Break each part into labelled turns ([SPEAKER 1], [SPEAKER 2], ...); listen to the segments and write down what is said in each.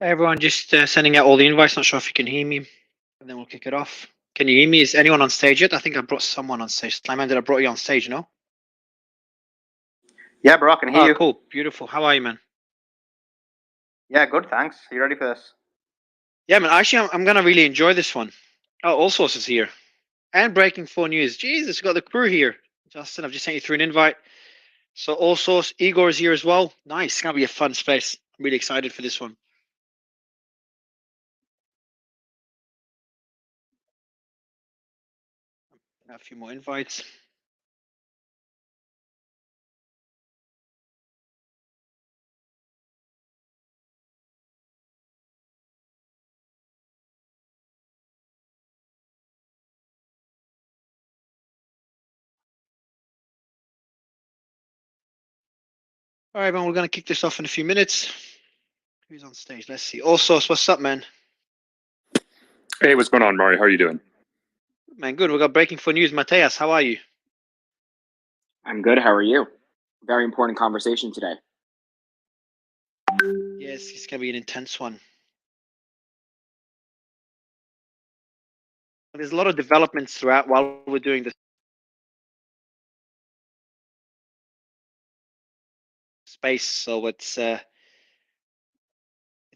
[SPEAKER 1] Everyone just sending out all the invites. Not sure if you can hear me. And then we'll kick it off. Can you hear me? Is anyone on stage yet? I think I brought someone on stage. Did I brought you on stage, no?
[SPEAKER 2] Yeah, bro, I can hear you.
[SPEAKER 1] Cool. Beautiful. How are you, man?
[SPEAKER 2] Yeah, good, thanks. Are you ready for this?
[SPEAKER 1] Yeah, man. Actually, I'm going to really enjoy this one. Oh, All Source is here. And Breaking 4 News. Jesus, we got the crew here. Justin, I've just sent you through an invite. So All Source, Igor is here as well. Nice. It's going to be a fun space. I'm really excited for this one. A few more invites. All right, man, we're going to kick this off in a few minutes. Who's on stage? Let's see. All Source, what's up, man?
[SPEAKER 3] Hey, what's going on, Mario? How are you doing?
[SPEAKER 1] Man, good. We got Breaking 4 News. Mateus, how are you?
[SPEAKER 4] I'm good. How are you? Very important conversation today.
[SPEAKER 1] Yes, it's going to be an intense one. There's a lot of developments throughout while we're doing this space, so it's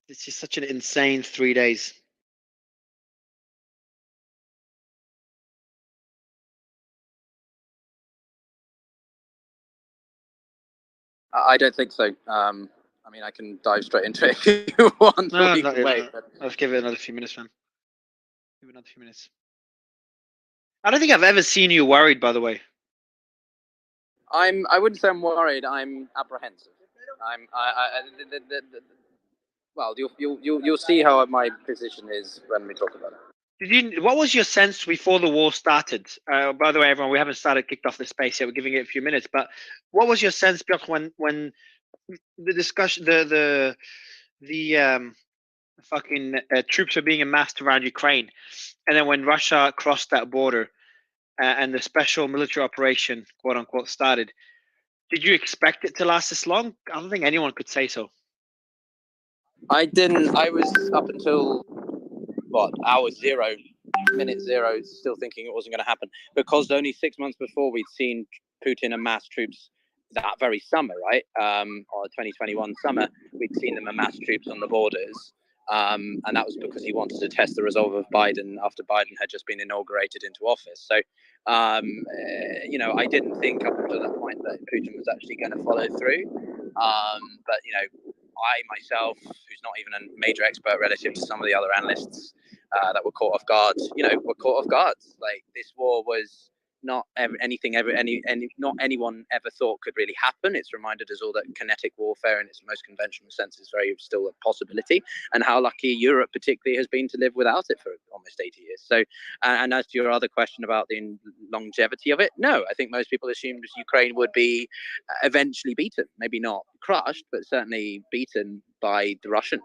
[SPEAKER 1] just such an insane 3 days.
[SPEAKER 5] I don't think so. I mean, I can dive straight into it if you want.
[SPEAKER 1] No,
[SPEAKER 5] Wait, but...
[SPEAKER 1] Let's give it another few minutes, man. Give it another few minutes. I don't think I've ever seen you worried, by the way.
[SPEAKER 5] I wouldn't say I'm worried. I'm apprehensive. Well, you'll see how my position is when we talk about it.
[SPEAKER 1] What was your sense before the war started? By the way, everyone, we haven't kicked off the space yet. We're giving it a few minutes. But what was your sense, Björk, when the discussion, the fucking troops are being amassed around Ukraine, and then when Russia crossed that border and the special military operation, quote unquote, started? Did you expect it to last this long? I don't think anyone could say so.
[SPEAKER 5] I didn't. I was up until hour zero, minute zero, still thinking it wasn't going to happen, because only 6 months before we'd seen Putin amass troops that very summer, right? Or 2021 summer, we'd seen them amass troops on the borders. And that was because he wanted to test the resolve of Biden after Biden had just been inaugurated into office. So, I didn't think up until that point that Putin was actually going to follow through. But, I myself, who's not even a major expert relative to some of the other analysts that were caught off guard, were caught off guard. Like, this war was not not anyone ever thought could really happen. It's reminded us all that kinetic warfare in its most conventional sense is still a possibility, and how lucky Europe particularly has been to live without it for almost 80 years. So, and as to your other question about the longevity of it, no, I think most people assumed Ukraine would be eventually beaten, maybe not crushed, but certainly beaten by the Russians.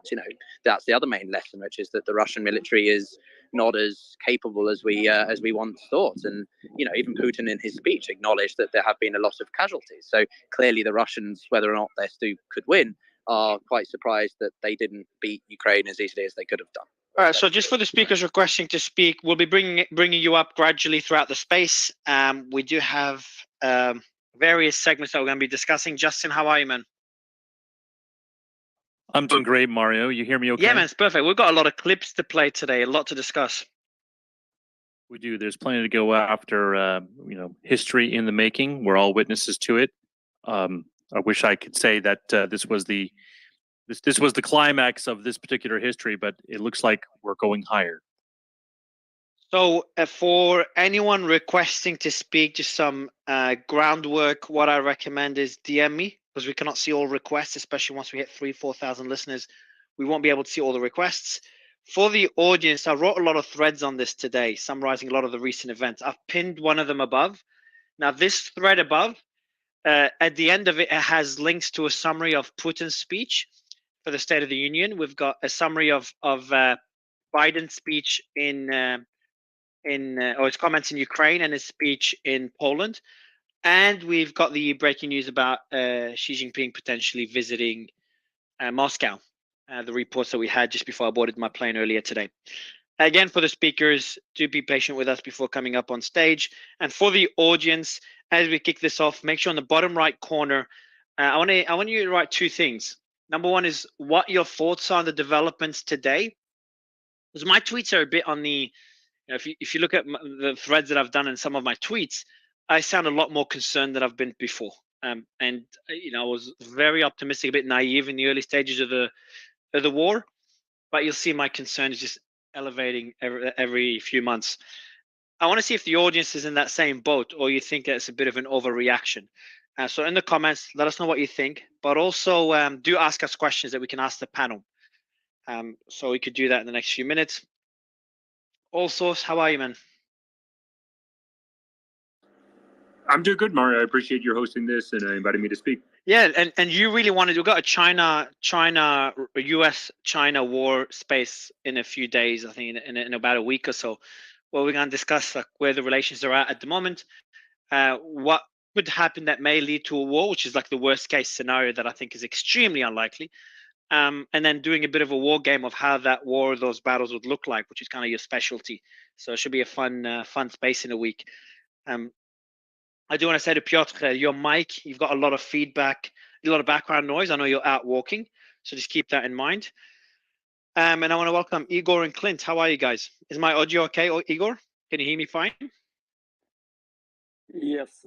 [SPEAKER 5] That's the other main lesson, which is that the Russian military is not as capable as we once thought. And even Putin in his speech acknowledged that there have been a lot of casualties. So clearly the Russians, whether or not their stew could win, are quite surprised that they didn't beat Ukraine as easily as they could have done.
[SPEAKER 1] All right, so just for the speakers requesting to speak, we'll be bringing you up gradually throughout the space. We do have various segments that we're going to be discussing. Justin, how are you, man?
[SPEAKER 6] I'm doing great, Mario. You hear me okay?
[SPEAKER 1] Yeah, man, it's perfect. We've got a lot of clips to play today, a lot to discuss.
[SPEAKER 6] We do. There's plenty to go after, history in the making. We're all witnesses to it. I wish I could say that this was the climax of this particular history, but it looks like we're going higher.
[SPEAKER 1] So for anyone requesting to speak, just some groundwork, what I recommend is DM me, because we cannot see all requests, especially once we hit 3,000-4,000 listeners. We won't be able to see all the requests. For the audience, I wrote a lot of threads on this today, summarizing a lot of the recent events. I've pinned one of them above. Now, this thread above, at the end of it, it has links to a summary of Putin's speech for the State of the Union. We've got a summary of Biden's speech or his comments in Ukraine and his speech in Poland. And we've got the breaking news about Xi Jinping potentially visiting Moscow the reports that we had just before I boarded my plane earlier today. Again, for the speakers, do be patient with us before coming up on stage. And for the audience, as we kick this off, make sure on the bottom right corner, I want you to write two things. Number one is what your thoughts are on the developments today. Because my tweets are a bit on the, if you look at the threads that I've done in some of my tweets, I sound a lot more concerned than I've been before. And I was very optimistic, a bit naive in the early stages of the war, but you'll see my concern is just elevating every few months. I want to see if the audience is in that same boat, or you think it's a bit of an overreaction. So in the comments, let us know what you think, but also do ask us questions that we can ask the panel. So we could do that in the next few minutes. Also, how are you, man?
[SPEAKER 3] I'm doing good, Mario. I appreciate your hosting this and inviting me to speak.
[SPEAKER 1] Yeah, and you really wanted, we got a US-China war space in a few days, I think in about a week or so, where we're going to discuss where the relations are at the moment, what could happen that may lead to a war, which is like the worst case scenario that I think is extremely unlikely, and then doing a bit of a war game of how that war, those battles would look like, which is kind of your specialty. So it should be a fun space in a week. I do want to say to Piotr, your mic, you've got a lot of feedback, a lot of background noise. I know you're out walking, so just keep that in mind. And I want to welcome Igor and Clint. How are you guys? Is my audio okay, Igor? Can you hear me fine?
[SPEAKER 7] Yes,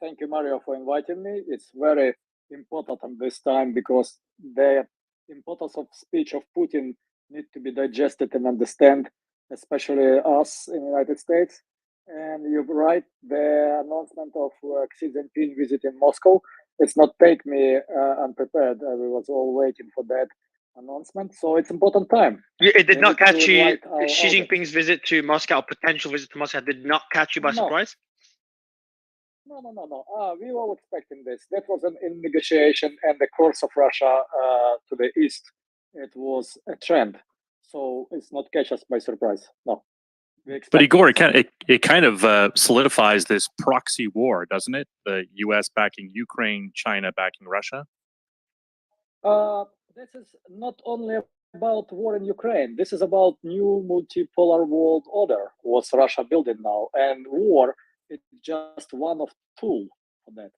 [SPEAKER 7] thank you, Mario, for inviting me. It's very important at this time because the importance of speech of Putin need to be digested and understand, especially us in the United States. And you're right, the announcement of Xi Jinping visiting Moscow, it's not take me unprepared. We was all waiting for that announcement. So it's important time.
[SPEAKER 1] It did
[SPEAKER 7] We
[SPEAKER 1] not
[SPEAKER 7] need to
[SPEAKER 1] catch you.
[SPEAKER 7] invite our
[SPEAKER 1] Xi
[SPEAKER 7] audience.
[SPEAKER 1] Jinping's visit to Moscow, potential visit to Moscow, did not catch you by surprise?
[SPEAKER 7] No. We were expecting this. That was in negotiation and the course of Russia to the east. It was a trend, so it's not catch us by surprise. No.
[SPEAKER 6] But Igor, it kind of solidifies this proxy war, doesn't it? The U.S. backing Ukraine, China backing Russia.
[SPEAKER 7] This is not only about war in Ukraine. This is about new multipolar world order. What Russia building now, and war. It's just one of tool for that.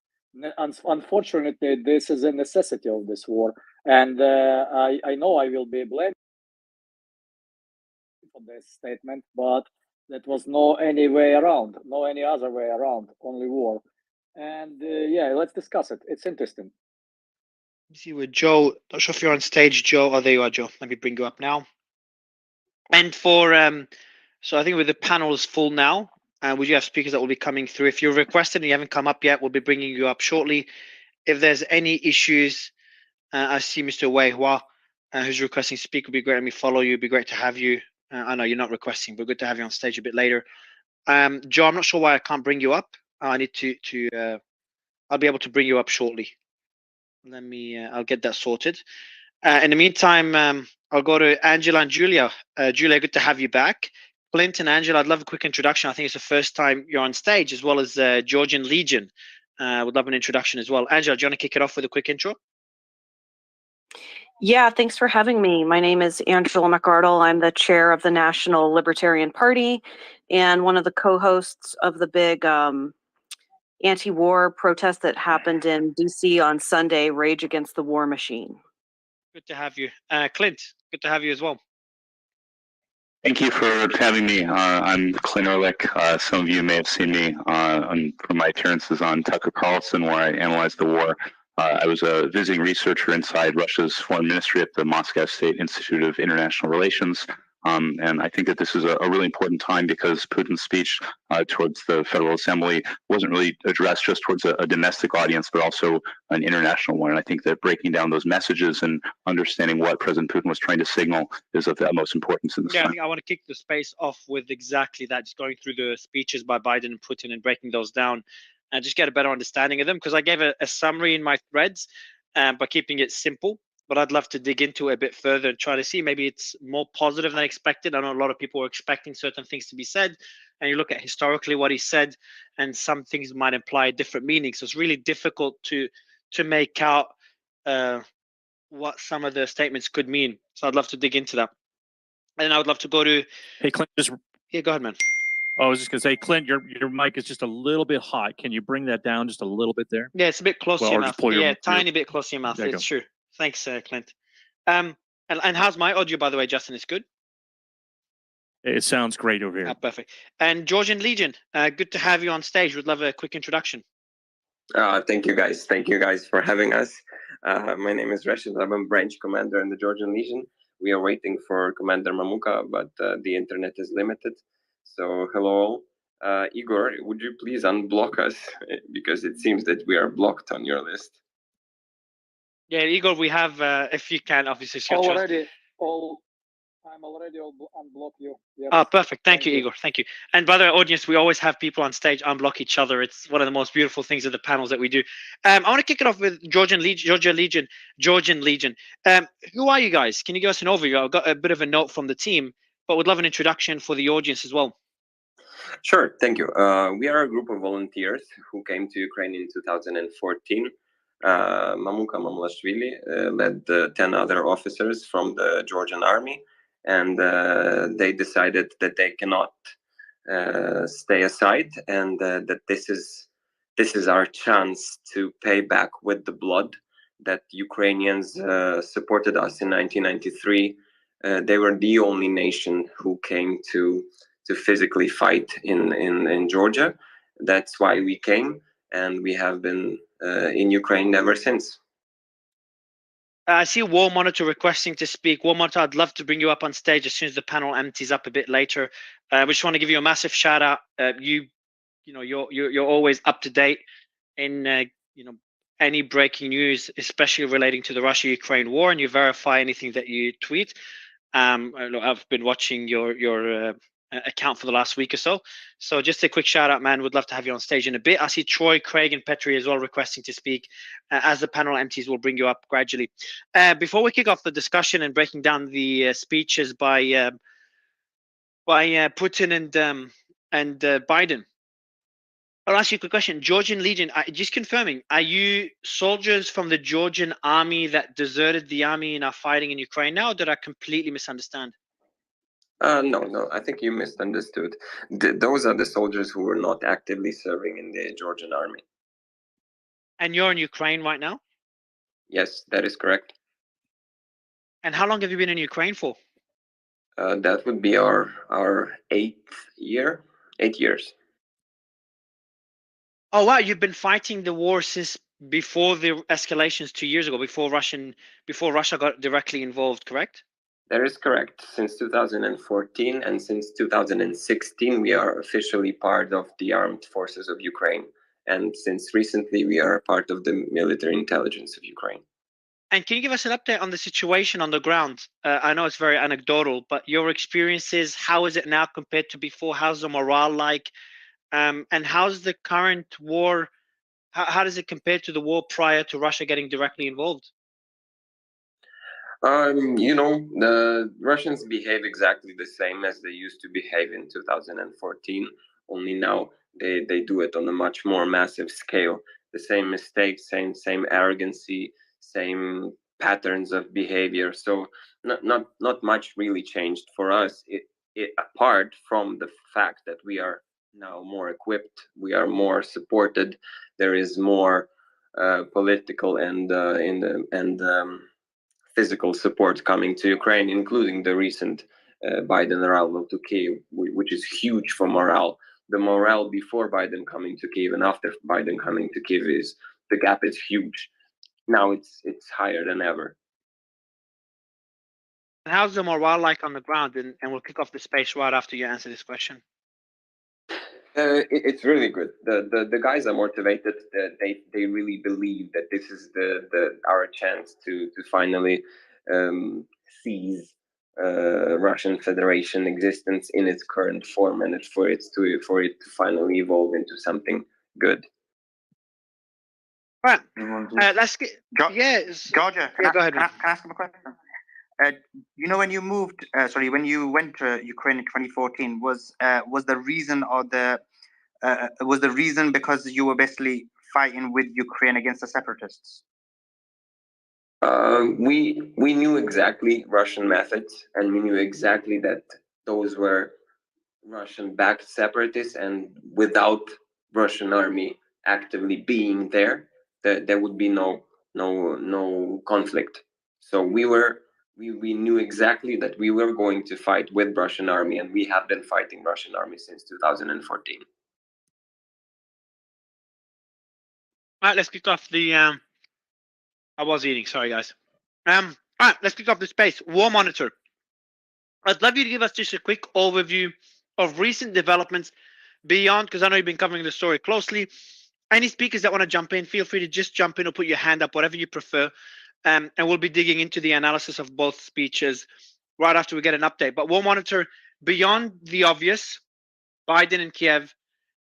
[SPEAKER 7] Unfortunately, this is a necessity of this war, and I know I will be blamed for this statement, but that was no any way around, no any other way around, only war. And yeah, let's discuss it. It's interesting.
[SPEAKER 1] Let me see with Joe. Not sure if you're on stage, Joe. Oh, there you are, Joe. Let me bring you up now. And for so I think with the panel is full now. We do have speakers that will be coming through. If you're requested and you haven't come up yet, we'll be bringing you up shortly. If there's any issues, I see Mr. Wei Hua, who's requesting to speak. Would be great. Let me follow you. It'd be great to have you. I know you're not requesting, but good to have you on stage a bit later. Joe, I'm not sure why I can't bring you up. I need to I'll be able to bring you up shortly. Let me. I'll get that sorted. In the meantime, I'll go to Angela and Julia. Julia, good to have you back. Clint and Angela, I'd love a quick introduction. I think it's the first time you're on stage, as well as Georgian Legion. Would love an introduction as well. Angela, do you want to kick it off with a quick intro?
[SPEAKER 8] Yeah, thanks for having me. My name is Angela McArdle. I'm the chair of the National Libertarian Party and one of the co-hosts of the big anti-war protest that happened in DC on Sunday, Rage Against the War Machine. Good
[SPEAKER 1] to have you. Clint, good to have you as well.
[SPEAKER 9] Thank you for having me. I'm Clint Ehrlich. Some of you may have seen me from my appearances on Tucker Carlson, where I analyzed the war. I was a visiting researcher inside Russia's foreign ministry at the Moscow State Institute of International Relations. And I think that this is a really important time because Putin's speech towards the Federal Assembly wasn't really addressed just towards a domestic audience, but also an international one. And I think that breaking down those messages and understanding what President Putin was trying to signal is of the utmost importance in this time.
[SPEAKER 1] I think I want to kick the space off with exactly that, just going through the speeches by Biden and Putin and breaking those down and just get a better understanding of them, because I gave a summary in my threads by keeping it simple. But I'd love to dig into it a bit further and try to see maybe it's more positive than expected. I know a lot of people were expecting certain things to be said, and you look at historically what he said, and some things might imply a different meaning. So it's really difficult to make out what some of the statements could mean. So I'd love to dig into that. And I would love to go to.
[SPEAKER 6] Hey, Clint, just
[SPEAKER 1] Yeah, go ahead, man.
[SPEAKER 6] I was just gonna say, Clint, your mic is just a little bit hot. Can you bring that down just a little bit there?
[SPEAKER 1] Yeah, it's a bit close to
[SPEAKER 6] Well,
[SPEAKER 1] your
[SPEAKER 6] or
[SPEAKER 1] mouth.
[SPEAKER 6] just pull your-
[SPEAKER 1] Yeah, tiny bit close to your mouth.
[SPEAKER 6] There you
[SPEAKER 1] It's
[SPEAKER 6] go.
[SPEAKER 1] true. Thanks, Clint. And how's my audio, by the way, Justin? It's good.
[SPEAKER 6] It sounds great over here.
[SPEAKER 1] Perfect. And Georgian Legion, good to have you on stage. Would love a quick introduction.
[SPEAKER 10] Thank you guys. Thank you guys for having us. My name is Rashid. I'm a branch commander in the Georgian Legion. We are waiting for Commander Mamuka, but the internet is limited. So hello all. Igor, would you please unblock us? Because it seems that we are blocked on your list.
[SPEAKER 1] Yeah, Igor, we have, if you can, obviously.
[SPEAKER 7] I'm already unblock you. Yes.
[SPEAKER 1] Oh, perfect. Thank you, Igor. Thank you. And by the way, audience, we always have people on stage unblock each other. It's one of the most beautiful things of the panels that we do. I want to kick it off with Georgian Legion. Who are you guys? Can you give us an overview? I've got a bit of a note from the team, but would love an introduction for the audience as well.
[SPEAKER 10] Sure, thank you. We are a group of volunteers who came to Ukraine in 2014. Mamuka Mamulashvili led 10 other officers from the Georgian army, and they decided that they cannot stay aside, and that this is our chance to pay back with the blood that Ukrainians supported us in 1993. They were the only nation who came to physically fight in Georgia. That's why we came, and we have been in Ukraine ever since.
[SPEAKER 1] I see War Monitor requesting to speak. War Monitor, I'd love to bring you up on stage as soon as the panel empties up a bit later. We just want to give you a massive shout out. You're always up to date in any breaking news, especially relating to the Russia-Ukraine war, and you verify anything that you tweet. I've been watching your account for the last week or so. So just a quick shout out, man. Would love to have you on stage in a bit. I see Troy, Craig, and Petri as well requesting to speak. As the panel empties, we'll bring you up gradually. Before we kick off the discussion and breaking down the speeches by Putin and Biden, I'll ask you a quick question. Georgian Legion, just confirming, are you soldiers from the Georgian army that deserted the army and are fighting in Ukraine now, or did I completely misunderstand?
[SPEAKER 10] No, I think you misunderstood. Those are the soldiers who were not actively serving in the Georgian army.
[SPEAKER 1] And you're in Ukraine right now?
[SPEAKER 10] Yes, that is correct.
[SPEAKER 1] And how long have you been in Ukraine for?
[SPEAKER 10] That would be our 8th year, 8 years.
[SPEAKER 1] Oh wow, you've been fighting the war since before the escalations 2 years ago, before Russia got directly involved, correct?
[SPEAKER 10] That is correct. Since 2014 and since 2016, we are officially part of the armed forces of Ukraine. And since recently, we are part of the military intelligence of Ukraine.
[SPEAKER 1] And can you give us an update on the situation on the ground? I know it's very anecdotal, but your experiences, how is it now compared to before? How's the morale like? And how's the current war? How does it compare to the war prior to Russia getting directly involved?
[SPEAKER 10] The Russians behave exactly the same as they used to behave in 2014. Only now they do it on a much more massive scale. The same mistakes, same arrogancy, same patterns of behavior. So not much really changed for us. Apart from the fact that we are now more equipped, we are more supported. There is more political and physical support coming to Ukraine, including the recent Biden arrival to Kyiv, which is huge for morale. The morale before Biden coming to Kyiv and after Biden coming to Kyiv is the gap is huge. Now it's higher than ever.
[SPEAKER 1] And how's the morale like on the ground? And we'll kick off the space right after you answer this question.
[SPEAKER 10] It's really good. The guys are motivated. They really believe that this is our chance to finally seize Russian Federation existence in its current form, and for it to finally evolve into something good.
[SPEAKER 1] Right. Let's get.
[SPEAKER 2] Georgia,
[SPEAKER 1] go ahead.
[SPEAKER 2] Can I ask him a question? When you moved, when you went to Ukraine in 2014, was the reason because you were basically fighting with Ukraine against the separatists?
[SPEAKER 10] We knew exactly Russian methods, and we knew exactly that those were Russian-backed separatists, and without Russian army actively being there, there would be no conflict. So we knew exactly that we were going to fight with Russian army, and we have been fighting Russian army since 2014.
[SPEAKER 1] All right, let's kick off the. I was eating. Sorry, guys. All right, let's kick off the space. War Monitor. I'd love you to give us just a quick overview of recent developments beyond, because I know you've been covering the story closely. Any speakers that want to jump in, feel free to just jump in or put your hand up, whatever you prefer. And we'll be digging into the analysis of both speeches right after we get an update. But War Monitor, beyond the obvious, Biden in Kiev,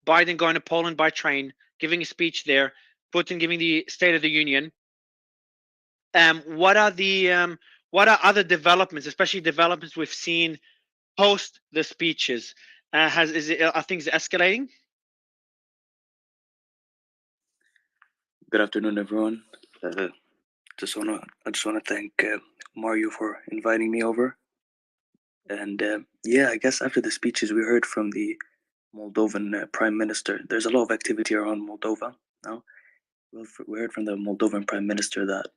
[SPEAKER 1] Biden going to Poland by train, giving a speech there, Putin giving the State of the Union. What are other developments, especially developments we've seen post the speeches? Are things escalating?
[SPEAKER 11] Good afternoon, everyone. I just wanna thank Mario for inviting me over. And yeah, I guess after the speeches we heard from the Moldovan Prime Minister, there's a lot of activity around Moldova now. We heard from the Moldovan Prime Minister that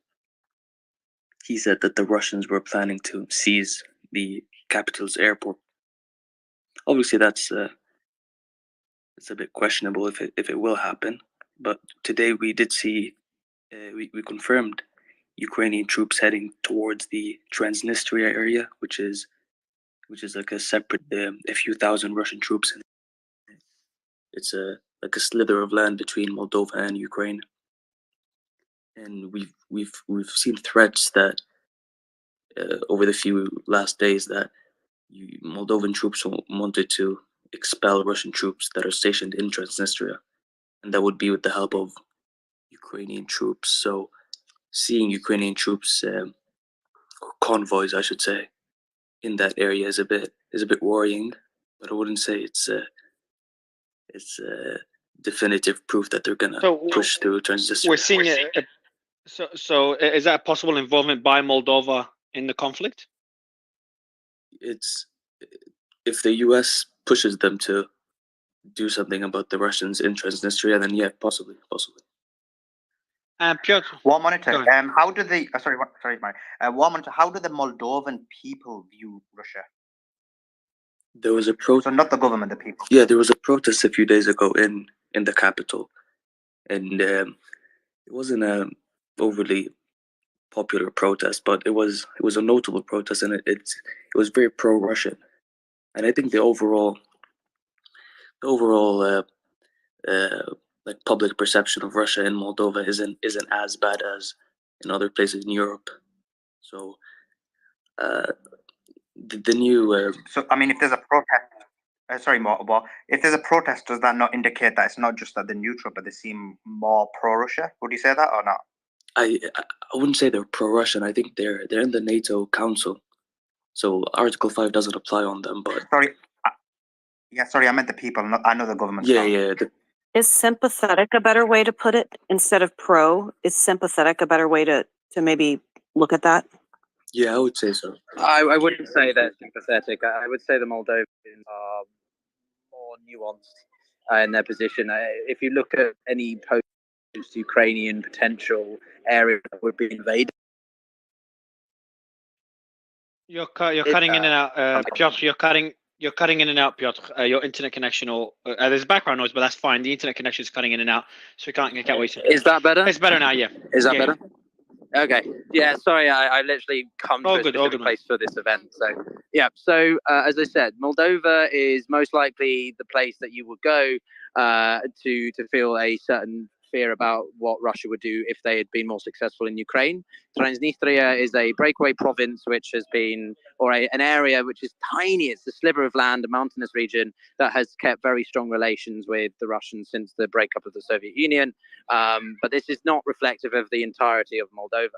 [SPEAKER 11] he said that the Russians were planning to seize the capital's airport. Obviously, that's it's a bit questionable if it will happen. But today we did see, we confirmed Ukrainian troops heading towards the Transnistria area, which is like a separate, a few thousand Russian troops. It's like a slither of land between Moldova and Ukraine. And we've seen threats that over the few last days that Moldovan troops wanted to expel Russian troops that are stationed in Transnistria, and that would be with the help of Ukrainian troops. So seeing Ukrainian troops, or convoys, I should say, in that area is a bit worrying. But I wouldn't say it's definitive proof that they're gonna push through Transnistria.
[SPEAKER 1] We're seeing it. So is that possible involvement by Moldova in the conflict?
[SPEAKER 11] It's if the U.S. pushes them to do something about the Russians in Transnistria, then yeah, possibly.
[SPEAKER 1] Piotr,
[SPEAKER 2] War Monitor. How do the War Monitor? How do the Moldovan people view Russia?
[SPEAKER 11] There was a protest.
[SPEAKER 2] So not the government, the people.
[SPEAKER 11] Yeah, there was a protest a few days ago in the capital, and it wasn't a overly popular protest, but it was a notable protest, and it was very pro-Russian. And I think the overall like public perception of Russia in Moldova isn't as bad as in other places in Europe. So the new.
[SPEAKER 2] So I mean, if there's a protest, if there's a protest, does that not indicate that it's not just that they're neutral, but they seem more pro-Russia? Would you say that or not?
[SPEAKER 11] I wouldn't say they're pro-Russian. I think they're in the NATO Council, so Article 5 doesn't apply on them. But
[SPEAKER 2] sorry, I meant the people. I know the government.
[SPEAKER 11] Yeah.
[SPEAKER 8] Is sympathetic a better way to put it instead of pro? Is sympathetic a better way to maybe look at that?
[SPEAKER 11] Yeah, I would say so.
[SPEAKER 5] I wouldn't say they're sympathetic. I would say the Moldovans are more nuanced in their position. If you look at any post-Ukrainian potential area that would be invaded.
[SPEAKER 1] You're cutting in and out, Piotr. You're cutting in and out, Piotr. Your internet connection, or there's background noise, but that's fine. The internet connection is cutting in and out, so we can't get what you said.
[SPEAKER 5] Is that better?
[SPEAKER 1] It's better now, yeah.
[SPEAKER 5] Is that better? Okay. Yeah, sorry, I literally come to a specific place for this event. So, yeah. So, as I said, Moldova is most likely the place that you would go to feel a certain fear about what Russia would do if they had been more successful in Ukraine. Transnistria is a breakaway province which has been, or an area which is tiny. It's a sliver of land, a mountainous region that has kept very strong relations with the Russians since the breakup of the Soviet Union. But this is not reflective of the entirety of Moldova.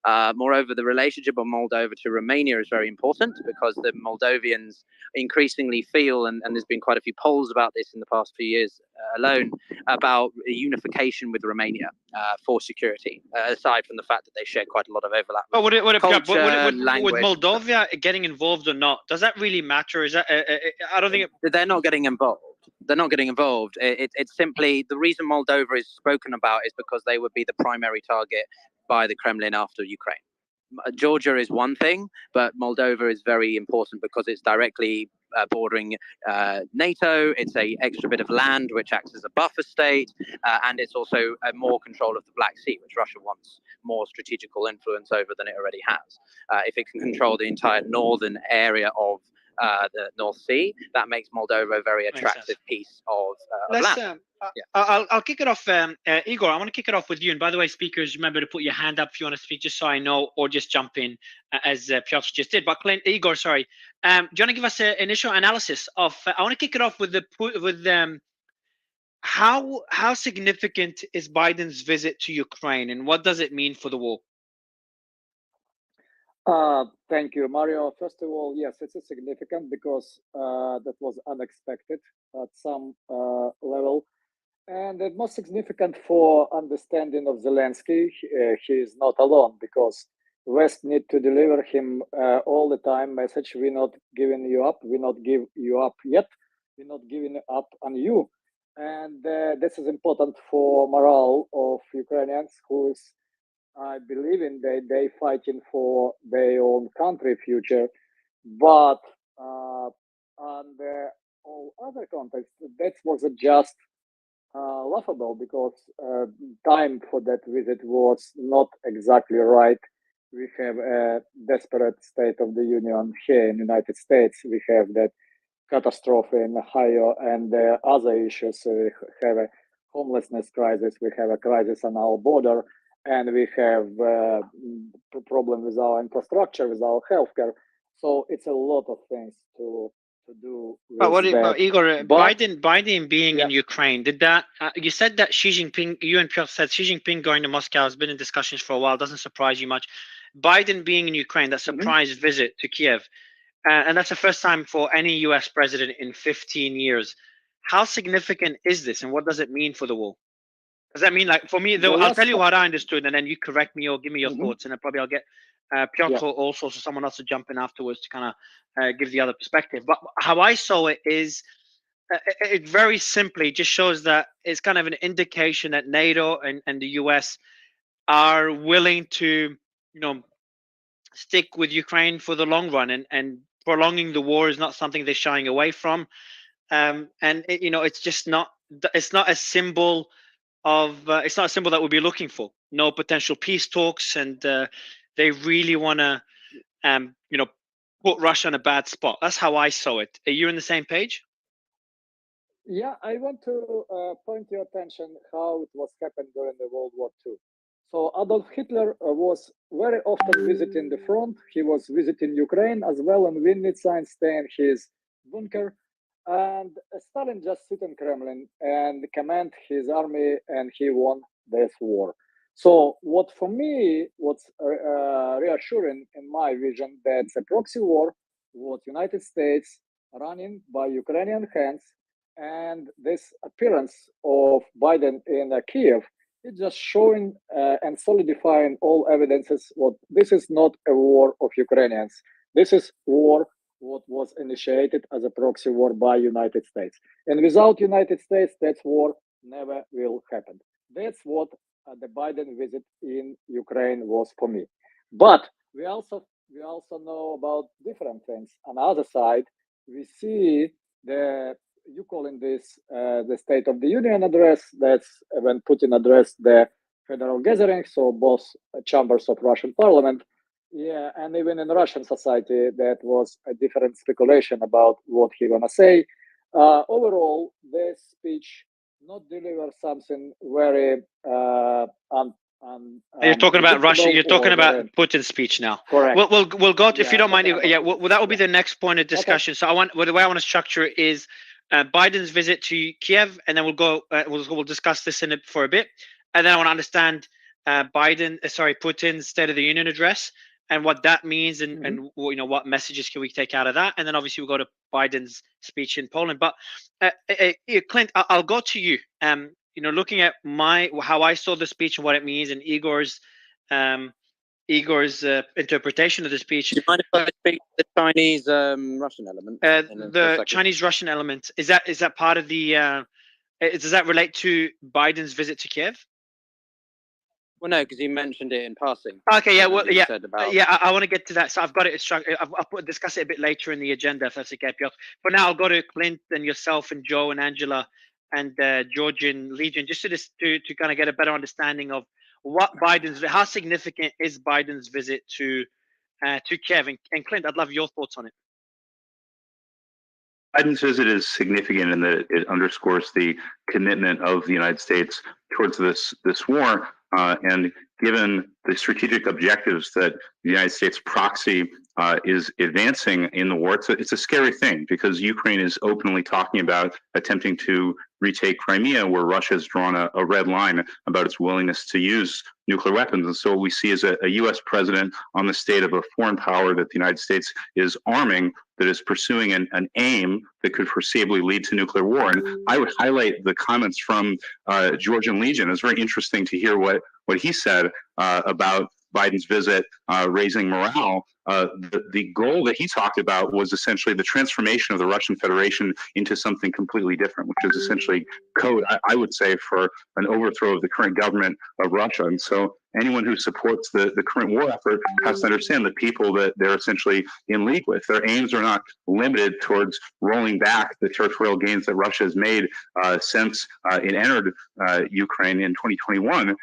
[SPEAKER 5] Moreover, the relationship of Moldova to Romania is very important because the Moldovians increasingly feel, and there's been quite a few polls about this in the past few years alone, about unification with Romania for security, aside from the fact that they share quite a lot of overlap.
[SPEAKER 1] But would
[SPEAKER 5] Language.
[SPEAKER 1] Moldova getting involved or not, does that really matter? Is that I don't think
[SPEAKER 5] they're not getting involved. They're not getting involved. It's simply the reason Moldova is spoken about is because they would be the primary target by the Kremlin after Ukraine. Georgia is one thing, but Moldova is very important because it's directly bordering NATO. It's a extra bit of land which acts as a buffer state, and it's also more control of the Black Sea, which Russia wants more strategical influence over than it already has. If it can control the entire northern area of the North Sea, that makes Moldova a very attractive piece of land.
[SPEAKER 1] I'll kick it off. Igor, I want to kick it off with you. And by the way, speakers, remember to put your hand up if you want to speak, just so I know, or just jump in as Piotr just did. But Igor, sorry. Do you want to give us an initial analysis of? I want to kick it off with how significant is Biden's visit to Ukraine, and what does it mean for the war?
[SPEAKER 7] Thank you, Mario. First of all, yes, it's significant because that was unexpected at some level. And the most significant for understanding of Zelensky, he is not alone because West need to deliver him all the time message, we're not giving you up, we're not give you up yet, we're not giving up on you. And this is important for morale of Ukrainians who is, I believe in they fighting for their own country future, but on all other contexts, that was just laughable because time for that visit was not exactly right. We have a desperate state of the union here in the United States. We have that catastrophe in Ohio and other issues. We have a homelessness crisis. We have a crisis on our border. And we have a problem with our infrastructure, with our healthcare. So it's a lot of things to do.
[SPEAKER 1] But Igor, Biden being in Ukraine, did that? You said that Xi Jinping, you and Piotr said Xi Jinping going to Moscow has been in discussions for a while. Doesn't surprise you much. Biden being in Ukraine, that surprise visit to Kiev, and that's the first time for any U.S. president in 15 years. How significant is this, and what does it mean for the war? Does that mean, like, for me, though, I'll tell you what I understood, and then you correct me or give me your thoughts, and then probably I'll get Piotr also, so someone else to jump in afterwards to kind of give the other perspective. But how I saw it is, it very simply just shows that it's kind of an indication that NATO and the US are willing to, stick with Ukraine for the long run, and prolonging the war is not something they're shying away from. And it's just not. It's not a symbol of. It's not a symbol that we'll be looking for. No potential peace talks, and they really want to, put Russia in a bad spot. That's how I saw it. Are you on the same page?
[SPEAKER 7] Yeah, I want to point your attention how it was happened during the World War II. So Adolf Hitler was very often visiting the front. He was visiting Ukraine as well in Vinnytsia and staying in his bunker. And Stalin just sit in Kremlin and command his army, and he won this war. So what for me, what's reassuring in my vision, that's a proxy war, what United States running by Ukrainian hands, and this appearance of Biden in Kiev, it's just showing and solidifying all evidences. What this is not a war of Ukrainians. This is war what was initiated as a proxy war by United States. And without United States, that war never will happen. That's what the Biden visit in Ukraine was for me. But we also know about different things. On the other side, we see you calling this the State of the Union address. That's when Putin addressed the federal gathering, so both chambers of Russian parliament. Yeah, and even in Russian society, that was a different speculation about what he gonna say. Overall, this speech not deliver something very
[SPEAKER 1] You're talking about Russia. You're talking about Putin's speech now.
[SPEAKER 7] Correct.
[SPEAKER 1] We'll go if you don't mind. That will be the next point of discussion. Okay. So the way I want to structure it is Biden's visit to Kiev, and then we'll go. We'll discuss this for a bit, and then I want to understand Putin's State of the Union address and what that means, and what messages can we take out of that, and then obviously we'll go to Biden's speech in Poland. But Clint, I'll go to you. Looking at how I saw the speech and what it means, and Igor's interpretation of the speech.
[SPEAKER 5] Do you mind if I speak the Chinese Russian element?
[SPEAKER 1] The Chinese Russian element, is that part of the? Does that relate to Biden's visit to Kiev?
[SPEAKER 5] Well, no, because he mentioned it in passing.
[SPEAKER 1] Okay, yeah, well, yeah,
[SPEAKER 5] about...
[SPEAKER 1] I want to get to that. So I've got it. I'll discuss it a bit later in the agenda, if that's okay, Piotr. For now, I'll go to Clint and yourself and Joe and Angela and Georgian Legion, just to kind of get a better understanding of how significant is Biden's visit to Kiev. And Clint, I'd love your thoughts on it.
[SPEAKER 9] Biden's visit is significant in that it underscores the commitment of the United States towards this war, and given the strategic objectives that the United States proxy is advancing in the war, it's a scary thing, because Ukraine is openly talking about attempting to retake Crimea, where Russia has drawn a red line about its willingness to use nuclear weapons. And so what we see is a U.S. president on the state of a foreign power that the United States is arming, that is pursuing an aim that could foreseeably lead to nuclear war. And I would highlight the comments from Georgian Legion. It's very interesting to hear what he said about Biden's visit, raising morale. The goal that he talked about was essentially the transformation of the Russian Federation into something completely different, which is essentially code, I would say, for an overthrow of the current government of Russia. And so anyone who supports the current war effort has to understand the people that they're essentially in league with. Their aims are not limited towards rolling back the territorial gains that Russia has made since it entered Ukraine in 2021.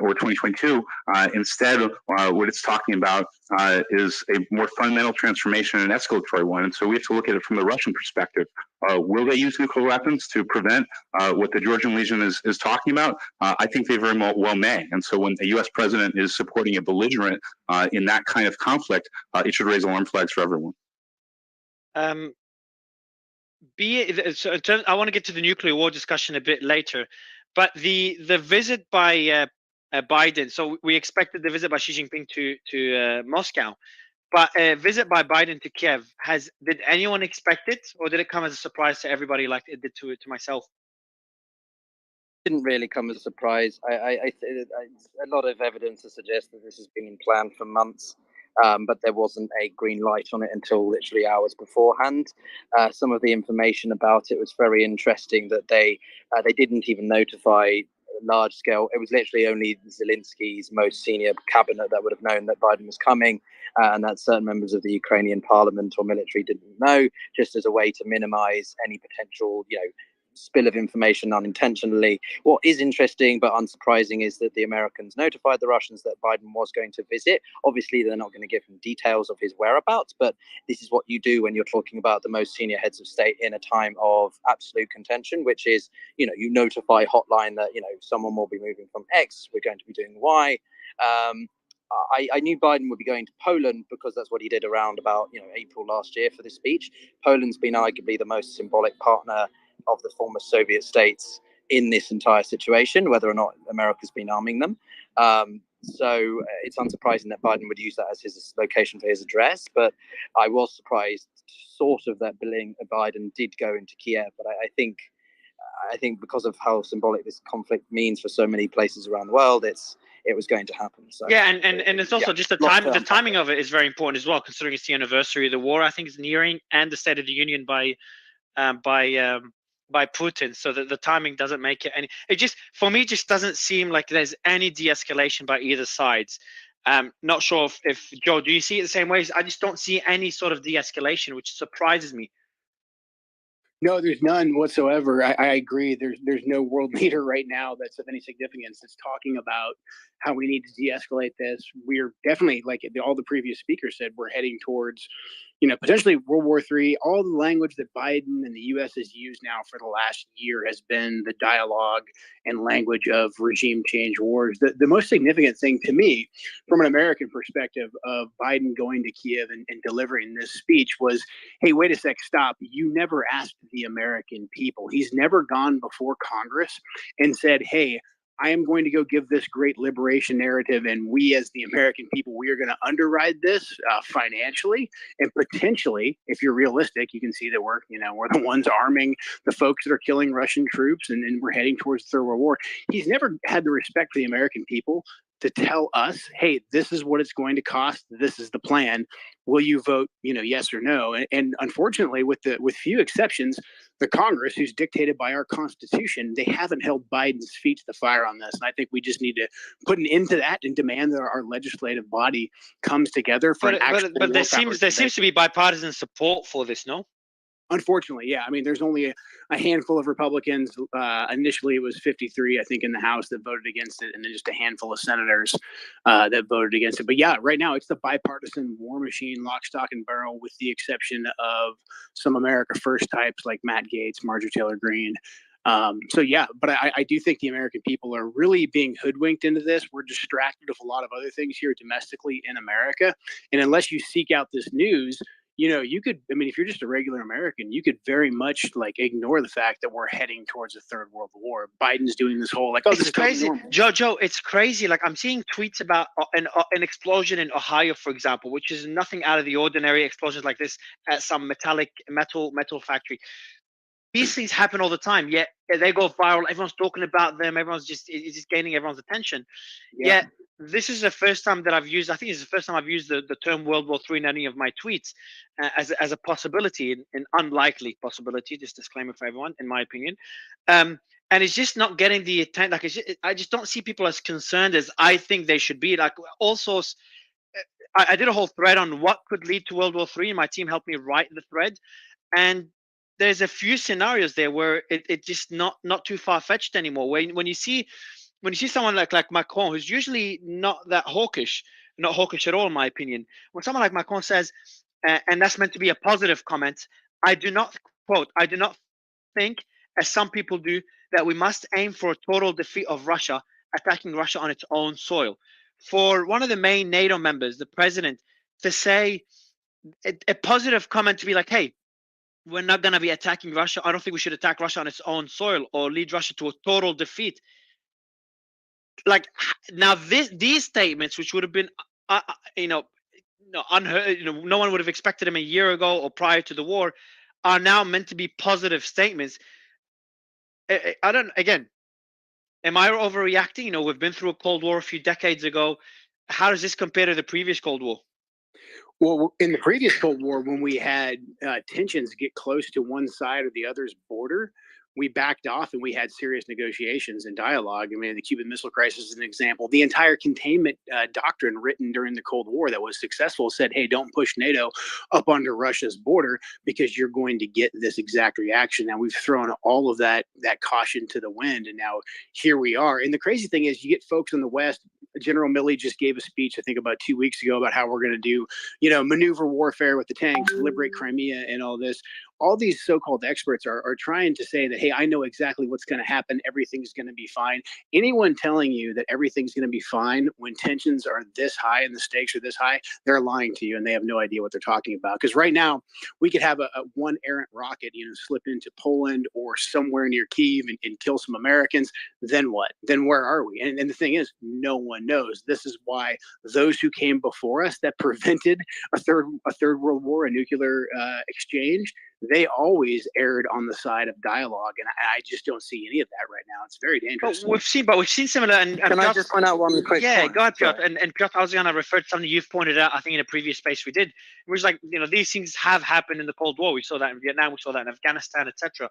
[SPEAKER 9] Or 2022. Instead, what it's talking about is a more fundamental transformation and escalatory one. And so we have to look at it from the Russian perspective. Will they use nuclear weapons to prevent what the Georgian Legion is talking about? I think they very well may. And so when a U.S. president is supporting a belligerent in that kind of conflict, it should raise alarm flags for everyone.
[SPEAKER 1] I want to get to the nuclear war discussion a bit later. But the visit by Biden, so we expected the visit by Xi Jinping to Moscow, but a visit by Biden to Kiev, did anyone expect it, or did it come as a surprise to everybody like it did to myself?
[SPEAKER 5] Didn't really come as a surprise. A lot of evidence to suggest that this has been planned for months. But there wasn't a green light on it until literally hours beforehand. Some of the information about it was very interesting, that they didn't even notify large scale. It was literally only Zelensky's most senior cabinet that would have known that Biden was coming, and that certain members of the Ukrainian parliament or military didn't know, just as a way to minimize any potential, spill of information unintentionally. What is interesting but unsurprising is that the Americans notified the Russians that Biden was going to visit. Obviously, they're not going to give him details of his whereabouts, but this is what you do when you're talking about the most senior heads of state in a time of absolute contention, which is, you notify hotline that, someone will be moving from X, we're going to be doing Y. I knew Biden would be going to Poland because that's what he did around about, April last year for this speech. Poland's been arguably the most symbolic partner of the former Soviet states in this entire situation, whether or not America's been arming them. So it's unsurprising that Biden would use that as his location for his address. But I was surprised sort of that Biden did go into Kiev. But I think because of how symbolic this conflict means for so many places around the world, it was going to happen. So
[SPEAKER 1] yeah, and it's also just the timing of it is very important as well, considering it's the anniversary of the war, I think, is nearing, and the State of the Union by Putin, so that the timing doesn't make it any. It just, for me, just doesn't seem like there's any de-escalation by either sides. Not sure if Joe, do you see it the same way? I just don't see any sort of de-escalation, which surprises me.
[SPEAKER 12] No, there's none whatsoever. I agree. There's no world leader right now that's of any significance that's talking about how we need to de-escalate this. We're definitely, like all the previous speakers said, we're heading towards, potentially World War III. All the language that Biden and the U.S. has used now for the last year has been the dialogue and language of regime change wars. The most significant thing to me, from an American perspective, of Biden going to Kiev and delivering this speech was, hey, wait a sec, stop. You never asked the American people. He's never gone before Congress and said, hey, I am going to go give this great liberation narrative, and we as the American people, we are going to underride this financially, and potentially, if you're realistic, you can see that we're the ones arming the folks that are killing Russian troops, and we're heading towards the Third World War. He's never had the respect for the American people to tell us, hey, this is what it's going to cost. This is the plan. Will you vote, yes or no? And unfortunately, with few exceptions, the Congress, who's dictated by our Constitution, they haven't held Biden's feet to the fire on this. And I think we just need to put an end to that and demand that our legislative body comes together for an actual.
[SPEAKER 1] But there seems to be bipartisan support for this, no?
[SPEAKER 12] Unfortunately, yeah. I mean, there's only a handful of Republicans. Initially, it was 53, I think, in the House that voted against it, and then just a handful of senators that voted against it. But yeah, right now it's the bipartisan war machine, lock, stock, and barrel, with the exception of some America First types like Matt Gaetz, Marjorie Taylor Greene. So yeah, but I do think the American people are really being hoodwinked into this. We're distracted with a lot of other things here domestically in America, and unless you seek out this news, you could, if you're just a regular American, you could very much ignore the fact that we're heading towards a third world war. Biden's doing this whole this
[SPEAKER 1] it's
[SPEAKER 12] is
[SPEAKER 1] crazy.
[SPEAKER 12] totally
[SPEAKER 1] Joe, it's crazy. I'm seeing tweets about an explosion in Ohio, for example, which is nothing out of the ordinary. Explosions like this at some metal factory. These things happen all the time. Yet they go viral. Everyone's talking about them. Everyone's just gaining everyone's attention.
[SPEAKER 12] Yeah.
[SPEAKER 1] Yet this is the first time that I've used. I think it's the first time I've used the term World War III in any of my tweets as a possibility, an unlikely possibility. Just disclaimer for everyone, in my opinion. And it's just not getting the attention. I just don't see people as concerned as I think they should be. Also, I did a whole thread on what could lead to World War III, and my team helped me write the thread. And there's a few scenarios there where it just not too far-fetched anymore. When you see someone like Macron, who's usually not hawkish at all, in my opinion, when someone like Macron says, and that's meant to be a positive comment, I do not think, as some people do, that we must aim for a total defeat of Russia, attacking Russia on its own soil. For one of the main NATO members, the president, to say a positive comment to be like, hey, we're not going to be attacking Russia. I don't think we should attack Russia on its own soil or lead Russia to a total defeat. Now, these statements, which would have been, unheard, no one would have expected them a year ago or prior to the war, are now meant to be positive statements. Am I overreacting? We've been through a Cold War a few decades ago. How does this compare to the previous Cold War?
[SPEAKER 12] Well, in the previous Cold War, when we had tensions get close to one side or the other's border, we backed off and we had serious negotiations and dialogue. The Cuban Missile Crisis is an example. The entire containment doctrine written during the Cold War that was successful said, hey, don't push NATO up under Russia's border because you're going to get this exact reaction. Now, we've thrown all of that caution to the wind, and now here we are. And the crazy thing is you get folks in the West. General Milley just gave a speech, I think about 2 weeks ago, about how we're going to do, maneuver warfare with the tanks, liberate Crimea and all this. All these so-called experts are trying to say that, hey, I know exactly what's going to happen. Everything's going to be fine. Anyone telling you that everything's going to be fine when tensions are this high and the stakes are this high, they're lying to you, and they have no idea what they're talking about. Because right now, we could have a one errant rocket, slip into Poland or somewhere near Kyiv and kill some Americans. Then what? Then where are we? And the thing is, no one knows. This is why those who came before us that prevented a third world war, a nuclear exchange, they always erred on the side of dialogue, and I just don't see any of that right now. It's very dangerous.
[SPEAKER 1] But we've seen similar. And
[SPEAKER 5] can I just point out one quick?
[SPEAKER 1] Yeah,
[SPEAKER 5] point?
[SPEAKER 1] Go ahead, Piotr. And Piotr, I was going to refer to something you've pointed out, I think, in a previous space we did. It was these things have happened in the Cold War. We saw that in Vietnam. We saw that in Afghanistan, etc.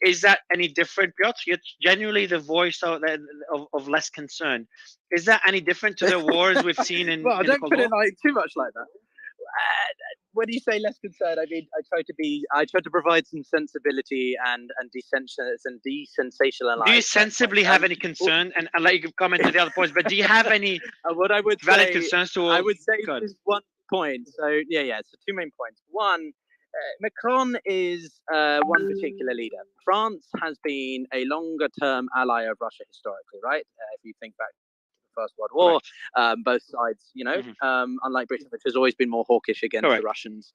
[SPEAKER 1] Is that any different, Piotr? You're genuinely the voice of less concern. Is that any different to the wars we've seen in?
[SPEAKER 5] Well,
[SPEAKER 1] in
[SPEAKER 5] don't
[SPEAKER 1] the Cold
[SPEAKER 5] put
[SPEAKER 1] War?
[SPEAKER 5] it too much like that. When you say less concerned, I try to provide some sensibility and desensationalize.
[SPEAKER 1] Do you sensibly have any concern? And I'll let you comment to the other points. But do you have any
[SPEAKER 5] what I would
[SPEAKER 1] valid
[SPEAKER 5] say,
[SPEAKER 1] concerns to?
[SPEAKER 5] I would say there's one point. So so two main points. One, Macron is one particular leader. France has been a longer-term ally of Russia historically, right? If you think back First World War, both sides, unlike Britain, which has always been more hawkish against the Russians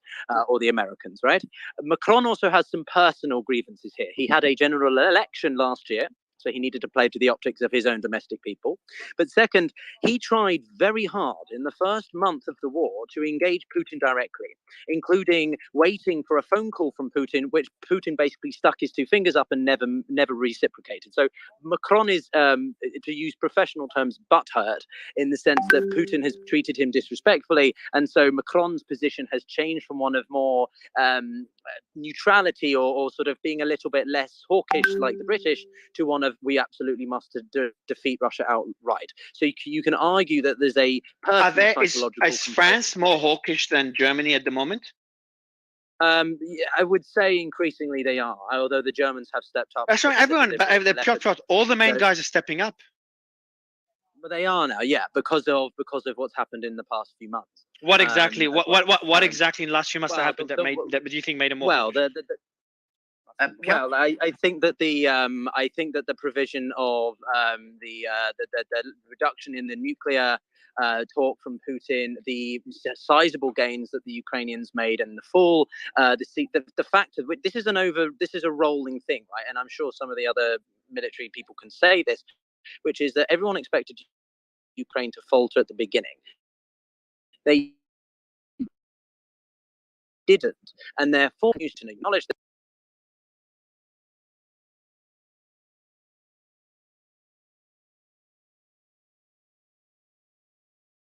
[SPEAKER 5] or the Americans, right? Macron also has some personal grievances here. He had a general election last year So he needed to play to the optics of his own domestic people. But second, he tried very hard in the first month of the war to engage Putin directly, including waiting for a phone call from Putin, which Putin basically stuck his two fingers up and never reciprocated. So Macron is, to use professional terms, butthurt in the sense that Putin has treated him disrespectfully. And so Macron's position has changed from one of more neutrality or sort of being a little bit less hawkish like the British to one of we absolutely must defeat Russia outright. So you can argue that there's a
[SPEAKER 1] is France more hawkish than Germany at the moment?
[SPEAKER 5] Yeah, I would say increasingly they are, although the Germans have stepped up.
[SPEAKER 1] Sorry, everyone, all the main guys are stepping up.
[SPEAKER 5] But they are now, yeah, because of what's happened in the past few months.
[SPEAKER 1] What exactly? What exactly in the last few months that happened that do you think made them more?
[SPEAKER 5] Well, I think that the provision of the reduction in the nuclear talk from Putin, the sizable gains that the Ukrainians made, and the fall, the fact that this is a rolling thing, right? And I'm sure some of the other military people can say this, which is that everyone expected Ukraine to falter at the beginning. They didn't, and therefore Houston acknowledged that.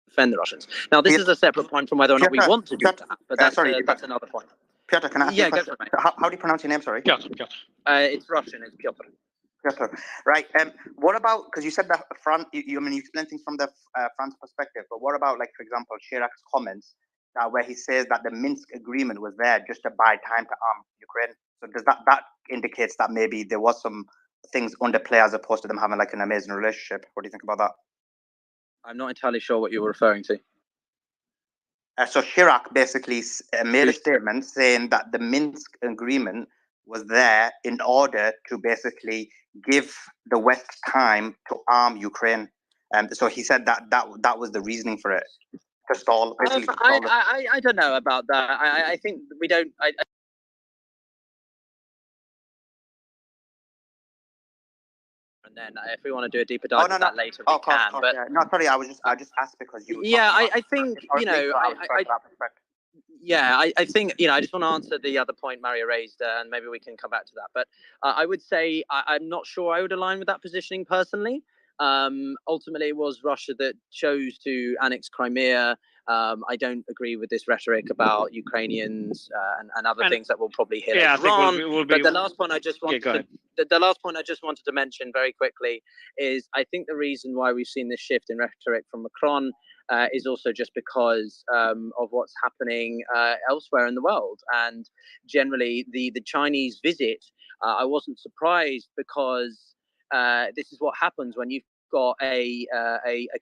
[SPEAKER 5] Defend the Russians. Now, this is a separate point from whether or not we want to do that, but that's another point.
[SPEAKER 2] Piotr, can I ask you a question? How do you pronounce your name? Sorry.
[SPEAKER 5] Piotr. It's Russian. It's Piotr.
[SPEAKER 2] Piotr. Right. What about, because you said that France, you explained things from the France perspective, but what about, like, for example, Chirac's comments where he says that the Minsk agreement was there just to buy time to arm Ukraine? So does that indicates that maybe there was some things underplay as opposed to them having like an amazing relationship? What do you think about that?
[SPEAKER 5] I'm not entirely sure what you were referring to.
[SPEAKER 2] So Chirac basically made a statement saying that the Minsk agreement was there in order to basically give the West time to arm Ukraine. So he said that was the reasoning for it, to stall.
[SPEAKER 5] I don't know about that. I think we don't. And then if we want to do a deeper dive on that later, we can. But
[SPEAKER 2] no, sorry, I just asked because you.
[SPEAKER 5] Yeah, I think I think I just want to answer the other point Mario raised, and maybe we can come back to that. But I would say I'm not sure I would align with that positioning personally. Ultimately, it was Russia that chose to annex Crimea. I don't agree with this rhetoric about Ukrainians and other things that we'll probably hear later on. But the last point I just wanted the last point I just wanted to mention very quickly is I think the reason why we've seen this shift in rhetoric from Macron is also just because of what's happening elsewhere in the world. And generally, the Chinese visit, I wasn't surprised because this is what happens when you've got a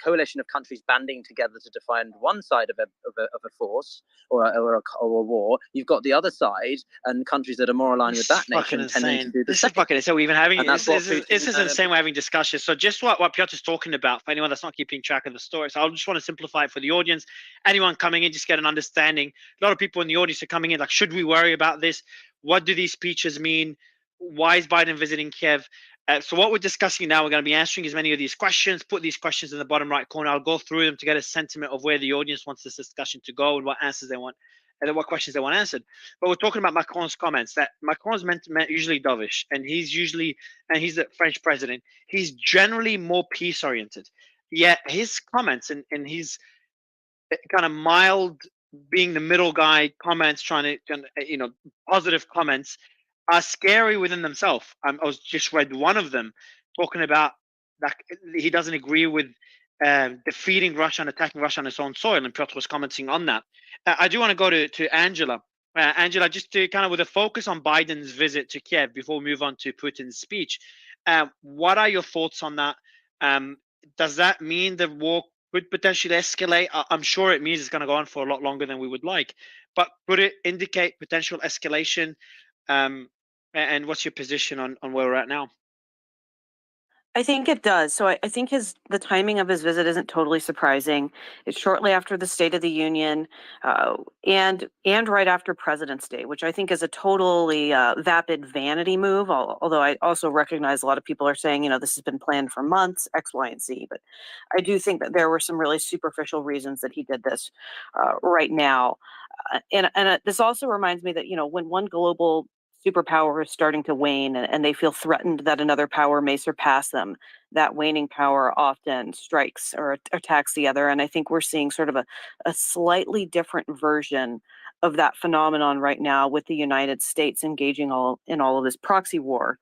[SPEAKER 5] coalition of countries banding together to defend one side of a force or a war. You've got the other side and countries that are more aligned with that nation tending to do the same.
[SPEAKER 1] This is fucking insane. We're even having this is insane. We're having discussions. So just what Piotr's talking about for anyone that's not keeping track of the story. So I just want to simplify it for the audience. Anyone coming in, just get an understanding. A lot of people in the audience are coming in like, should we worry about this? What do these speeches mean? Why is Biden visiting Kiev? So what we're discussing now, we're going to be answering as many of these questions. Put these questions in the bottom right corner. I'll go through them to get a sentiment of where the audience wants this discussion to go and what answers they want, and what questions they want answered. But we're talking about Macron's comments. That Macron's meant usually dovish, and he's the French president. He's generally more peace oriented. Yet his comments and his kind of mild, being the middle guy comments, trying to positive comments, are scary within themselves. I was just read one of them talking about that he doesn't agree with defeating Russia and attacking Russia on its own soil, and Piotr was commenting on that. I do want to go to Angela. Angela, just to kind of with a focus on Biden's visit to Kiev before we move on to Putin's speech. What are your thoughts on that? Does that mean the war could potentially escalate? I'm sure it means it's going to go on for a lot longer than we would like, but could it indicate potential escalation? And what's your position on where we're at now?
[SPEAKER 8] I think it does. So I think the timing of his visit isn't totally surprising. It's shortly after the State of the Union, and right after President's Day, which I think is a totally vapid vanity move. Although I also recognize a lot of people are saying, this has been planned for months, X, Y, and Z. But I do think that there were some really superficial reasons that he did this right now. And this also reminds me that when one global superpower is starting to wane and they feel threatened that another power may surpass them, that waning power often strikes or attacks the other. And I think we're seeing sort of a slightly different version of that phenomenon right now, with the United States engaging in all of this proxy war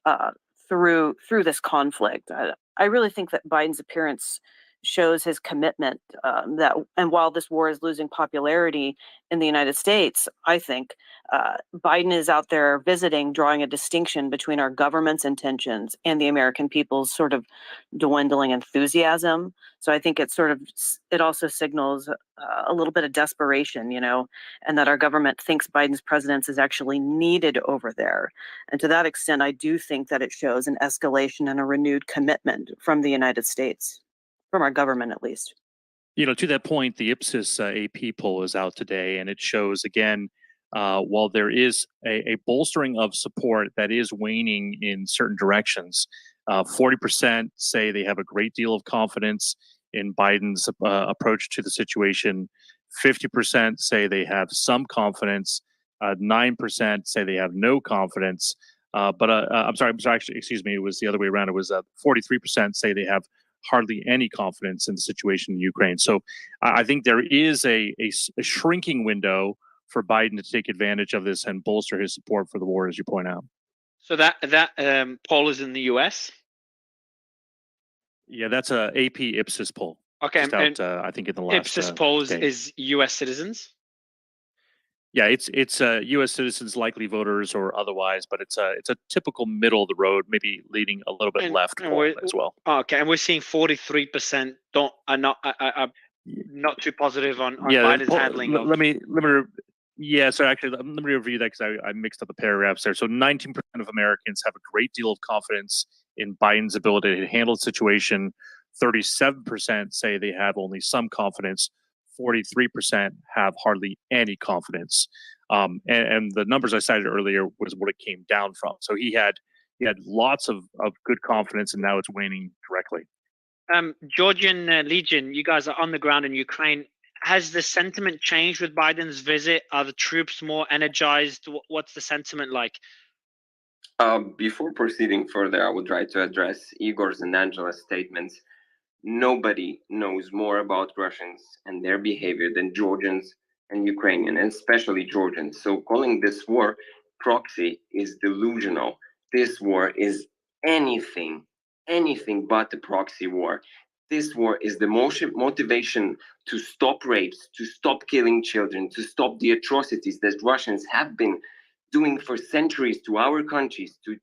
[SPEAKER 8] uh, through this conflict. I really think that Biden's appearance shows his commitment, and while this war is losing popularity in the United States, I think Biden is out there visiting, drawing a distinction between our government's intentions and the American people's sort of dwindling enthusiasm. So I think it also signals a little bit of desperation, and that our government thinks Biden's presence is actually needed over there. And to that extent, I do think that it shows an escalation and a renewed commitment from the United States, from our government at least.
[SPEAKER 6] To that point, the Ipsos AP poll is out today, and it shows again, while there is a bolstering of support that is waning in certain directions, 40% say they have a great deal of confidence in Biden's approach to the situation. 50% say they have some confidence. 9% say they have no confidence. But I'm sorry, actually, excuse me, it was the other way around. It was 43% say they have hardly any confidence in the situation in Ukraine. So I think there is a shrinking window for Biden to take advantage of this and bolster his support for the war, as you point out.
[SPEAKER 1] So that poll is in the US?
[SPEAKER 6] Yeah, that's a AP Ipsos poll.
[SPEAKER 1] Okay,
[SPEAKER 6] just out, I think in the last
[SPEAKER 1] Ipsos poll
[SPEAKER 6] day.
[SPEAKER 1] is US citizens?
[SPEAKER 6] Yeah, it's U.S. citizens, likely voters or otherwise, but it's a typical middle of the road, maybe leaning a little bit left poll as well.
[SPEAKER 1] Okay, and we're seeing 43% are not too positive on Biden's handling.
[SPEAKER 6] Let me yeah, so actually let me review that because I mixed up the paragraphs there. So 19% of Americans have a great deal of confidence in Biden's ability to handle the situation. 37% say they have only some confidence. 43% have hardly any confidence. And the numbers I cited earlier was what it came down from. So he had lots of good confidence, and now it's waning directly.
[SPEAKER 1] Georgian Legion, you guys are on the ground in Ukraine. Has the sentiment changed with Biden's visit? Are the troops more energized? What's the sentiment like?
[SPEAKER 10] Before proceeding further, I would try to address Igor's and Angela's statements. Nobody knows more about Russians and their behavior than Georgians and Ukrainians, and especially Georgians. So calling this war proxy is delusional. This war is anything but a proxy war. This war is the motivation to stop rapes, to stop killing children, to stop the atrocities that Russians have been doing for centuries to our countries, to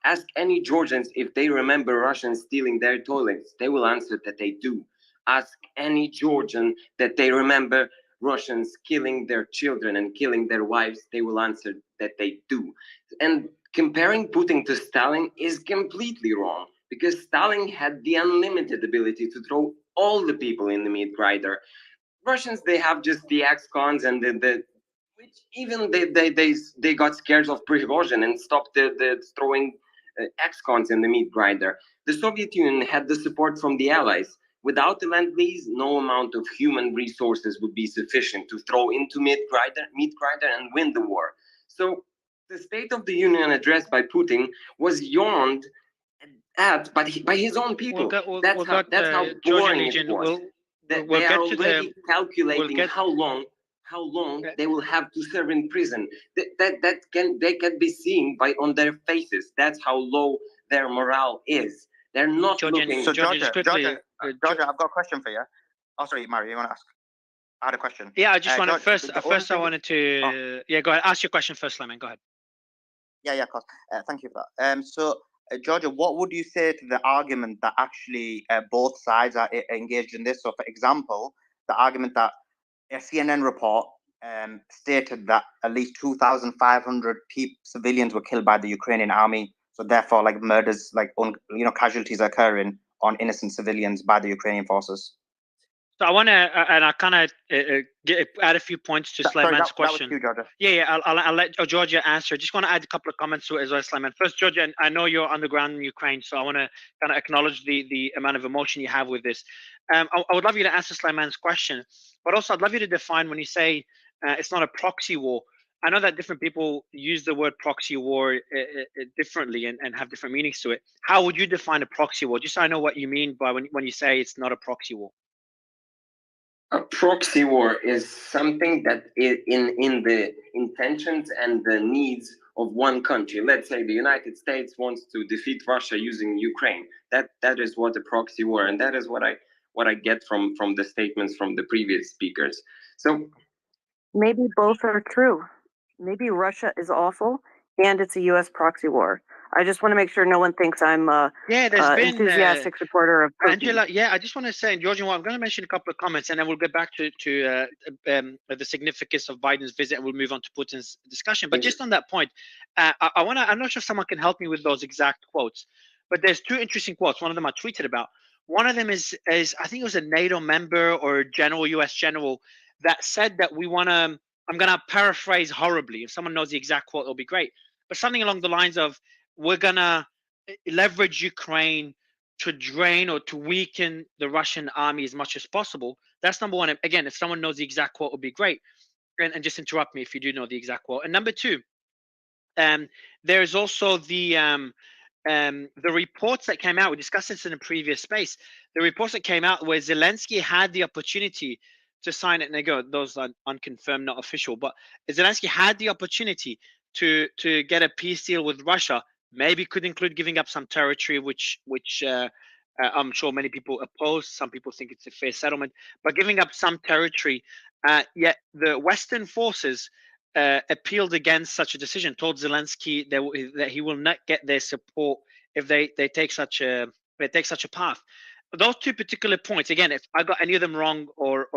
[SPEAKER 10] ask any Georgians if they remember Russians stealing their toilets. They will answer that they do. Ask any Georgian that they remember Russians killing their children and killing their wives. They will answer that they do. And comparing Putin to Stalin is completely wrong, because Stalin had the unlimited ability to throw all the people in the meat grinder. Russians, they have just the ex-cons and which even they got scared of Prigozhin and stopped the throwing ex-cons in the meat grinder. The Soviet Union had the support from the Allies. Without the Lend-Lease, no amount of human resources would be sufficient to throw into meat grinder and win the war. So the State of the Union address by Putin was yawned at by his own people. That's how boring it was. They are already calculating how long they will have to serve in prison. They can be seen on their faces. That's how low their morale is. They're not looking.
[SPEAKER 2] So Georgia, I've got a question for you. Oh, sorry, Mario, you want to ask? I had a question.
[SPEAKER 1] Yeah, I just wanted first. I wanted to. Yeah, go ahead. Ask your question first, Lemon. Go ahead.
[SPEAKER 2] Yeah, of course. Thank you for that. So, Georgia, what would you say to the argument that actually both sides are engaged in this? So, for example, the argument that a CNN report stated that at least 2,500 civilians were killed by the Ukrainian army So therefore, like murders, like casualties are occurring on innocent civilians by the Ukrainian forces.
[SPEAKER 1] So I want to, and I kind of add a few points to Sulaiman's question.
[SPEAKER 2] That was you, Georgia.
[SPEAKER 1] Yeah. I'll let Georgia answer. Just want to add a couple of comments to it as well, Sulaiman. First, Georgia, I know you're on the ground in Ukraine, so I want to kind of acknowledge the amount of emotion you have with this. I would love you to answer Sulaiman's question, but also I'd love you to define when you say it's not a proxy war. I know that different people use the word proxy war differently and have different meanings to it. How would you define a proxy war? Just so I know what you mean by when you say it's not a proxy war.
[SPEAKER 10] A proxy war is something that is in the intentions and the needs of one country. Let's say the United States wants to defeat Russia using Ukraine. That is what a proxy war, and that is what I get from the statements from the previous speakers. So
[SPEAKER 8] maybe both are true. Maybe Russia is awful and it's a U.S. proxy war. I just want to make sure no one thinks I'm
[SPEAKER 1] there's been
[SPEAKER 8] enthusiastic supporter of Putin.
[SPEAKER 1] Angela. Yeah, I just want to say, and Georgian, I'm going to mention a couple of comments, and then we'll get back to the significance of Biden's visit, and we'll move on to Putin's discussion. But just on that point, I want to. I'm not sure if someone can help me with those exact quotes, but there's two interesting quotes. One of them I tweeted about. One of them is I think it was a NATO member or general, U.S. general, that said that we want to. I'm going to paraphrase horribly. If someone knows the exact quote, it'll be great. But something along the lines of, we're going to leverage Ukraine to drain or to weaken the Russian army as much as possible. That's number one. Again, if someone knows the exact quote, it would be great. And just interrupt me if you do know the exact quote. And number two, there's also the reports that came out. We discussed this in a previous space. The reports that came out where Zelensky had the opportunity to sign it, and again, those are unconfirmed, not official, but Zelensky had the opportunity to get a peace deal with Russia. Maybe could include giving up some territory, which I'm sure many people oppose. Some people think it's a fair settlement, but giving up some territory. Yet the Western forces appealed against such a decision, told Zelensky that he will not get their support if they take such a path. Those two particular points, again, if I got any of them wrong or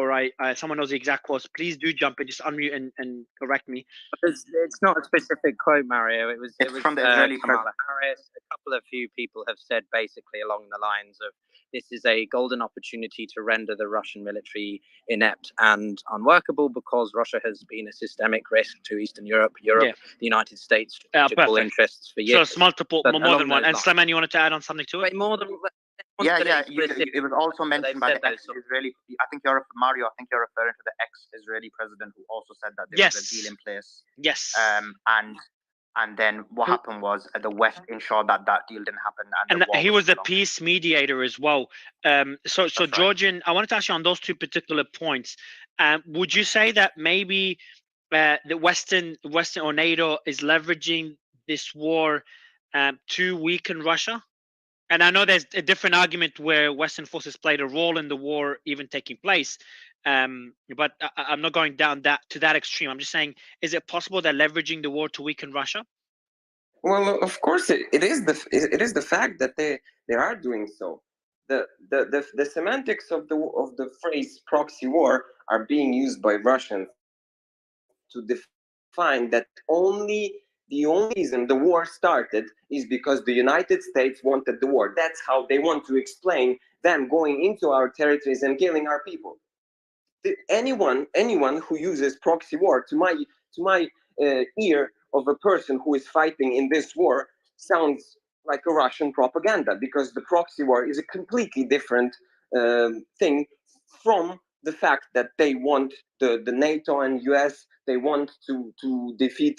[SPEAKER 1] someone knows the exact quotes, please do jump in, just unmute and correct me.
[SPEAKER 5] It's not a specific quote, Mario. It was
[SPEAKER 2] from the Israeli
[SPEAKER 5] Kamala Harris. A few people have said basically along the lines of, this is a golden opportunity to render the Russian military inept and unworkable because Russia has been a systemic risk to Eastern Europe, the United States, strategical interests for years.
[SPEAKER 1] So it's multiple, more than one. And Sulaiman, you wanted to add on something to it?
[SPEAKER 5] More than
[SPEAKER 2] it was also mentioned by the ex-Israeli. I think Mario. I think you're referring to the ex-Israeli president who also said that there was a deal in place.
[SPEAKER 1] Yes.
[SPEAKER 2] And then what happened was the West ensured that deal didn't happen.
[SPEAKER 1] And he was a peace mediator as well. So Georgian, I wanted to ask you on those two particular points. Would you say that maybe the Western or NATO is leveraging this war to weaken Russia? And I know there's a different argument where Western forces played a role in the war even taking place. But I'm not going down to that extreme. I'm just saying, is it possible they're leveraging the war to weaken Russia?
[SPEAKER 10] Well, of course, it is the fact that they are doing so. The semantics of the phrase proxy war are being used by Russians to define that the only reason the war started is because the United States wanted the war. That's how they want to explain them going into our territories and killing our people. Anyone who uses proxy war, to my ear of a person who is fighting in this war, sounds like a Russian propaganda, because the proxy war is a completely different thing from the fact that they want the NATO and US, they want to defeat,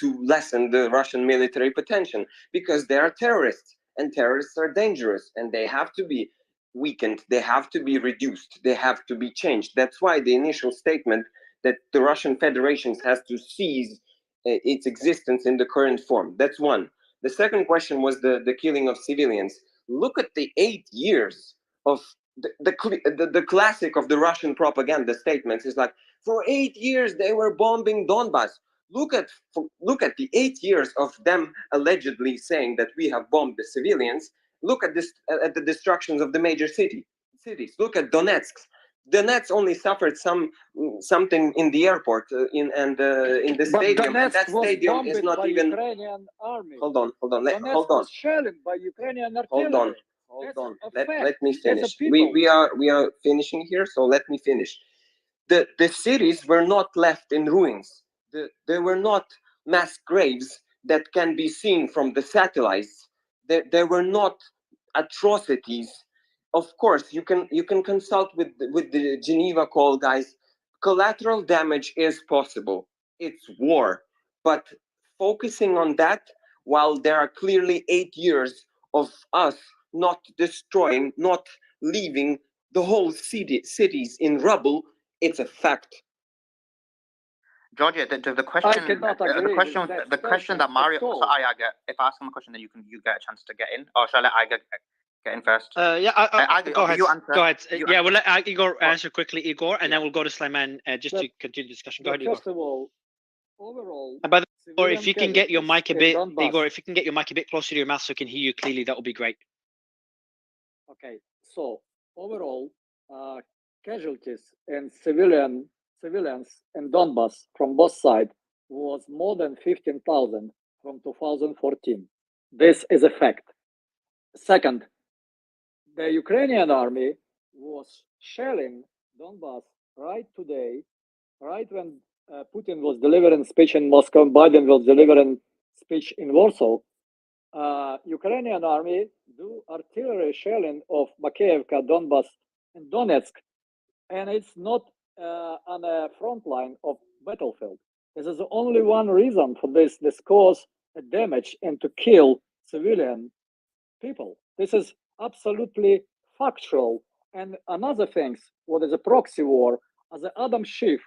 [SPEAKER 10] to lessen the Russian military potential, because they are terrorists, and terrorists are dangerous, and they have to be weakened, they have to be reduced, they have to be changed. That's why the initial statement that the Russian Federation has to cease its existence in the current form. That's one. The second question was the killing of civilians. Look at the 8 years of the classic of the Russian propaganda statements is like, for 8 years they were bombing Donbass. Look at the 8 years of them allegedly saying that we have bombed the civilians. Look at this, at the destructions of the major cities. Look at Donetsk. The Nets only suffered something in the airport in the stadium, and that stadium is not even.
[SPEAKER 7] Ukrainian army.
[SPEAKER 10] Hold on.
[SPEAKER 7] Hold on. Shelling by Ukrainian artillery.
[SPEAKER 10] Hold on. Let me finish. We are finishing here, so let me finish. The cities were not left in ruins. They were not mass graves that can be seen from the satellites. There were not atrocities. Of course, you can consult with the Geneva call, guys. Collateral damage is possible. It's war, but focusing on that while there are clearly 8 years of us not destroying, not leaving the whole cities in rubble, it's a fact.
[SPEAKER 2] Georgia, the question, the question that Mario. So if I ask him a question, then you get a chance to get in, or shall I get in first?
[SPEAKER 1] Go ahead. Go ahead. Yeah, we'll let Igor answer quickly, Igor, and then we'll go to Sulaiman just to continue the discussion. Go ahead, Igor.
[SPEAKER 7] First of all, overall.
[SPEAKER 1] And by the way, Igor, if you can get your mic a bit, Igor, if you can get your mic a bit closer to your mouth so we can hear you clearly, that would be great.
[SPEAKER 7] Okay, so overall, casualties and civilians in Donbass from both sides was more than 15,000 from 2014. This is a fact. Second, the Ukrainian army was shelling Donbass right today, right when Putin was delivering speech in Moscow and Biden was delivering speech in Warsaw. Ukrainian army do artillery shelling of Makiivka, Donbass, and Donetsk, and it's not on a front line of battlefield. This is only one reason for this cause a damage and to kill civilian people. This is absolutely factual. And another thing, what is a proxy war, as Adam Schiff,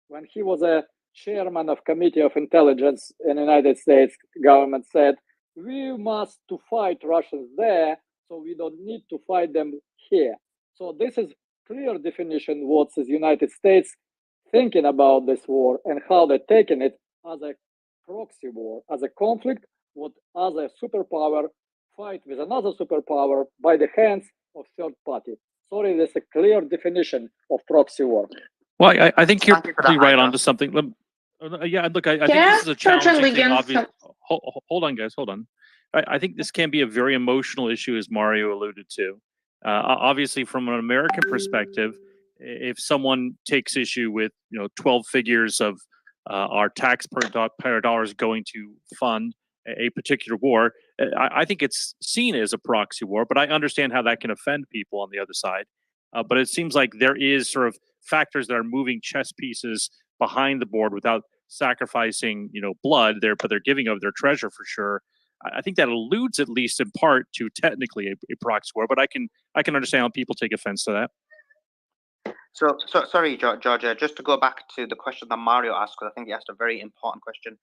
[SPEAKER 7] when he was a chairman of Committee of Intelligence in the United States government, said, we must to fight Russians there, so we don't need to fight them here. So this is clear definition what the United States thinking about this war and how they're taking it as a proxy war, as a conflict, what as a superpower fight with another superpower by the hands of third party. Sorry, there's a clear definition of proxy war.
[SPEAKER 6] Well, I think you're pretty right onto something. Yeah, look, I think this is a challenging thing. Obviously, hold on, guys, hold on. I think this can be a very emotional issue, as Mario alluded to. Obviously, from an American perspective, if someone takes issue with 12 figures of our taxpayer dollars going to fund a particular war, I think it's seen as a proxy war. But I understand how that can offend people on the other side. But it seems like there is sort of factors that are moving chess pieces behind the board without sacrificing, blood there, but they're giving of their treasure for sure. I think that alludes, at least in part, to technically a proxy war, but I can understand how people take offense to that.
[SPEAKER 2] So sorry, Georgia, just to go back to the question that Mario asked, because I think he asked a very important question.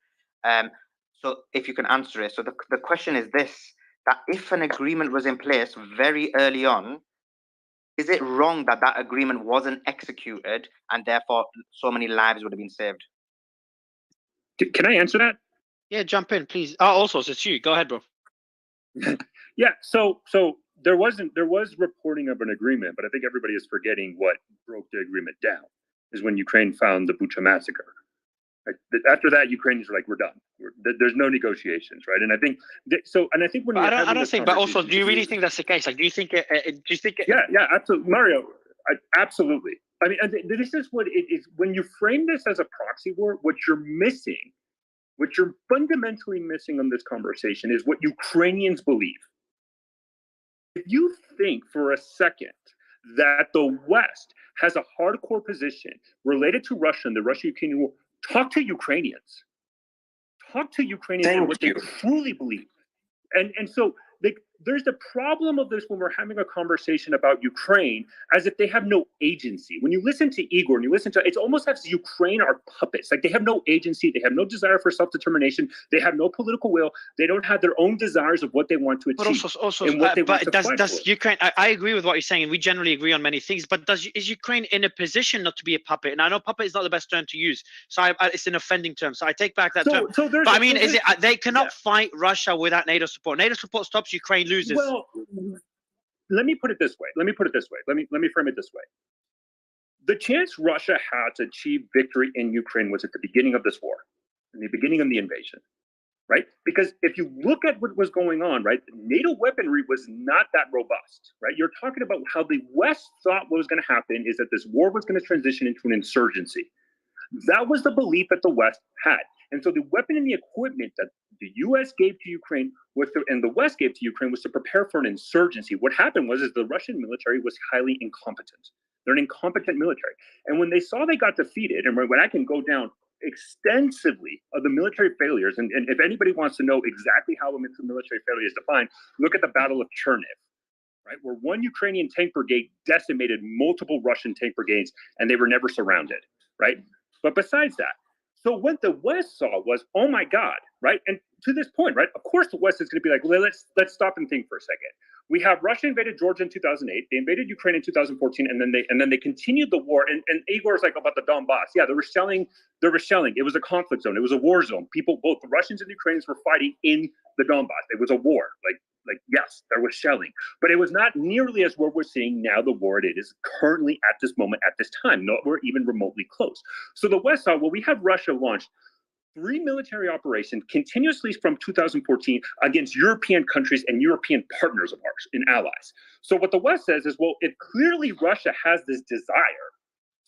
[SPEAKER 2] So if you can answer it. So the question is this, that if an agreement was in place very early on, is it wrong that that agreement wasn't executed and therefore so many lives would have been saved?
[SPEAKER 3] Can I answer that?
[SPEAKER 1] Yeah, jump in, please. Also, it's you. Go ahead, bro.
[SPEAKER 3] Yeah. So there was reporting of an agreement, but I think everybody is forgetting what broke the agreement down is when Ukraine found the Bucha massacre. Like, after that, Ukrainians were like, "We're done. There's no negotiations, right?" And I think so. And I think when
[SPEAKER 1] I don't think, but also, do you really think that's the case? Like, do you think?
[SPEAKER 3] Yeah, absolutely, Mario. Absolutely. I mean, this is what it is. When you frame this as a proxy war, what you're fundamentally missing on this conversation is what Ukrainians believe. If you think for a second that the West has a hardcore position related to Russia and the Russia-Ukrainian war, talk to Ukrainians. Talk to Ukrainians and what they truly believe. And so there's the problem of this when we're having a conversation about Ukraine as if they have no agency. When you listen to Igor and you listen to it's almost as Ukraine are puppets. Like they have no agency, they have no desire for self-determination, they have no political will, they don't have their own desires of what they want to achieve.
[SPEAKER 1] But also, does Ukraine? I agree with what you're saying, and we generally agree on many things. But is Ukraine in a position not to be a puppet? And I know puppet is not the best term to use, so it's an offending term. So I take back that term. But I mean, is it they cannot fight Russia without NATO support? NATO support stops, Ukraine loses.
[SPEAKER 3] Well, let me put it this way. Let me frame it this way. The chance Russia had to achieve victory in Ukraine was at the beginning of this war, in the beginning of the invasion, right? Because if you look at what was going on, right, NATO weaponry was not that robust, right? You're talking about how the West thought what was going to happen is that this war was going to transition into an insurgency. That was the belief that the West had. And so the weapon and the equipment that the U.S. gave to Ukraine and the West gave to Ukraine was to prepare for an insurgency. What happened was the Russian military was highly incompetent. They're an incompetent military. And when they saw they got defeated, and when I can go down extensively of the military failures, and if anybody wants to know exactly how a military failure is defined, look at the Battle of Cherniv, right, where one Ukrainian tank brigade decimated multiple Russian tank brigades, and they were never surrounded, right? But besides that, so what the West saw was, oh my God, right? And to this point, right, of course the West is going to be like, well, let's stop and think for a second. We have Russia invaded Georgia in 2008. They invaded Ukraine in 2014, and then they continued the war. And Igor's like about the Donbass. Yeah, they were shelling. It was a conflict zone. It was a war zone. People, both the Russians and the Ukrainians, were fighting in the Donbass. It was a war. Like yes, there was shelling, but it was not nearly as what we're seeing now. The war it is currently at this moment, at this time, not we're even remotely close. So the West saw, well, we have Russia launched 3 military operations continuously from 2014 against European countries and European partners of ours and allies. So what the West says is, well, if clearly Russia has this desire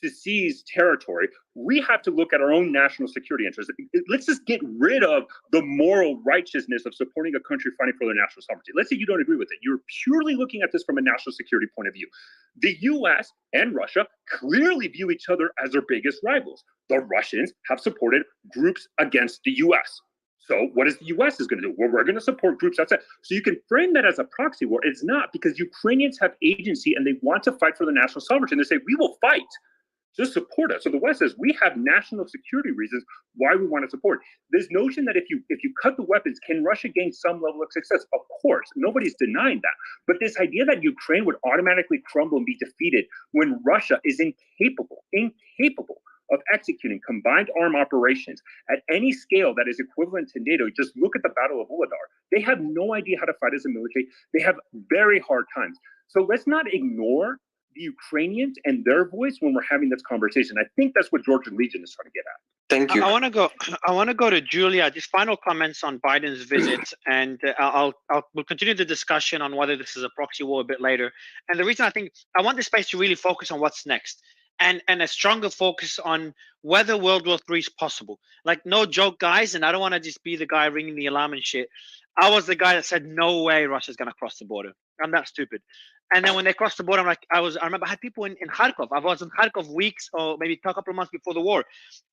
[SPEAKER 3] to seize territory, we have to look at our own national security interests. Let's just get rid of the moral righteousness of supporting a country fighting for their national sovereignty. Let's say you don't agree with it. You're purely looking at this from a national security point of view. The US and Russia clearly view each other as their biggest rivals. The Russians have supported groups against the US. So what is the US is going to do? Well, we're going to support groups outside. So you can frame that as a proxy war. It's not, because Ukrainians have agency and they want to fight for the national sovereignty. And they say, we will fight. Just support us. So the West says we have national security reasons why we want to support. This notion that if you cut the weapons, can Russia gain some level of success? Of course, nobody's denying that. But this idea that Ukraine would automatically crumble and be defeated when Russia is incapable of executing combined armed operations at any scale that is equivalent to NATO. Just look at the Battle of Uladar. They have no idea how to fight as a military. They have very hard times. So let's not ignore the Ukrainians and their voice when we're having this conversation. I think that's what Georgian Legion is trying to get at.
[SPEAKER 10] Thank you.
[SPEAKER 1] I want to go to Julia. Just final comments on Biden's visit, and we'll continue the discussion on whether this is a proxy war a bit later. And the reason I want this space to really focus on what's next, and a stronger focus on whether World War III is possible. Like, no joke, guys, and I don't want to just be the guy ringing the alarm and shit. I was the guy that said, no way Russia's going to cross the border. I'm that stupid. And then when they crossed the border, I remember I had people in Kharkov. I was in Kharkov weeks or maybe a couple of months before the war.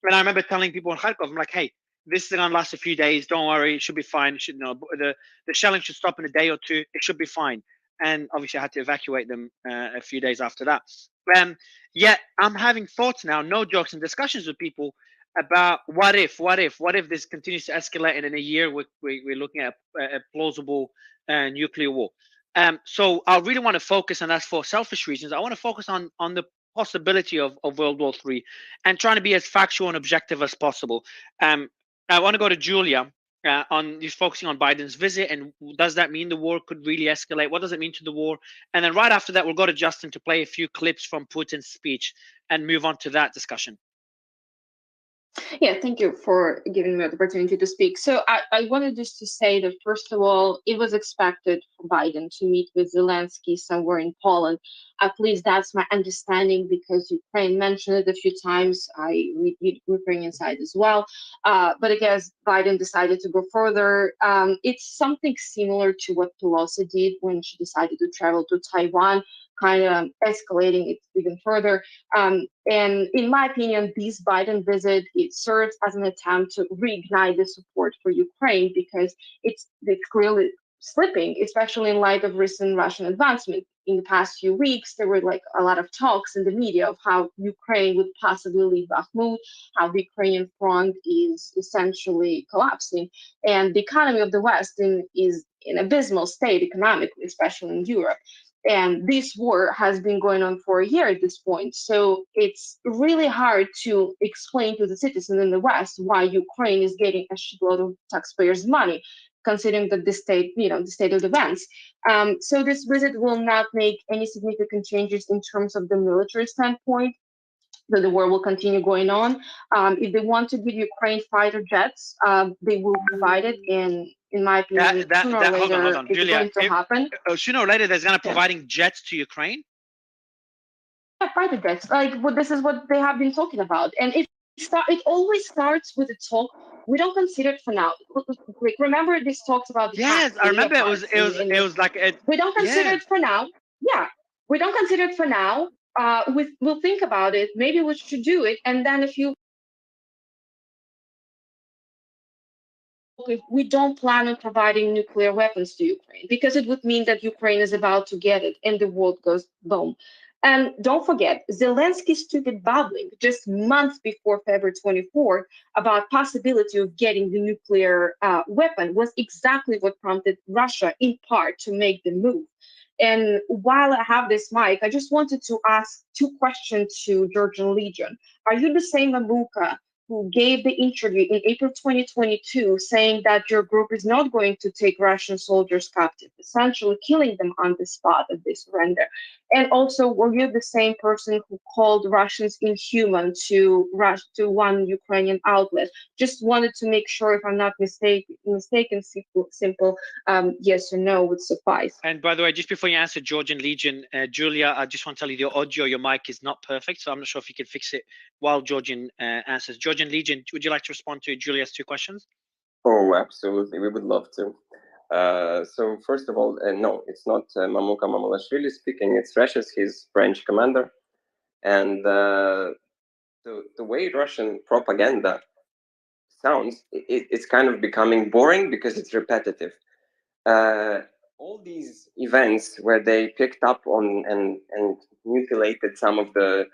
[SPEAKER 1] And I remember telling people in Kharkov, I'm like, hey, this is going to last a few days. Don't worry. It should be fine. The shelling should stop in a day or two. It should be fine. And obviously I had to evacuate them a few days after that. Yet I'm having thoughts now, no jokes, and discussions with people about what if this continues to escalate, and in a year we're looking at a plausible nuclear war. So I really want to focus, and that's for selfish reasons. I want to focus on the possibility of World War III and trying to be as factual and objective as possible. I want to go to Julia on just focusing on Biden's visit, and does that mean the war could really escalate? What does it mean to the war? And then right after that, we'll go to Justin to play a few clips from Putin's speech and move on to that discussion.
[SPEAKER 13] Yeah, thank you for giving me the opportunity to speak. So I wanted just to say that, first of all, it was expected for Biden to meet with Zelensky somewhere in Poland. At least that's my understanding, because Ukraine mentioned it a few times. I read Ukrainian side as well. But I guess Biden decided to go further. It's something similar to what Pelosi did when she decided to travel to Taiwan, kind of escalating it even further. And in my opinion, this Biden visit, it serves as an attempt to reignite the support for Ukraine, because it's clearly slipping, especially in light of recent Russian advancement. In the past few weeks, there were like a lot of talks in the media of how Ukraine would possibly leave Bakhmut, how the Ukrainian front is essentially collapsing, and the economy of the West is in abysmal state economically, especially in Europe. And this war has been going on for a year at this point. So it's really hard to explain to the citizen in the West why Ukraine is getting a shitload of taxpayers' money, considering that the state of events. So this visit will not make any significant changes in terms of the military standpoint. that the war will continue going on. If they want to give Ukraine fighter jets, they will provide it. And in my opinion, sooner or
[SPEAKER 1] hold
[SPEAKER 13] later,
[SPEAKER 1] on,
[SPEAKER 13] it's
[SPEAKER 1] Julia.
[SPEAKER 13] going to happen.
[SPEAKER 1] Sooner or later, there's going to providing jets to Ukraine.
[SPEAKER 13] Yeah, fighter jets. Like, this is what they have been talking about, and it always starts with a talk. We don't consider it for now. Like, remember these talks about the
[SPEAKER 1] Yes, I remember it was like
[SPEAKER 13] we don't consider it for now. Yeah, we don't consider it for now. We'll think about it. Maybe we should do it, and then if we don't plan on providing nuclear weapons to Ukraine, because it would mean that Ukraine is about to get it and the world goes boom. And don't forget, Zelensky's stupid babbling just months before February 24th about possibility of getting the nuclear weapon was exactly what prompted Russia in part to make the move. And while I have this mic, I just wanted to ask two questions to Georgian Legion. Are you the same Mamuka who gave the interview in April 2022 saying that your group is not going to take Russian soldiers captive, essentially killing them on the spot if they surrender? And also, were you the same person who called Russians inhuman to one Ukrainian outlet? Just wanted to make sure, if I'm not mistaken, simple yes or no would suffice.
[SPEAKER 1] And by the way, just before you answer Georgian Legion, Julia, I just want to tell you your audio, your mic is not perfect, so I'm not sure if you can fix it while Georgian answers. Georgian Legion, would you like to respond to Julia's two questions?
[SPEAKER 10] Oh, absolutely. We would love to. So first of all, no, it's not Mamuka Mamulashvili speaking. It's Reshis, his branch commander. And the way Russian propaganda sounds, it's kind of becoming boring because it's repetitive. All these events where they picked up on and mutilated some of the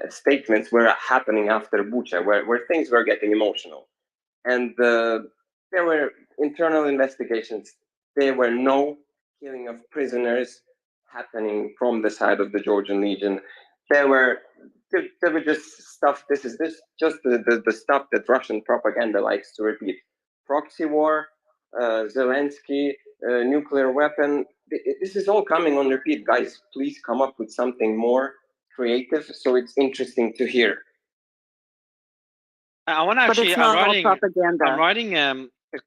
[SPEAKER 10] statements were happening after Bucha, where things were getting emotional. And there were internal investigations. There were no killing of prisoners happening from the side of the Georgian Legion. There were just stuff. This is just the stuff that Russian propaganda likes to repeat. Proxy war, Zelensky, nuclear weapon. This is all coming on repeat. Guys, please come up with something more creative so it's interesting to hear.
[SPEAKER 1] I want to actually.
[SPEAKER 8] I'm
[SPEAKER 1] writing.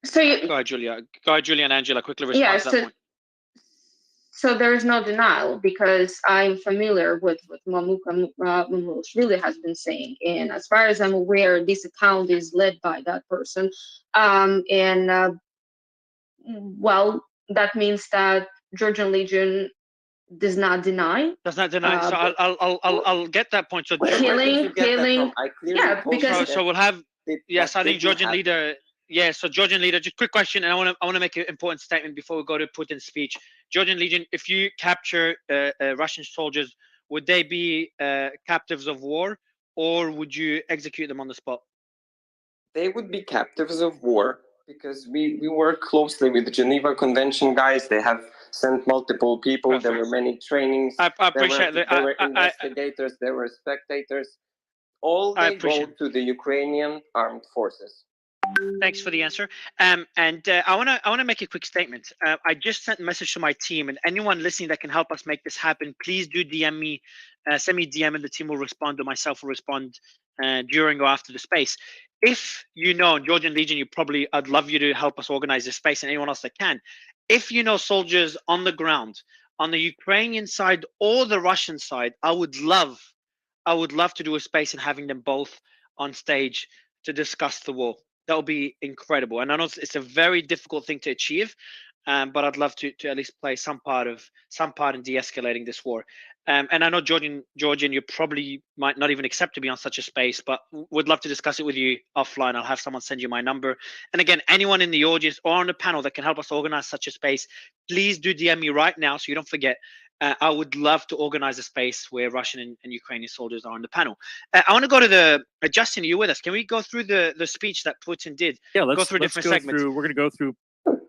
[SPEAKER 13] So
[SPEAKER 1] go ahead, Julia. Go ahead, Julia and Angela. Quickly respond to that point.
[SPEAKER 13] So there is no denial, because I'm familiar with what Mamuka really has been saying, and as far as I'm aware, this account is led by that person. Well, that means that Georgian Legion does not deny.
[SPEAKER 1] Does not deny. So I'll get that point. So
[SPEAKER 13] killing. Yeah, because
[SPEAKER 1] so we'll have. Yes, I think Georgian leader. Yeah, so Georgian leader. Just quick question, and I want to make an important statement before we go to Putin's speech. Georgian Legion, if you capture Russian soldiers, would they be captives of war, or would you execute them on the spot?
[SPEAKER 10] They would be captives of war, because we work closely with the Geneva Convention guys. They have sent multiple people. Perfect. There were many trainings.
[SPEAKER 1] I appreciate that.
[SPEAKER 10] There were investigators. There were spectators. All they go to the Ukrainian armed forces.
[SPEAKER 1] Thanks for the answer. And I want to make a quick statement. I just sent a message to my team, and anyone listening that can help us make this happen, please do DM me, send me DM, and the team will respond, or myself will respond during or after the space. If you know, Georgian Legion, I'd love you to help us organize this space, and anyone else that can. If you know soldiers on the ground, on the Ukrainian side or the Russian side, I would love to do a space and having them both on stage to discuss the war. That would be incredible. And I know it's a very difficult thing to achieve, but I'd love to at least play some part in de-escalating this war. And I know Georgian, you probably might not even accept to be on such a space, but would love to discuss it with you offline. I'll have someone send you my number. And again, anyone in the audience or on the panel that can help us organize such a space, please do DM me right now so you don't forget. I would love to organize a space where Russian and Ukrainian soldiers are on the panel. I want to go to Justin, are you with us? Can we go through the speech that Putin did?
[SPEAKER 6] Yeah,
[SPEAKER 1] let's go through different segments.
[SPEAKER 6] We're going to go through.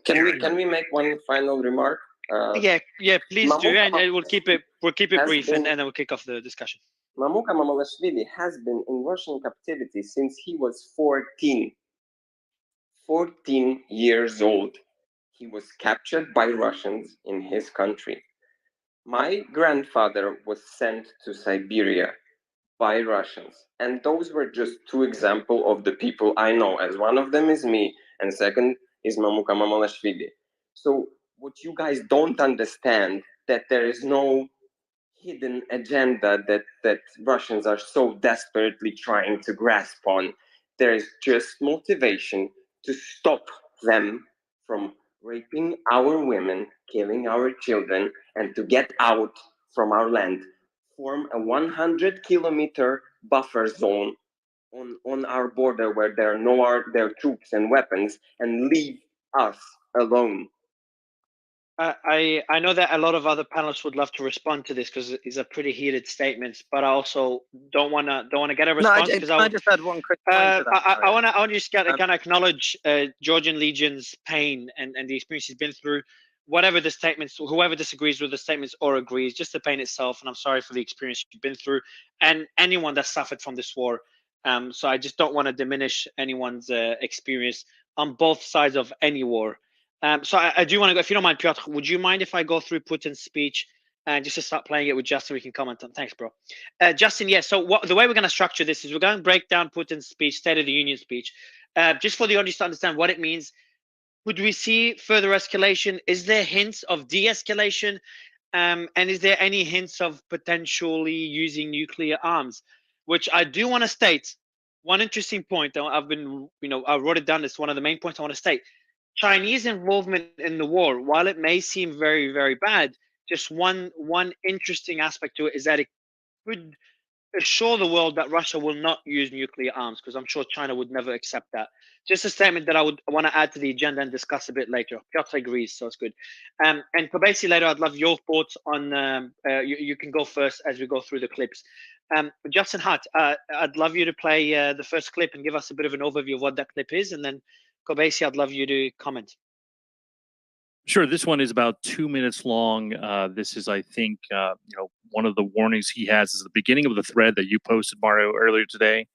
[SPEAKER 10] Can we make one final remark?
[SPEAKER 1] Yeah, please do, and we'll keep it brief, and then we'll kick off the discussion.
[SPEAKER 10] Mamuka Mamulashvili has been in Russian captivity since he was 14. 14 years old. He was captured by Russians in his country. My grandfather was sent to Siberia by Russians. And those were just two examples of the people I know, as one of them is me, and second is Mamuka Mamolashvili. So what you guys don't understand, that there is no hidden agenda that Russians are so desperately trying to grasp on. There is just motivation to stop them from raping our women, killing our children, and to get out from our land. Form a 100-kilometer buffer zone on our border where there are no their troops and weapons, and leave us alone.
[SPEAKER 1] I know that a lot of other panelists would love to respond to this because it's a pretty heated statements, but I also don't wanna get a response because
[SPEAKER 5] I just had one quick point to that.
[SPEAKER 1] I wanna just kind of acknowledge Georgian Legion's pain and the experience he's been through. Whatever the statements, whoever disagrees with the statements or agrees, just the pain itself. And I'm sorry for the experience you've been through, and anyone that suffered from this war. So I just don't want to diminish anyone's experience on both sides of any war. So I do want to go, if you don't mind, Piotr, would you mind if I go through Putin's speech and just to start playing it with Justin, we can comment on. Thanks, bro. Justin, yeah, so the way we're going to structure this is we're going to break down Putin's speech, State of the Union speech, just for the audience to understand what it means. Would we see further escalation? Is there hints of de-escalation? And is there any hints of potentially using nuclear arms? Which I do want to state, one interesting point, I've been, I wrote it down, it's one of the main points I want to state. Chinese involvement in the war, while it may seem very, very bad, just one interesting aspect to it is that it could assure the world that Russia will not use nuclear arms, because I'm sure China would never accept that. Just a statement that I would want to add to the agenda and discuss a bit later. Piotr agrees, so it's good. And Kobesi, later, I'd love your thoughts on, you can go first as we go through the clips. Justin Hart, I'd love you to play the first clip and give us a bit of an overview of what that clip is, and then Kobesi, I'd love you to comment.
[SPEAKER 6] Sure. This one is about 2 minutes long. This is, I think, one of the warnings he has is the beginning of the thread that you posted, Mario, earlier today.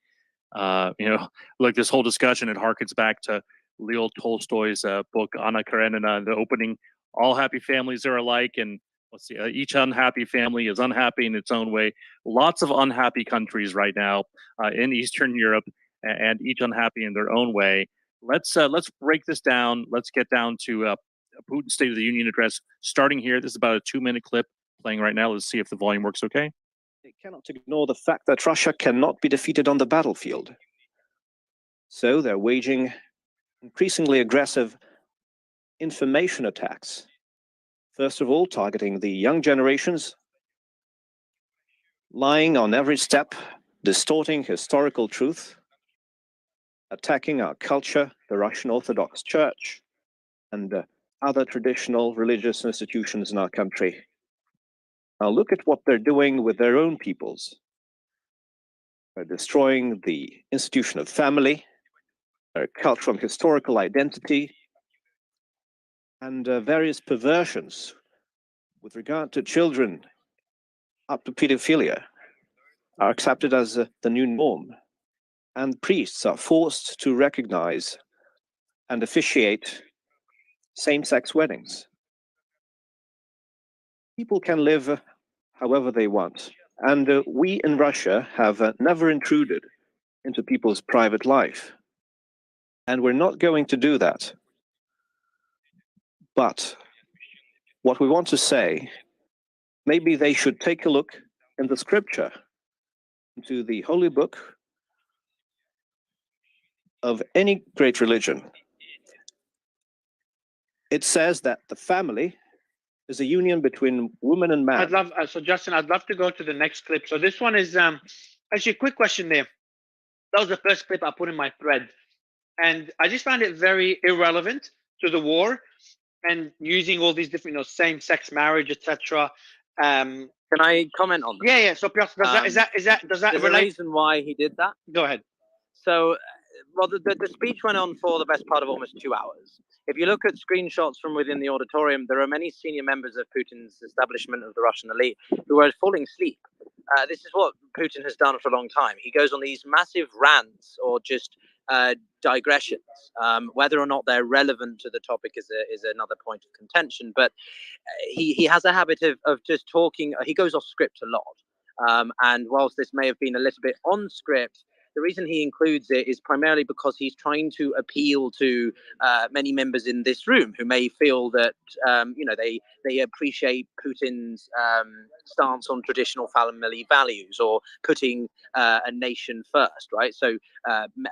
[SPEAKER 6] Like this whole discussion, it harkens back to Leo Tolstoy's book Anna Karenina, the opening. All happy families are alike, and let's see, each unhappy family is unhappy in its own way. Lots of unhappy countries right now in Eastern Europe, and each unhappy in their own way. Let's break this down. Let's get down to Putin's State of the Union address, starting here. This is about a 2-minute clip playing right now. Let's see if the volume works okay.
[SPEAKER 14] They cannot ignore the fact that Russia cannot be defeated on the battlefield. So they're waging increasingly aggressive information attacks. First of all, targeting the young generations, lying on every step, distorting historical truth, attacking our culture, the Russian Orthodox Church, and other traditional religious institutions in our country. Now look at what they're doing with their own peoples. They're destroying the institution of family, their cultural and historical identity, and various perversions with regard to children up to pedophilia are accepted as the new norm. And priests are forced to recognize and officiate same-sex weddings. People can live however they want. And we in Russia have never intruded into people's private life. And we're not going to do that. But what we want to say, maybe they should take a look in the scripture, into the holy book of any great religion. It says that the family is a union between woman and man.
[SPEAKER 1] So Justin, I'd love to go to the next clip. So this one is actually a quick question there. That was the first clip I put in my thread. And I just found it very irrelevant to the war and using all these different, same-sex marriage, etc.
[SPEAKER 5] Can I comment on that?
[SPEAKER 1] Yeah. So Piotr, does that
[SPEAKER 5] there's
[SPEAKER 1] relate?
[SPEAKER 5] a reason why he did that.
[SPEAKER 1] Go ahead.
[SPEAKER 5] So, well, the speech went on for the best part of almost 2 hours. If you look at screenshots from within the auditorium, there are many senior members of Putin's establishment of the Russian elite who are falling asleep. This is what Putin has done for a long time. He goes on these massive rants or just digressions. Whether or not they're relevant to the topic is another point of contention. But he has a habit of just talking. He goes off script a lot. And whilst this may have been a little bit on script, the reason he includes it is primarily because he's trying to appeal to many members in this room who may feel that they appreciate Putin's stance on traditional family values or putting a nation first, right? So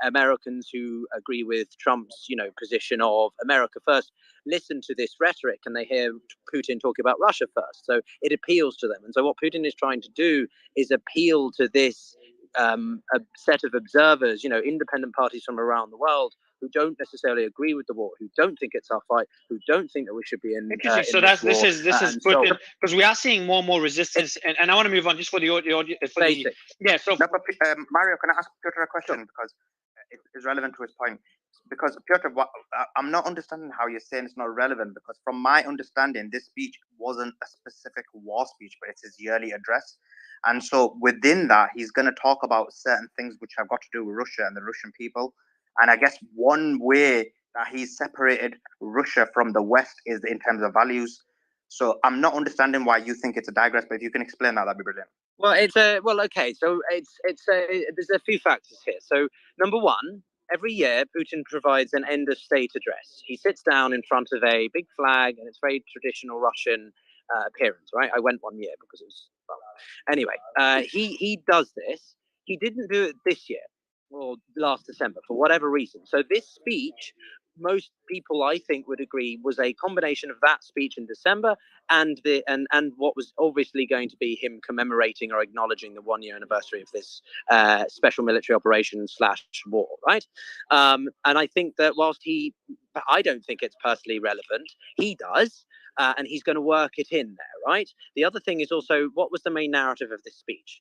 [SPEAKER 5] Americans who agree with Trump's position of America first listen to this rhetoric and they hear Putin talking about Russia first. So it appeals to them. And so what Putin is trying to do is appeal to this a set of observers, independent parties from around the world who don't necessarily agree with the war, who don't think it's our fight, who don't think that we should be in.
[SPEAKER 1] Interesting. So this is Putin, because we are seeing more and more resistance, and I want to move on just for the audio. Yeah. So,
[SPEAKER 2] no, but, Mario, can I ask Piotr a question because it's relevant to his point? Because Piotr, I'm not understanding how you're saying it's not relevant. Because from my understanding, this speech wasn't a specific war speech, but it's his yearly address. And so within that, he's going to talk about certain things which have got to do with Russia and the Russian people. And I guess one way that he's separated Russia from the West is in terms of values. So I'm not understanding why you think it's a digress, but if you can explain that, that'd be brilliant.
[SPEAKER 5] Well, okay. So there's a few factors here. So number one, every year Putin provides an end of state address. He sits down in front of a big flag, and it's very traditional Russian appearance, right? I went one year because it was anyway. He does this. He didn't do it this year or last December for whatever reason. So this speech, most people I think would agree, was a combination of that speech in December and what was obviously going to be him commemorating or acknowledging the 1 year anniversary of this special military operation / war, right? And I think that whilst I don't think it's personally relevant, he does. And he's going to work it in there, right? The other thing is also, what was the main narrative of this speech?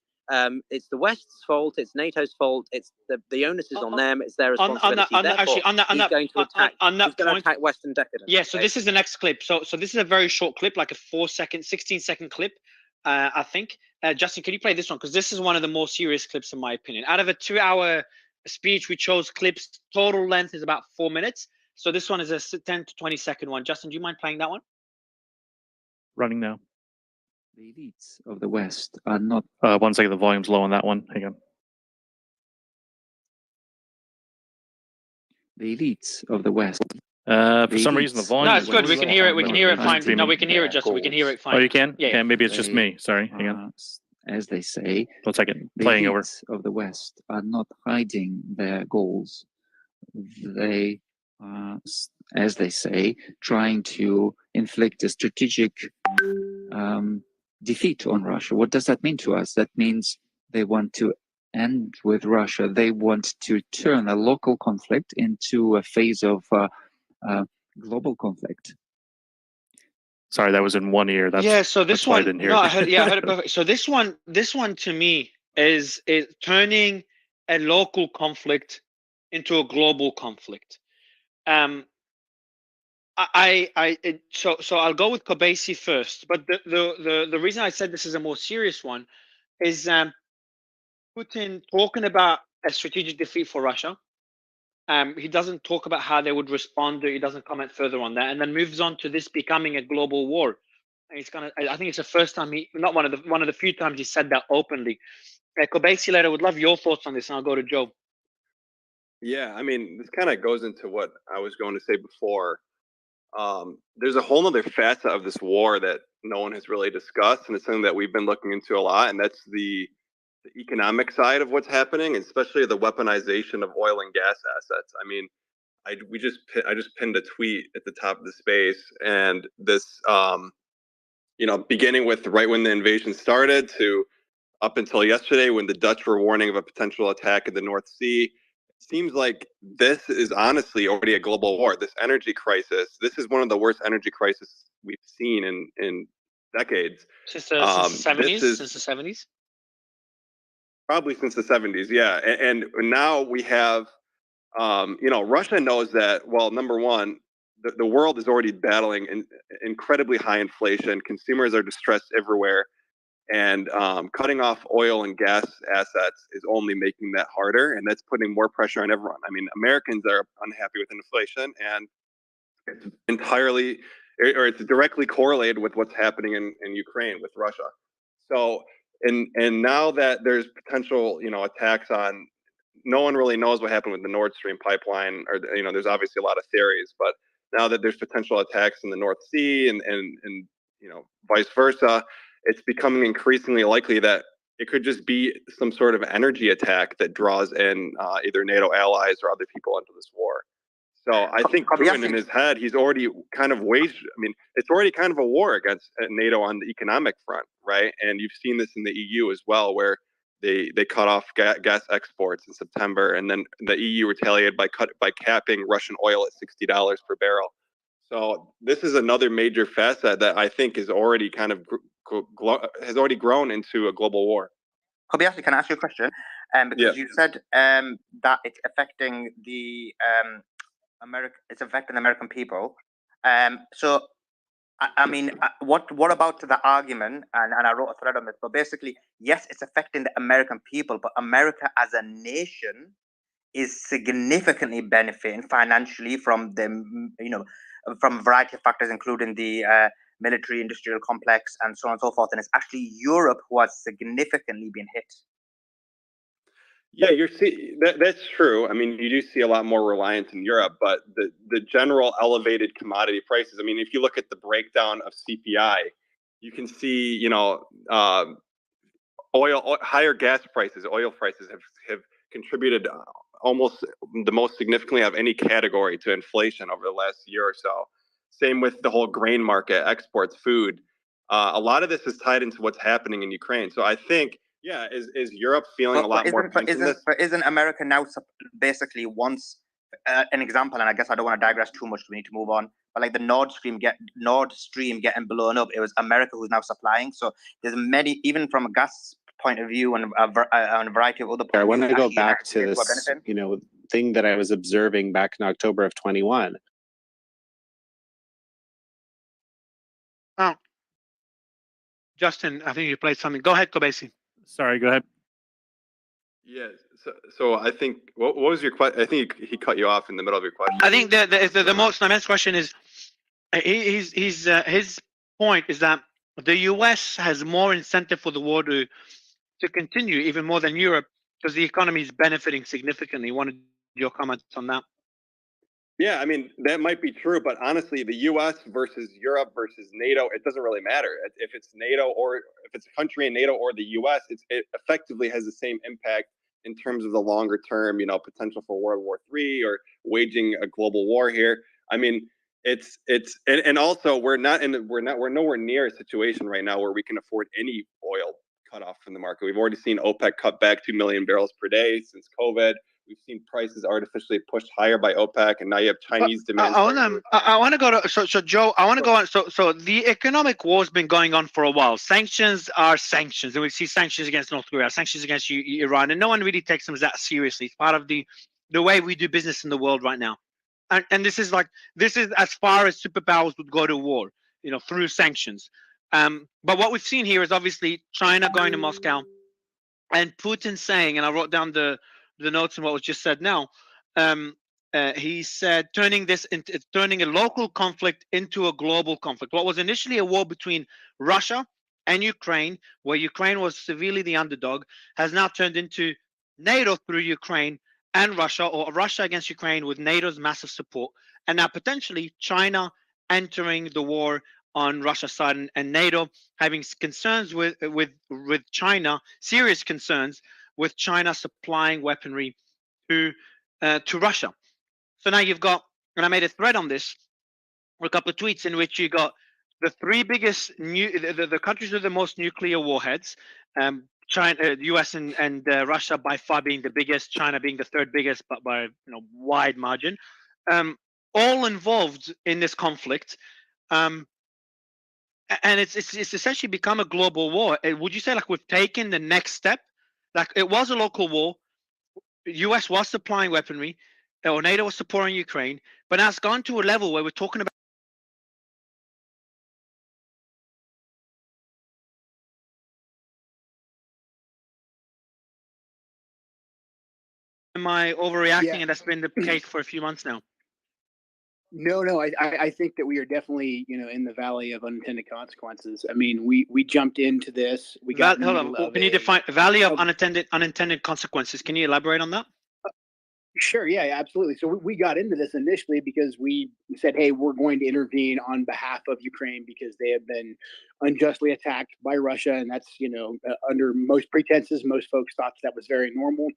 [SPEAKER 5] It's the West's fault. It's NATO's fault. It's the onus is on them. It's their responsibility. He's going to attack Western decadence.
[SPEAKER 1] Yeah. So this is the next clip. So this is a very short clip, like a 16-second clip, I think. Justin, can you play this one? Because this is one of the more serious clips, in my opinion. Out of a 2-hour speech, we chose clips. Total length is about 4 minutes. So this one is a 10 to 20-second one. Justin, do you mind playing that one?
[SPEAKER 6] Running now.
[SPEAKER 15] The elites of the West are not.
[SPEAKER 6] 1 second, the volume's low on that one. Hang on.
[SPEAKER 15] The elites of the West.
[SPEAKER 6] For some reason, the volume.
[SPEAKER 1] No, it's good. We can hear it. We can hear it fine. No, we can hear it, Justin. We can hear it fine.
[SPEAKER 6] Oh, you can?
[SPEAKER 1] Yeah.
[SPEAKER 6] Okay, maybe it's just me. Sorry. Hang on.
[SPEAKER 15] As they say.
[SPEAKER 6] 1 second. Playing over.
[SPEAKER 15] The elites of the West are not hiding their goals. They are, as they say, trying to inflict a strategic defeat on Russia. What does that mean to us? That means they want to end with Russia. They want to turn a local conflict into a phase of global conflict.
[SPEAKER 6] Sorry, that was in one ear.
[SPEAKER 1] So this one, I didn't hear I heard it perfect. So this one to me is turning a local conflict into a global conflict. So I'll go with Kobesi first, but the reason I said this is a more serious one is Putin talking about a strategic defeat for Russia. He doesn't talk about how they would respond. He doesn't comment further on that, and then moves on to this becoming a global war. And I think it's the first time one of the few times he said that openly. Kobesi, later, would love your thoughts on this, and I'll go to Joe.
[SPEAKER 16] Yeah, I mean, this kind of goes into what I was going to say before. There's a whole other facet of this war that no one has really discussed, and it's something that we've been looking into a lot, and that's the economic side of what's happening, especially the weaponization of oil and gas assets. I mean, I just pinned a tweet at the top of the space, and this, beginning with right when the invasion started to up until yesterday when the Dutch were warning of a potential attack in the North Sea. Seems like this is honestly already a global war. This energy crisis, this is one of the worst energy crises we've seen in decades.
[SPEAKER 1] Since the 70s? Since the 70s?
[SPEAKER 16] Probably since the 70s, yeah. And now we have, Russia knows that, well, number one, the world is already battling incredibly high inflation. Consumers are distressed everywhere. And cutting off oil and gas assets is only making that harder, and that's putting more pressure on everyone. I mean, Americans are unhappy with inflation, and it's directly correlated with what's happening in Ukraine with Russia. So and now that there's potential, attacks on, no one really knows what happened with the Nord Stream pipeline, or there's obviously a lot of theories, but now that there's potential attacks in the North Sea and vice versa, it's becoming increasingly likely that it could just be some sort of energy attack that draws in either NATO allies or other people into this war. So I think Putin in his head, he's already kind of waged, it's already kind of a war against NATO on the economic front, right? And you've seen this in the EU as well, where they cut off gas exports in September, and then the EU retaliated by capping Russian oil at $60 per barrel. So this is another major facet that I think is already kind of has already grown into a global war.
[SPEAKER 2] Kobayashi, can I ask you a question? Because you said that it's affecting the it's affecting the American people. So, what about the argument? And I wrote a thread on this. But basically, yes, it's affecting the American people, but America as a nation is significantly benefiting financially from from a variety of factors, including the military industrial complex and so on and so forth. And it's actually Europe who has significantly been hit.
[SPEAKER 16] Yeah, that's true. You do see a lot more reliance in Europe, but the general elevated commodity prices. If you look at the breakdown of CPI, you can see, higher gas prices, oil prices have contributed almost the most significantly of any category to inflation over the last year or so. Same with the whole grain market, exports, food. A lot of this is tied into what's happening in Ukraine. So I think, yeah, is Europe feeling a lot more pinch in this?
[SPEAKER 2] But isn't America now basically once an example? And I guess I don't want to digress too much. We need to move on. But like the Nord Stream getting blown up, it was America who's now supplying. So there's many, even from a gas point of view and a variety of other points.
[SPEAKER 17] I want to go back to this, thing that I was observing back in October of 21.
[SPEAKER 1] Oh, Justin, I think you played something. Go ahead, Kobayashi.
[SPEAKER 6] Sorry, go ahead.
[SPEAKER 16] Yes. So I think what was your question? I think he cut you off in the middle of your question.
[SPEAKER 1] I think the most next question is his point is that the U.S. has more incentive for the war to continue even more than Europe because the economy is benefiting significantly. Wanted your comments on that?
[SPEAKER 16] Yeah, that might be true, but honestly, the U.S. versus Europe versus NATO, it doesn't really matter. If it's NATO or if it's a country in NATO or the U.S., it effectively has the same impact in terms of the longer term, potential for World War III or waging a global war here. And also we're nowhere near a situation right now where we can afford any oil cut off from the market. We've already seen OPEC cut back 2 million barrels per day since COVID. We've seen prices artificially pushed higher by OPEC, and now you have Chinese demand.
[SPEAKER 1] I want to go to so Joe. I want to go on. So the economic war has been going on for a while. Sanctions are sanctions, and we see sanctions against North Korea, sanctions against Iran, and no one really takes them that seriously. It's part of the way we do business in the world right now, and this is as far as superpowers would go to war, through sanctions. But what we've seen here is obviously China going to Moscow, and Putin saying, and I wrote down the notes and what was just said now. He said turning a local conflict into a global conflict. What was initially a war between Russia and Ukraine, where Ukraine was severely the underdog, has now turned into NATO through Ukraine and Russia, or Russia against Ukraine with NATO's massive support, and now potentially China entering the war on Russia's side, and NATO having concerns with China, serious concerns with China supplying weaponry to Russia. So now you've got, and I made a thread on this, or a couple of tweets in which you got the three biggest the countries with the most nuclear warheads, China, US, and Russia by far being the biggest, China being the third biggest, but by wide margin, all involved in this conflict. And it's essentially become a global war. Would you say we've taken the next step? It was a local war. US was supplying weaponry, or NATO was supporting Ukraine, but now it's gone to a level where we're talking about. Am I overreacting? And that's been the case for a few months now.
[SPEAKER 12] No, I think that we are definitely, in the valley of unintended consequences. I mean, we jumped into this. We got
[SPEAKER 1] Hold on. Can you define valley of unintended consequences? Can you elaborate on that?
[SPEAKER 12] Sure, yeah, absolutely. So we got into this initially because we said, hey, we're going to intervene on behalf of Ukraine because they have been unjustly attacked by Russia. And that's, under most pretenses, most folks thought that was very normal.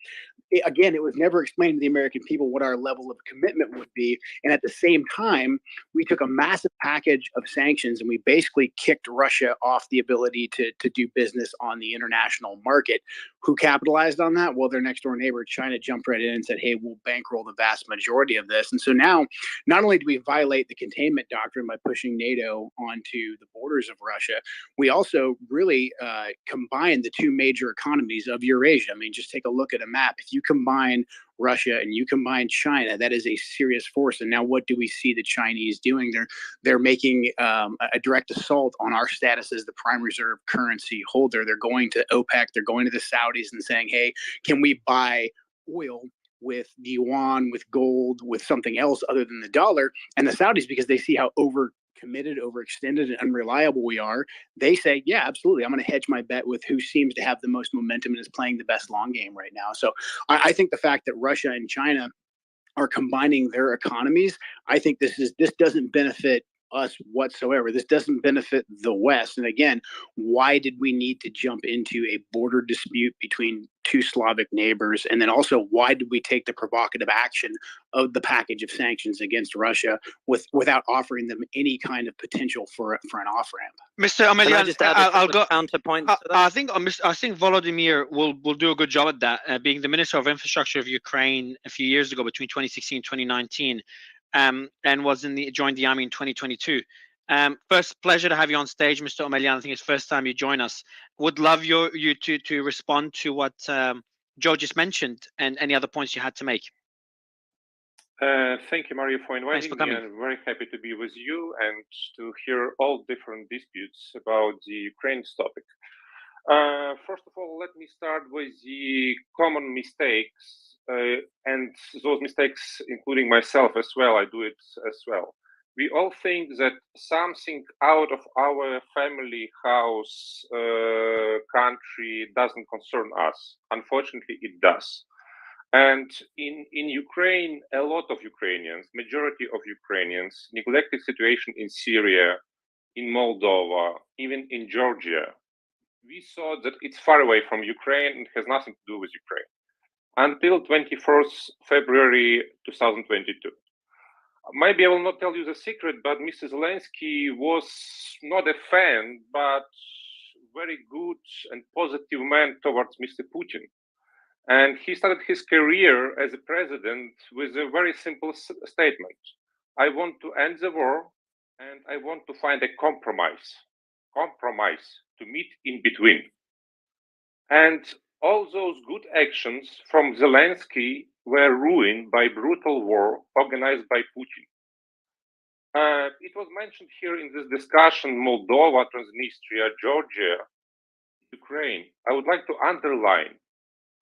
[SPEAKER 12] Again, it was never explained to the American people what our level of commitment would be. And at the same time, we took a massive package of sanctions and we basically kicked Russia off the ability to do business on the international market. Who capitalized on that? Well, their next door neighbor, China, jumped right in and said, hey, we'll bankroll the vast majority of this. And so now, not only do we violate the containment doctrine by pushing NATO onto the borders of Russia, we also really combine the two major economies of Eurasia. I mean, just take a look at a map. If you combine Russia and you combine China, that is a serious force. And now what do we see the Chinese doing? They're making a direct assault on our status as the prime reserve currency holder. They're going to OPEC, they're going to the Saudis and saying, hey, can we buy oil with the yuan, with gold, with something else other than the dollar? And the Saudis, because they see how overcommitted, overextended, and unreliable we are, they say, yeah, absolutely. I'm going to hedge my bet with who seems to have the most momentum and is playing the best long game right now. So I think the fact that Russia and China are combining their economies, I think this doesn't benefit us whatsoever. This doesn't benefit the West. And again, why did we need to jump into a border dispute between two Slavic neighbors? And then also, why did we take the provocative action of the package of sanctions against Russia without offering them any kind of potential for an off ramp?
[SPEAKER 1] Mr. Amelian, I'll go
[SPEAKER 5] counterpoint to that.
[SPEAKER 1] I think Volodymyr will do a good job at that. Being the Minister of Infrastructure of Ukraine a few years ago, between 2016 and 2019, and joined the army in 2022. First, pleasure to have you on stage, Mr. Omelian. I think it's the first time you join us. Would love you to respond to what Joe just mentioned and any other points you had to make.
[SPEAKER 18] Thank you, Mario, for inviting me. I'm very happy to be with you and to hear all different disputes about the Ukraine topic. First of all, let me start with the common mistakes, and those mistakes, including myself as well, I do it as well. We all think that something out of our family house, country doesn't concern us. Unfortunately, it does. And in Ukraine, a lot of Ukrainians, majority of Ukrainians, neglected situation in Syria, in Moldova, even in Georgia. We saw that it's far away from Ukraine and has nothing to do with Ukraine until 21st February 2022. Maybe I will not tell you the secret, but Mr. Zelensky was not a fan, but very good and positive man towards Mr. Putin. And he started his career as a president with a very simple statement. I want to end the war and I want to find a compromise to meet in between. And all those good actions from Zelensky were ruined by brutal war organized by Putin. It was mentioned here in this discussion, Moldova, Transnistria, Georgia, Ukraine. I would like to underline,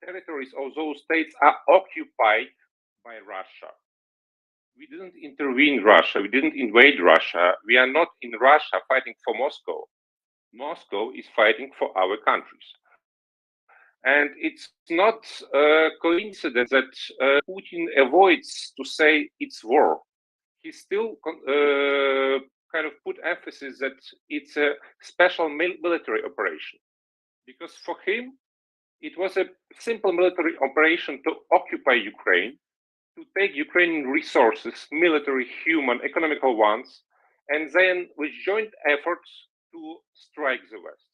[SPEAKER 18] territories of those states are occupied by Russia. We didn't intervene Russia. We didn't invade Russia. We are not in Russia fighting for Moscow. Moscow is fighting for our countries. And it's not a coincidence that Putin avoids to say it's war. He still kind of put emphasis that it's a special military operation. Because for him, it was a simple military operation to occupy Ukraine, to take Ukrainian resources, military, human, economical ones, and then with joint efforts to strike the West.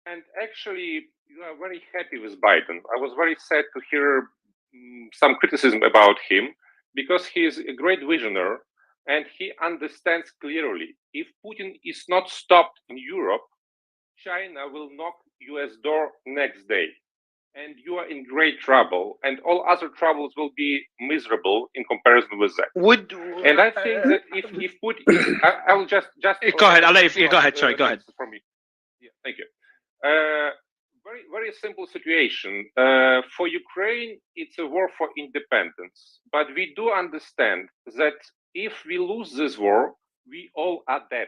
[SPEAKER 18] And actually, you are very happy with Biden. I was very sad to hear some criticism about him because he is a great visionary and he understands clearly if Putin is not stopped in Europe, China will knock US door next day. And you are in great trouble, and all other troubles will be miserable in comparison with that. And I think that if Putin, I will just
[SPEAKER 1] go ahead. I'll let you go ahead. Sorry, go ahead.
[SPEAKER 18] For me, yeah, thank you. Very simple situation. For Ukraine, it's a war for independence, but we do understand that if we lose this war, we all are dead.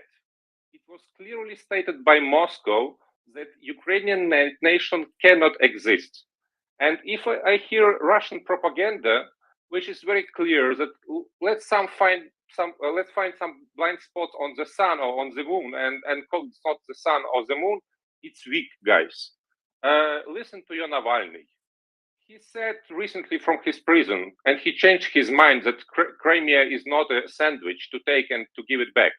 [SPEAKER 18] It was clearly stated by Moscow that Ukrainian nation cannot exist. And if I hear Russian propaganda, which is very clear that let's find some blind spots on the sun or on the moon, and call it not the sun or the moon, it's weak, guys. Listen to your Navalny. He said recently from his prison, and he changed his mind that Crimea is not a sandwich to take and to give it back.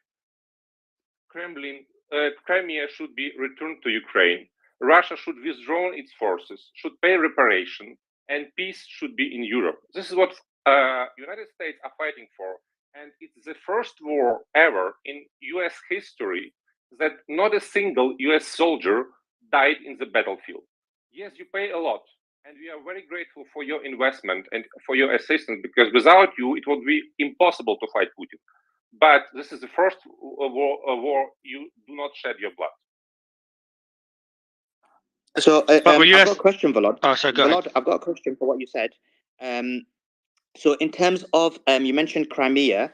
[SPEAKER 18] Crimea should be returned to Ukraine. Russia should withdraw its forces, should pay reparation, and peace should be in Europe. This is what United States are fighting for, and it's the first war ever in U.S. history that not a single U.S. soldier died in the battlefield. Yes, you pay a lot, and we are very grateful for your investment and for your assistance, because without you, it would be impossible to fight Putin. But this is the first war you do not shed your blood.
[SPEAKER 2] So I've got a question, Volod.
[SPEAKER 1] Oh, sorry, go ahead.
[SPEAKER 2] I've got a question for what you said. So in terms of, you mentioned Crimea,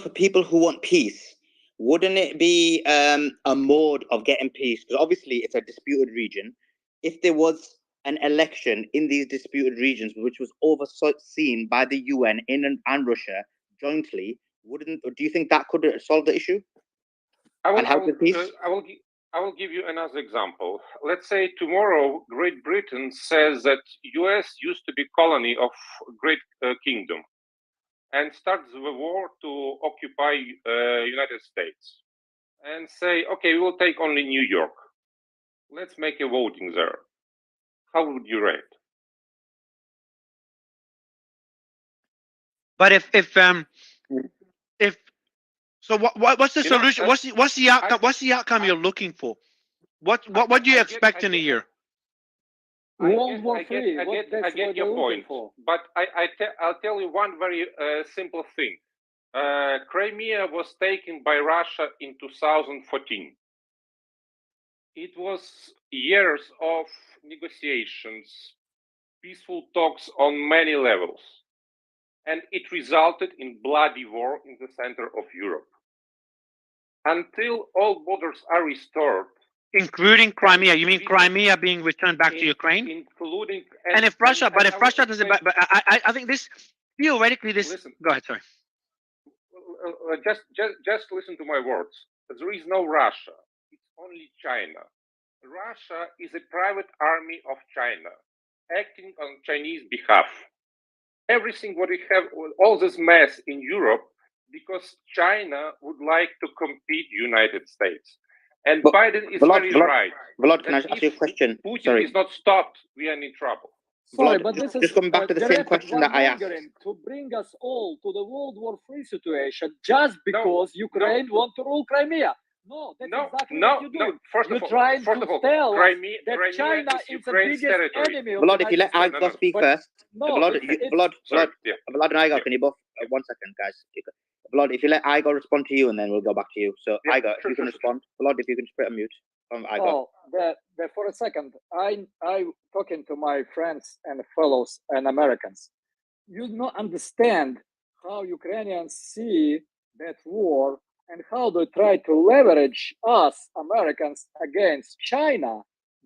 [SPEAKER 2] for people who want peace, wouldn't it be a mode of getting peace? Because obviously it's a disputed region. If there was an election in these disputed regions, which was overseen by the UN and Russia jointly, do you think that could solve the issue?
[SPEAKER 18] I will give you another example. Let's say tomorrow Great Britain says that US used to be colony of Great Kingdom and starts the war to occupy United States and say, okay, we will take only New York. Let's make a voting there. How would you rate?
[SPEAKER 1] But so what's the solution? What's the outcome? What's the outcome you're looking for? What do you expect in a year?
[SPEAKER 18] World War III. I get your point, but I'll tell you one very simple thing. Crimea was taken by Russia in 2014. It was years of negotiations, peaceful talks on many levels, and it resulted in bloody war in the center of Europe. Until all borders are restored,
[SPEAKER 1] including Crimea, you mean Crimea being returned back to Ukraine?
[SPEAKER 18] Including,
[SPEAKER 1] and if Russia, but if Russia doesn't, but I think this theoretically this.
[SPEAKER 18] Listen,
[SPEAKER 1] go ahead, sorry.
[SPEAKER 18] Just listen to my words. There is no Russia. It's only China. Russia is a private army of China, acting on Chinese behalf. Everything what we have, all this mess in Europe, because China would like to compete United States. And Biden is very right.
[SPEAKER 2] Volod, can I ask you a question?
[SPEAKER 18] Putin is not stopped, we are in trouble.
[SPEAKER 7] Sorry, but this is
[SPEAKER 2] just coming back to the same question that I asked.
[SPEAKER 7] To bring us all to the World War III situation just because Ukraine want to rule Crimea. No, that's exactly what you do.
[SPEAKER 18] No. First of all,
[SPEAKER 7] tell
[SPEAKER 18] Crimea,
[SPEAKER 7] that China is the
[SPEAKER 18] Ukraine's
[SPEAKER 7] biggest
[SPEAKER 18] territory.
[SPEAKER 7] enemy of
[SPEAKER 2] Volod, if you let
[SPEAKER 7] United
[SPEAKER 2] Igor speak first.
[SPEAKER 7] No,
[SPEAKER 2] Volod and Igor, can you both? 1 second, guys. Volod, if you let Igor respond to you, and then we'll go back to you. So, Igor, if you can respond. Volod, if you can split a mute from Igor.
[SPEAKER 7] Oh, for a second, I talking to my friends and fellows and Americans. You don't understand how Ukrainians see that war and how they try to leverage us Americans against China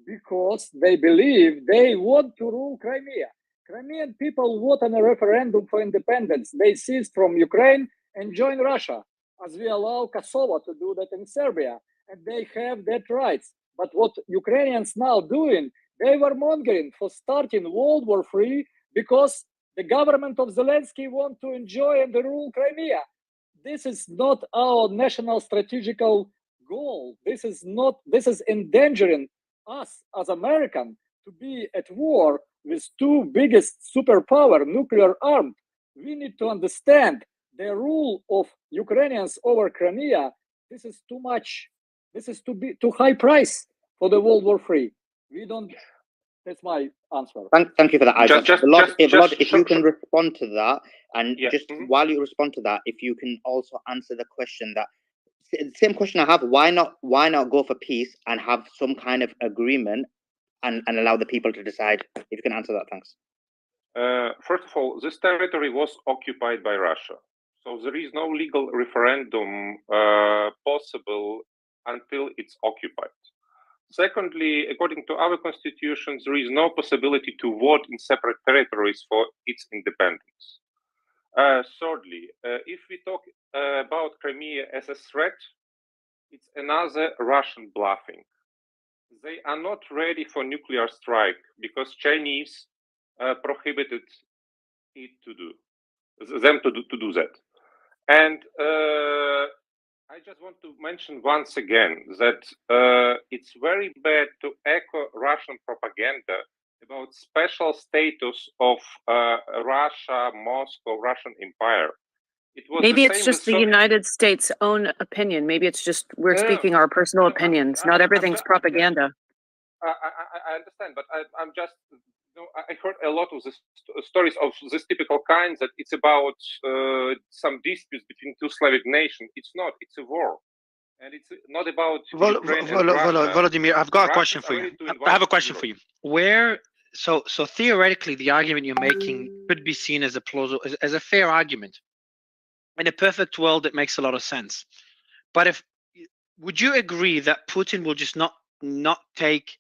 [SPEAKER 7] because they believe they want to rule Crimea. Crimean people vote on a referendum for independence. They cease from Ukraine and join Russia, as we allow Kosovo to do that in Serbia, and they have that rights. But what Ukrainians now doing, they were mongering for starting World War III because the government of Zelensky want to enjoy and rule Crimea. This is not our national strategical goal. This is endangering us as American to be at war with two biggest superpower, nuclear armed. We need to understand the rule of Ukrainians over Crimea. This is too much. This is too high price for the World War III. We don't. That's my answer.
[SPEAKER 2] Thank you for that, Isaac. Vlad, if you can respond to that, and while you respond to that, if you can also answer the question that the same question I have: why not go for peace and have some kind of agreement and allow the people to decide? If you can answer that, thanks.
[SPEAKER 18] First of all, this territory was occupied by Russia. So So there is no legal referendum possible until it's occupied. Secondly, according to our constitution, there is no possibility to vote in separate territories for its independence. Thirdly, if we talk about Crimea as a threat, it's another Russian bluffing. They are not ready for nuclear strike because Chinese prohibited them to do that. And I just want to mention once again that it's very bad to echo Russian propaganda about special status of Russia, Moscow, Russian Empire.
[SPEAKER 8] Maybe it's just the United States' own opinion. Maybe it's just we're speaking our personal opinions. Not everything's propaganda.
[SPEAKER 18] I understand, but I'm just, I heard a lot of stories of this typical kind that it's about some disputes between two Slavic nations. It's not. It's a war, and it's not about Ukraine and Russia.
[SPEAKER 1] Volodymyr, I've got a question for you. I have a question for you. So theoretically, the argument you're making could be seen as a plausible, as a fair argument. In a perfect world, it makes a lot of sense. But would you agree that Putin will just not take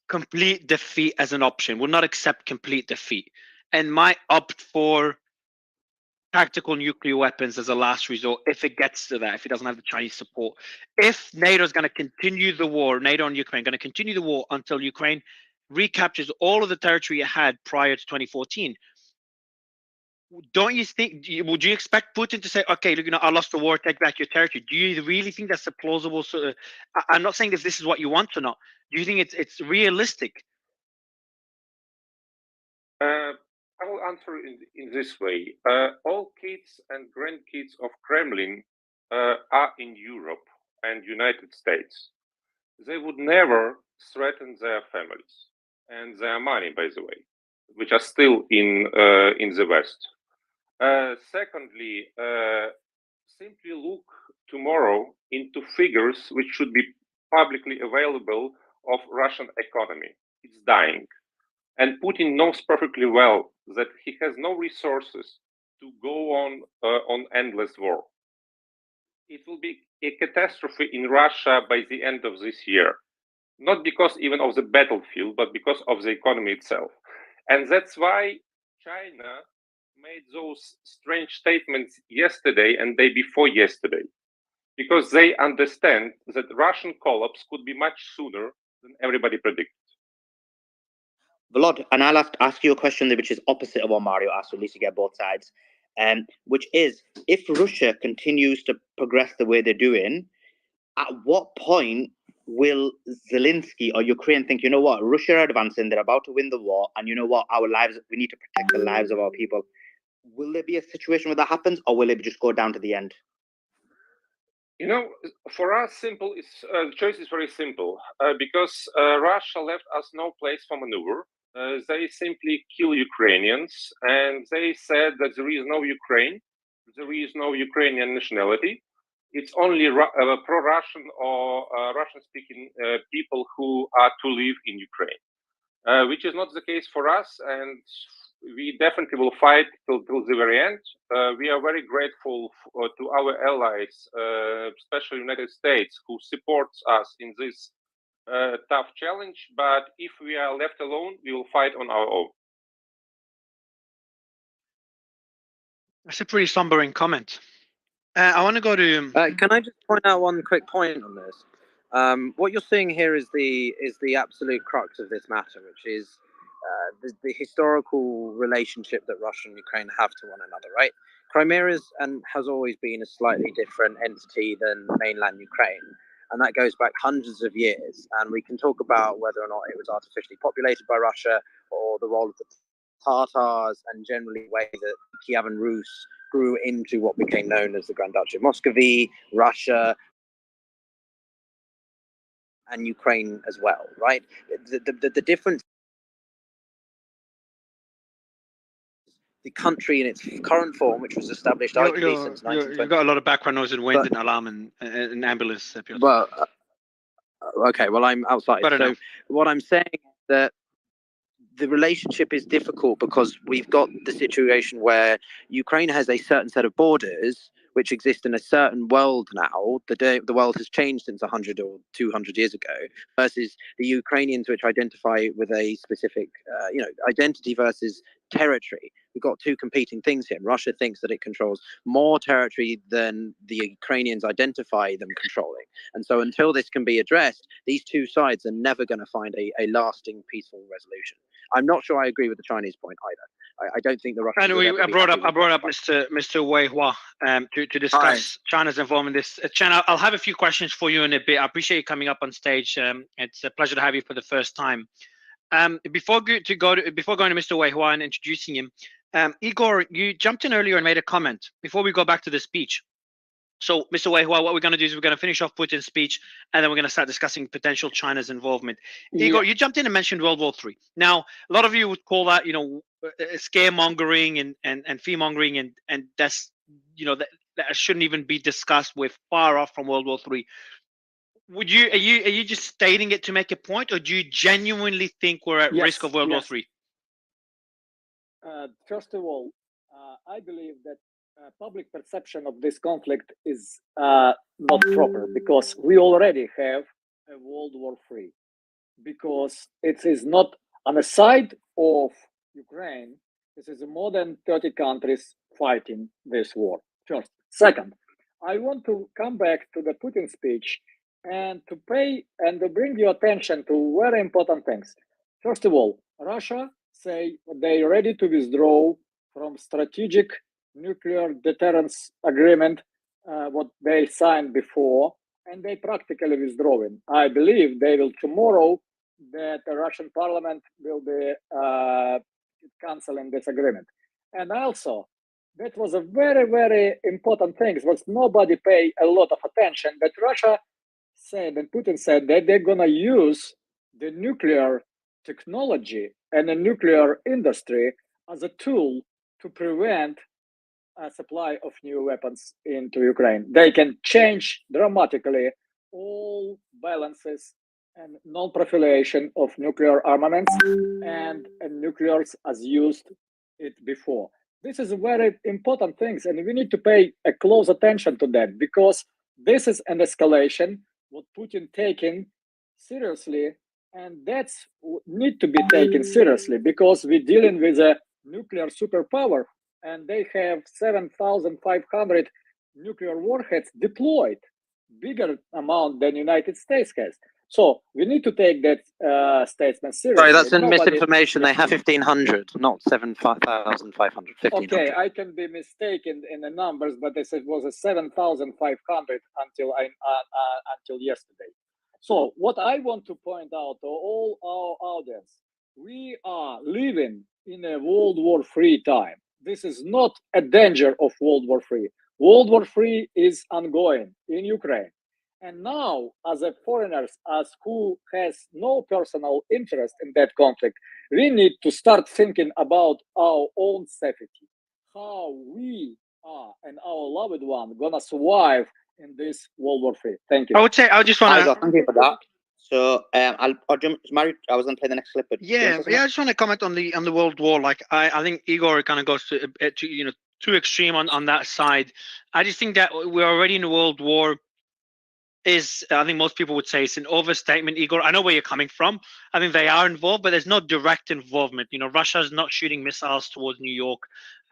[SPEAKER 1] complete defeat as an option, will not accept complete defeat, and might opt for tactical nuclear weapons as a last resort if it gets to that, if it doesn't have the Chinese support? If NATO is going to continue the war, NATO and Ukraine going to continue the war until Ukraine recaptures all of the territory it had prior to 2014, don't you think, would you expect Putin to say, okay, look, I lost the war, take back your territory? Do you really think that's a plausible sort of, I'm not saying if this is what you want or not. Do you think it's realistic?
[SPEAKER 18] I will answer in this way. All kids and grandkids of Kremlin are in Europe and United States. They would never threaten their families and their money, by the way, which are still in the West. Secondly, simply look tomorrow into figures which should be publicly available of Russian economy. It's dying. And Putin knows perfectly well that he has no resources to go on endless war. It will be a catastrophe in Russia by the end of this year. Not because even of the battlefield, but because of the economy itself. And that's why China made those strange statements yesterday and day before yesterday, because they understand that Russian collapse could be much sooner than everybody predicted.
[SPEAKER 2] Volod, and I'll have to ask you a question which is opposite of what Mario asked, so at least you get both sides, which is, if Russia continues to progress the way they're doing, at what point will Zelensky or Ukraine think, you know what, Russia are advancing, they're about to win the war, and you know what, our lives, we need to protect the lives of our people. Will there be a situation where that happens, or will it just go down to the end?
[SPEAKER 18] You know, for us, the choice is very simple, because Russia left us no place for maneuver. They simply kill Ukrainians, and they said that there is no Ukraine, there is no Ukrainian nationality. It's only pro-Russian or Russian-speaking people who are to live in Ukraine, which is not the case for us, and we definitely will fight till the very end. We are very grateful to our allies, especially United States, who supports us in this tough challenge. But if we are left alone, we will fight on our own.
[SPEAKER 1] That's a pretty sombering comment. I want to go to.
[SPEAKER 5] Can I just point out one quick point on this? What you're seeing here is the absolute crux of this matter, which is the historical relationship that Russia and Ukraine have to one another. Right? Crimea is and has always been a slightly different entity than mainland Ukraine, and that goes back hundreds of years. And we can talk about whether or not it was artificially populated by Russia, or the role of the Tatars, and generally the way that Kievan Rus grew into what became known as the Grand Duchy of Muscovy, Russia, and Ukraine as well, right? The difference, the country in its current form, which was established arguably since 1920.
[SPEAKER 1] You've got a lot of background noise and wind and alarm and ambulance.
[SPEAKER 5] Well, okay, well, I'm outside. So what I'm saying is that the relationship is difficult because we've got the situation where Ukraine has a certain set of borders which exist in a certain world now. The world has changed since 100 or 200 years ago, versus the Ukrainians, which identify with a specific, identity versus territory. We've got two competing things here. Russia thinks that it controls more territory than the Ukrainians identify them controlling. And so until this can be addressed, these two sides are never going to find a lasting peaceful resolution. I'm not sure I agree with the Chinese point either. I don't think the Russians.
[SPEAKER 1] And I brought up Mr. Wei Hua to discuss China's involvement in this. Chen, I'll have a few questions for you in a bit. I appreciate you coming up on stage. It's a pleasure to have you for the first time. Before going to Mr. Wei Hua and introducing him, Igor, you jumped in earlier and made a comment before we go back to the speech. So, Mr. Wei Hua, what we're going to do is we're going to finish off Putin's speech, and then we're going to start discussing potential China's involvement. Igor, you jumped in and mentioned World War III. Now, a lot of you would call that, scaremongering and fear-mongering, and that's, that shouldn't even be discussed. We're far off from World War III. Are you just stating it to make a point, or do you genuinely think we're at risk of World War III?
[SPEAKER 7] First of all, I believe that public perception of this conflict is not proper, because we already have a World War III, because it is not on the side of Ukraine. This is more than 30 countries fighting this war. First. Second, I want to come back to the Putin speech and to bring your attention to very important things. First of all, Russia say they're ready to withdraw from strategic nuclear deterrence agreement, what they signed before, and they practically withdrawing. I believe they will tomorrow, that the Russian parliament will be canceling this agreement. And also, that was a very, very important thing, was nobody pay a lot of attention, that Russia said, and Putin said, that they're gonna use the nuclear technology and the nuclear industry as a tool to prevent a supply of new weapons into Ukraine. They can change dramatically all balances and non-proliferation of nuclear armaments and nuclears as used it before. This is a very important thing, and we need to pay a close attention to that, because this is an escalation what Putin taking seriously, and that's need to be taken seriously, because we're dealing with a nuclear superpower, and they have 7,500 nuclear warheads deployed, bigger amount than United States has. So we need to take that statement seriously.
[SPEAKER 5] Sorry, that's misinformation. They have 1,500, not 7,500.
[SPEAKER 7] Okay, I can be mistaken in the numbers, but they said it was a 7,500 until yesterday. So what I want to point out to all our audience, we are living in a World War III time. This is not a danger of World War III. World War III is ongoing in Ukraine. And now, as a foreigners, as who has no personal interest in that conflict, we need to start thinking about our own safety, how we are and our loved one gonna survive in this World War III. Thank you.
[SPEAKER 1] I would say I just want to.
[SPEAKER 2] Thank you for that. So I'll jump. Mario, I was gonna play the next clip. But
[SPEAKER 1] I just want to comment on the World War. Like I think Igor kind of goes to too extreme on that side. I just think that we're already in a World War. I think most people would say it's an overstatement, Igor. I know where you're coming from. I think they are involved, but there's no direct involvement. Russia's not shooting missiles towards New York,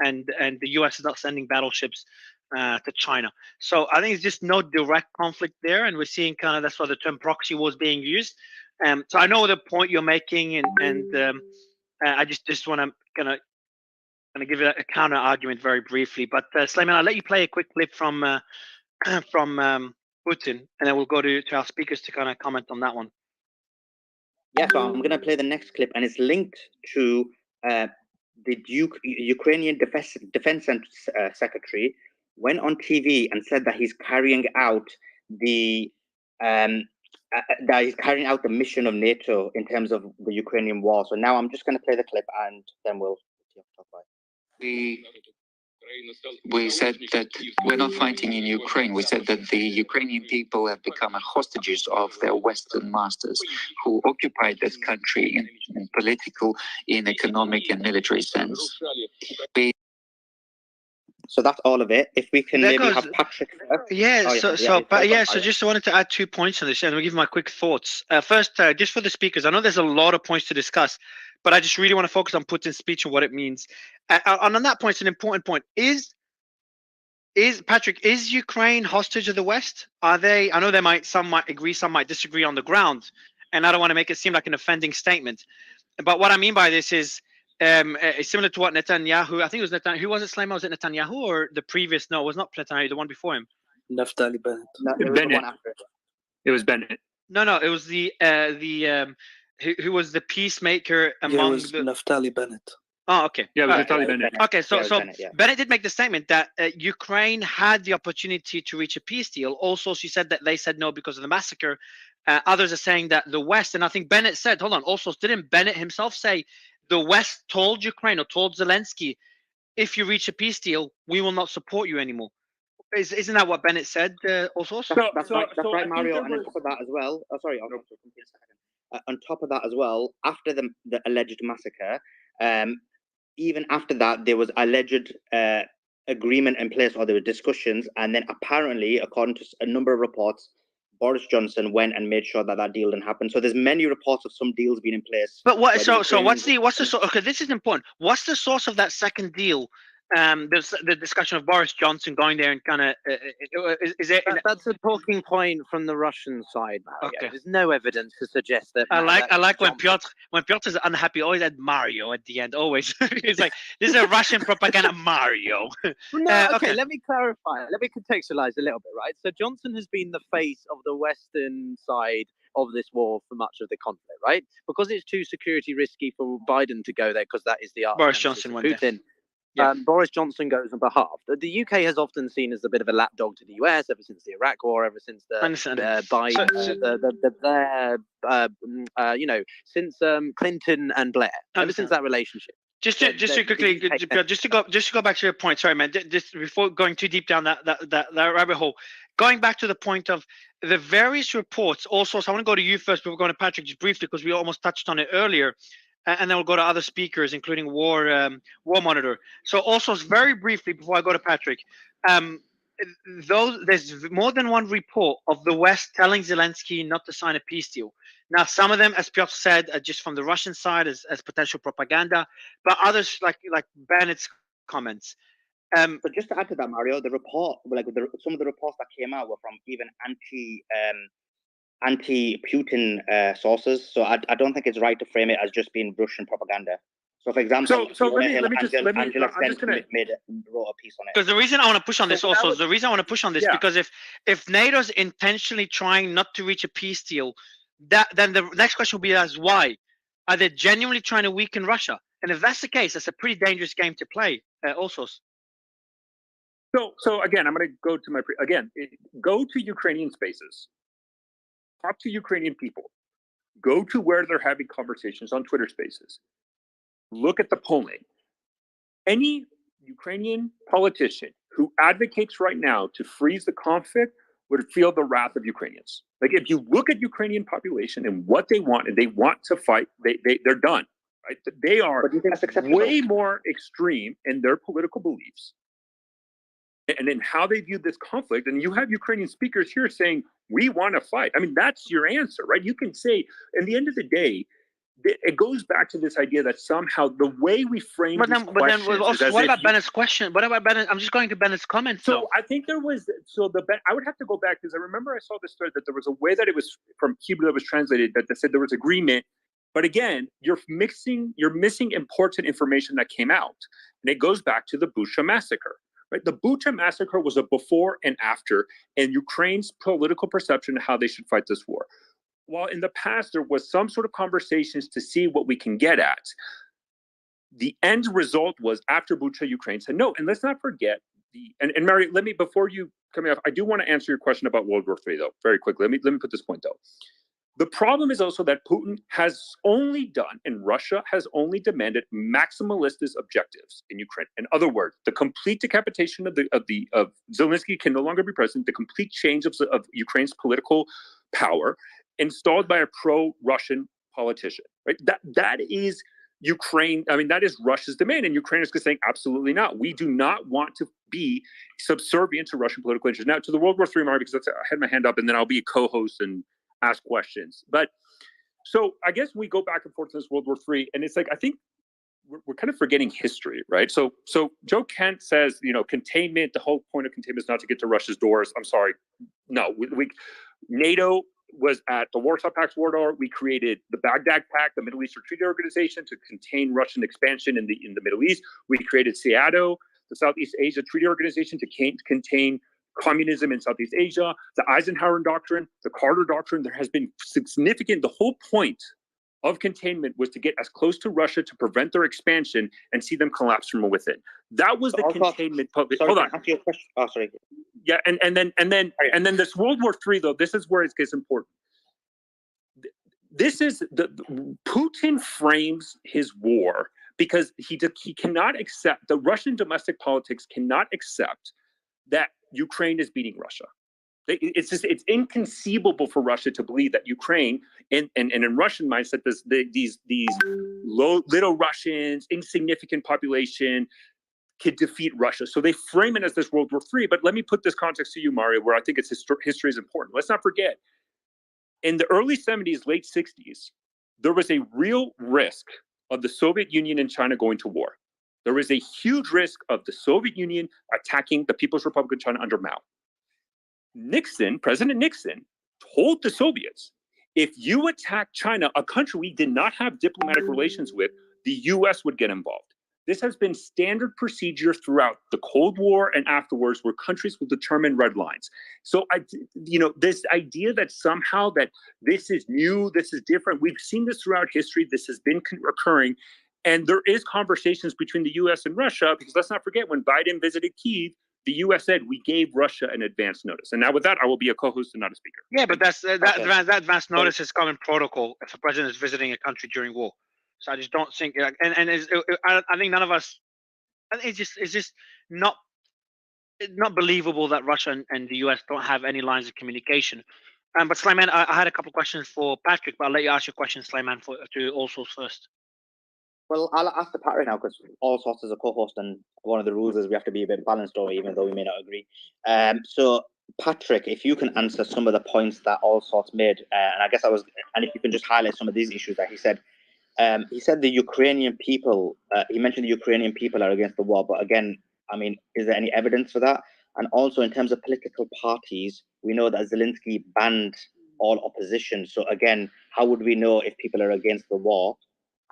[SPEAKER 1] and the US is not sending battleships to China. So I think it's just no direct conflict there, and we're seeing kind of that's why the term proxy war is being used. So I know the point you're making, and I just want to kind of give it a counter argument very briefly. But Sleiman, I'll let you play a quick clip from Putin, and then we'll go to our speakers to kind of comment on that one.
[SPEAKER 2] Yeah, so I'm going to play the next clip, and it's linked to the Ukrainian defense secretary went on TV and said that he's carrying out the mission of NATO in terms of the Ukrainian war. So now I'm just going to play the clip, and then we'll talk about it.
[SPEAKER 19] The
[SPEAKER 15] We said that we're not fighting in Ukraine. We said that the Ukrainian people have become hostages of their Western masters who occupied this country in political, in economic and military sense.
[SPEAKER 2] So that's all of it. If we can
[SPEAKER 1] There
[SPEAKER 2] maybe
[SPEAKER 1] goes-
[SPEAKER 2] have Patrick first.
[SPEAKER 1] Yeah,
[SPEAKER 2] Oh,
[SPEAKER 1] so just wanted to add 2 points on this, and I'll give my quick thoughts. First, just for the speakers, I know there's a lot of points to discuss, but I just really want to focus on Putin's speech and what it means. And on that point, it's an important point. Is Patrick, is Ukraine hostage of the West? Are they? I know some might agree, some might disagree on the ground, and I don't want to make it seem like an offending statement. But what I mean by this is, similar to what Netanyahu, I think it was Netanyahu. Who was it, Slayma? Was it Netanyahu or the previous? No, it was not Netanyahu. The one before him.
[SPEAKER 11] Naftali Bennett.
[SPEAKER 2] No, it was the one after.
[SPEAKER 6] It was Bennett.
[SPEAKER 1] No, it was who was the peacemaker among
[SPEAKER 11] Yeah, it was Naftali Bennett.
[SPEAKER 1] Oh, okay.
[SPEAKER 6] Yeah, it was
[SPEAKER 1] All right.
[SPEAKER 6] Naftali Bennett.
[SPEAKER 1] Okay, so
[SPEAKER 2] Bennett, yeah.
[SPEAKER 1] Bennett did make the statement that Ukraine had the opportunity to reach a peace deal. Also, she said that they said no because of the massacre. Others are saying that the West, and I think Bennett said, hold on, also, didn't Bennett himself say the West told Ukraine or told Zelensky, if you reach a peace deal, we will not support you anymore? Isn't that what Bennett said, also?
[SPEAKER 2] That's right, Mario. And on top of that as well, on top of that as well, after the alleged massacre, even after that, there was alleged agreement in place, or there were discussions, and then apparently, according to a number of reports, Boris Johnson went and made sure that that deal didn't happen. So there's many reports of some deals being in place.
[SPEAKER 1] But what? So what's the source? Okay, this is important. What's the source of that second deal? There's the discussion of Boris Johnson going there and kind of is it?
[SPEAKER 5] That's a talking point from the Russian side, Mario.
[SPEAKER 1] Okay.
[SPEAKER 5] There's no evidence to suggest that.
[SPEAKER 1] I like when Piotr's unhappy, always add Mario at the end. Always, it's like this is a Russian propaganda Mario.
[SPEAKER 5] No, okay, let me clarify. Let me contextualize a little bit, right? So Johnson has been the face of the Western side of this war for much of the conflict, right? Because it's too security risky for Biden to go there, because that is the
[SPEAKER 1] Boris Johnson went
[SPEAKER 5] Putin.
[SPEAKER 1] there. Yeah.
[SPEAKER 5] Boris Johnson goes on behalf. The UK has often seen as a bit of a lapdog to the US ever since the Iraq War, ever since the Biden, since Clinton and Blair, ever since that relationship.
[SPEAKER 1] Just to go back to your point. Sorry, man. Just before going too deep down that rabbit hole, going back to the point of the various reports. Also, so I want to go to you first before going to Patrick, just briefly, because we almost touched on it earlier. And then we'll go to other speakers, including War Monitor. So also, very briefly, before I go to Patrick, there's more than one report of the West telling Zelensky not to sign a peace deal. Now, some of them, as Piotr said, are just from the Russian side as potential propaganda, but others, like Bennett's comments.
[SPEAKER 2] But just to add to that, Mario, the report, some of the reports that came out were from even anti-Putin sources, so I don't think it's right to frame it as just being Russian propaganda. So, for example,
[SPEAKER 3] let me just
[SPEAKER 2] wrote a piece on it.
[SPEAKER 1] Because the reason I want to push on this because if NATO's intentionally trying not to reach a peace deal, then the next question will be why? Are they genuinely trying to weaken Russia? And if that's the case, that's a pretty dangerous game to play. Also.
[SPEAKER 3] So again, I'm going to go to go to Ukrainian spaces. Talk to Ukrainian people. Go to where they're having conversations on Twitter spaces. Look at the polling. Any Ukrainian politician who advocates right now to freeze the conflict would feel the wrath of Ukrainians. Like, if you look at Ukrainian population and what they want, and they want to fight, they're done. Right? They are way more extreme in their political beliefs and in how they view this conflict. And you have Ukrainian speakers here saying, we want to fight. I mean, that's your answer, right? You can say, at the end of the day, it goes back to this idea that somehow the way we frame
[SPEAKER 1] what about Bennett's question? What about Bennett? I'm just going to Bennett's comment.
[SPEAKER 3] So I think there was, I would have to go back, because I remember I saw this thread that there was a way that it was from Hebrew that was translated that said there was agreement. But again, you're missing important information that came out. And it goes back to the Bucha massacre. Right? The Bucha massacre was a before and after, and Ukraine's political perception of how they should fight this war. While in the past there was some sort of conversations to see what we can get at, the end result was after Bucha, Ukraine said no. And let's not forget and Mary, let me, before you come off, I do want to answer your question about World War III though, very quickly. Let me put this point though. The problem is also that Putin has only done, and Russia has only demanded maximalist objectives in Ukraine. In other words, the complete decapitation of Zelensky can no longer be president, the complete change of Ukraine's political power installed by a pro-Russian politician. Right? That is Ukraine. I mean, that is Russia's demand, and Ukraine is saying absolutely not. We do not want to be subservient to Russian political interests. Now, to the World War III, Mario, because I had my hand up, and then I'll be a co-host and ask questions. But so I guess we go back and forth to this World War III, and it's like I think we're kind of forgetting history, right? So Joe Kent says, containment. The whole point of containment is not to get to Russia's doors. I'm sorry, no. NATO was at the Warsaw Pact war. We created the Baghdad Pact, the Middle Eastern Treaty Organization, to contain Russian expansion in the Middle East. We created SEATO, the Southeast Asia Treaty Organization, to contain communism in Southeast Asia, the Eisenhower Doctrine, the Carter Doctrine. There has been significant, the whole point of containment was to get as close to Russia to prevent their expansion and see them collapse from within. That was the containment. Hold on.
[SPEAKER 2] Oh, sorry.
[SPEAKER 3] Yeah, and then this World War III, though, this is where it gets important. This is Putin frames his war because he cannot accept, the Russian domestic politics cannot accept that Ukraine is beating Russia. It's inconceivable for Russia to believe that Ukraine, and in Russian mindset, these little Russians, insignificant population, could defeat Russia. So they frame it as this World War III. But let me put this context to you, Mario, where I think history is important. Let's not forget, in the early 70s, late 60s, there was a real risk of the Soviet Union and China going to war. There was a huge risk of the Soviet Union attacking the People's Republic of China under Mao. President Nixon, told the Soviets, if you attack China, a country we did not have diplomatic relations with, the US would get involved. This has been standard procedure throughout the Cold War and afterwards, where countries will determine red lines. So, this idea that somehow that this is new, this is different, we've seen this throughout history, this has been occurring. And there is conversations between the U.S. and Russia, because let's not forget, when Biden visited Kyiv, the U.S. said we gave Russia an advance notice. And now with that, I will be a co-host and not a speaker.
[SPEAKER 1] Yeah, but that advance notice is common protocol if a president is visiting a country during war. So I just don't think, I think none of us, it's just not believable that Russia and the U.S. don't have any lines of communication. But Slayman, I had a couple of questions for Patrick, but I'll let you ask your question, Slayman, to all sorts first.
[SPEAKER 2] Well, I'll ask the Pat right now, because all sorts is a co-host, and one of the rules is we have to be a bit balanced, even though we may not agree. So, Patrick, if you can answer some of the points that all sorts made, and I guess and if you can just highlight some of these issues that he said. He said the Ukrainian people. He mentioned the Ukrainian people are against the war, but again, I mean, is there any evidence for that? And also, in terms of political parties, we know that Zelensky banned all opposition. So again, how would we know if people are against the war?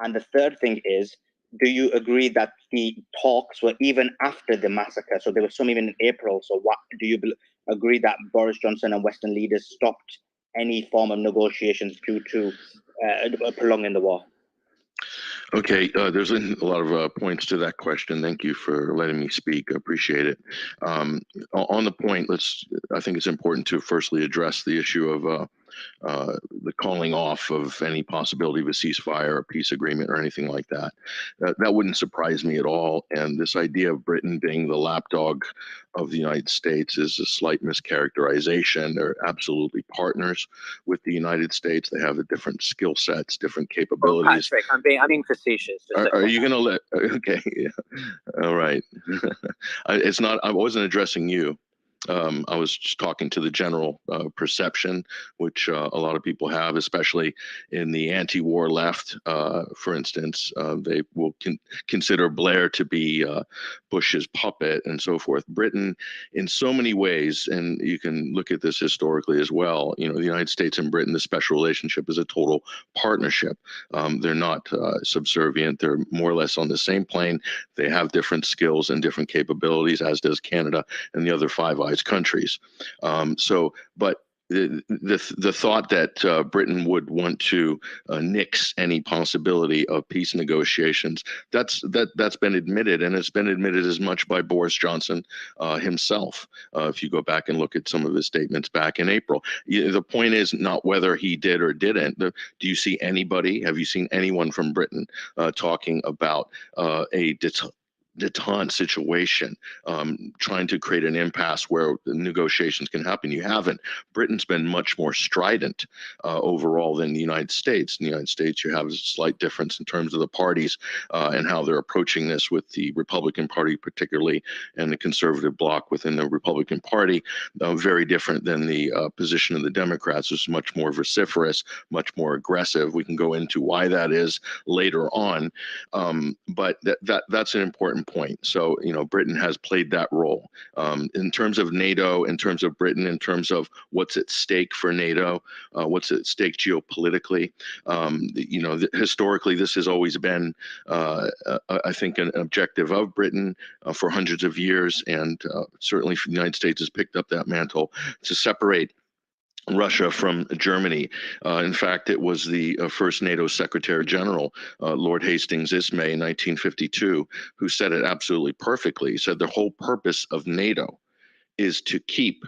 [SPEAKER 2] And the third thing is, do you agree that the talks were even after the massacre? So there was some even in April. So what do you agree that Boris Johnson and Western leaders stopped any form of negotiations due to prolonging the war?
[SPEAKER 19] Okay, there's a lot of points to that question. Thank you for letting me speak. I appreciate it. On the point, I think it's important to firstly address the issue of the calling off of any possibility of a ceasefire, a peace agreement, or anything like that. That wouldn't surprise me at all. And this idea of Britain being the lapdog of the United States is a slight mischaracterization. They're absolutely partners with the United States. They have the different skill sets, different capabilities.
[SPEAKER 5] Patrick, I'm being facetious.
[SPEAKER 19] Are you going to let? Okay, yeah. All right. It's not. I wasn't addressing you. I was just talking to the general perception, which a lot of people have, especially in the anti-war left. For instance, they will consider Blair to be Bush's puppet and so forth. Britain, in so many ways, and you can look at this historically as well, the United States and Britain, the special relationship is a total partnership. They're not subservient. They're more or less on the same plane. They have different skills and different capabilities, as does Canada and the other Five Eyes countries. But the thought that Britain would want to nix any possibility of peace negotiations, that's been admitted, and it's been admitted as much by Boris Johnson himself. If you go back and look at some of his statements back in April, the point is not whether he did or didn't. Do you see anybody? Have you seen anyone from Britain talking about a detente situation, trying to create an impasse where the negotiations can happen? You haven't. Britain's been much more strident overall than the United States. In the United States, you have a slight difference in terms of the parties and how they're approaching this, with the Republican Party particularly and the conservative bloc within the Republican Party, very different than the position of the Democrats. It's much more vociferous, much more aggressive. We can go into why that is later on, but that's an important point. So, Britain has played that role. In terms of NATO, in terms of Britain, in terms of what's at stake for NATO, what's at stake geopolitically, historically, this has always been, I think, an objective of Britain for hundreds of years, and certainly the United States has picked up that mantle to separate Russia from Germany. In fact, it was the first NATO Secretary General, Lord Hastings Ismay, in 1952, who said it absolutely perfectly. He said the whole purpose of NATO is to keep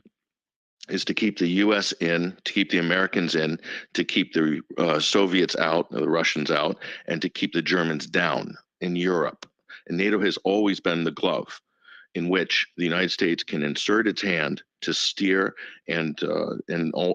[SPEAKER 19] the U.S. in, to keep the Americans in, to keep the Soviets out, the Russians out, and to keep the Germans down in Europe. And NATO has always been the glove in which the United States can insert its hand to steer and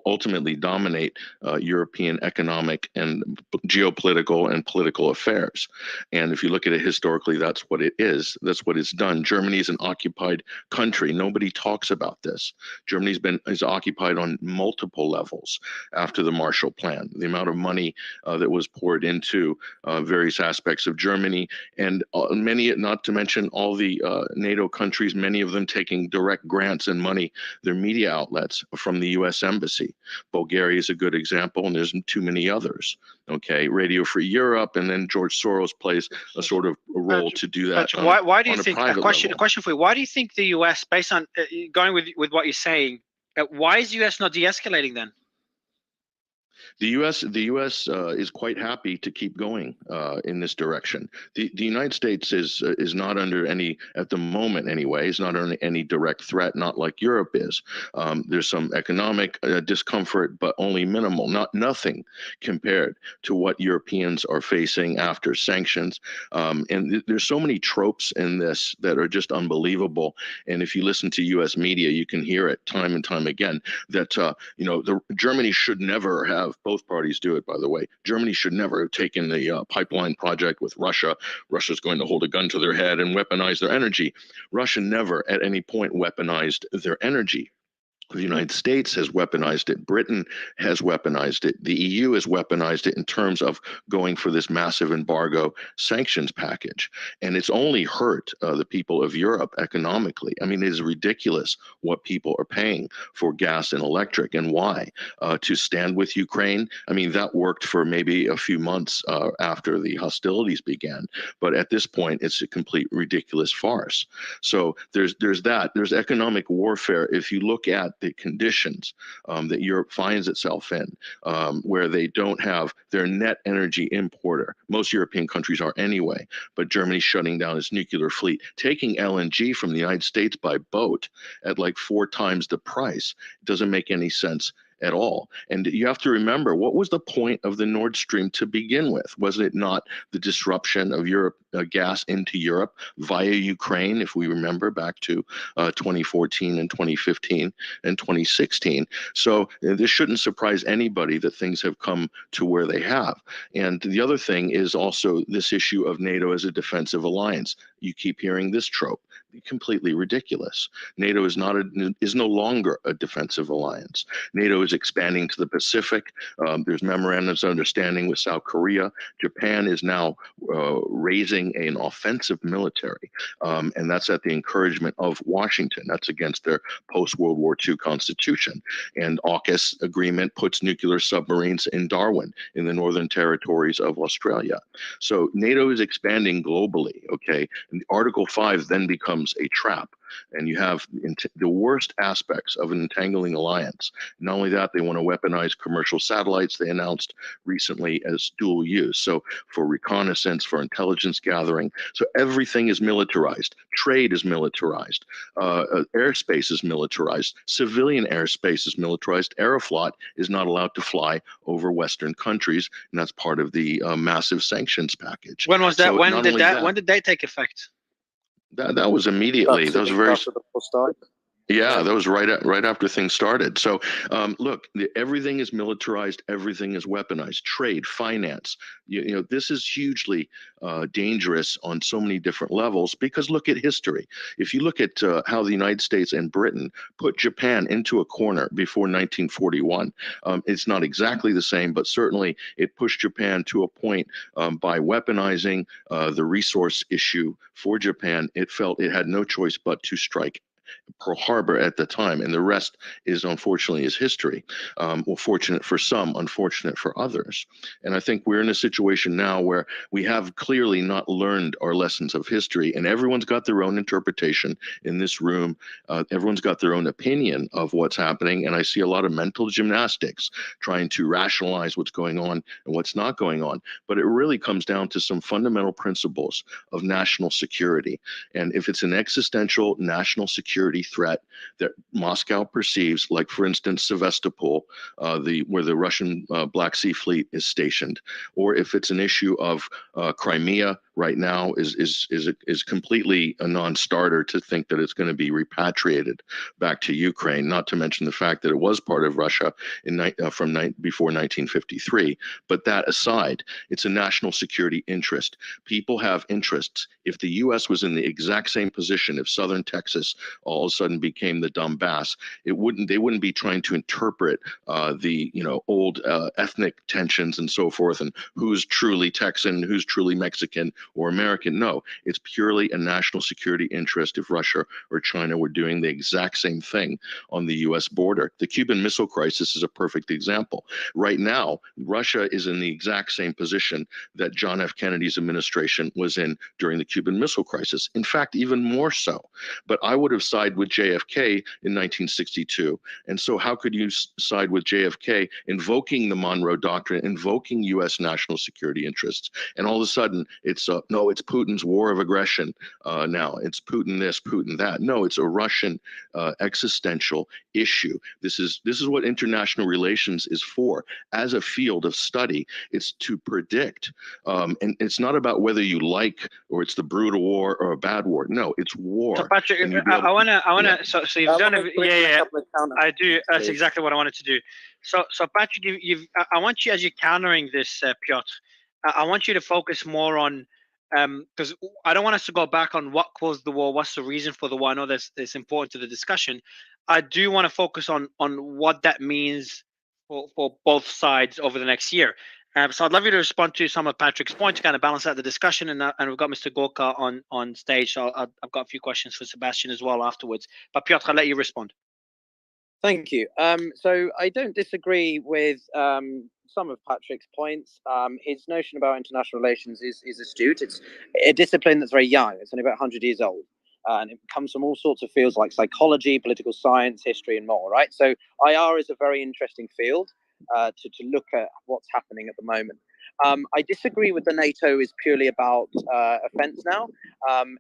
[SPEAKER 19] ultimately dominate European economic and geopolitical and political affairs. And if you look at it historically, that's what it is. That's what it's done. Germany is an occupied country. Nobody talks about this. Germany's is occupied on multiple levels after the Marshall Plan. The amount of money that was poured into various aspects of Germany, and many, not to mention all the NATO countries, many of them taking direct grants and money, their media outlets, from the U.S. Embassy. Bulgaria is a good example, and there's too many others. Okay, Radio Free Europe, and then George Soros plays a sort of a role to do that.
[SPEAKER 1] Why do you think? A question for you. Why do you think the U.S., based on going with what you're saying, why is the U.S. not de-escalating then?
[SPEAKER 19] The U.S. is quite happy to keep going in this direction. The United States is not under any, at the moment anyway, is not under any direct threat, not like Europe is. There's some economic discomfort, but only minimal, nothing compared to what Europeans are facing after sanctions. And there's so many tropes in this that are just unbelievable. And if you listen to U.S. media, you can hear it time and time again that Germany should never have. Both parties do it, by the way. Germany should never have taken the pipeline project with Russia. Russia's going to hold a gun to their head and weaponize their energy. Russia never at any point weaponized their energy. The United States has weaponized it. Britain has weaponized it. The EU has weaponized it in terms of going for this massive embargo sanctions package. And it's only hurt the people of Europe economically. I mean, it is ridiculous what people are paying for gas and electric, and why. To stand with Ukraine, I mean, that worked for maybe a few months after the hostilities began. But at this point, it's a complete ridiculous farce. So there's that. There's economic warfare. If you look at the conditions that Europe finds itself in, where they don't have their net energy importer. Most European countries are anyway, but Germany shutting down its nuclear fleet, taking LNG from the United States by boat at like 4 times the price. It doesn't make any sense at all. And you have to remember, what was the point of the Nord Stream to begin with? Was it not the disruption of Europe gas into Europe via Ukraine, if we remember back to 2014 and 2015 and 2016? So this shouldn't surprise anybody that things have come to where they have. And the other thing is also this issue of NATO as a defensive alliance. You keep hearing this trope. Completely ridiculous. NATO is no longer a defensive alliance. NATO is expanding to the Pacific. There's memorandums of understanding with South Korea. Japan is now raising an offensive military, and that's at the encouragement of Washington. That's against their post-World War II constitution. And AUKUS agreement puts nuclear submarines in Darwin, in the Northern Territories of Australia. So NATO is expanding globally, okay? And Article 5 then becomes a trap. And you have the worst aspects of an entangling alliance. Not only that, they want to weaponize commercial satellites they announced recently as dual use. So for reconnaissance, for intelligence gathering. So everything is militarized. Trade is militarized. Airspace is militarized. Civilian airspace is militarized. Aeroflot is not allowed to fly over Western countries, and that's part of the massive sanctions package.
[SPEAKER 1] When was that?
[SPEAKER 19] So
[SPEAKER 1] When did that? When did that take effect?
[SPEAKER 19] That was immediately. That was very.
[SPEAKER 5] After the war started.
[SPEAKER 19] Yeah, that was right after things started. So, look, everything is militarized. Everything is weaponized. Trade, finance. You know, this is hugely dangerous on so many different levels because look at history. If you look at how the United States and Britain put Japan into a corner before 1941, it's not exactly the same, but certainly it pushed Japan to a point by weaponizing the resource issue for Japan. It felt it had no choice but to strike Pearl Harbor at the time, and the rest is unfortunately is history. Well, fortunate for some, unfortunate for others. And I think we're in a situation now where we have clearly not learned our lessons of history, and everyone's got their own interpretation in this room. Everyone's got their own opinion of what's happening, and I see a lot of mental gymnastics trying to rationalize what's going on and what's not going on. But it really comes down to some fundamental principles of national security. And if it's an existential national security threat that Moscow perceives, like for instance Sevastopol, where the Russian Black Sea Fleet is stationed, or if it's an issue of Crimea right now is completely a non-starter to think that it's going to be repatriated back to Ukraine. Not to mention the fact that it was part of Russia before 1953. But that aside, it's a national security interest. People have interests. If the U.S. was in the exact same position, if southern Texas all of a sudden became the Donbass, they wouldn't be trying to interpret the old ethnic tensions and so forth, and who's truly Texan, who's truly Mexican or American. No, it's purely a national security interest if Russia or China were doing the exact same thing on the U.S. border. The Cuban Missile Crisis is a perfect example. Right now, Russia is in the exact same position that John F. Kennedy's administration was in during the Cuban Missile Crisis. In fact, even more so. But I would have sided with JFK in 1962. And so how could you side with JFK invoking the Monroe Doctrine, invoking U.S. national security interests? And all of a sudden, it's no, it's Putin's war of aggression now. It's Putin this, Putin that. No, it's a Russian existential issue. This is what international relations is for. As a field of study, it's to predict. And it's not about whether you like or it's the brutal war or a bad war. No, it's war.
[SPEAKER 1] So Patrick, I wanna. So you've done it. Yeah. I do. That's exactly what I wanted to do. So Patrick, I want you, as you're countering this, Piotr, I want you to focus more on, because I don't want us to go back on what caused the war, what's the reason for the war. I know that's important to the discussion. I do want to focus on what that means for both sides over the next year. So I'd love you to respond to some of Patrick's points to kind of balance out the discussion, and we've got Mr. Gorka on stage. So I've got a few questions for Sebastian as well afterwards. But Piotr, I'll let you respond.
[SPEAKER 5] Thank you. So I don't disagree with some of Patrick's points. His notion about international relations is astute. It's a discipline that's very young. It's only about 100 years old. And it comes from all sorts of fields like psychology, political science, history, and more, right? So IR is a very interesting field to look at what's happening at the moment. I disagree with the NATO is purely about offense now.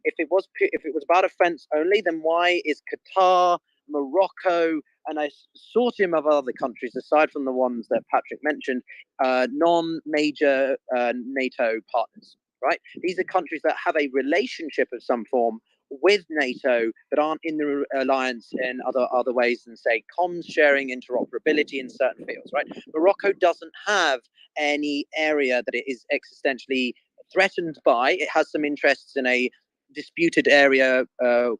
[SPEAKER 5] If it was about offense only, then why is Qatar, Morocco, and a consortium of other countries, aside from the ones that Patrick mentioned, non-major NATO partners, right? These are countries that have a relationship of some form with NATO, but aren't in the alliance in other ways than, say, comms sharing, interoperability in certain fields, right? Morocco doesn't have any area that it is existentially threatened by. It has some interests in a disputed area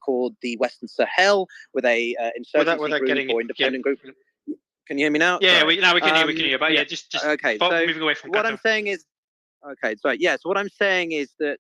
[SPEAKER 5] called the Western Sahel with a insurgency group or independent group. Can you hear me now?
[SPEAKER 1] Yeah, we can hear you. But yeah, just
[SPEAKER 5] okay. So
[SPEAKER 1] moving away from
[SPEAKER 5] what I'm saying is, okay, so yeah. So what I'm saying is that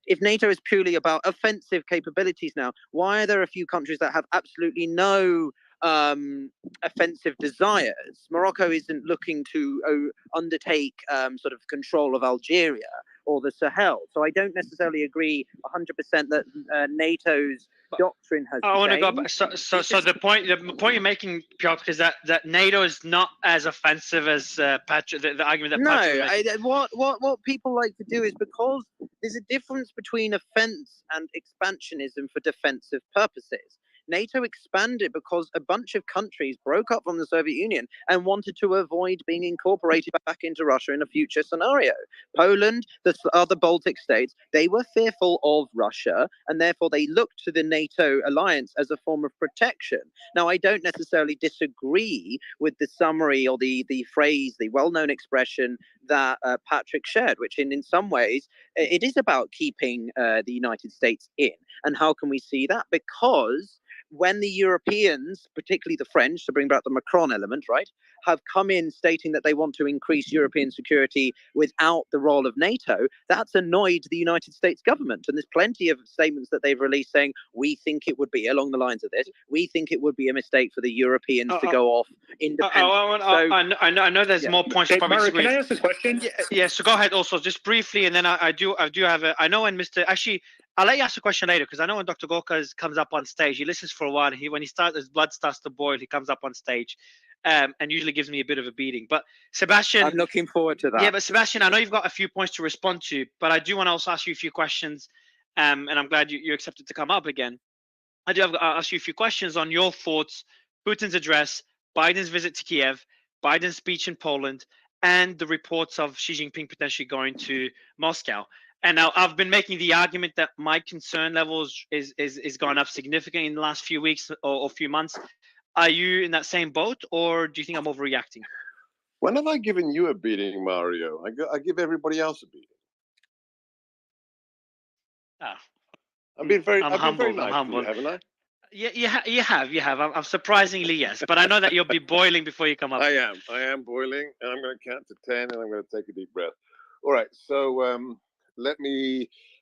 [SPEAKER 5] if NATO is purely about offensive capabilities now, why are there a few countries that have absolutely no offensive desires? Morocco isn't looking to undertake sort of control of Algeria or the Sahel. So I don't necessarily agree 100% that NATO's doctrine has
[SPEAKER 1] I want to go
[SPEAKER 5] changed.
[SPEAKER 1] back. So the point you're making, Piotr, is that NATO is not as offensive as Patrick. The argument that Patrick was making.
[SPEAKER 5] What people like to do is, because there's a difference between offense and expansionism for defensive purposes. NATO expanded because a bunch of countries broke up from the Soviet Union and wanted to avoid being incorporated back into Russia in a future scenario. Poland, the other Baltic states, they were fearful of Russia, and therefore they looked to the NATO alliance as a form of protection. Now, I don't necessarily disagree with the summary or the phrase, the well-known expression that Patrick shared, which in some ways, it is about keeping the United States in. And how can we see that? Because when the Europeans, particularly the French, to bring back the Macron element, right, have come in stating that they want to increase European security without the role of NATO, that's annoyed the United States government. And there's plenty of statements that they've released saying, we think it would be, along the lines of this, we think it would be a mistake for the Europeans to go off independently.
[SPEAKER 1] I know there's more points.
[SPEAKER 3] Hey, Mario, can I ask a question?
[SPEAKER 1] Yeah, so go ahead also, just briefly, and then I do have a, I know when I'll let you ask a question later, because I know when Dr. Gorka comes up on stage, he listens for a while, and when his blood starts to boil, he comes up on stage, and usually gives me a bit of a beating. But Sebastian,
[SPEAKER 5] I'm looking forward to that.
[SPEAKER 1] Yeah, but Sebastian, I know you've got a few points to respond to, but I do want to also ask you a few questions, and I'm glad you accepted to come up again. I'll ask you a few questions on your thoughts, Putin's address, Biden's visit to Kiev, Biden's speech in Poland, and the reports of Xi Jinping potentially going to Moscow. And now I've been making the argument that my concern levels is gone up significantly in the last few weeks or few months. Are you in that same boat, or do you think I'm overreacting?
[SPEAKER 20] When have I given you a beating, Mario? I give everybody else a beating. I've been very nice to you, haven't I?
[SPEAKER 1] Yeah, you have. I'm surprisingly, yes. But I know that you'll be boiling before you come up.
[SPEAKER 20] I am boiling, and I'm going to count to 10, and I'm going to take a deep breath. All right, so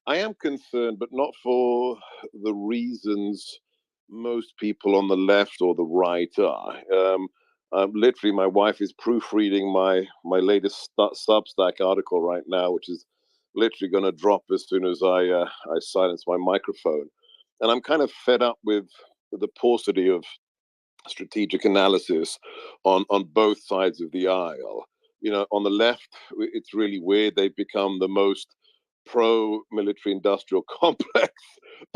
[SPEAKER 20] I am concerned, but not for the reasons most people on the left or the right are. Literally, my wife is proofreading my latest Substack article right now, which is literally going to drop as soon as I silence my microphone. And I'm kind of fed up with the paucity of strategic analysis on both sides of the aisle. You know, on the left, it's really weird. They've become the most pro-military industrial complex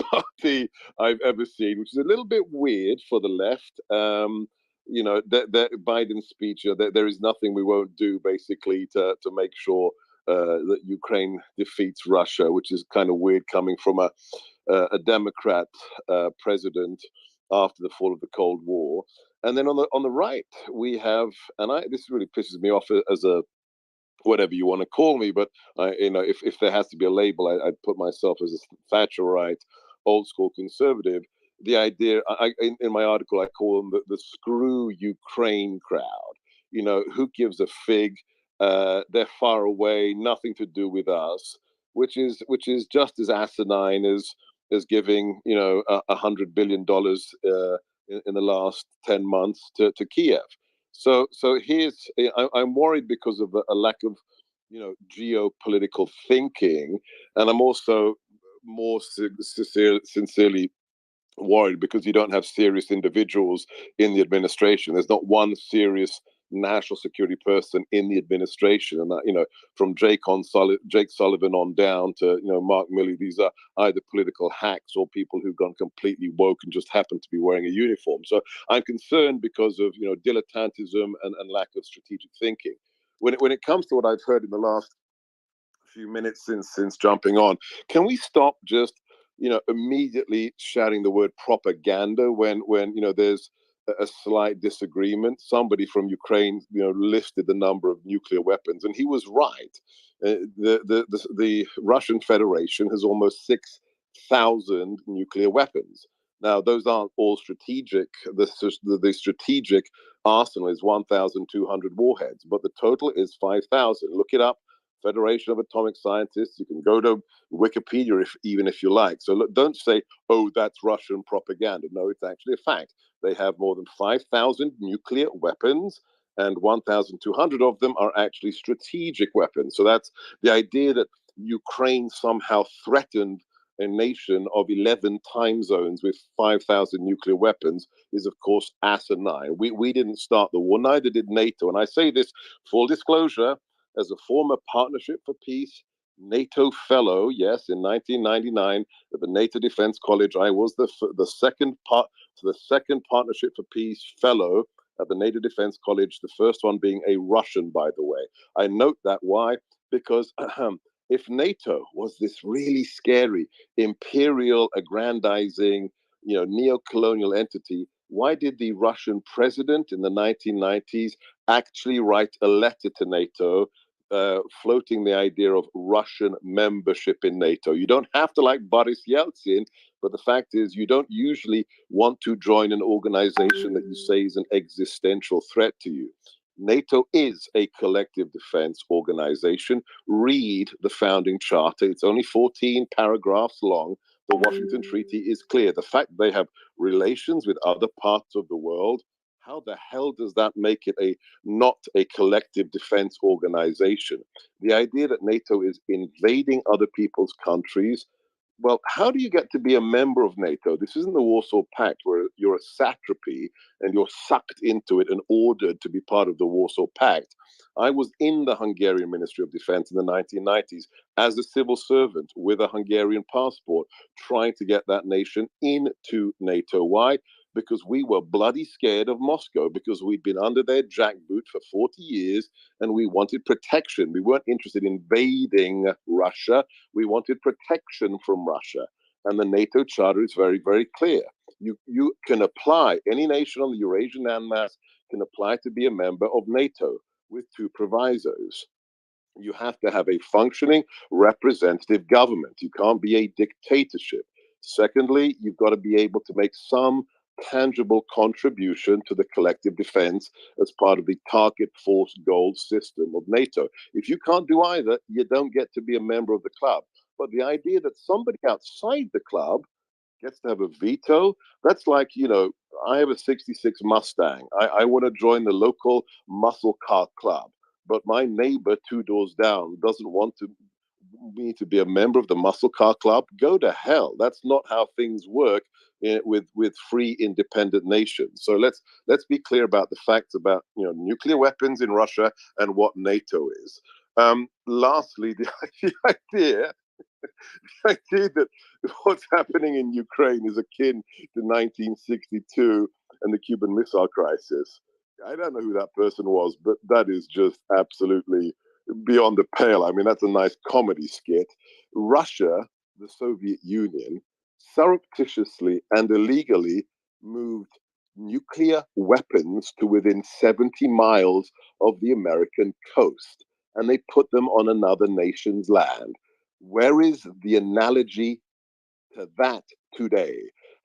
[SPEAKER 20] party I've ever seen, which is a little bit weird for the left. You know, that Biden's speech, there is nothing we won't do, basically, to make sure that Ukraine defeats Russia, which is kind of weird coming from a Democrat president after the fall of the Cold War. And then on the right, we have, and this really pisses me off as a whatever you want to call me, but if there has to be a label, I'd put myself as a Thatcherite, old school conservative. The idea, in my article, I call them the screw Ukraine crowd. You know, who gives a fig? They're far away, nothing to do with us, which is just as asinine as giving $100 billion in the last 10 months to Kiev. So here's, I'm worried because of a lack of geopolitical thinking, and I'm also more sincerely worried because you don't have serious individuals in the administration. There's not one serious national security person in the administration, and from Jake Sullivan on down to Mark Milley, these are either political hacks or people who've gone completely woke and just happen to be wearing a uniform. So I'm concerned because of dilettantism and lack of strategic thinking. When it comes to what I've heard in the last few minutes since jumping on, can we stop just immediately shouting the word propaganda when there's a slight disagreement? Somebody from Ukraine listed the number of nuclear weapons, and he was right. The Russian Federation has almost 6,000 nuclear weapons. Now, those aren't all strategic. The strategic arsenal is 1,200 warheads, but the total is 5,000. Look it up. Federation of Atomic Scientists. You can go to Wikipedia even if you like. So look, don't say, oh, that's Russian propaganda. No, it's actually a fact. They have more than 5,000 nuclear weapons, and 1,200 of them are actually strategic weapons. So that's the idea that Ukraine somehow threatened a nation of 11 time zones with 5,000 nuclear weapons is, of course, asinine. We didn't start the war, neither did NATO. And I say this, full disclosure, as a former Partnership for Peace NATO fellow, yes, in 1999 at the NATO Defense College, I was the second Partnership for Peace fellow at the NATO Defense College, the first one being a Russian, by the way. I note that. Why? Because if NATO was this really scary, imperial, aggrandizing, neo-colonial entity, why did the Russian president in the 1990s actually write a letter to NATO floating the idea of Russian membership in NATO? You don't have to like Boris Yeltsin, but the fact is you don't usually want to join an organization that you say is an existential threat to you. NATO is a collective defense organization. Read the founding charter. It's only 14 paragraphs long. The Washington Treaty is clear. The fact they have relations with other parts of the world, how the hell does that make it not a collective defense organization? The idea that NATO is invading other people's countries, well, how do you get to be a member of NATO? This isn't the Warsaw Pact where you're a satrapy and you're sucked into it and ordered to be part of the Warsaw Pact. I was in the Hungarian Ministry of Defense in the 1990s as a civil servant with a Hungarian passport, trying to get that nation into NATO. Why? Because we were bloody scared of Moscow, because we'd been under their jackboot for 40 years and we wanted protection. We weren't interested in invading Russia. We wanted protection from Russia. And the NATO Charter is very, very clear. You can apply, any nation on the Eurasian landmass can apply to be a member of NATO with two provisos. You have to have a functioning representative government. You can't be a dictatorship. Secondly, you've got to be able to make some tangible contribution to the collective defense as part of the target force goal system of NATO. If you can't do either, you don't get to be a member of the club. But the idea that somebody outside the club gets to have a veto, that's like, I have a 66 Mustang. I want to join the local muscle car club, but my neighbor 2 doors down doesn't want me to be a member of the muscle car club. Go to hell. That's not how things work with free independent nations. So let's be clear about the facts about nuclear weapons in Russia and what NATO is. Lastly, the idea that what's happening in Ukraine is akin to 1962 and the Cuban Missile Crisis. I don't know who that person was, but that is just absolutely beyond the pale. I mean, that's a nice comedy skit. Russia, the Soviet Union, surreptitiously and illegally moved nuclear weapons to within 70 miles of the American coast, and they put them on another nation's land. Where is the analogy to that today?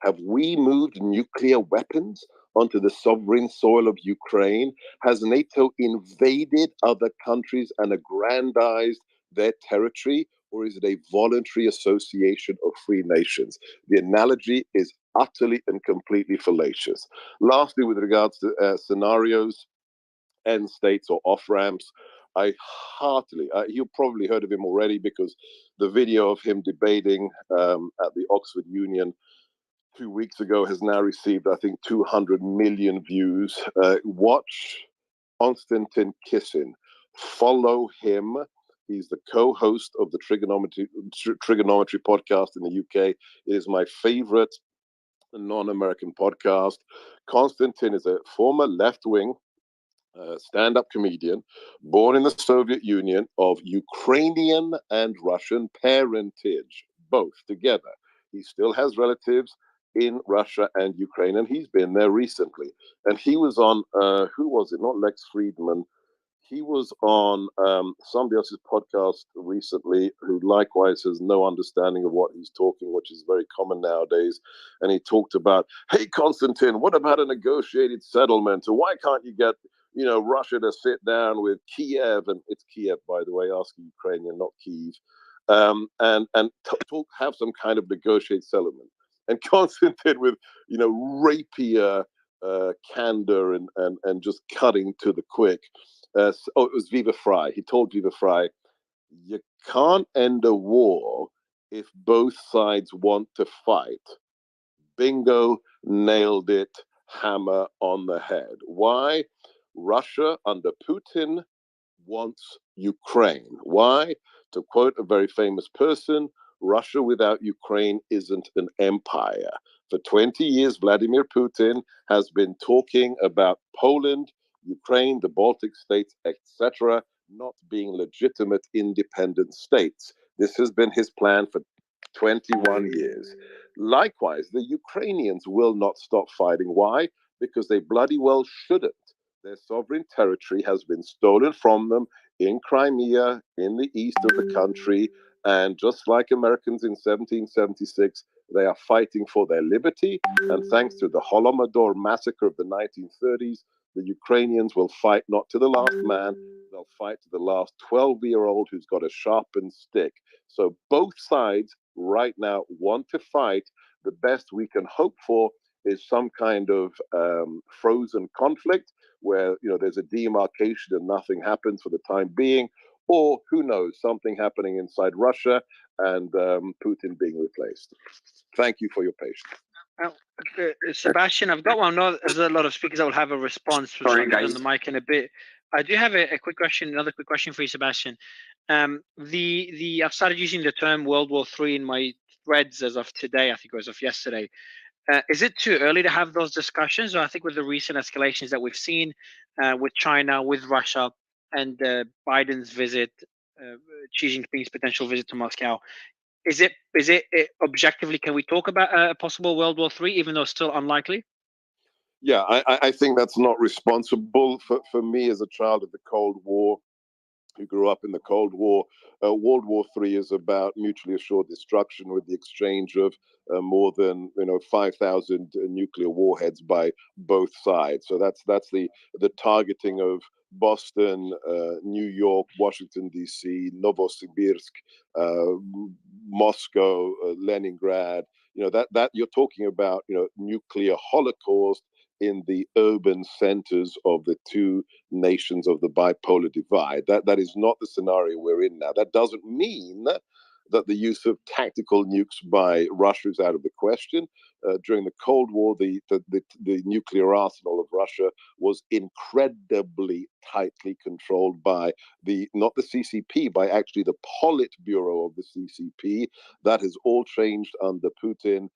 [SPEAKER 20] Have we moved nuclear weapons onto the sovereign soil of Ukraine? Has NATO invaded other countries and aggrandized their territory? Or is it a voluntary association of free nations? The analogy is utterly and completely fallacious. Lastly, with regards to scenarios, end states or off ramps, I heartily, you've probably heard of him already because the video of him debating at the Oxford Union 2 weeks ago has now received, I think, 200 million views. Watch Konstantin Kisin. Follow him. He's the co-host of the Trigonometry podcast in the UK. It is my favorite non-American podcast. Konstantin is a former left-wing stand-up comedian, born in the Soviet Union of Ukrainian and Russian parentage, both together. He still has relatives in Russia and Ukraine, and he's been there recently. And he was on, who was it? Not Lex Friedman. He was on somebody else's podcast recently who likewise has no understanding of what he's talking, which is very common nowadays. And he talked about, hey, Konstantin, what about a negotiated settlement? Or why can't you get Russia to sit down with Kiev, and it's Kiev, by the way, ask a Ukrainian, not Kyiv, and have some kind of negotiated settlement. And Konstantin, with rapier candor and just cutting to the quick. It was Viva Frei. He told Viva Frei, You can't end a war if both sides want to fight. Bingo, nailed it, hammer on the head. Why? Russia under Putin wants Ukraine. Why? To quote a very famous person, Russia without Ukraine isn't an empire. For 20 years, Vladimir Putin has been talking about Poland, Ukraine, the Baltic states, etc., not being legitimate independent states. This has been his plan for 21 years. Likewise, the Ukrainians will not stop fighting. Why? Because they bloody well shouldn't. Their sovereign territory has been stolen from them in Crimea, in the east of the country. And just like Americans in 1776, they are fighting for their liberty. And thanks to the Holodomor massacre of the 1930s, the Ukrainians will fight not to the last man, they'll fight to the last 12-year-old who's got a sharpened stick. So both sides right now want to fight. The best we can hope for is some kind of frozen conflict where there's a demarcation and nothing happens for the time being, or who knows, something happening inside Russia and Putin being replaced. Thank you for your patience.
[SPEAKER 1] Sebastian, I've got one. I know there's a lot of speakers that will have a response, which I'll give on the mic in a bit. I do have a quick question, another quick question for you, Sebastian. I've started using the term World War III in my threads as of today. I think it was of yesterday. Is it too early to have those discussions? Or I think with the recent escalations that we've seen with China, with Russia, and Biden's visit, Xi Jinping's potential visit to Moscow, is it objectively, can we talk about a possible World War III, even though it's still unlikely?
[SPEAKER 20] Yeah, I think that's not responsible. For me as a child of the Cold War, who grew up in the Cold War, World War III is about mutually assured destruction with the exchange of more than 5,000 nuclear warheads by both sides. So that's the targeting of Boston, New York, Washington D.C., Novosibirsk, Moscow, Leningrad. That you're talking about nuclear holocaust in the urban centers of the two nations of the bipolar divide. That is not the scenario we're in now. That doesn't mean that the use of tactical nukes by Russia is out of the question. During the Cold War, the nuclear arsenal of Russia was incredibly tightly controlled by not the CCP, by actually the Politburo of the CCP. That has all changed under Putin.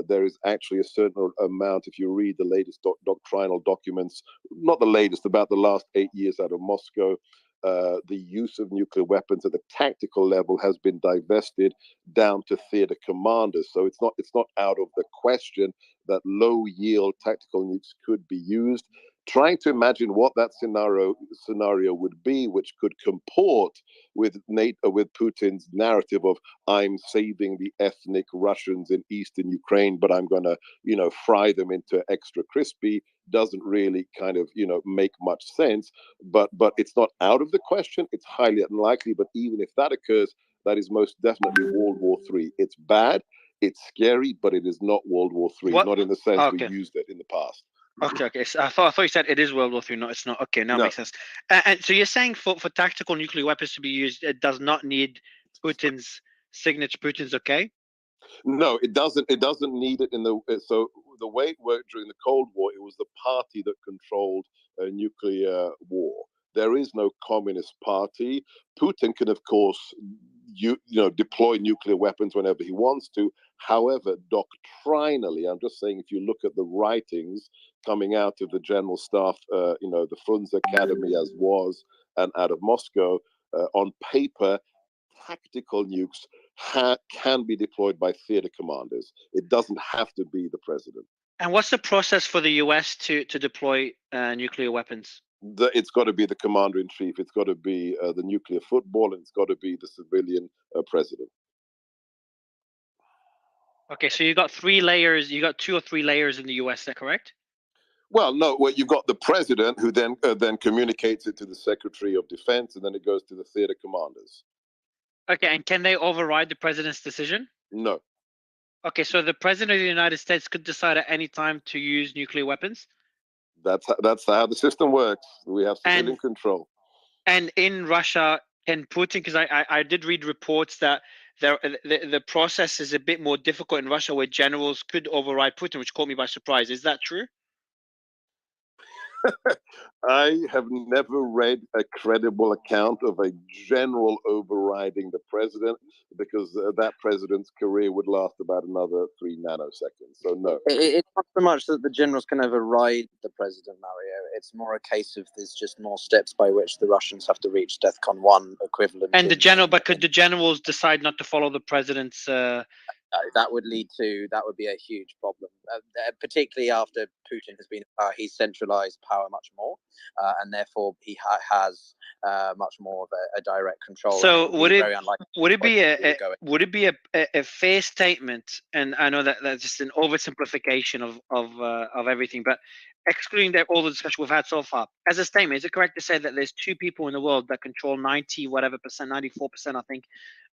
[SPEAKER 20] There is actually a certain amount, if you read the latest doctrinal documents, not the latest, about the last 8 years out of Moscow, the use of nuclear weapons at the tactical level has been divested down to theater commanders. So it's not out of the question that low yield tactical nukes could be used. Trying to imagine what that scenario would be, which could comport with Putin's narrative of I'm saving the ethnic Russians in eastern Ukraine, but I'm going to fry them into extra crispy, doesn't really kind of make much sense. But it's not out of the question. It's highly unlikely. But even if that occurs, that is most definitely World War III. It's bad. It's scary, but it is not World War III. Not in the sense we used it in the past.
[SPEAKER 1] Okay. So I thought you said it is World War III. No, it's not. Okay, now it makes sense. And so you're saying for tactical nuclear weapons to be used, it does not need Putin's signature. Putin's okay?
[SPEAKER 20] No, it doesn't. It doesn't need it so the way it worked during the Cold War, it was the party that controlled nuclear war. There is no communist party. Putin can, of course, deploy nuclear weapons whenever he wants to. However, doctrinally, I'm just saying, if you look at the writings coming out of the General Staff, the Frunze Academy as was, and out of Moscow, on paper, tactical nukes can be deployed by theater commanders. It doesn't have to be the president.
[SPEAKER 1] And what's the process for the US to deploy nuclear weapons?
[SPEAKER 20] It's got to be the commander in chief. It's got to be the nuclear football, and it's got to be the civilian president.
[SPEAKER 1] Okay, so you got 3 layers. You got 2 or 3 layers in the US. Is that correct?
[SPEAKER 20] Well, no. Well, you've got the president who then communicates it to the Secretary of Defense, and then it goes to the theater commanders.
[SPEAKER 1] Okay, and can they override the president's decision?
[SPEAKER 20] No.
[SPEAKER 1] Okay, so the president of the United States could decide at any time to use nuclear weapons?
[SPEAKER 20] That's how the system works. We have civilian control.
[SPEAKER 1] And in Russia, can Putin, because I did read reports that the process is a bit more difficult in Russia where generals could override Putin, which caught me by surprise. Is that true?
[SPEAKER 20] I have never read a credible account of a general overriding the president, because that president's career would last about another 3 nanoseconds. So no.
[SPEAKER 5] It's not so much that the generals can override the president, Mario. It's more a case of there's just more steps by which the Russians have to reach DEFCON 1 equivalent.
[SPEAKER 1] And but could the generals decide not to follow the president's?
[SPEAKER 5] That would be a huge problem, particularly after Putin has been he's centralized power much more, and therefore he has much more of a direct control.
[SPEAKER 1] So would it be a fair statement? And I know that that's just an oversimplification of everything, but excluding all the discussion we've had so far, as a statement, is it correct to say that there's 2 people in the world that control 94%, I think,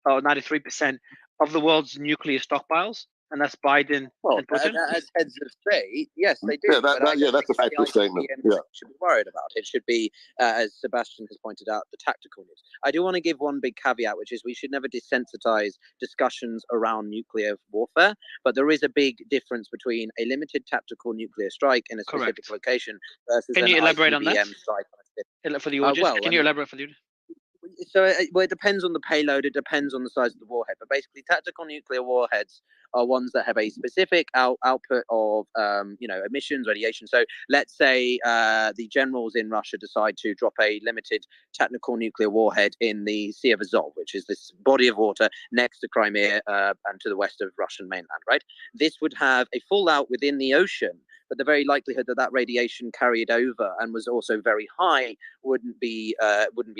[SPEAKER 1] or 93% of the world's nuclear stockpiles, and that's Biden and Putin?
[SPEAKER 5] As heads of state, yes, they do.
[SPEAKER 20] Yeah, that's a factual statement. Yeah.
[SPEAKER 5] Should be worried about. It should be, as Sebastian has pointed out, the tactical news. I do want to give one big caveat, which is we should never desensitize discussions around nuclear warfare, but there is a big difference between a limited tactical nuclear strike in a specific location versus
[SPEAKER 1] Can you elaborate on that?
[SPEAKER 5] strike
[SPEAKER 1] For the audience, can you elaborate for the audience?
[SPEAKER 5] So it depends on the payload. It depends on the size of the warhead. But basically, tactical nuclear warheads are ones that have a specific output of, emissions, radiation. So let's say the generals in Russia decide to drop a limited tactical nuclear warhead in the Sea of Azov, which is this body of water next to Crimea and to the west of Russian mainland, right? This would have a fallout within the ocean, but the very likelihood that radiation carried over and was also very high wouldn't be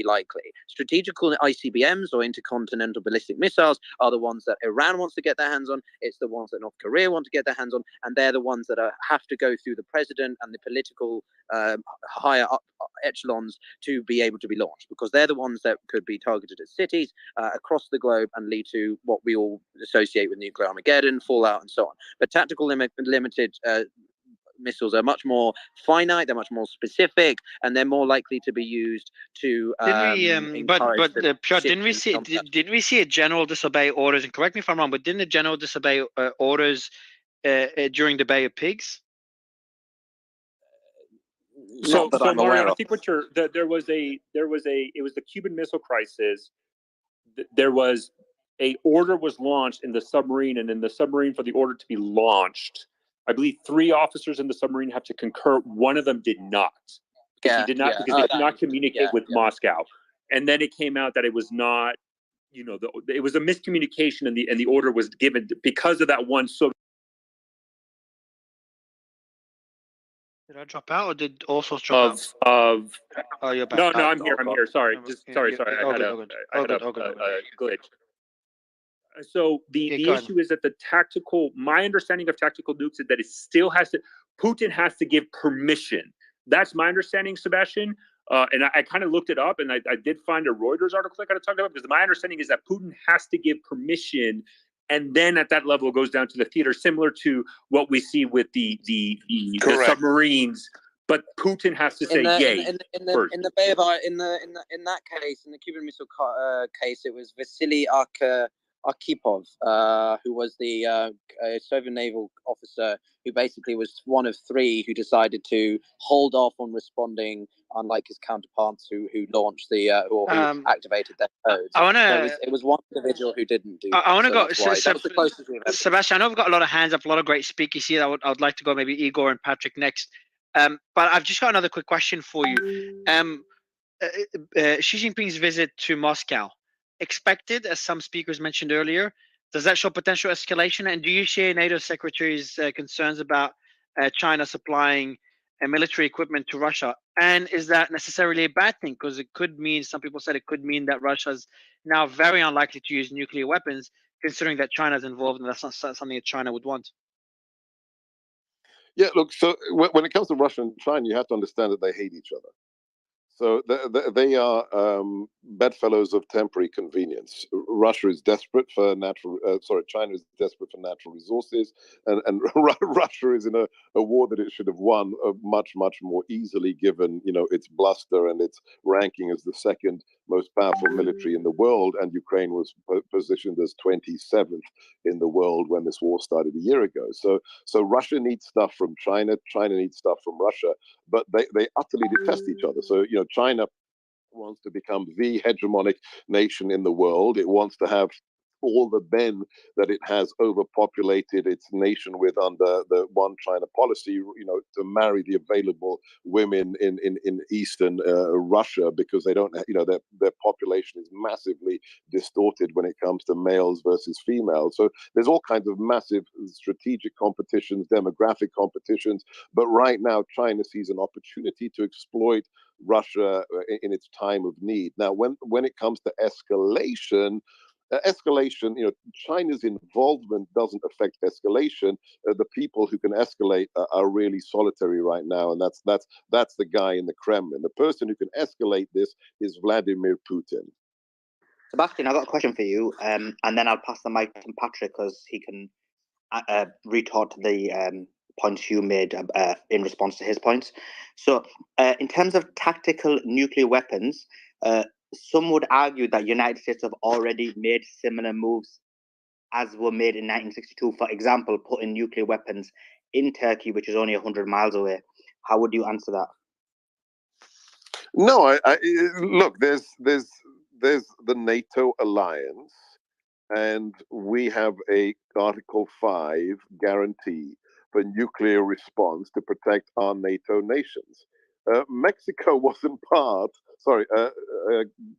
[SPEAKER 5] likely. Strategical ICBMs, or intercontinental ballistic missiles, are the ones that Iran wants to get their hands on. It's the ones that North Korea want to get their hands on, and they're the ones that have to go through the president and the political higher up echelons to be able to be launched, because they're the ones that could be targeted at cities across the globe and lead to what we all associate with nuclear Armageddon, fallout, and so on. But tactical limited missiles are much more finite, they're much more specific, and they're more likely to be used to
[SPEAKER 1] Piotr, didn't we see a general disobey orders? And correct me if I'm wrong, but didn't the general disobey orders during the Bay of Pigs?
[SPEAKER 3] So Mario, I think there was the Cuban Missile Crisis. There was a order was launched in the submarine, and in the submarine for the order to be launched, I believe 3 officers in the submarine have to concur. One of them did not. Because they did not communicate with Moscow. And then it came out that it was not, it was a miscommunication, and the order was given because of that one. So
[SPEAKER 1] did I drop out, or did also drop
[SPEAKER 3] out?
[SPEAKER 1] Oh, you're back.
[SPEAKER 3] No, I'm here. Sorry. Sorry. I had a glitch. So the issue is that my understanding of tactical nukes is that it still Putin has to give permission. That's my understanding, Sebastian. And I kind of looked it up, and I did find a Reuters article I kind of talked about, because my understanding is that Putin has to give permission, and then at that level it goes down to the theater, similar to what we see with the submarines. But Putin has to say yay first.
[SPEAKER 5] In the Bay of in that case, in the Cuban Missile case, it was Vasily Arkhipov, who was the Soviet naval officer who basically was one of 3 who decided to hold off on responding, unlike his counterparts who launched who activated their codes. It was one individual who didn't do that.
[SPEAKER 1] I want to go, Sebastian, I know we've got a lot of hands up, a lot of great speakers here. I would like to go maybe Igor and Patrick next. But I've just got another quick question for you. Xi Jinping's visit to Moscow, expected, as some speakers mentioned earlier, does that show potential escalation? And do you share NATO Secretary's concerns about China supplying military equipment to Russia? And is that necessarily a bad thing? Because it could mean, some people said it could mean that Russia's now very unlikely to use nuclear weapons, considering that China's involved, and that's not something that China would want.
[SPEAKER 20] Yeah, look, so when it comes to Russia and China, you have to understand that they hate each other. So they are bedfellows of temporary convenience. Russia is desperate for China is desperate for natural resources, and Russia is in a war that it should have won much more easily, given its bluster and its ranking as the second most powerful military in the world, and Ukraine was positioned as 27th in the world when this war started a year ago. So Russia needs stuff from China, China needs stuff from Russia, but they utterly detest each other. So China wants to become the hegemonic nation in the world. It wants to have all the men that it has overpopulated its nation with under the one China policy, to marry the available women in Eastern Russia, because they don't, their population is massively distorted when it comes to males versus females. So there's all kinds of massive strategic competitions, demographic competitions. But right now, China sees an opportunity to exploit Russia in its time of need. Now, when it comes to escalation, China's involvement doesn't affect escalation. The people who can escalate are really solitary right now, and that's the guy in the Kremlin. The person who can escalate this is Vladimir Putin.
[SPEAKER 2] Sebastian, I've got a question for you, and then I'll pass the mic to Patrick because he can retort to the points you made in response to his points. So, in terms of tactical nuclear weapons, some would argue that United States have already made similar moves as were made in 1962. For example, putting nuclear weapons in Turkey, which is only 100 miles away. How would you answer that?
[SPEAKER 20] No, look. There's the NATO alliance, and we have a Article 5 guarantee for nuclear response to protect our NATO nations. Mexico wasn't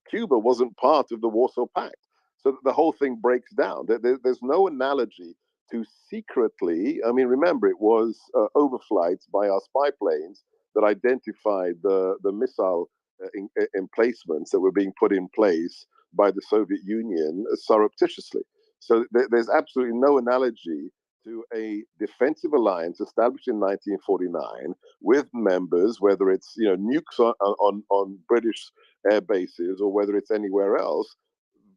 [SPEAKER 20] Cuba wasn't part of the Warsaw Pact. So the whole thing breaks down. There's no analogy to secretly, remember, it was overflights by our spy planes that identified the missile emplacements that were being put in place by the Soviet Union surreptitiously. So there's absolutely no analogy to a defensive alliance established in 1949 with members, whether it's nukes on British air bases or whether it's anywhere else.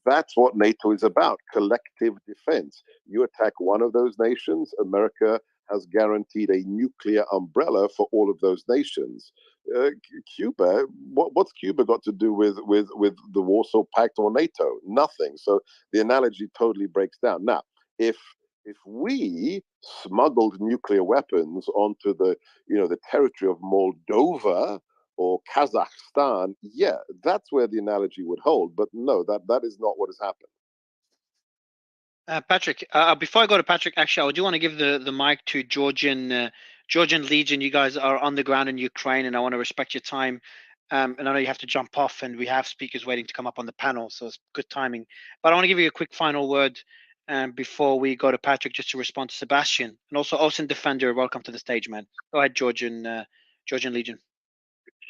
[SPEAKER 20] That's what NATO is about: collective defense. You attack one of those nations, America has guaranteed a nuclear umbrella for all of those nations. Cuba, what's Cuba got to do with the Warsaw Pact or NATO? Nothing. So the analogy totally breaks down. Now, if we smuggled nuclear weapons onto the territory of Moldova or Kazakhstan, yeah, that's where the analogy would hold. But no, that is not what has happened.
[SPEAKER 1] Patrick, before I go to Patrick, actually, I do want to give the mic to Georgian Legion. You guys are on the ground in Ukraine, and I want to respect your time. And I know you have to jump off, and we have speakers waiting to come up on the panel, so it's good timing. But I want to give you a quick final word before we go to Patrick, just to respond to Sebastian. And also, Ocean Defender, welcome to the stage, man. Go ahead, Georgian Legion.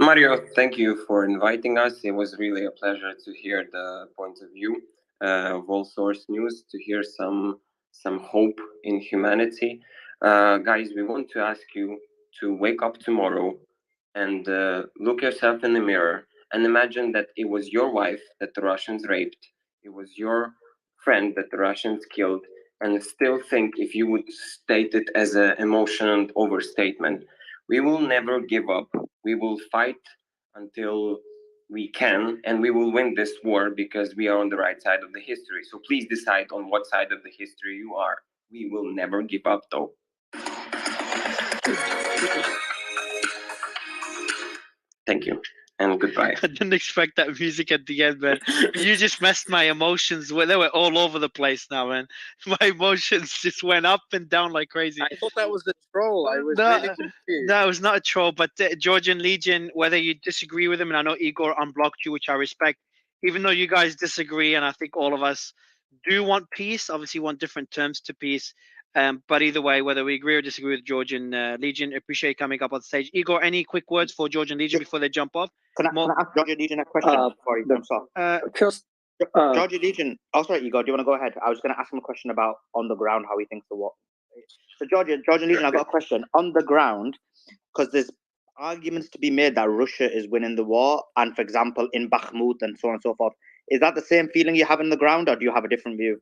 [SPEAKER 10] Mario, thank you for inviting us. It was really a pleasure to hear the point of view of all source news, to hear some hope in humanity. Guys, we want to ask you to wake up tomorrow and look yourself in the mirror and imagine that it was your wife that the Russians raped, it was your friend that the Russians killed, and still think if you would state it as an emotional overstatement. We will never give up. We will fight until we can, and we will win this war because we are on the right side of the history. So please decide on what side of the history you are. We will never give up, though. Thank you, and goodbye.
[SPEAKER 1] I didn't expect that music at the end, man. You just messed my emotions. They were all over the place now, man. My emotions just went up and down like crazy.
[SPEAKER 5] I thought that was the troll. I was really confused.
[SPEAKER 1] No, it was not a troll, but Georgian Legion, whether you disagree with him, and I know Igor unblocked you, which I respect, even though you guys disagree, and I think all of us do want peace, obviously want different terms to peace. But either way, whether we agree or disagree with Georgian Legion, appreciate you coming up on stage. Igor, any quick words for Georgian Legion before they jump off?
[SPEAKER 2] Can I ask Georgian Legion a question before he jumps off? Georgian Legion, sorry, Igor, do you want to go ahead? I was going to ask him a question about on the ground, how he thinks the war. So Georgian Legion, I've got a question. On the ground, because there's arguments to be made that Russia is winning the war, and for example, in Bakhmut and so on and so forth, Is that the same feeling you have on the ground, or do you have a different view?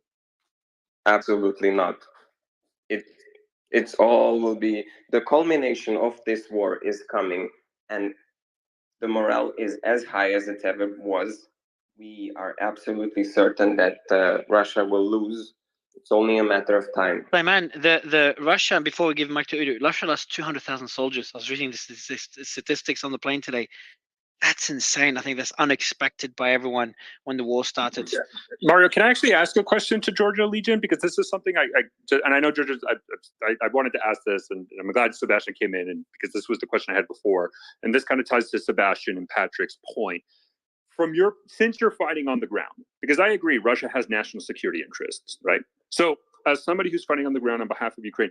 [SPEAKER 10] Absolutely not. It's all will be the culmination of this war is coming, and the morale is as high as it ever was. We are absolutely certain that Russia will lose. It's only a matter of time.
[SPEAKER 1] But man, the Russia, before we give Mike to Udo, Russia lost 200,000 soldiers. I was reading the statistics on the plane today. That's insane. I think that's unexpected by everyone when the war started.
[SPEAKER 3] Mario, can I actually ask a question to Georgia Legion? Because this is something and I know Georgia, I wanted to ask this, and I'm glad Sebastian came in, and because this was the question I had before, and this kind of ties to Sebastian and Patrick's point. Since you're fighting on the ground, because I agree, Russia has national security interests, right? So as somebody who's fighting on the ground on behalf of Ukraine,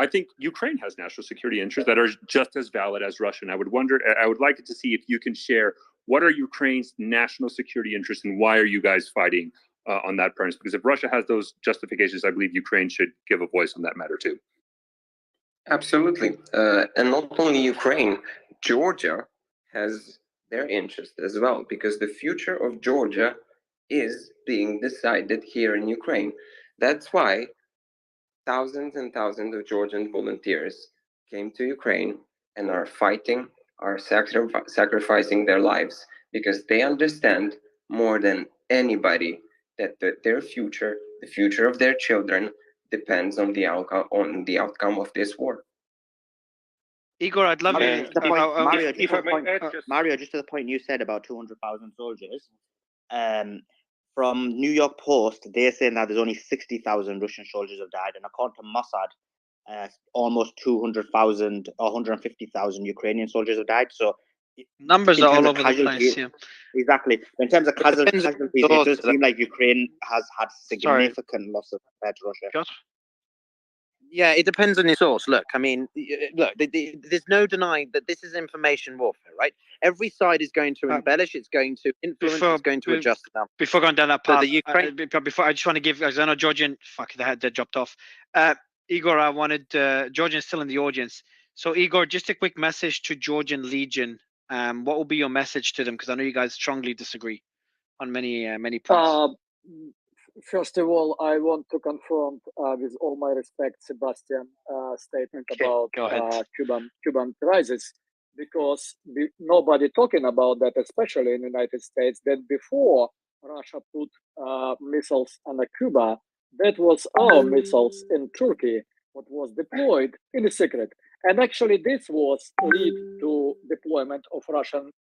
[SPEAKER 3] I think Ukraine has national security interests that are just as valid as Russian. I would like to see if you can share what are Ukraine's national security interests and why are you guys fighting on that premise? Because if Russia has those justifications, I believe Ukraine should give a voice on that matter too.
[SPEAKER 10] Absolutely. And not only Ukraine, Georgia has their interest as well, because the future of Georgia is being decided here in Ukraine. That's why thousands and thousands of Georgian volunteers came to Ukraine and are fighting, are sacrificing their lives, because they understand more than anybody that their future, the future of their children, depends on the outcome of this war.
[SPEAKER 1] Igor, I'd love you.
[SPEAKER 2] Mario, just to the point you said about 200,000 soldiers. From New York Post, they're saying that there's only 60,000 Russian soldiers have died, and according to Mossad, almost 200,000 or 150,000 Ukrainian soldiers have died. So
[SPEAKER 1] numbers are all over the place. Yeah,
[SPEAKER 2] exactly. In terms of casualties, it does seem like Ukraine has had significant losses compared to Russia.
[SPEAKER 5] Yeah, it depends on your source. Look, I mean, there's no denying that this is information warfare, right? Every side is going to embellish, it's going to influence, it's going to adjust.
[SPEAKER 1] Before going down that path,
[SPEAKER 5] the Ukraine...
[SPEAKER 1] before I just want to give, because I know Georgian, they dropped off. Igor, I wanted, Georgian's still in the audience. So Igor, just a quick message to Georgian Legion. What will be your message to them? Because I know you guys strongly disagree on many points.
[SPEAKER 7] First of all, I want to confront, with all my respect, Sebastian's statement about Cuban crisis, because nobody talking about that, especially in the United States, that before Russia put missiles on Cuba, that was our missiles in Turkey, what was deployed in a secret. And actually, this was lead to deployment of Russian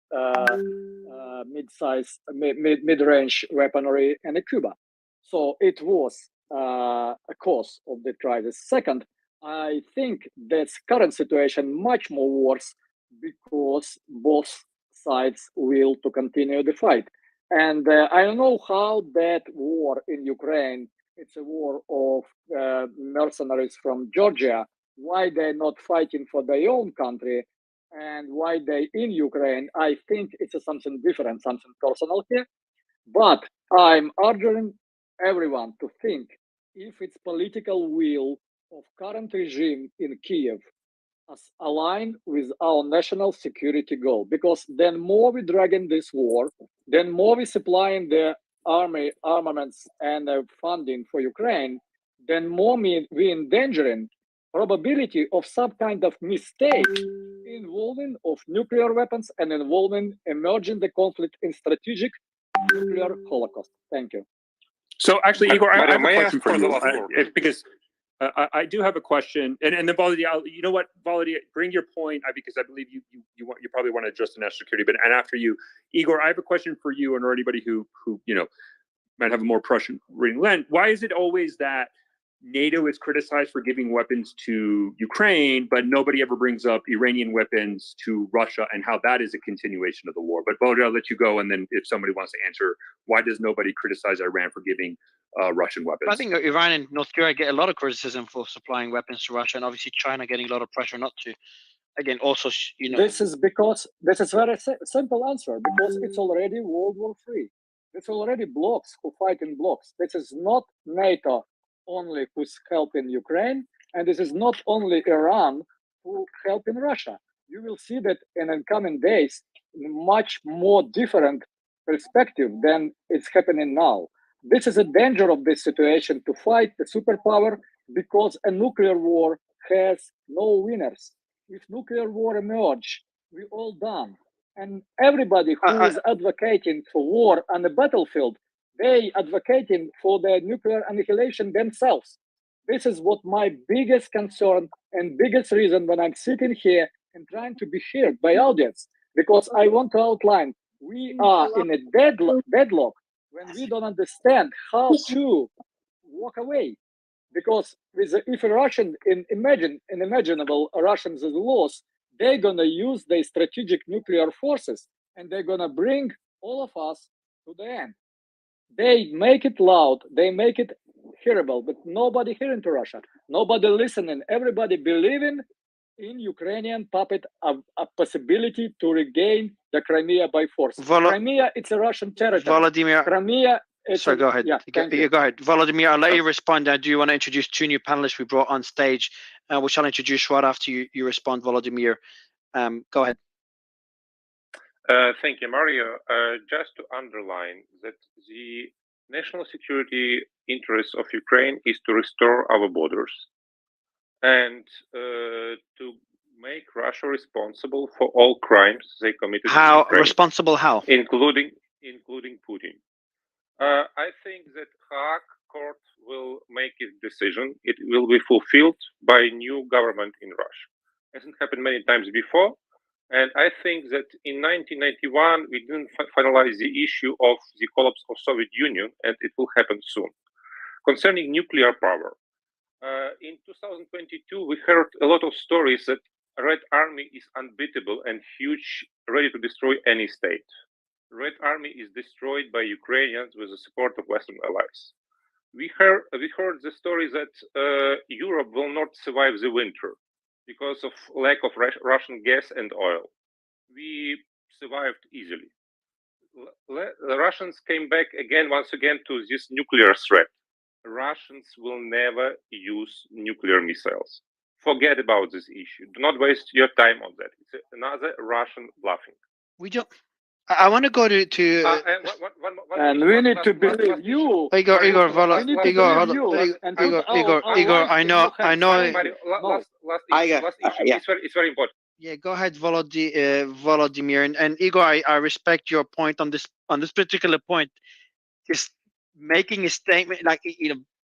[SPEAKER 7] mid-range weaponry in Cuba. So it was a cause of the crisis. Second, I think this current situation much more worse because both sides will to continue the fight. And I don't know how that war in Ukraine, it's a war of mercenaries from Georgia, why they're not fighting for their own country and why they in Ukraine. I think it's something different, something personal here. But I'm urging everyone to think if it's political will of current regime in Kiev as aligned with our national security goal, because then more we dragging this war, then more we supplying the army armaments and funding for Ukraine, then more we endangering probability of some kind of mistake involving of nuclear weapons and involving emerging the conflict in strategic nuclear holocaust. Thank you.
[SPEAKER 3] So actually, Igor, I have a question for you, because I do have a question, and then Valady, you know what, Valady, bring your point, because I believe you probably want to address the national security, and after you, Igor, I have a question for you and anybody who might have a more Prussian reading lens. Why is it always that NATO is criticized for giving weapons to Ukraine, but nobody ever brings up Iranian weapons to Russia and how that is a continuation of the war? But Valady, I'll let you go, and then if somebody wants to answer, why does nobody criticize Iran for giving Russian weapons?
[SPEAKER 1] I think Iran and North Korea get a lot of criticism for supplying weapons to Russia, and obviously China getting a lot of pressure not to. Again, also,
[SPEAKER 7] this is because this is very simple answer, because it's already World War III. It's already blocks who fight in blocks. This is not NATO only who's helping Ukraine, and this is not only Iran who helping Russia. You will see that in the coming days, much more different perspective than it's happening now. This is a danger of this situation, to fight the superpower, because a nuclear war has no winners. If nuclear war emerge, we're all done. And everybody who is advocating for war on the battlefield, they advocating for the nuclear annihilation themselves. This is what my biggest concern and biggest reason when I'm sitting here and trying to be heard by audience, because I want to outline we are in a deadlock when we don't understand how to walk away. Because if a Russian, unimaginable Russians is lost, they're gonna use their strategic nuclear forces and they're gonna bring all of us to the end. They make it loud, they make it hearable, but nobody hearing to Russia, nobody listening, everybody believing in Ukrainian puppet a possibility to regain the Crimea by force. Crimea, it's a Russian territory.
[SPEAKER 1] Vladimir,
[SPEAKER 7] Crimea.
[SPEAKER 1] Sorry, go ahead.
[SPEAKER 7] Yeah,
[SPEAKER 1] go ahead. Vladimir, I'll let you respond. I do want to introduce two new panelists we brought on stage, which I'll introduce right after you respond, Volodymyr. Go ahead.
[SPEAKER 18] Thank you, Mario. Just to underline that the national security interest of Ukraine is to restore our borders and to make Russia responsible for all crimes they committed.
[SPEAKER 1] How
[SPEAKER 18] in Ukraine,
[SPEAKER 1] responsible? How?
[SPEAKER 18] Including Putin. I think that Hague court will make its decision. It will be fulfilled by a new government in Russia. It hasn't happened many times before. And I think that in 1991, we didn't finalize the issue of the collapse of Soviet Union, and it will happen soon. Concerning nuclear power, in 2022, we heard a lot of stories that Red Army is unbeatable and huge, ready to destroy any state. Red Army is destroyed by Ukrainians with the support of Western allies. We heard the story that Europe will not survive the winter because of lack of Russian gas and oil. We survived easily. The Russians came back once again to this nuclear threat. Russians will never use nuclear missiles. Forget about this issue. Do not waste your time on that. It's another Russian bluffing.
[SPEAKER 1] We don't. I want to go to
[SPEAKER 7] and we need to believe you.
[SPEAKER 1] Igor, I know.
[SPEAKER 18] It's very important.
[SPEAKER 1] Yeah, go ahead, Volodymyr, and Igor. I respect your point on this particular point. Just making a statement like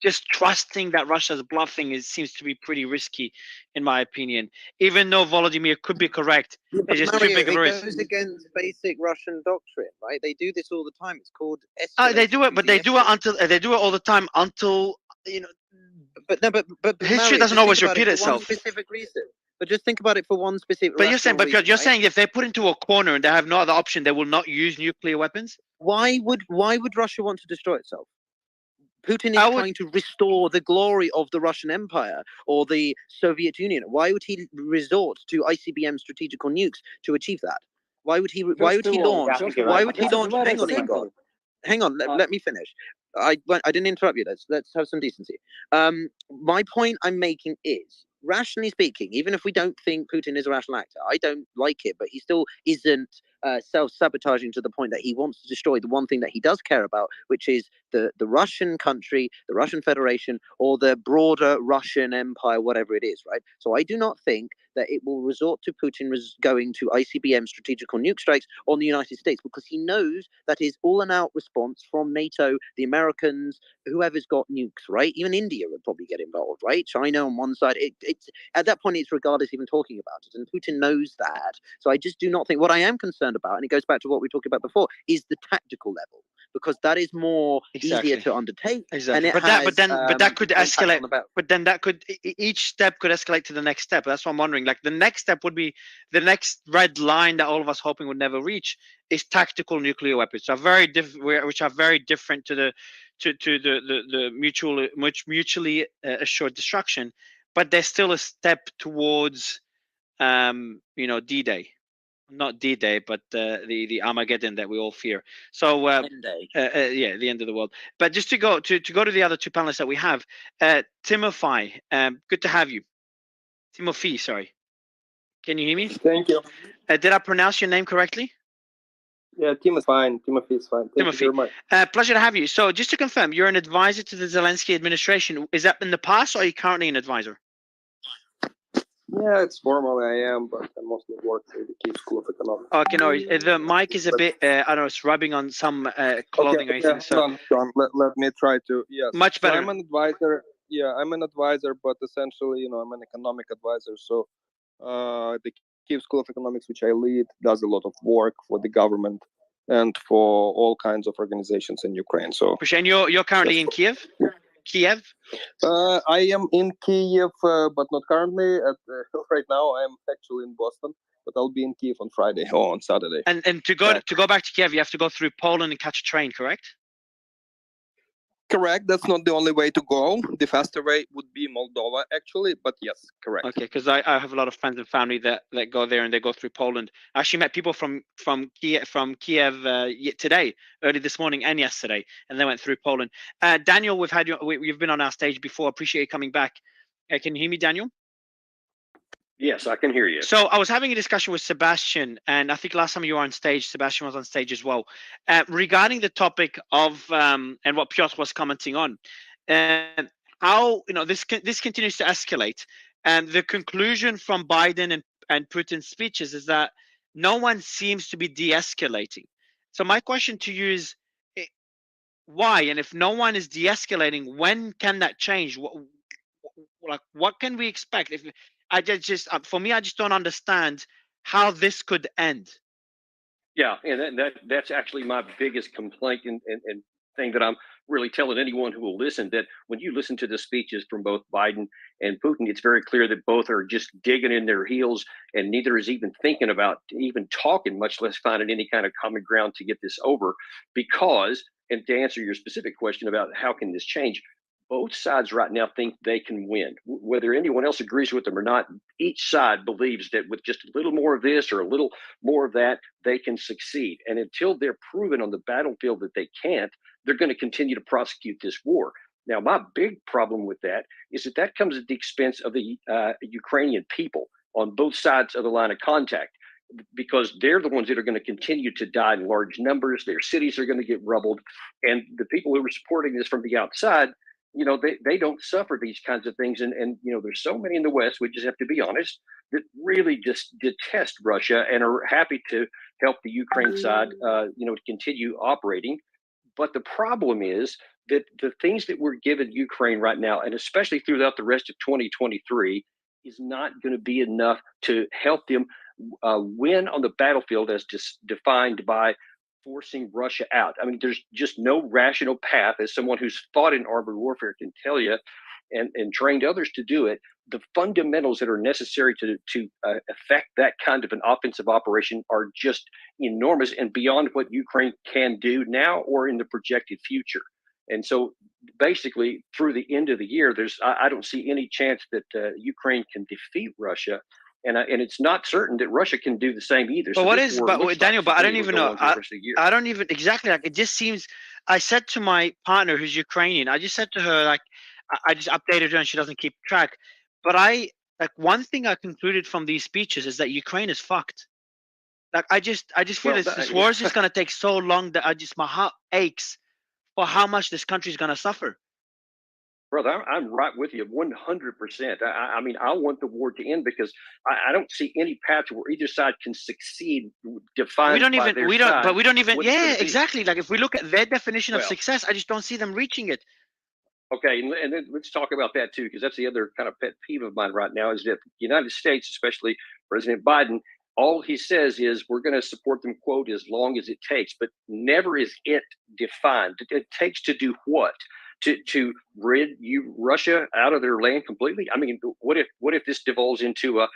[SPEAKER 1] just trusting that Russia's bluffing seems to be pretty risky, in my opinion. Even though Volodymyr could be correct, it's just too big of a risk.
[SPEAKER 5] It goes against basic Russian doctrine, right? They do this all the time. It's called.
[SPEAKER 1] They do it, but they do it all the time until
[SPEAKER 5] But
[SPEAKER 1] history doesn't always repeat itself.
[SPEAKER 5] For one specific reason. But just think about it for one specific.
[SPEAKER 1] But you're saying if they're put into a corner and they have no other option, they will not use nuclear weapons.
[SPEAKER 5] Why would Russia want to destroy itself? Putin is trying to restore the glory of the Russian Empire or the Soviet Union. Why would he resort to ICBM strategical nukes to achieve that? Why would he launch? Hang on, Igor. Hang on. Let me finish. I didn't interrupt you. Let's have some decency. My point I'm making is, rationally speaking, even if we don't think Putin is a rational actor, I don't like it, but he still isn't self-sabotaging to the point that he wants to destroy the one thing that he does care about, which is the Russian country, the Russian Federation, or the broader Russian Empire, whatever it is, right? So I do not think that it will resort to Putin going to ICBM strategical nuke strikes on the United States, because he knows that is all an out response from NATO, the Americans, whoever's got nukes, right? Even India would probably get involved, right? China on one side. It's at that point, it's regardless even talking about it. And Putin knows that. So I just do not think, what I am concerned about, and it goes back to what we talked about before, is the tactical level, because that is more easier to undertake.
[SPEAKER 1] Exactly.
[SPEAKER 5] And
[SPEAKER 1] but that could escalate. But then each step could escalate to the next step. That's what I'm wondering. Like the next step would be the next red line that all of us hoping would never reach is tactical nuclear weapons, which are very different to the mutually assured destruction. But there's still a step towards D-Day. Not D-Day, but the Armageddon that we all fear. So the end of the world. But just to go to the other two panelists that we have, Timothy, good to have you. Timothy, sorry. Can you hear me?
[SPEAKER 21] Thank you.
[SPEAKER 1] Did I pronounce your name correctly?
[SPEAKER 21] Yeah, Tim is fine. Timothy is fine. Thank you very much.
[SPEAKER 1] Pleasure to have you. So just to confirm, you're an advisor to the Zelensky administration. Is that in the past, or are you currently an advisor?
[SPEAKER 21] Yeah, it's formally I am, but I mostly work at the Kyiv School of Economics.
[SPEAKER 1] Okay, no, the mic is a bit, I don't know, it's rubbing on some clothing or anything. So
[SPEAKER 21] hold on, let me try to, yes.
[SPEAKER 1] Much better.
[SPEAKER 21] So I'm an advisor. Yeah, I'm an advisor, but essentially, you know, I'm an economic advisor. So the Kyiv School of Economics, which I lead, does a lot of work for the government and for all kinds of organizations in Ukraine. So,
[SPEAKER 1] and you're currently in Kiev? Kiev?
[SPEAKER 21] I am in Kiev, but not currently. Right now, I'm actually in Boston, but I'll be in Kiev on Friday or on Saturday.
[SPEAKER 1] And to go back to Kiev, you have to go through Poland and catch a train, correct?
[SPEAKER 21] Correct. That's not the only way to go. The faster way would be Moldova, actually. But yes, correct.
[SPEAKER 1] Okay, because I have a lot of friends and family that go there and they go through Poland. I actually met people from Kiev today, early this morning and yesterday, and they went through Poland. Daniel, you've been on our stage before. Appreciate you coming back. Can you hear me, Daniel?
[SPEAKER 22] Yes, I can hear you.
[SPEAKER 1] So I was having a discussion with Sebastian, and I think last time you were on stage, Sebastian was on stage as well, regarding the topic of and what Piotr was commenting on, and how this continues to escalate. And the conclusion from Biden and Putin's speeches is that no one seems to be de-escalating. So my question to you is, why? And if no one is de-escalating, when can that change? What can we expect? If I just for me, I just don't understand how this could end.
[SPEAKER 22] Yeah, and that's actually my biggest complaint and thing that I'm really telling anyone who will listen, that when you listen to the speeches from both Biden and Putin, it's very clear that both are just digging in their heels, and neither is even thinking about even talking, much less finding any kind of common ground to get this over. Because, and to answer your specific question about how can this change, both sides right now think they can win. Whether anyone else agrees with them or not, each side believes that with just a little more of this or a little more of that, they can succeed. And until they're proven on the battlefield that they can't, they're going to continue to prosecute this war. Now, my big problem with that is that comes at the expense of the Ukrainian people on both sides of the line of contact, because they're the ones that are going to continue to die in large numbers. Their cities are going to get rubbled. And the people who are supporting this from the outside, they don't suffer these kinds of things. And there's so many in the West, we just have to be honest, that really just detest Russia and are happy to help the Ukraine side, to continue operating. But the problem is that the things that we're giving Ukraine right now, and especially throughout the rest of 2023, is not going to be enough to help them win on the battlefield as defined by forcing Russia out. I mean, there's just no rational path, as someone who's fought in armored warfare can tell you, and trained others to do it. The fundamentals that are necessary to affect that kind of an offensive operation are just enormous and beyond what Ukraine can do now or in the projected future. And so basically through the end of the year, I don't see any chance that Ukraine can defeat Russia. And it's not certain that Russia can do the same either.
[SPEAKER 1] But
[SPEAKER 22] So
[SPEAKER 1] Daniel, but I don't even know. I don't even exactly, like, it just seems, I said to my partner who's Ukrainian, I just said to her, like, I just updated her and she doesn't keep track. But one thing I concluded from these speeches is that Ukraine is fucked. Like, I just feel this war is just going to take so long that my heart aches for how much this country is going to suffer.
[SPEAKER 22] Brother, I'm right with you 100%. I mean, I want the war to end because I don't see any path where either side can succeed. Defined
[SPEAKER 1] But we don't even. Yeah, exactly. Like, if we look at their definition of success, I just don't see them reaching it.
[SPEAKER 22] Okay, and then let's talk about that too, because that's the other kind of pet peeve of mine right now, is that the United States, especially President Biden, all he says is we're going to support them, quote, as long as it takes, but never is it defined. It takes to do what? To rid Russia out of their land completely? I mean, what if this devolves into a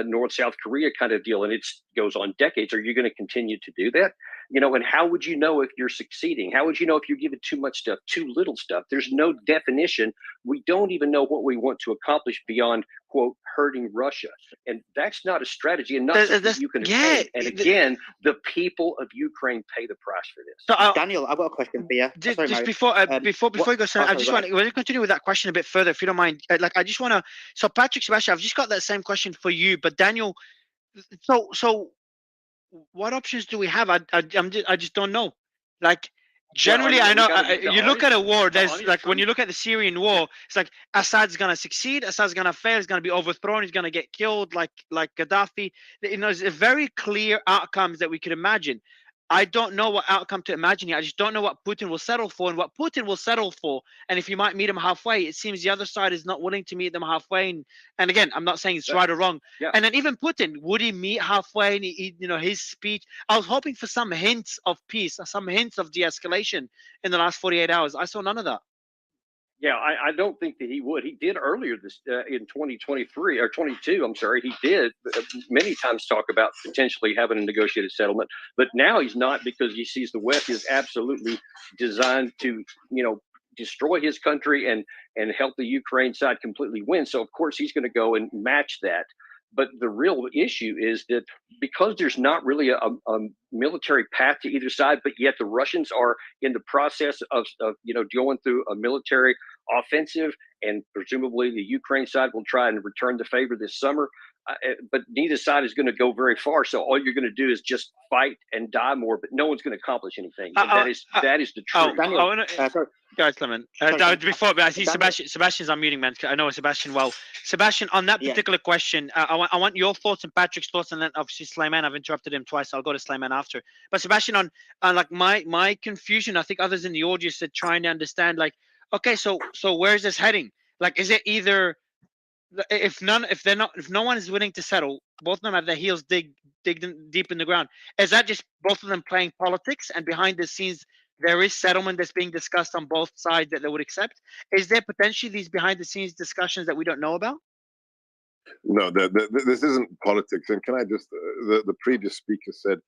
[SPEAKER 22] North-South Korea kind of deal, and it goes on decades? Are you going to continue to do that? And how would you know if you're succeeding? How would you know if you're giving too much stuff, too little stuff? There's no definition. We don't even know what we want to accomplish beyond, quote, hurting Russia. And that's not a strategy, and not something you can pay. And again, the people of Ukraine pay the price for this.
[SPEAKER 2] So, Daniel, I've got a question for you.
[SPEAKER 1] Just before you go, I just want to continue with that question a bit further, if you don't mind. I just want to. So, Patrick, Sebastian, I've just got that same question for you, but Daniel. So what options do we have? I just don't know. Like, generally,
[SPEAKER 22] Well,
[SPEAKER 1] I know
[SPEAKER 22] the
[SPEAKER 1] you look at a war.
[SPEAKER 22] the
[SPEAKER 1] There's
[SPEAKER 22] honest
[SPEAKER 1] like when
[SPEAKER 22] truth-
[SPEAKER 1] you look at the Syrian war, it's like Assad's gonna succeed, Assad's gonna fail, he's gonna be overthrown, he's gonna get killed, like Gaddafi. You know, there's a very clear outcomes that we could imagine. I don't know what outcome to imagine here. I just don't know what Putin will settle for, and what Putin will settle for. And if you might meet him halfway, it seems the other side is not willing to meet them halfway. And again, I'm not saying it's right or wrong.
[SPEAKER 22] Yeah.
[SPEAKER 1] And then even Putin, would he meet halfway? And you know, his speech, I was hoping for some hints of peace, some hints of de-escalation in the last 48 hours. I saw none of that.
[SPEAKER 22] Yeah, I don't think that he would. He did earlier this in 2023 or 22. I'm sorry, he did many times talk about potentially having a negotiated settlement, but now he's not because he sees the West is absolutely designed to, destroy his country and help the Ukraine side completely win. So of course he's going to go and match that. But the real issue is that because there's not really a military path to either side, but yet the Russians are in the process of going through a military offensive, and presumably the Ukraine side will try and return the favor this summer. But neither side is going to go very far. So all you're going to do is just fight and die more, but no one's going to accomplish anything. And that is the truth.
[SPEAKER 1] Guys, Clement. Before, but I see Sebastian's unmuting, man. I know Sebastian well. Sebastian, on that particular question, I want your thoughts and Patrick's thoughts, and then obviously Slayman. I've interrupted him twice. So I'll go to Slayman after. But Sebastian, on like my confusion, I think others in the audience are trying to understand. Like, okay, so where is this heading? Like, is it either if no one is willing to settle, both of them have their heels dig deep in the ground? Is that just both of them playing politics, and behind the scenes there is settlement that's being discussed on both sides that they would accept? Is there potentially these behind the scenes discussions that we don't know about?
[SPEAKER 20] No, this isn't politics. And can I just, the previous speaker said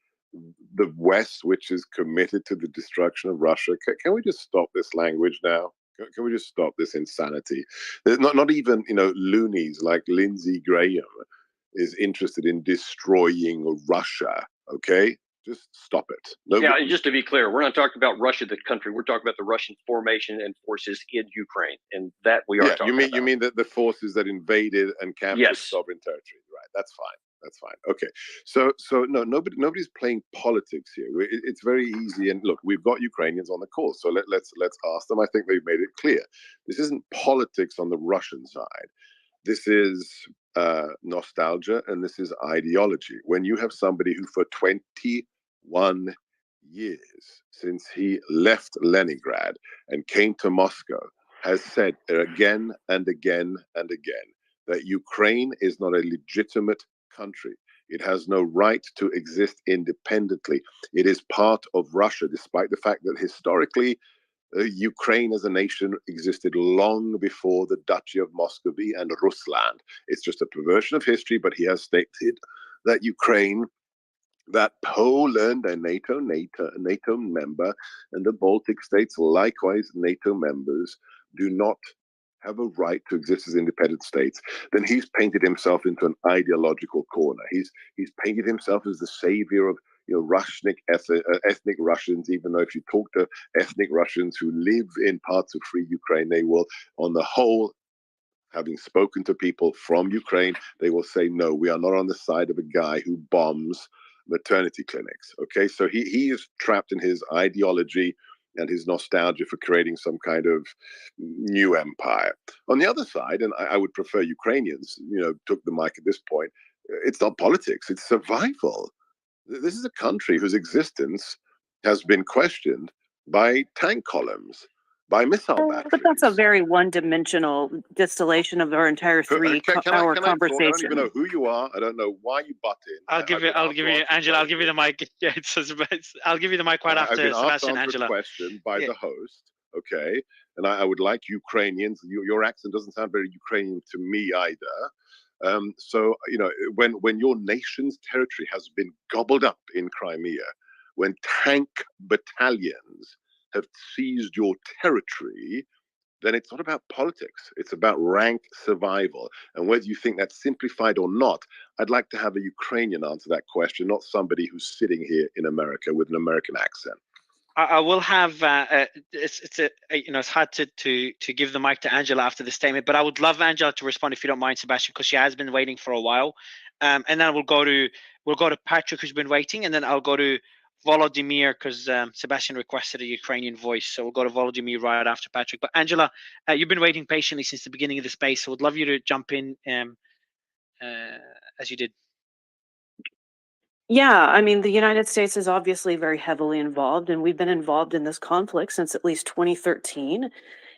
[SPEAKER 20] the West, which is committed to the destruction of Russia. Can we just stop this language now? Can we just stop this insanity? There's not even, loonies like Lindsey Graham is interested in destroying Russia. Okay, just stop it.
[SPEAKER 22] Yeah, and just to be clear, we're not talking about Russia, the country. We're talking about the Russian formation and forces in Ukraine, and that we are talking about.
[SPEAKER 20] You mean that the forces that invaded and captured sovereign territory? Right. That's fine. That's fine. Okay. So no, nobody's playing politics here. It's very easy. And look, we've got Ukrainians on the call, so let's ask them. I think they've made it clear. This isn't politics on the Russian side. This is nostalgia, and this is ideology. When you have somebody who for 21 years since he left Leningrad and came to Moscow has said again and again and again that Ukraine is not a legitimate country. It has no right to exist independently. It is part of Russia, despite the fact that historically Ukraine as a nation existed long before the Duchy of Muscovy and Rusland. It's just a perversion of history, but he has stated that Ukraine, that Poland, a NATO member, and the Baltic states, likewise NATO members, do not have a right to exist as independent states. Then he's painted himself into an ideological corner. He's painted himself as the savior of ethnic Russians, even though if you talk to ethnic Russians who live in parts of free Ukraine, they will, on the whole, having spoken to people from Ukraine, they will say, no, we are not on the side of a guy who bombs maternity clinics. Okay, so he is trapped in his ideology and his nostalgia for creating some kind of new empire. On the other side, and I would prefer Ukrainians, took the mic at this point, it's not politics, it's survival. This is a country whose existence has been questioned by tank columns, by missile batteries.
[SPEAKER 8] But that's a very one-dimensional distillation of our entire 3-hour conversation.
[SPEAKER 20] I don't even know who you are. I don't know why you butt in.
[SPEAKER 1] I'll give you, Angela. I'll give you the mic. Yeah, I'll give you the mic right after Sebastian. Angela.
[SPEAKER 20] Question by the host. Okay, and I would like Ukrainians. Your accent doesn't sound very Ukrainian to me either. So when your nation's territory has been gobbled up in Crimea, when tank battalions have seized your territory, then it's not about politics. It's about rank survival. And whether you think that's simplified or not, I'd like to have a Ukrainian answer that question, not somebody who's sitting here in America with an American accent.
[SPEAKER 1] I will have it's hard to give the mic to Angela after the statement, but I would love Angela to respond if you don't mind, Sebastian, because she has been waiting for a while. And then we'll go to We'll go to Patrick, who's been waiting, and then I'll go to Volodymyr because Sebastian requested a Ukrainian voice. So we'll go to Volodymyr right after Patrick. But Angela, you've been waiting patiently since the beginning of the space, so would love you to jump in as you did.
[SPEAKER 8] Yeah, I mean, the United States is obviously very heavily involved, and we've been involved in this conflict since at least 2013.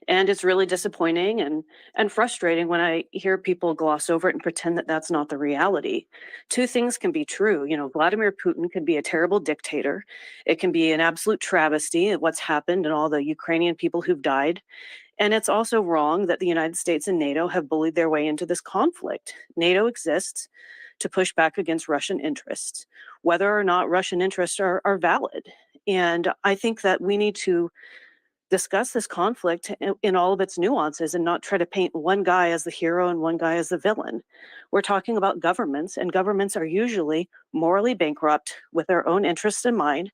[SPEAKER 8] And it's really disappointing and frustrating when I hear people gloss over it and pretend that that's not the reality. Two things can be true. You know, Vladimir Putin can be a terrible dictator. It can be an absolute travesty at what's happened and all the Ukrainian people who've died. And it's also wrong that the United States and NATO have bullied their way into this conflict. NATO exists to push back against Russian interests, whether or not Russian interests are valid. And I think that we need to discuss this conflict in all of its nuances and not try to paint one guy as the hero and one guy as the villain. We're talking about governments, and governments are usually morally bankrupt with their own interests in mind,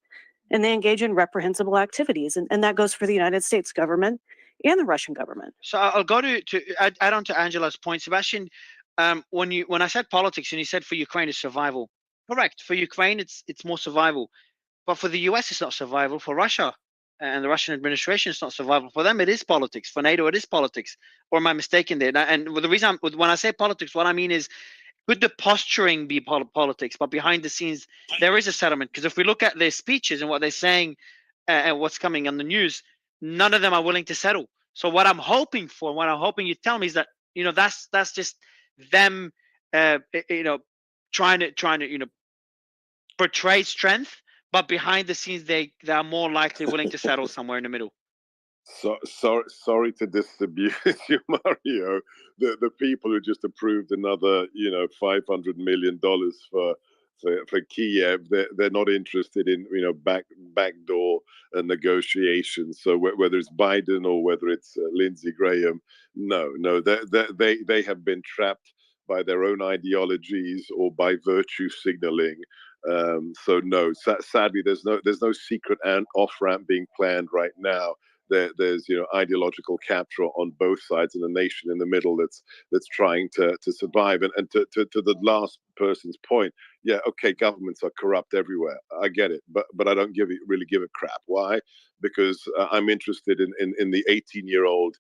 [SPEAKER 8] and they engage in reprehensible activities. And that goes for the United States government and the Russian government.
[SPEAKER 1] So I'll go to add on to Angela's point. Sebastian, when I said politics and you said for Ukraine it's survival, correct. For Ukraine, it's more survival. But for the US, it's not survival. For Russia and the Russian administration, it's not survival. For them, it is politics. For NATO, it is politics. Or am I mistaken there? And the reason when I say politics, what I mean is, could the posturing be politics? But behind the scenes, there is a settlement. Because if we look at their speeches and what they're saying and what's coming on the news, none of them are willing to settle. So what I'm hoping for, what I'm hoping you tell me is that, you know, that's just them, you know, trying to portray strength, but behind the scenes they are more likely willing to settle somewhere in the middle.
[SPEAKER 20] So sorry to disabuse you, Mario. The people who just approved another, $500 million for Kiev, they're not interested in backdoor negotiations. So whether it's Biden or whether it's Lindsey Graham, no, they have been trapped by their own ideologies or by virtue signaling. So no, sadly, there's no secret and off ramp being planned right now. There's ideological capture on both sides, and a nation in the middle that's trying to survive. And to the last person's point, yeah, okay, governments are corrupt everywhere. I get it, but I don't really give a crap. Why? Because I'm interested in the 18-year-old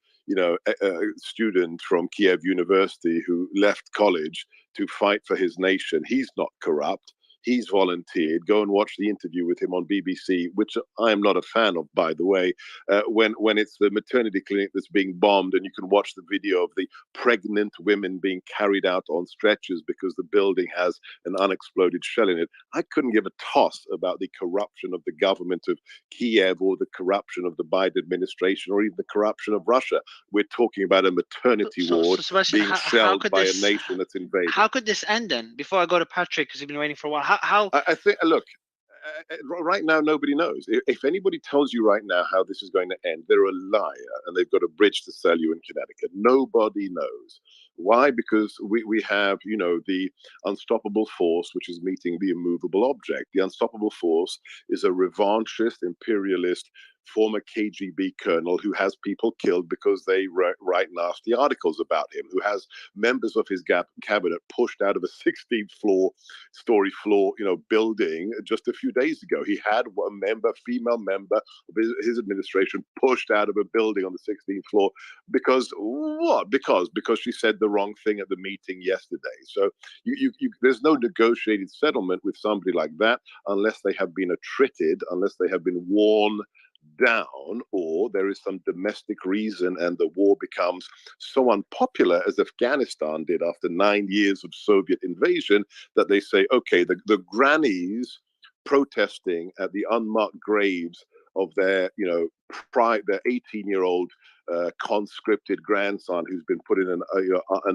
[SPEAKER 20] student from Kiev University who left college to fight for his nation. He's not corrupt. He's volunteered. Go and watch the interview with him on BBC, which I am not a fan of, by the way, when it's the maternity clinic that's being bombed, and you can watch the video of the pregnant women being carried out on stretchers because the building has an unexploded shell in it. I couldn't give a toss about the corruption of the government of Kiev or the corruption of the Biden administration or even the corruption of Russia. We're talking about a maternity ward being shelled by a nation that's invaded.
[SPEAKER 1] How could this end then? Before I go to Patrick, because he's been waiting for a while. How?
[SPEAKER 20] I think, look, right now, nobody knows. If anybody tells you right now how this is going to end, they're a liar, and they've got a bridge to sell you in Connecticut. Nobody knows. Why? Because we have, the unstoppable force, which is meeting the immovable object. The unstoppable force is a revanchist, imperialist, former KGB colonel who has people killed because they write nasty articles about him, who has members of his cabinet pushed out of a 16th story floor, building just a few days ago. He had a female member of his administration pushed out of a building on the 16th floor because what? Because she said the wrong thing at the meeting yesterday. So there's no negotiated settlement with somebody like that unless they have been attrited, unless they have been worn down, or there is some domestic reason and the war becomes so unpopular as Afghanistan did after 9 years of Soviet invasion that they say, okay, the grannies protesting at the unmarked graves of their 18-year-old conscripted grandson who's been put in an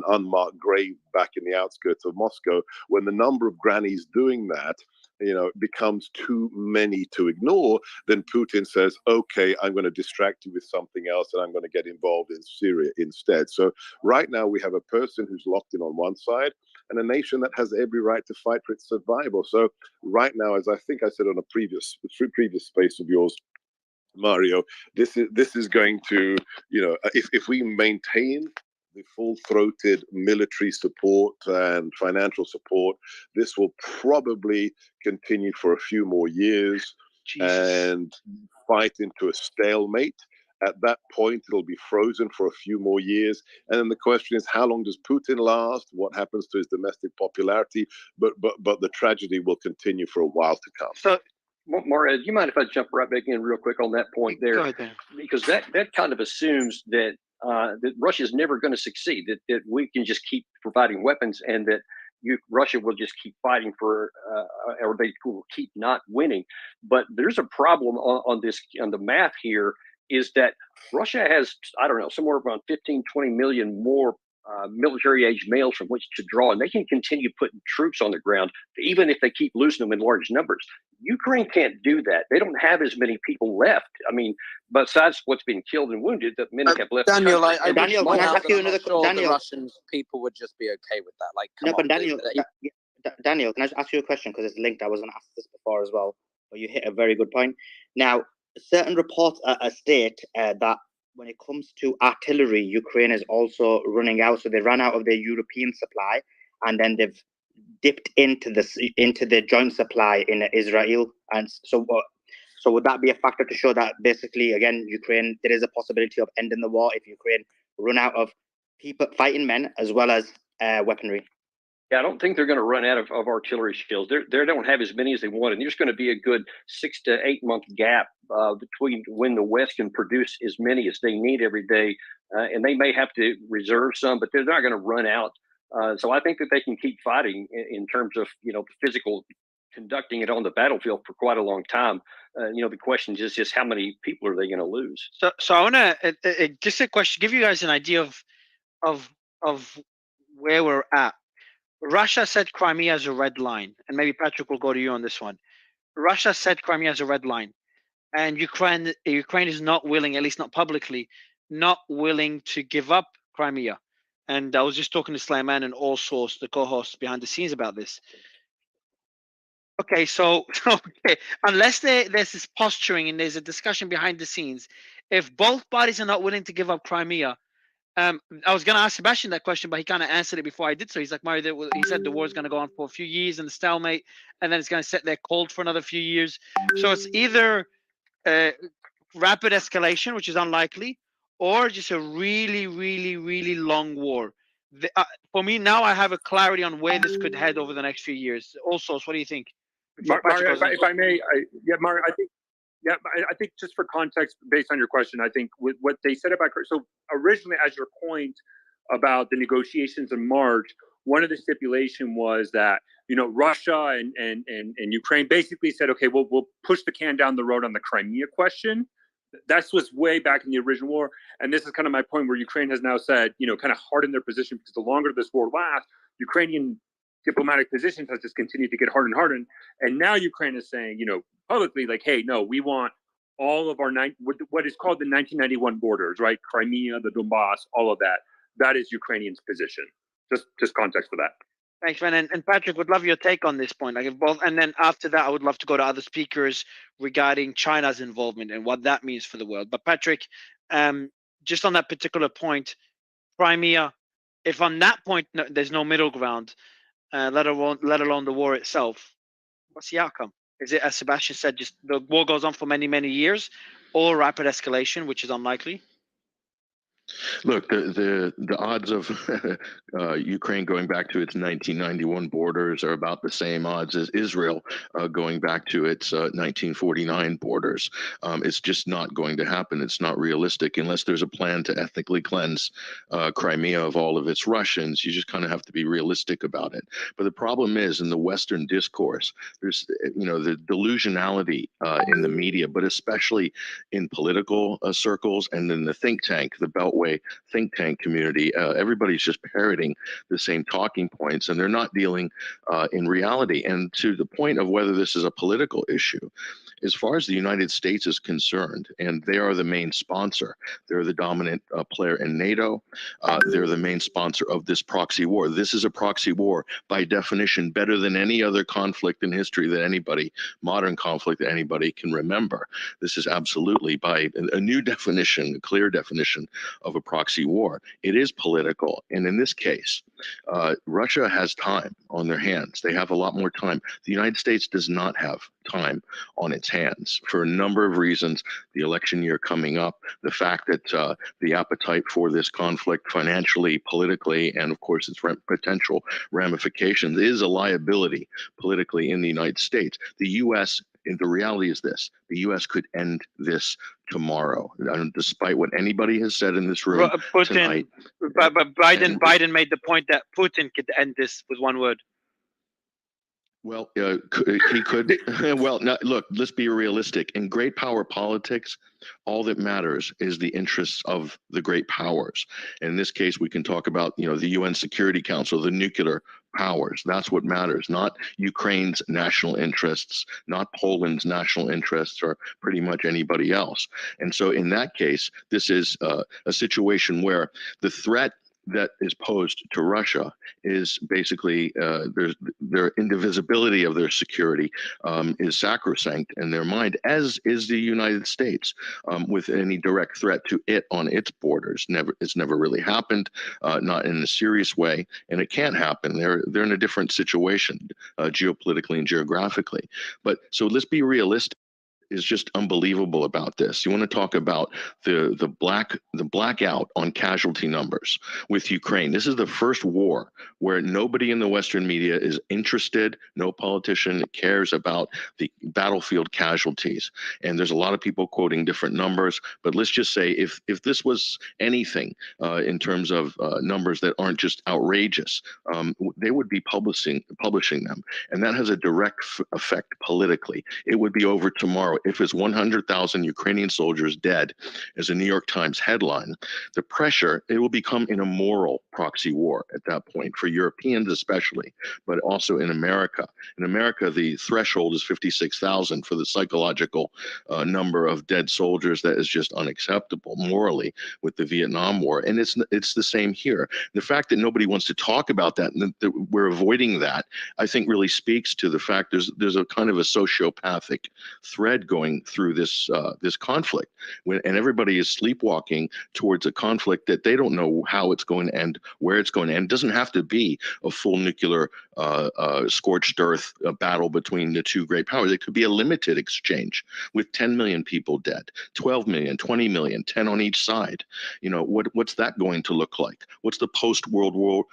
[SPEAKER 20] unmarked grave back in the outskirts of Moscow, when the number of grannies doing that becomes too many to ignore, then Putin says, okay, I'm going to distract you with something else and I'm going to get involved in Syria instead. So right now we have a person who's locked in on one side and a nation that has every right to fight for its survival. So right now, as I think I said on a previous space of yours, Mario, this is going to, if we maintain the full-throated military support and financial support, this will probably continue for a few more years and fight into a stalemate. At that point, it'll be frozen for a few more years. And then the question is, how long does Putin last? What happens to his domestic popularity? But the tragedy will continue for a while to come.
[SPEAKER 1] So,
[SPEAKER 22] Mario, do you mind if I jump right back in real quick on that point there?
[SPEAKER 1] Go ahead, Dan.
[SPEAKER 22] Because that kind of assumes that that Russia is never going to succeed, that we can just keep providing weapons and that Russia will just keep fighting for, or they will keep not winning. But there's a problem on the math here, is that Russia has, I don't know, somewhere around 15, 20 million more military age males from which to draw, and they can continue putting troops on the ground, even if they keep losing them in large numbers. Ukraine can't do that. They don't have as many people left. I mean, besides what's been killed and wounded, that many have left.
[SPEAKER 5] Daniel,
[SPEAKER 2] Daniel, can I ask you another question?
[SPEAKER 5] The Russians people would just be okay with that. Like, come
[SPEAKER 2] no, but
[SPEAKER 5] on,
[SPEAKER 2] Daniel, Daniel, can I just ask you a question, because it's linked? I was going to ask this before as well, but you hit a very good point. Now, certain reports state that when it comes to artillery, Ukraine is also running out. So they ran out of their European supply, and then they've dipped into the joint supply in Israel. And so would that be a factor to show that basically, again, Ukraine, there is a possibility of ending the war if Ukraine run out of people, fighting men, as well as weaponry?
[SPEAKER 22] Yeah, I don't think they're going to run out of artillery shells. They don't have as many as they want, and there's going to be a good 6 to 8 month gap between when the West can produce as many as they need every day, and they may have to reserve some, but they're not going to run out. So I think that they can keep fighting in terms of physical conducting it on the battlefield for quite a long time. The question is just how many people are they going to lose?
[SPEAKER 1] So I want to just a question, give you guys an idea of where we're at. Russia said Crimea is a red line, and maybe Patrick will go to you on this one. Russia said Crimea is a red line, and Ukraine is not willing, at least not publicly, not willing to give up Crimea. And I was just talking to Slayman and All Source, the co-hosts behind the scenes, about this. Okay, so unless there's this posturing and there's a discussion behind the scenes, if both parties are not willing to give up Crimea, I was going to ask Sebastian that question, but he kind of answered it before I did. So he's like, Mario, he said the war is going to go on for a few years and the stalemate, and then it's going to sit there cold for another few years. So it's either rapid escalation, which is unlikely, or just a really, really, really long war. For me, now I have a clarity on where this could head over the next few years. Also, what do you think?
[SPEAKER 3] Mario, if I may, Mario, I think just for context, based on your question, I think with what they said about, so originally, as your point about the negotiations in March, one of the stipulation was that, Russia and Ukraine basically said, okay, we'll push the can down the road on the Crimea question. That's what's way back in the original war. And this is kind of my point, where Ukraine has now said, kind of hardened their position, because the longer this war lasts, Ukrainian diplomatic positions has just continued to get harder and harder. And now Ukraine is saying, publicly, like, hey, no, we want all of our what is called the 1991 borders, right? Crimea, the Donbass, all of that. That is Ukrainians' position. Just context for that.
[SPEAKER 1] Thanks, man. And Patrick, would love your take on this point. Like, if both, and then after that, I would love to go to other speakers regarding China's involvement and what that means for the world. But Patrick, just on that particular point, Crimea, if on that point there's no middle ground, let alone the war itself, what's the outcome? Is it, as Sebastian said, just the war goes on for many, many years, or rapid escalation, which is unlikely?
[SPEAKER 19] Look, the odds of Ukraine going back to its 1991 borders are about the same odds as Israel going back to its 1949 borders. It's just not going to happen. It's not realistic unless there's a plan to ethnically cleanse Crimea of all of its Russians. You just kind of have to be realistic about it. But the problem is, in the Western discourse, there's the delusionality in the media, but especially in political circles and in the think tank, the Beltway think tank community. Everybody's just parroting the same talking points, and they're not dealing in reality. And to the point of whether this is a political issue, as far as the United States is concerned, and they are the main sponsor, they're the dominant player in NATO, they're the main sponsor of this proxy war. This is a proxy war by definition, better than any other conflict in history that anybody, modern conflict that anybody can remember. This is absolutely by a new definition, a clear definition of a proxy war. It is political, and in this case, Russia has time on their hands. They have a lot more time. The United States does not have time on its hands for a number of reasons. The election year coming up, the fact that the appetite for this conflict financially, politically, and of course its potential ramifications is a liability politically in the United States. The U.S., and the reality is this, the U.S. could end this tomorrow, despite what anybody has said in this room tonight.
[SPEAKER 1] But Biden made the point that Putin could end this with one word.
[SPEAKER 19] Well, he could. Well, now, look, let's be realistic. In great power politics, all that matters is the interests of the great powers. In this case, we can talk about, the UN Security Council, the nuclear powers. That's what matters, not Ukraine's national interests, not Poland's national interests, or pretty much anybody else. And so in that case, this is a situation where the threat that is posed to Russia is basically their indivisibility of their security is sacrosanct in their mind, as is the United States, with any direct threat to it on its borders. It's never really happened, not in a serious way, and it can't happen. They're in a different situation, geopolitically and geographically. But so let's be realistic. Is just unbelievable about this. You want to talk about the blackout on casualty numbers with Ukraine. This is the first war where nobody in the Western media is interested. No politician cares about the battlefield casualties. And there's a lot of people quoting different numbers. But let's just say if this was anything in terms of numbers that aren't just outrageous, they would be publishing them, and that has a direct effect politically. It would be over tomorrow. If it's 100,000 Ukrainian soldiers dead, as a New York Times headline, the pressure, it will become an immoral proxy war at that point, for Europeans especially, but also in America. In America, the threshold is 56,000 for the psychological number of dead soldiers. That is just unacceptable morally with the Vietnam War. And it's the same here. The fact that nobody wants to talk about that and that we're avoiding that, I think really speaks to the fact there's a kind of a sociopathic thread going through this conflict, and everybody is sleepwalking towards a conflict that they don't know how it's going to end, where it's going to end. It doesn't have to be a full nuclear scorched earth battle between the two great powers. It could be a limited exchange with 10 million people dead, 12 million, 20 million, 10 on each side. What's that going to look like? What's the post-World War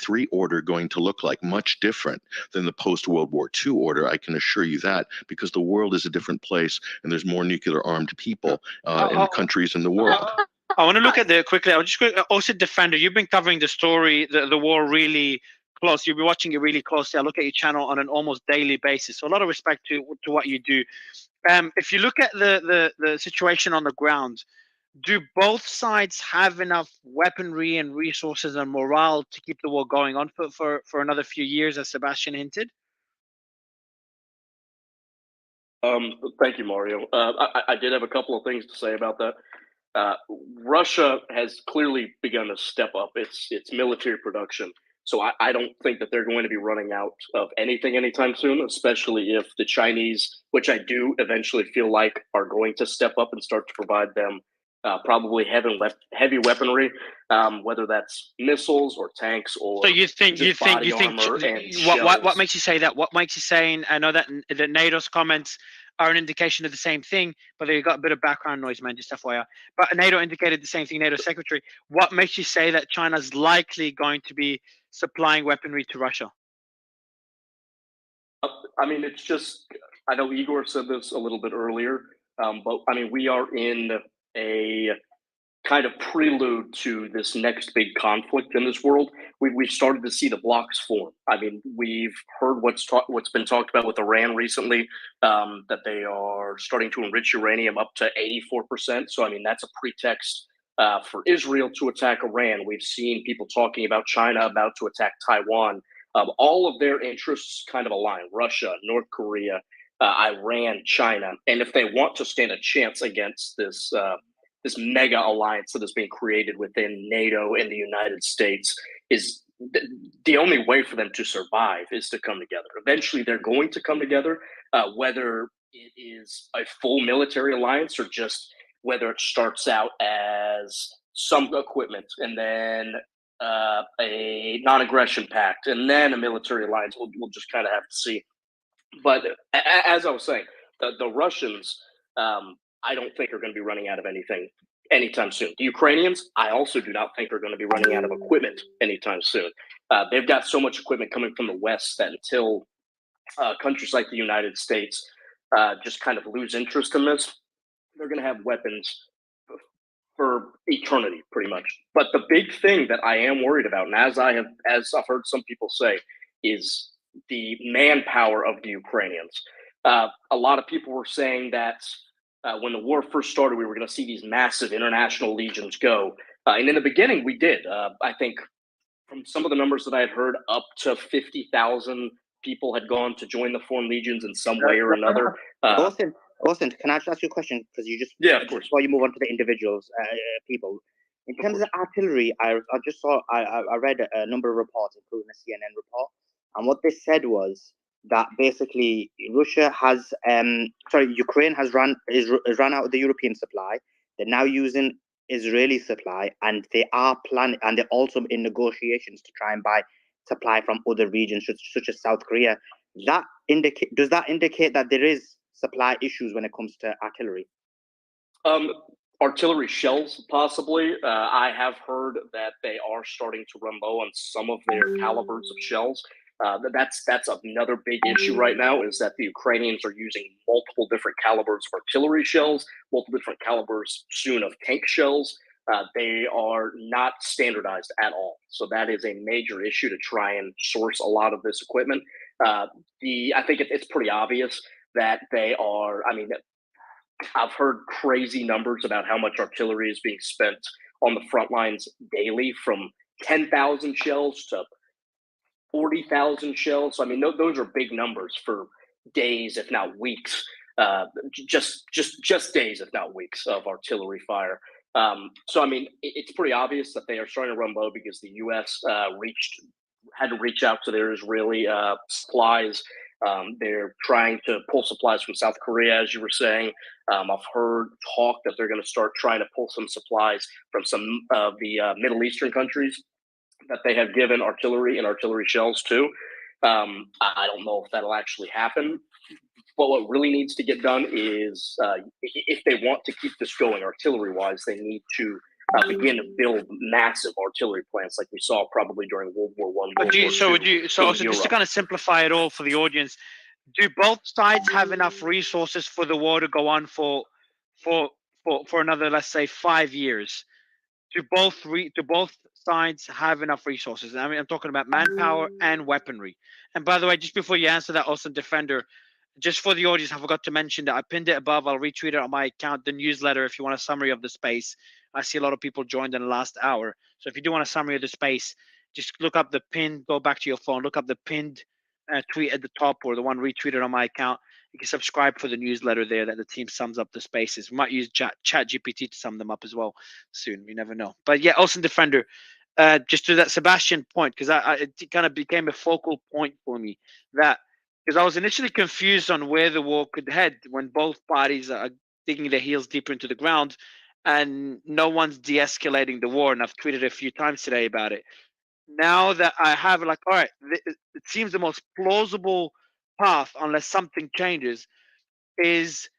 [SPEAKER 19] III order going to look like? Much different than the post-World War II order, I can assure you that, because the world is a different place and there's more nuclear armed people in countries in the world.
[SPEAKER 1] I want to look at quickly. I'll just also Defender. You've been covering the story, the war really close. You've been watching it really closely. I look at your channel on an almost daily basis. So a lot of respect to what you do. If you look at the situation on the ground, do both sides have enough weaponry and resources and morale to keep the war going on for another few years, as Sebastian hinted?
[SPEAKER 4] Thank you, Mario. I did have a couple of things to say about that. Russia has clearly begun to step up its military production. So I don't think that they're going to be running out of anything anytime soon, especially if the Chinese, which I do eventually feel like are going to step up and start to provide them probably heavy weaponry, whether that's missiles or tanks or.
[SPEAKER 1] So you think what makes you say that? What makes you saying? I know that NATO's comments are an indication of the same thing, but they got a bit of background noise, man, just FYI. But NATO indicated the same thing. NATO secretary. What makes you say that China's likely going to be supplying weaponry to Russia?
[SPEAKER 4] I mean, it's just, I know Igor said this a little bit earlier, but I mean, we are in a kind of prelude to this next big conflict in this world. We've started to see the blocks form. I mean, we've heard what's been talked about with Iran recently, that they are starting to enrich uranium up to 84%. So, I mean, that's a pretext for Israel to attack Iran. We've seen people talking about China about to attack Taiwan. All of their interests kind of align. Russia, North Korea, Iran, China, and if they want to stand a chance against this this mega alliance that is being created within NATO and the United States, is the only way for them to survive is to come together. Eventually, they're going to come together, whether it is a full military alliance or just whether it starts out as some equipment and then a non-aggression pact and then a military alliance. We'll just kind of have to see. But as I was saying, the Russians, I don't think are going to be running out of anything anytime soon. The Ukrainians, I also do not think are going to be running out of equipment anytime soon. They've got so much equipment coming from the West that until countries like the United States just kind of lose interest in this, they're going to have weapons for eternity, pretty much. But the big thing that I am worried about, and as I've heard some people say, is the manpower of the Ukrainians. A lot of people were saying that when the war first started, we were going to see these massive international legions go. And in the beginning, we did. I think from some of the numbers that I had heard, up to 50,000 people had gone to join the foreign legions in some way or another.
[SPEAKER 2] Austin, can I just ask you a question? Because you just,
[SPEAKER 4] yeah, of course.
[SPEAKER 2] Before you move on to the individuals, people, in terms of artillery, I just saw, I read a number of reports, including a CNN report, and what they said was that basically Russia has, Ukraine has run out of the European supply. They're now using Israeli supply, and they are planning, and they're also in negotiations to try and buy supply from other regions, such as South Korea. Does that indicate that there is supply issues when it comes to artillery?
[SPEAKER 4] Artillery shells, possibly. I have heard that they are starting to run low on some of their calibers of shells. That's another big issue right now, is that the Ukrainians are using multiple different calibers of artillery shells, multiple different calibers soon of tank shells. They are not standardized at all. So that is a major issue to try and source a lot of this equipment. I think it's pretty obvious that they are, I mean, I've heard crazy numbers about how much artillery is being spent on the front lines daily, from 10,000 shells to 40,000 shells. So, I mean, those are big numbers for days, if not weeks, just days, if not weeks of artillery fire. So, I mean, it's pretty obvious that they are starting to run low because the U.S. had to reach out to their Israeli supplies. They're trying to pull supplies from South Korea, as you were saying. I've heard talk that they're going to start trying to pull some supplies from some of the Middle Eastern countries that they have given artillery and artillery shells to. I don't know if that'll actually happen. But what really needs to get done is, if they want to keep this going artillery-wise, they need to begin to build massive artillery plants like we saw probably during World War I.
[SPEAKER 1] So also, just to kind of simplify it all for the audience, do both sides have enough resources for the war to go on for another, let's say, 5 years? Do both sides have enough resources? I mean, I'm talking about manpower and weaponry. And by the way, just before you answer that, also Defender, just for the audience, I forgot to mention that I pinned it above. I'll retweet it on my account, the newsletter, if you want a summary of the space. I see a lot of people joined in the last hour. So if you do want a summary of the space, just look up the pin, go back to your phone, look up the pinned tweet at the top, or the one retweeted on my account. You can subscribe for the newsletter there that the team sums up the spaces. We might use chat GPT to sum them up as well soon. You never know. But yeah, Olsen Defender, just to that Sebastian point, because it kind of became a focal point for me, that because I was initially confused on where the war could head when both parties are digging their heels deeper into the ground and no one's de-escalating the war. And I've tweeted a few times today about it. Now that I have, like, all right, it seems the most plausible path, unless something changes, is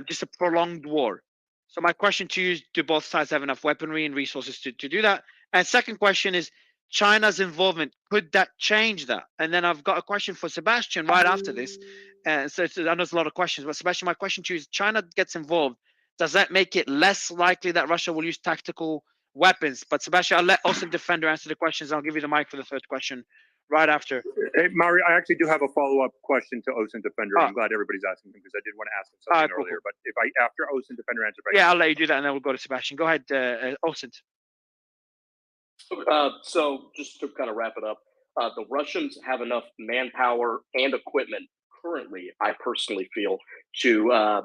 [SPEAKER 1] just a prolonged war. So my question to you is, do both sides have enough weaponry and resources to do that? And second question is, China's involvement, could that change that? And then I've got a question for Sebastian right after this. And so I know there's a lot of questions, but Sebastian, my question to you is, China gets involved. Does that make it less likely that Russia will use tactical weapons? But Sebastian, I'll let Olsen Defender answer the questions. I'll give you the mic for the third question right after.
[SPEAKER 3] Hey, Mario, I actually do have a follow-up question to Olsen Defender. I'm glad everybody's asking him because I did want to ask him something earlier. Cool. But if after Olsen Defender answer,
[SPEAKER 1] I'll let you do that, and then we'll go to Sebastian. Go ahead, Olsen.
[SPEAKER 4] So just to kind of wrap it up, the Russians have enough manpower and equipment currently, I personally feel, to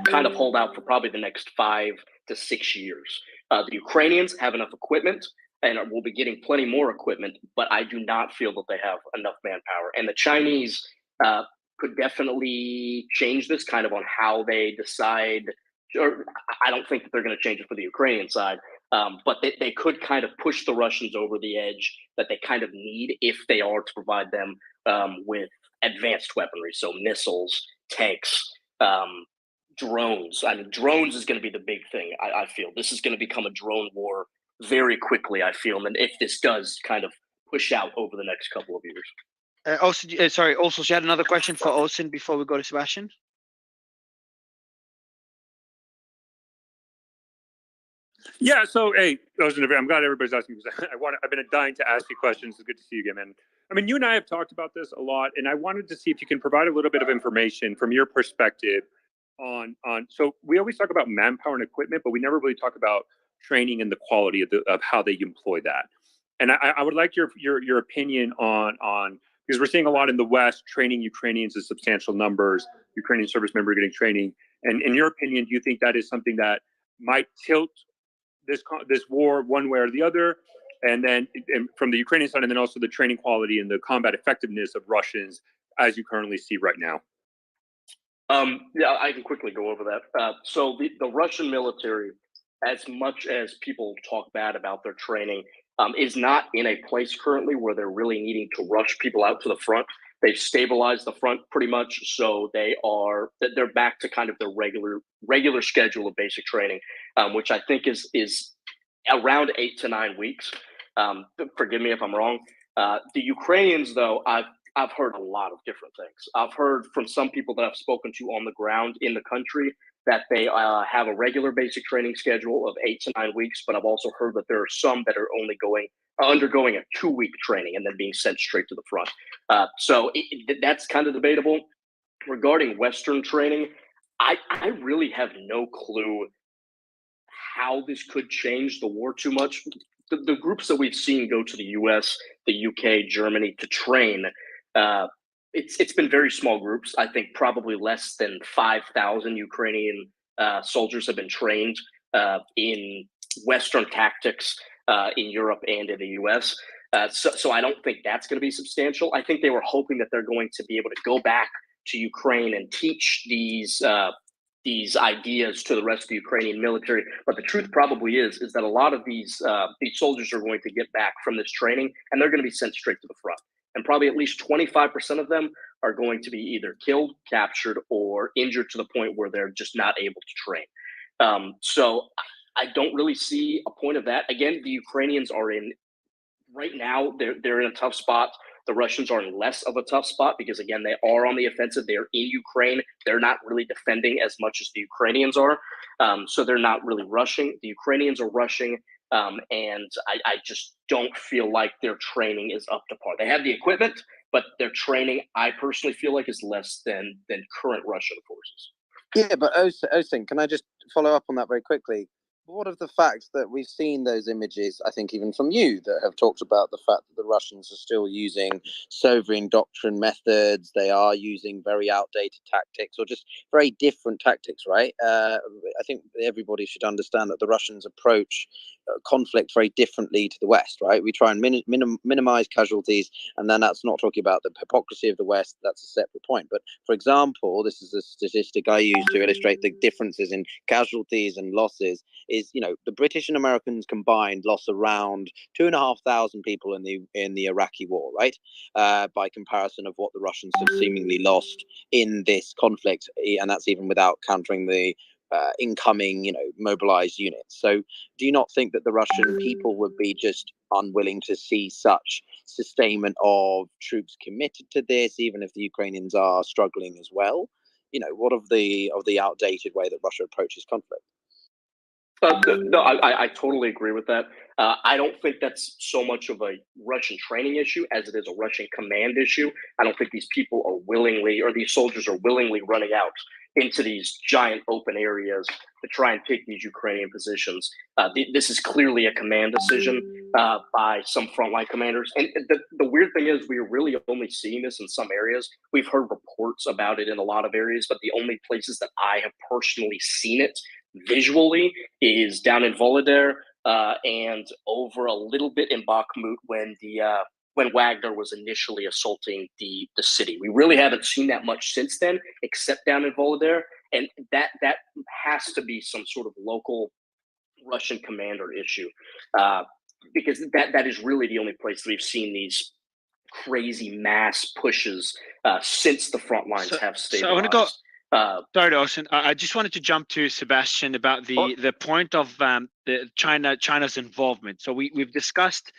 [SPEAKER 4] kind of hold out for probably the next 5 to 6 years. The Ukrainians have enough equipment and will be getting plenty more equipment, but I do not feel that they have enough manpower. And the Chinese could definitely change this kind of on how they decide. Or I don't think that they're going to change it for the Ukrainian side, but they could kind of push the Russians over the edge that they kind of need if they are to provide them with advanced weaponry, so missiles, tanks, drones. I mean, drones is going to be the big thing. I feel this is going to become a drone war very quickly. I feel, and if this does kind of push out over the next couple of years.
[SPEAKER 1] Also, she had another question for Osin before we go to Sebastian.
[SPEAKER 3] Yeah, so hey, I'm glad everybody's asking because I've been dying to ask you questions. It's good to see you again, man. I mean, you and I have talked about this a lot, and I wanted to see if you can provide a little bit of information from your perspective on. So we always talk about manpower and equipment, but we never really talk about training and the quality of how they employ that. And I would like your opinion on because we're seeing a lot in the West training Ukrainians in substantial numbers, Ukrainian service member getting training. And in your opinion, do you think that is something that might tilt this war one way or the other, and then from the Ukrainian side, and then also the training quality and the combat effectiveness of Russians as you currently see right now?
[SPEAKER 4] Yeah, I can quickly go over that. So the Russian military, as much as people talk bad about their training, is not in a place currently where they're really needing to rush people out to the front. They've stabilized the front pretty much, so they're back to kind of their regular schedule of basic training, which I think is around 8 to 9 weeks. Forgive me if I'm wrong. The Ukrainians, though, I've heard a lot of different things. I've heard from some people that I've spoken to on the ground in the country that they have a regular basic training schedule of 8 to 9 weeks, but I've also heard that there are some that are only undergoing a 2-week training and then being sent straight to the front. So that's kind of debatable. Regarding Western training, I really have no clue how this could change the war too much. The groups that we've seen go to the US, the UK, Germany to train, it's been very small groups. I think probably less than 5,000 Ukrainian soldiers have been trained in Western tactics in Europe and in the US. So I don't think that's going to be substantial. I think they were hoping that they're going to be able to go back to Ukraine and teach these ideas to the rest of the Ukrainian military. But the truth probably is that a lot of these soldiers are going to get back from this training and they're going to be sent straight to the front. And probably at least 25% of them are going to be either killed, captured, or injured to the point where they're just not able to train. So I don't really see a point of that. Again, the Ukrainians are right now, they're in a tough spot. The Russians are in less of a tough spot because, again, they are on the offensive. They're in Ukraine. They're not really defending as much as the Ukrainians are. So they're not really rushing. The Ukrainians are rushing. And I just don't feel like their training is up to par. They have the equipment, but their training, I personally feel like, is less than current Russian forces.
[SPEAKER 5] Yeah, but Osin, can I just follow up on that very quickly? What of the fact that we've seen those images, I think even from you, that have talked about the fact that the Russians are still using sovereign doctrine methods, they are using very outdated tactics or just very different tactics, right? I think everybody should understand that the Russians approach conflict very differently to the West, right? We try and minimize casualties, and then that's not talking about the hypocrisy of the West, that's a separate point. But for example, this is a statistic I use to illustrate the differences in casualties and losses, is, the British and Americans combined lost around 2,500 people in the Iraqi war, right? By comparison of what the Russians have seemingly lost in this conflict, and that's even without countering the incoming, mobilized units. So do you not think that the Russian people would be just unwilling to see such sustainment of troops committed to this, even if the Ukrainians are struggling as well? What of the outdated way that Russia approaches conflict?
[SPEAKER 4] No, I totally agree with that. I don't think that's so much of a Russian training issue as it is a Russian command issue. I don't think these people are willingly, or these soldiers are willingly running out into these giant open areas to try and take these Ukrainian positions. This is clearly a command decision by some frontline commanders. And the weird thing is we're really only seeing this in some areas. We've heard reports about it in a lot of areas, but the only places that I have personally seen it visually is down in Volodar, and over a little bit in Bakhmut when Wagner was initially assaulting the city. We really haven't seen that much since then, except down in Volodar, and that has to be some sort of local Russian commander issue, because that is really the only place that we've seen these crazy mass pushes since the front lines have stabilized.
[SPEAKER 1] So I want to go. Sorry, Austin. I just wanted to jump to Sebastian about the point of China's involvement. So we've discussed.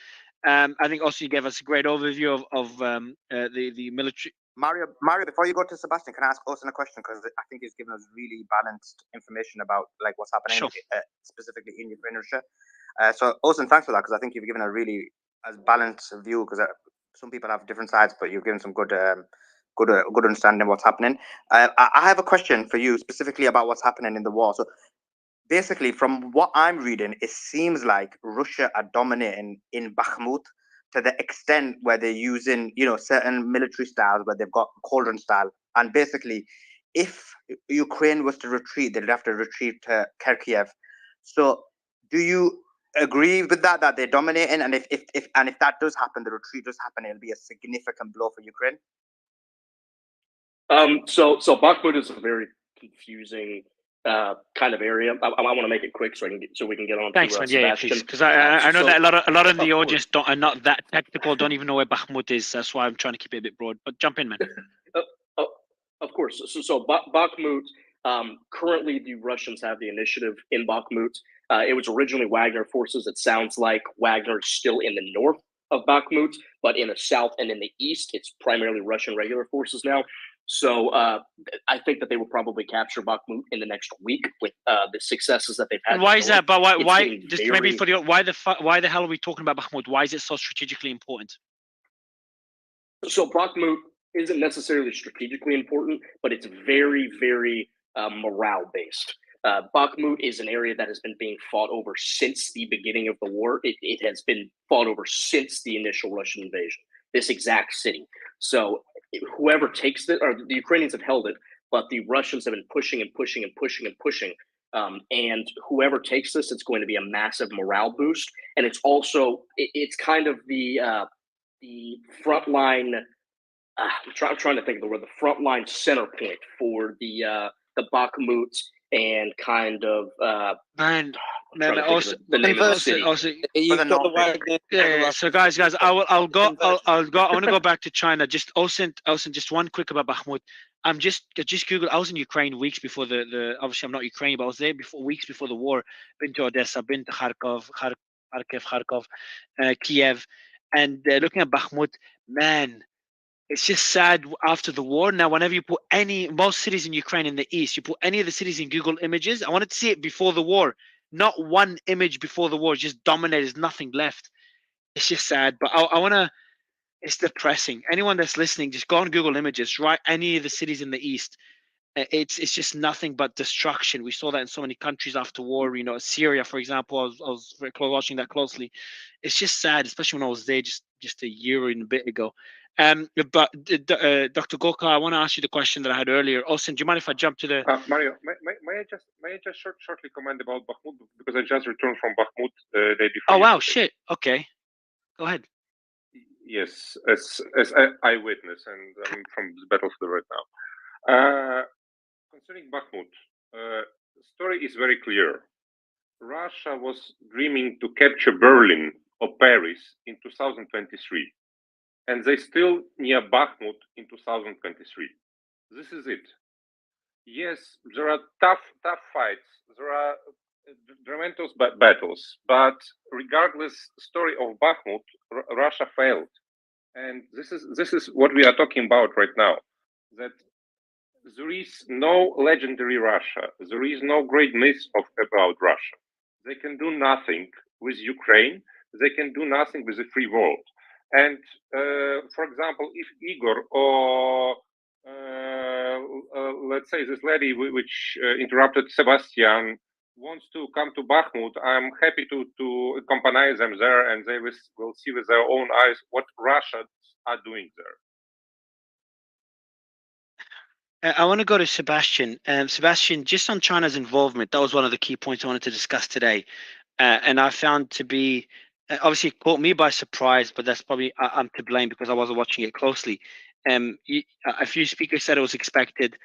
[SPEAKER 1] I think also you gave us a great overview of the military.
[SPEAKER 2] Mario, before you go to Sebastian, can I ask Austin a question? Because I think he's given us really balanced information about like what's happening specifically in Ukraine and Russia. So Austin, thanks for that, because I think you've given a really balanced view, because some people have different sides, but you've given some good understanding of what's happening. I have a question for you specifically about what's happening in the war. So basically, from what I'm reading, it seems like Russia are dominating in Bakhmut to the extent where they're using, certain military styles, where they've got cauldron style. And basically, if Ukraine was to retreat, they'd have to retreat to Kharkiv. So do you agree with that they're dominating? And if that does happen, the retreat does happen, it'll be a significant blow for Ukraine?
[SPEAKER 4] So Bakhmut is a very confusing kind of area. I want to make it quick so we can get on.
[SPEAKER 1] Thanks,
[SPEAKER 4] to
[SPEAKER 1] man.
[SPEAKER 4] Sebastian.
[SPEAKER 1] Because I know that a lot of the audience are not that technical, don't even know where Bakhmut is. That's why I'm trying to keep it a bit broad. But jump in, man.
[SPEAKER 4] Of course. So Bakhmut. Currently, the Russians have the initiative in Bakhmut. It was originally Wagner forces. It sounds like Wagner is still in the north of Bakhmut, but in the south and in the east, it's primarily Russian regular forces now. So I think that they will probably capture Bakhmut in the next week with the successes that they've had.
[SPEAKER 1] And why is that? But why? Just maybe for the why the hell are we talking about Bakhmut? Why is it so strategically important?
[SPEAKER 4] So Bakhmut isn't necessarily strategically important, but it's very, very morale based. Bakhmut is an area that has been being fought over since the beginning of the war. It has been fought over since the initial Russian invasion, this exact city. So whoever takes it, or the Ukrainians have held it, but the Russians have been pushing and pushing and pushing and pushing. And whoever takes this, it's going to be a massive morale boost. And it's also, it's kind of the frontline, I'm trying to think of the word, the frontline center point for the Bakhmut and kind of
[SPEAKER 1] also
[SPEAKER 4] the name of the city.
[SPEAKER 1] Yeah. So guys, I want to go back to China. Just just one quick about Bakhmut. Just Googled. I was in Ukraine weeks before the obviously I'm not Ukrainian, but I was there weeks before the war. Been to Odessa, been to Kharkov, Kiev, and looking at Bakhmut, man. It's just sad after the war. Now, whenever you put most cities in Ukraine in the east, you put any of the cities in Google Images. I wanted to see it before the war. Not one image before the war. Just dominated. There's nothing left. It's just sad. But I want to. It's depressing. Anyone that's listening, just go on Google Images. Write any of the cities in the east. It's just nothing but destruction. We saw that in so many countries after war. Syria, for example. I was very watching that closely. It's just sad, especially when I was there just a year and a bit ago. But Dr. Gorka, I want to ask you the question that I had earlier. Austin, do you mind if I jump to the
[SPEAKER 18] Mario? May I just shortly comment about Bakhmut, because I just returned from Bakhmut the day before.
[SPEAKER 1] Oh wow, shit. Okay, go ahead.
[SPEAKER 18] Yes, as eyewitness, and I'm from the battlefield right now. Concerning Bakhmut, the story is very clear. Russia was dreaming to capture Berlin or Paris in 2023. And they still near Bakhmut in 2023. This is it. Yes, there are tough fights. There are tremendous battles. But regardless story of Bakhmut, Russia failed. And this is what we are talking about right now. That there is no legendary Russia. There is no great myth about Russia. They can do nothing with Ukraine, they can do nothing with the free world. And for example, if Igor or let's say this lady which interrupted Sebastian wants to come to Bakhmut, I'm happy to accompany them there, and they will see with their own eyes what Russians are doing there.
[SPEAKER 1] I want to go to Sebastian. Sebastian, just on China's involvement, that was one of the key points I wanted to discuss today. And I found to be, obviously it caught me by surprise, but that's probably, I'm to blame because I wasn't watching it closely. A few speakers said it was expected.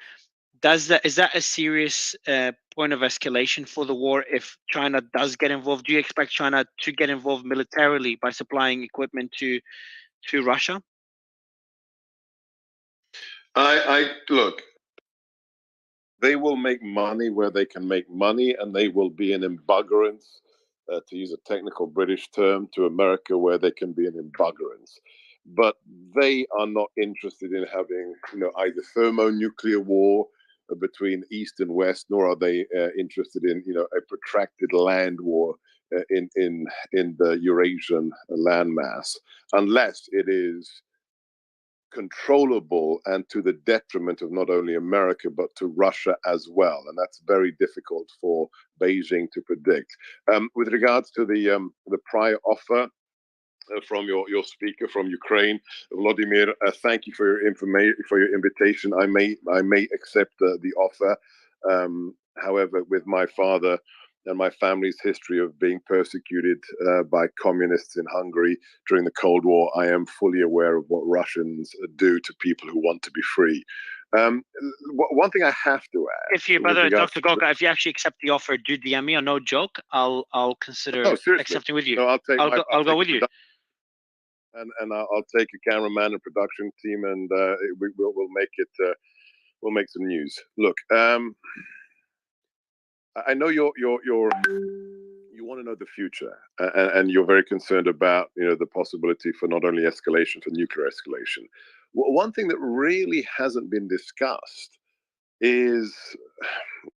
[SPEAKER 1] Is that a serious point of escalation for the war if China does get involved? Do you expect China to get involved militarily by supplying equipment to Russia?
[SPEAKER 20] I look, they will make money where they can make money, and they will be an embuggerance, to use a technical British term, to America where they can be an embuggerance. But they are not interested in having, either thermonuclear war between East and West, nor are they interested in, a protracted land war in the Eurasian landmass, unless it is controllable and to the detriment of not only America but to Russia as well, and that's very difficult for Beijing to predict. With regards to the prior offer from your speaker from Ukraine, Vladimir, thank you for your invitation. I may accept the offer. However, with my father and my family's history of being persecuted by communists in Hungary during the Cold War, I am fully aware of what Russians do to people who want to be free. One thing I have to add,
[SPEAKER 1] if you, brother Dr. Goga, if you actually accept the offer, do DM me, or no joke, I'll consider accepting with you.
[SPEAKER 20] No,
[SPEAKER 1] I'll go with you.
[SPEAKER 20] And I'll take a cameraman and production team, and we'll make it. We'll make some news. Look, I know you want to know the future, and you're very concerned about the possibility for not only escalation, for nuclear escalation. One thing that really hasn't been discussed is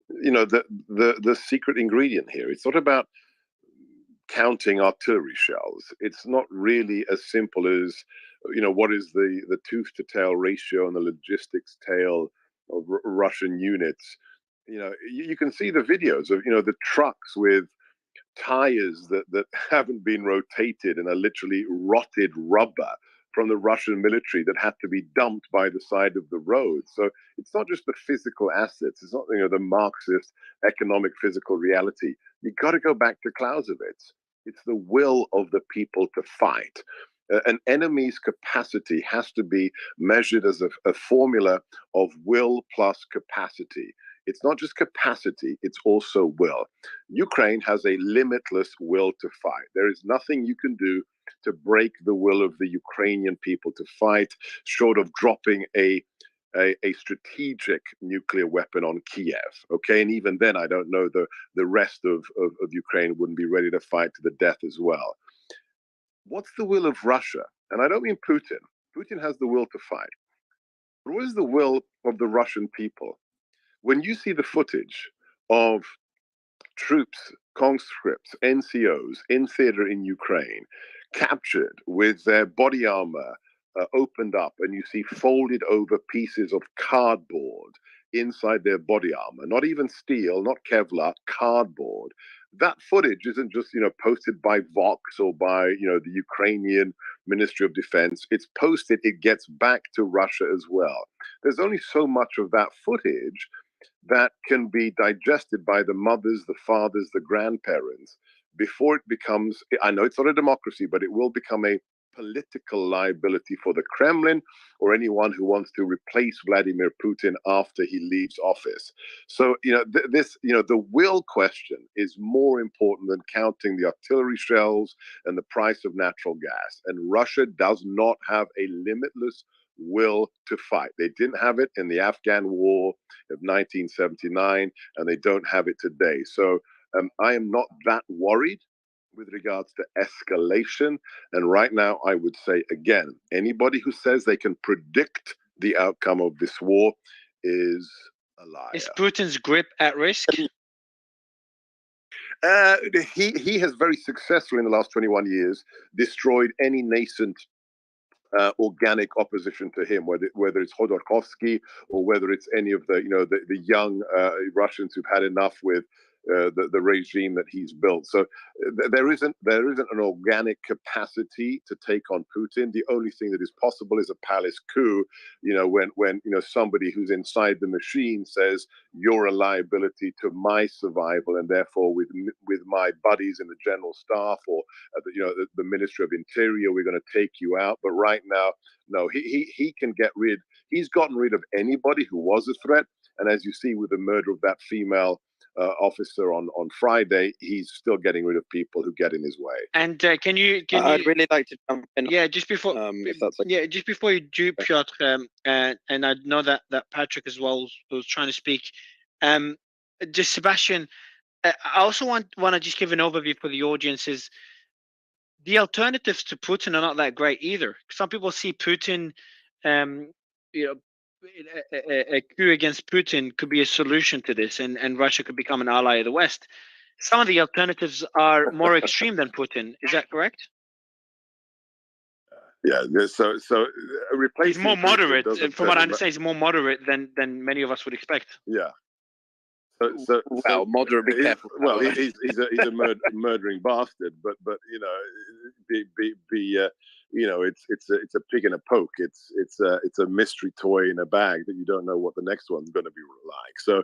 [SPEAKER 20] the secret ingredient here. It's not about counting artillery shells. It's not really as simple as what is the tooth to tail ratio and the logistics tail of Russian units. You can see the videos of the trucks with tires that haven't been rotated and are literally rotted rubber from the Russian military that had to be dumped by the side of the road. So it's not just the physical assets. It's not the Marxist economic physical reality. You got to go back to Clausewitz. It's the will of the people to fight. An enemy's capacity has to be measured as a formula of will plus capacity. It's not just capacity, it's also will. Ukraine has a limitless will to fight. There is nothing you can do to break the will of the Ukrainian people to fight, short of dropping a strategic nuclear weapon on Kiev. Okay, and even then, I don't know the rest of Ukraine wouldn't be ready to fight to the death as well. What's the will of Russia? And I don't mean Putin. Putin has the will to fight. But what is the will of the Russian people? When you see the footage of troops, conscripts, NCOs in theater in Ukraine, captured with their body armor opened up, and you see folded over pieces of cardboard inside their body armor, not even steel, not Kevlar, cardboard. That footage isn't just posted by Vox or by the Ukrainian Ministry of Defense. It's posted, it gets back to Russia as well. There's only so much of that footage that can be digested by the mothers, the fathers, the grandparents before it becomes, I know it's not a democracy, but it will become a political liability for the Kremlin or anyone who wants to replace Vladimir Putin after he leaves office. So, the will question is more important than counting the artillery shells and the price of natural gas. And Russia does not have a limitless will to fight. They didn't have it in the Afghan war of 1979, and they don't have it today. So I am not that worried with regards to escalation. And right now, I would say, again, anybody who says they can predict the outcome of this war is a liar.
[SPEAKER 1] Is Putin's grip at risk?
[SPEAKER 20] He has very successfully in the last 21 years destroyed any nascent organic opposition to him, whether it's Khodorkovsky or whether it's any of the young Russians who've had enough with the regime that he's built. So there isn't an organic capacity to take on Putin. The only thing that is possible is a palace coup. When somebody who's inside the machine says you're a liability to my survival, and therefore with my buddies in the general staff or the Ministry of Interior, we're going to take you out. But right now, no, he can get rid. He's gotten rid of anybody who was a threat, and as you see with the murder of that female officer on Friday, he's still getting rid of people who get in his way.
[SPEAKER 1] And can you?
[SPEAKER 5] I'd really like to jump in.
[SPEAKER 1] Yeah, just before.
[SPEAKER 5] If that's okay.
[SPEAKER 1] Yeah, just before you do, Piotr, and I know that Patrick as well was trying to speak. Just Sebastian, I also want to just give an overview for the audiences. The alternatives to Putin are not that great either. Some people see Putin, a coup against Putin could be a solution to this, and Russia could become an ally of the West. Some of the alternatives are more extreme than Putin. Is that correct?
[SPEAKER 20] Yeah. So replacing.
[SPEAKER 1] He's more moderate.
[SPEAKER 20] Putin
[SPEAKER 1] From what I understand, he's more moderate than many of us would expect.
[SPEAKER 20] Yeah.
[SPEAKER 5] Well, moderate. Be careful.
[SPEAKER 20] Well, he's a murdering bastard, but it's a pig in a poke. It's a mystery toy in a bag that you don't know what the next one's going to be like. So,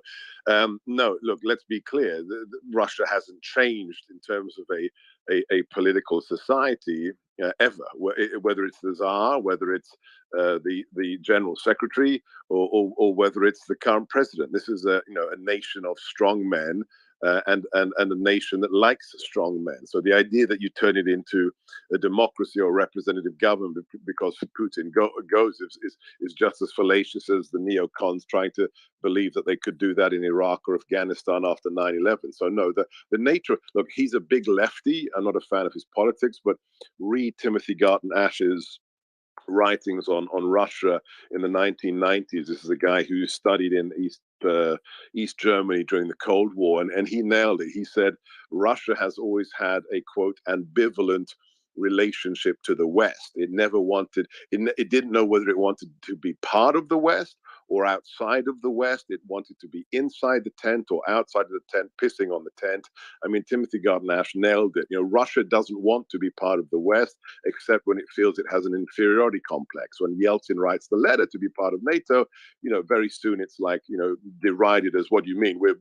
[SPEAKER 20] no, look, let's be clear. Russia hasn't changed in terms of a political society ever. Whether it's the Tsar, whether it's the General Secretary, or whether it's the current president. This is a nation of strong men. And a nation that likes strong men. So the idea that you turn it into a democracy or representative government because Putin goes is just as fallacious as the neocons trying to believe that they could do that in Iraq or Afghanistan after 9/11. So no, the nature. Look, he's a big lefty. I'm not a fan of his politics, but read Timothy Garton Ash's writings on Russia in the 1990s. This is a guy who studied in East Germany during the Cold War, and he nailed it. He said Russia has always had a, quote, ambivalent relationship to the West. It never wanted, it didn't know whether it wanted to be part of the West or outside of the West. It wanted to be inside the tent or outside of the tent, pissing on the tent. I mean, Timothy Garton Ash nailed it. Russia doesn't want to be part of the West, except when it feels it has an inferiority complex. When Yeltsin writes the letter to be part of NATO, very soon it's like, derided as, what do you mean? We're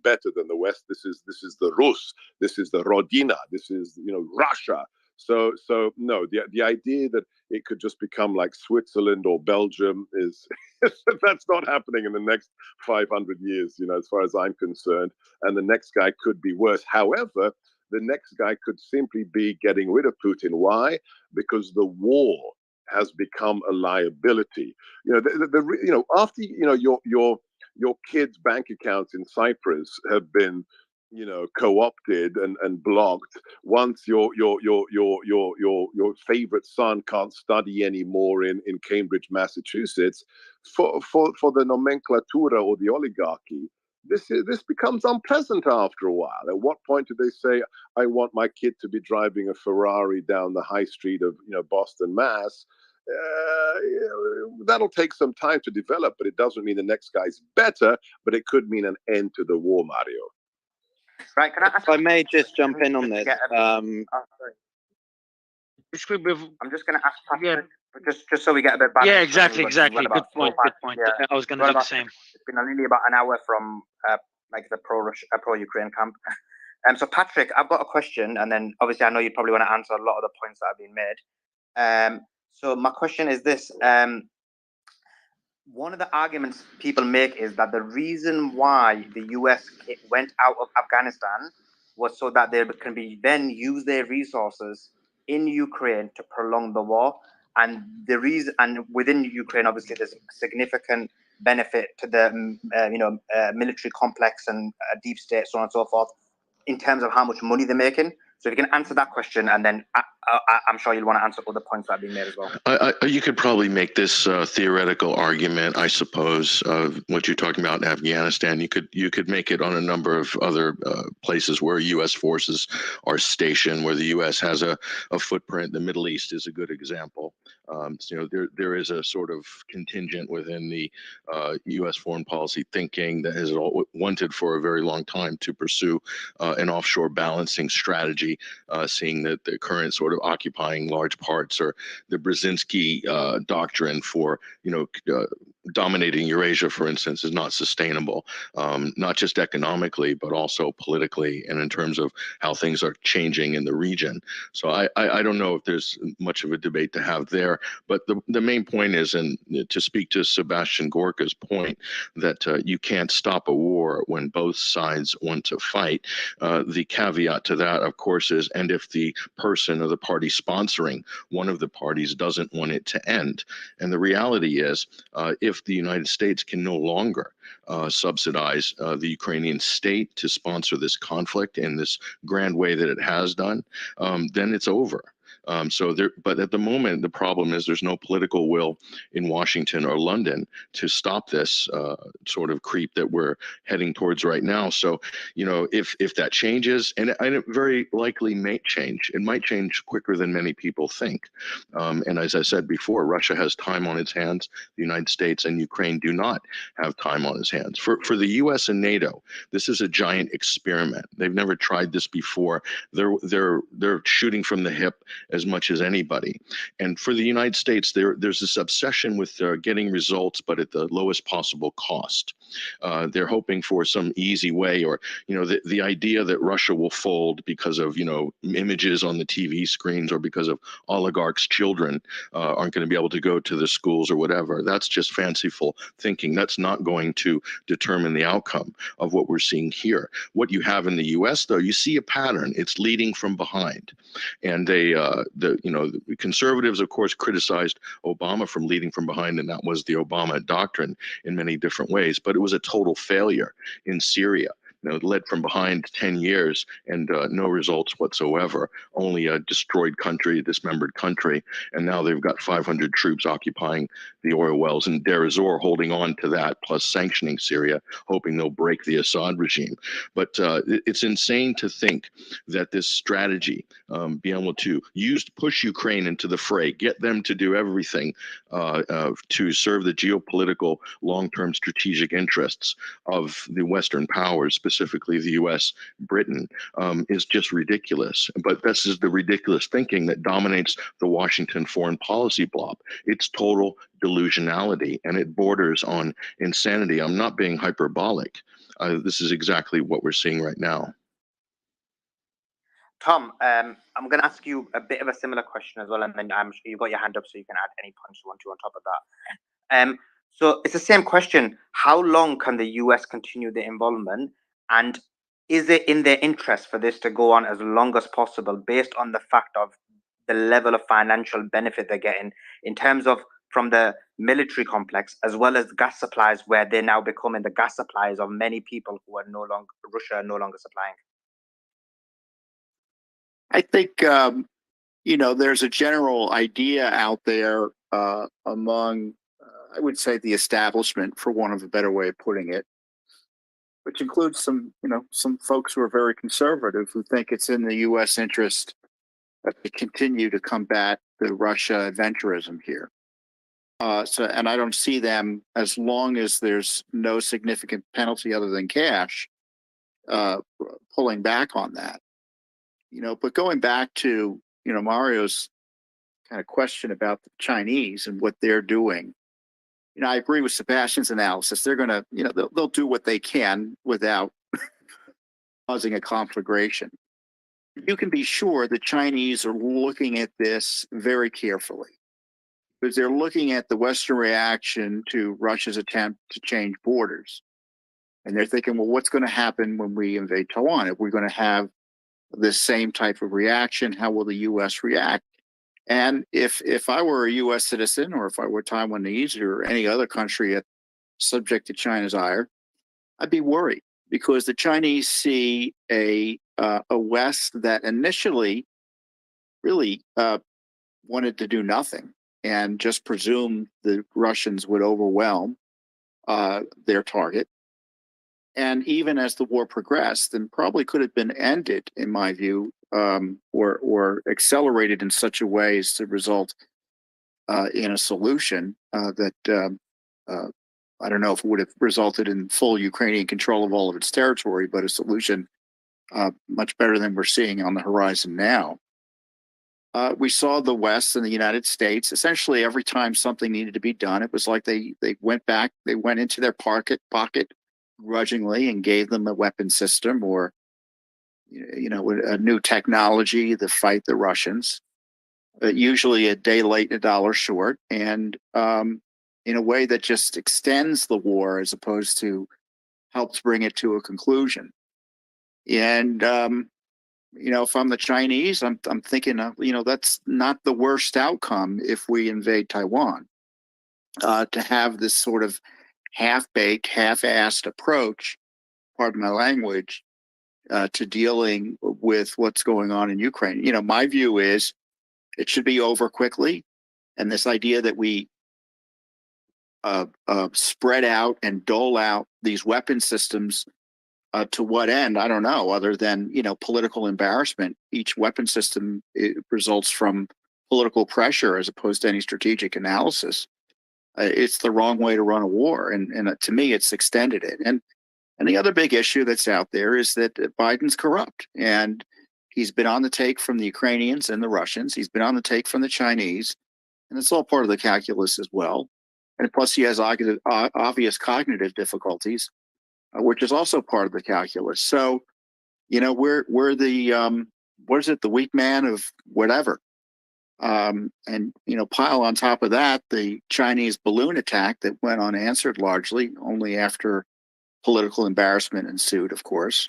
[SPEAKER 20] better than the West. This is the Rus. This is the Rodina. This is, Russia. So no, the idea that it could just become like Switzerland or Belgium is that's not happening in the next 500 years, as far as I'm concerned. And the next guy could be worse. However, the next guy could simply be getting rid of Putin. Why? Because the war has become a liability. After your kids' bank accounts in Cyprus have been co-opted and blocked. Once your favorite son can't study anymore in Cambridge, Massachusetts, for the nomenclatura or the oligarchy, this becomes unpleasant after a while. At what point do they say, I want my kid to be driving a Ferrari down the high street of Boston, Mass? That'll take some time to develop, but it doesn't mean the next guy's better, but it could mean an end to the war, Mario.
[SPEAKER 2] Right,
[SPEAKER 5] if I may just jump in on this.
[SPEAKER 2] I'm just going to ask Patrick, just so we get a bit of balance.
[SPEAKER 1] Yeah, exactly. Good point.
[SPEAKER 2] Yeah.
[SPEAKER 1] I was going to do the same.
[SPEAKER 2] It's been nearly about an hour from the pro-Ukraine camp. So Patrick, I've got a question, and then obviously I know you probably want to answer a lot of the points that have been made. So my question is this. One of the arguments people make is that the reason why the US went out of Afghanistan was so that they can then use their resources in Ukraine to prolong the war. And the reason, and within Ukraine, obviously, there's significant benefit to the military complex and deep state, so on and so forth, in terms of how much money they're making. So if you can answer that question, and then I'm sure you'll want to answer other points that have been made as well.
[SPEAKER 19] You could probably make this theoretical argument, I suppose, of what you're talking about in Afghanistan. You could make it on a number of other places where U.S. forces are stationed, where the U.S. has a footprint. The Middle East is a good example. So there is a sort of contingent within the U.S. foreign policy thinking that has wanted for a very long time to pursue an offshore balancing strategy, seeing that the current sort of occupying large parts, or the Brzezinski doctrine for dominating Eurasia, for instance, is not sustainable, not just economically, but also politically, and in terms of how things are changing in the region. So I don't know if there's much of a debate to have there, but the main point is, and to speak to Sebastian Gorka's point, that you can't stop a war when both sides want to fight. The caveat to that, of course, is, and if the person or the party sponsoring one of the parties doesn't want it to end. And the reality is, if the United States can no longer subsidize the Ukrainian state to sponsor this conflict in this grand way that it has done, then it's over. But at the moment, the problem is there's no political will in Washington or London to stop this sort of creep that we're heading towards right now. So, if that changes, and it very likely may change, it might change quicker than many people think. And as I said before, Russia has time on its hands. The United States and Ukraine do not have time on its hands. For the U.S. and NATO, this is a giant experiment. They've never tried this before. They're shooting from the hip as much as anybody. And for the United States, there's this obsession with getting results, but at the lowest possible cost. They're hoping for some easy way, or the idea that Russia will fold because of images on the TV screens, or because of oligarchs' children aren't going to be able to go to the schools or whatever. That's just fanciful thinking. That's not going to determine the outcome of what we're seeing here. What you have in the U.S., though, you see a pattern. It's leading from behind, and the conservatives, of course, criticized Obama from leading from behind, and that was the Obama doctrine in many different ways. But it was a total failure in Syria. It led from behind 10 years and no results whatsoever, only a destroyed country, a dismembered country. And now they've got 500 troops occupying the oil wells, and Deir ez-Zor holding on to that, plus sanctioning Syria, hoping they'll break the Assad regime. But it's insane to think that this strategy, be able to push Ukraine into the fray, get them to do everything to serve the geopolitical long-term strategic interests of the Western powers, specifically the U.S., Britain, is just ridiculous. But this is the ridiculous thinking that dominates the Washington foreign policy blob. It's total delusionality, and it borders on insanity. I'm not being hyperbolic. This is exactly what we're seeing right now.
[SPEAKER 2] Tom, I'm going to ask you a bit of a similar question as well, and then I'm sure you've got your hand up, so you can add any points you want to on top of that. So it's the same question. How long can the US continue the involvement, and is it in their interest for this to go on as long as possible, based on the fact of the level of financial benefit they're getting in terms of from the military complex, as well as gas supplies, where they're now becoming the gas supplies of many people who are Russia are no longer supplying?
[SPEAKER 9] I think, there's a general idea out there among, I would say, the establishment, for want of a better way of putting it, which includes some folks who are very conservative, who think it's in the U.S. interest to continue to combat the Russia adventurism here. And I don't see them, as long as there's no significant penalty other than cash, pulling back on that. But going back to, Mario's kind of question about the Chinese and what they're doing, I agree with Sebastian's analysis. They're going to, they'll do what they can without causing a conflagration. You can be sure the Chinese are looking at this very carefully, because they're looking at the Western reaction to Russia's attempt to change borders. And they're thinking, well, what's going to happen when we invade Taiwan? If we're going to have this same type of reaction, how will the U.S. react? And if I were a U.S. citizen, or if I were Taiwanese or any other country subject to China's ire, I'd be worried, because the Chinese see a a West that initially really wanted to do nothing and just presumed the Russians would overwhelm their target. And even as the war progressed, and probably could have been ended, in my view, or accelerated in such a way as to result in a solution that I don't know if it would have resulted in full Ukrainian control of all of its territory, but a solution much better than we're seeing on the horizon now. We saw the West and the United States essentially every time something needed to be done, it was like they went into their pocket grudgingly and gave them a weapon system or a new technology to fight the Russians. Usually a day late, a dollar short, and in a way that just extends the war as opposed to helps bring it to a conclusion. And if I'm the Chinese, I'm thinking, that's not the worst outcome if we invade Taiwan. To have this sort of half-baked, half-assed approach, pardon my language, to dealing with what's going on in Ukraine. My view is it should be over quickly. And this idea that we spread out and dole out these weapon systems to what end? I don't know, other than, political embarrassment. Each weapon system results from political pressure as opposed to any strategic analysis. It's the wrong way to run a war. And to me, it's extended it. And the other big issue that's out there is that Biden's corrupt. And he's been on the take from the Ukrainians and the Russians. He's been on the take from the Chinese. And it's all part of the calculus as well. And plus, he has obvious cognitive difficulties, which is also part of the calculus. So, we're the the weak man of whatever. And pile on top of that the Chinese balloon attack that went unanswered largely, only after political embarrassment ensued, of course.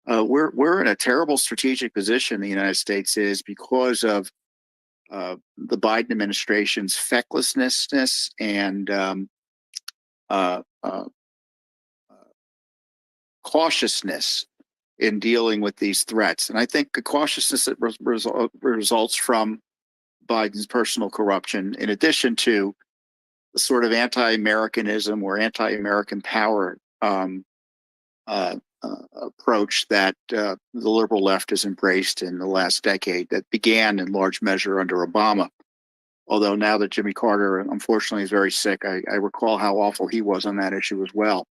[SPEAKER 9] We're in a terrible strategic position, the United States is, because of the Biden administration's fecklessness and cautiousness in dealing with these threats. And I think the cautiousness that results from Biden's personal corruption, in addition to the sort of anti-Americanism or anti-American power approach that the liberal left has embraced in the last decade, that began in large measure under Obama. Although now that Jimmy Carter, unfortunately, is very sick, I recall how awful he was on that issue as well.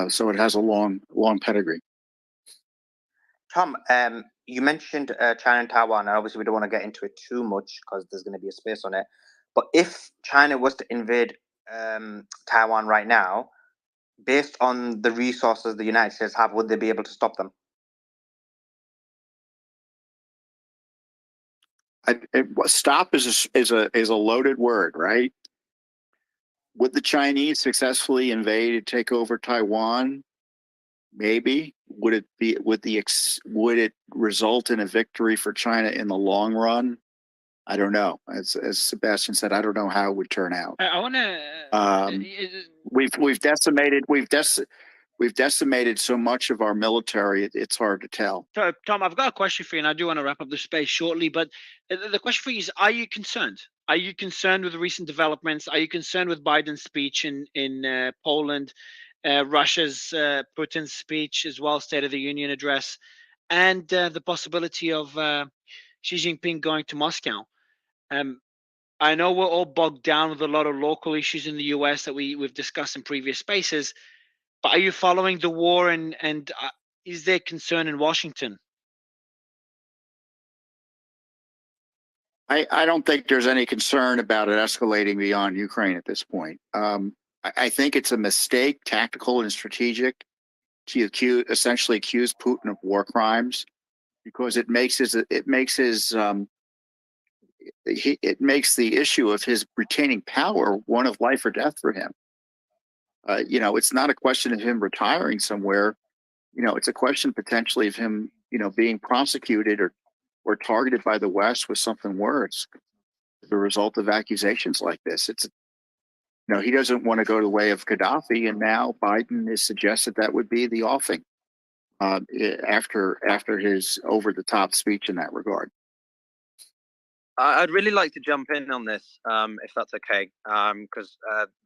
[SPEAKER 9] So it has a long pedigree.
[SPEAKER 2] Tom, you mentioned China and Taiwan, and obviously we don't want to get into it too much because there's going to be a space on it. But if China was to invade Taiwan right now, based on the resources the United States have, would they be able to stop them?
[SPEAKER 9] Stop is a loaded word, right? Would the Chinese successfully invade and take over Taiwan? Maybe. Would it result in a victory for China in the long run? I don't know. As Sebastian said, I don't know how it would turn out.
[SPEAKER 1] I want to.
[SPEAKER 9] We've decimated so much of our military. It's hard to tell.
[SPEAKER 1] So, Tom, I've got a question for you, and I do want to wrap up the space shortly. But the question for you is: are you concerned? Are you concerned with the recent developments? Are you concerned with Biden's speech in Poland, Russia's Putin's speech as well, State of the Union address, and the possibility of Xi Jinping going to Moscow? I know we're all bogged down with a lot of local issues in the U.S. that we've discussed in previous spaces, but are you following the war, and is there concern in Washington?
[SPEAKER 9] I don't think there's any concern about it escalating beyond Ukraine at this point. I think it's a mistake, tactical and strategic, to essentially accuse Putin of war crimes, because it makes the issue of his retaining power one of life or death for him. It's not a question of him retiring somewhere. It's a question potentially of him, being prosecuted or targeted by the West with something worse as a result of accusations like this. He doesn't want to go the way of Gaddafi, and now Biden has suggested that would be the offing. after his over-the-top speech in that regard.
[SPEAKER 5] I'd really like to jump in on this, if that's okay, because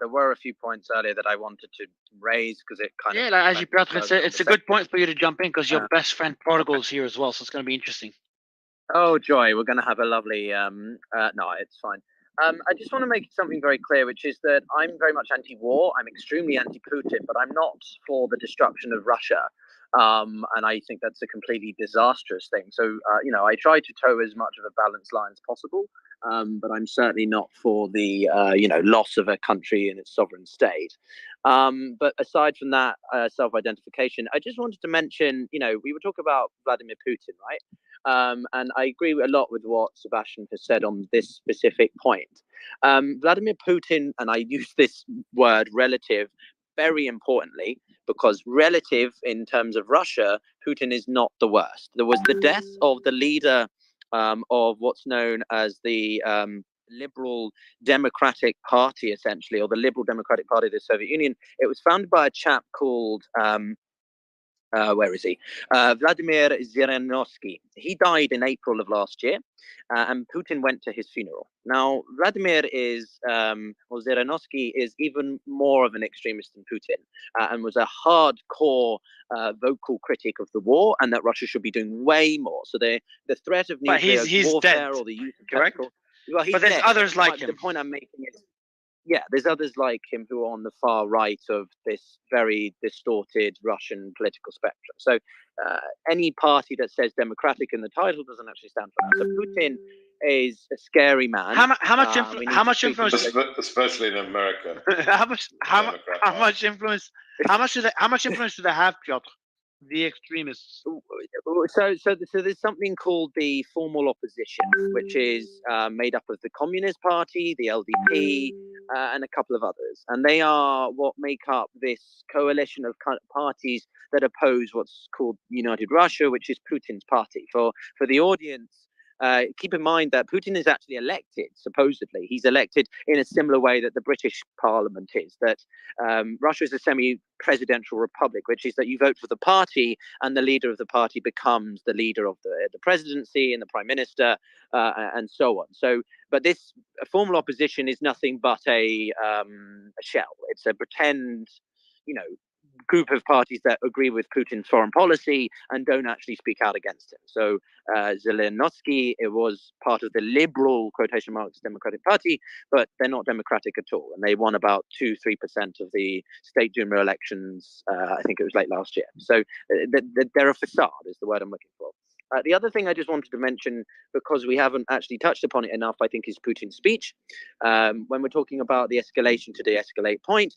[SPEAKER 5] there were a few points earlier that I wanted to raise because it kind of
[SPEAKER 1] as you, Piotr, it's a good point for you to jump in because your best friend Portugal's here as well, so it's going to be interesting.
[SPEAKER 5] Oh, joy! We're going to have a lovely. No, it's fine. I just want to make something very clear, which is that I'm very much anti-war. I'm extremely anti-Putin, but I'm not for the destruction of Russia. And I think that's a completely disastrous thing. So, I try to toe as much of a balanced line as possible, but I'm certainly not for the, loss of a country in its sovereign state. But aside from that self-identification, I just wanted to mention, we were talking about Vladimir Putin, right? And I agree a lot with what Sebastian has said on this specific point. Vladimir Putin, and I use this word relative very importantly, because relative in terms of Russia, Putin is not the worst. There was the death of the leader of what's known as the Liberal Democratic Party, essentially, or the Liberal Democratic Party of the Soviet Union. It was founded by a chap called where is he? Vladimir Zhirinovsky. He died in April of last year, and Putin went to his funeral. Now, Vladimir or Zhirinovsky is even more of an extremist than Putin, and was a hardcore vocal critic of the war, and that Russia should be doing way more. So the threat of nuclear warfare or the use of chemical. Well, he's
[SPEAKER 1] but there's
[SPEAKER 5] dead.
[SPEAKER 1] others like him.
[SPEAKER 5] The point I'm making is, yeah, there's others like him who are on the far right of this very distorted Russian political spectrum. So any party that says democratic in the title doesn't actually stand for that. So Putin is a scary man.
[SPEAKER 1] How much influence?
[SPEAKER 20] Especially in America.
[SPEAKER 1] how much influence do they have, Piotr? The extremists.
[SPEAKER 5] So there's something called the formal opposition, which is made up of the Communist Party, the LDP, and a couple of others. And they are what make up this coalition of parties that oppose what's called United Russia, which is Putin's party. For the audience, keep in mind that Putin is actually elected, supposedly. He's elected in a similar way that the British Parliament is, that Russia is a semi-presidential republic, which is that you vote for the party and the leader of the party becomes the leader of the presidency and the prime minister and so on. So, but this formal opposition is nothing but a shell. It's a pretend, group of parties that agree with Putin's foreign policy and don't actually speak out against him. So Zhirinovsky, it was part of the liberal, quotation marks, Democratic Party, but they're not democratic at all. And they won about 2-3% of the State Duma elections, I think it was late last year. So they're a facade is the word I'm looking for. The other thing I just wanted to mention, because we haven't actually touched upon it enough, I think, is Putin's speech. When we're talking about the escalation to de-escalate point,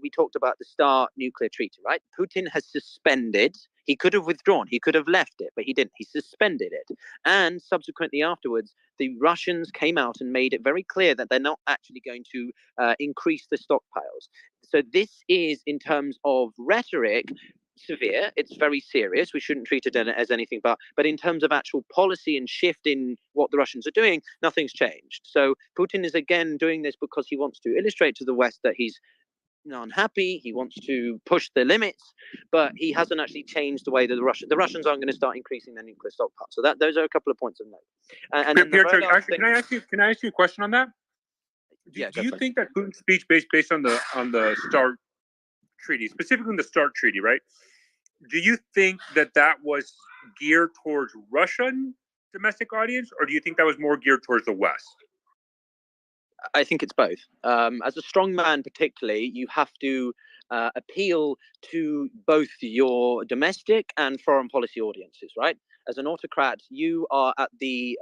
[SPEAKER 5] we talked about the START nuclear treaty, right? Putin has suspended. He could have withdrawn. He could have left it, but he didn't. He suspended it. And subsequently afterwards, the Russians came out and made it very clear that they're not actually going to increase the stockpiles. So this is, in terms of rhetoric, severe. It's very serious. We shouldn't treat it as anything but in terms of actual policy and shift in what the Russians are doing, nothing's changed. So Putin is again doing this because he wants to illustrate to the West that he's unhappy. He wants to push the limits, but he hasn't actually changed the way that the Russians aren't going to start increasing their nuclear stockpile. So those are a couple of points of note. And
[SPEAKER 3] Piotr, actually, can I ask you a question on that? Do you think that Putin's speech based on the START treaty, specifically the START treaty, right? Do you think that was geared towards Russian domestic audience, or do you think that was more geared towards the West?
[SPEAKER 5] I think it's both. As a strongman, particularly, you have to appeal to both your domestic and foreign policy audiences, right? As an autocrat, you are at the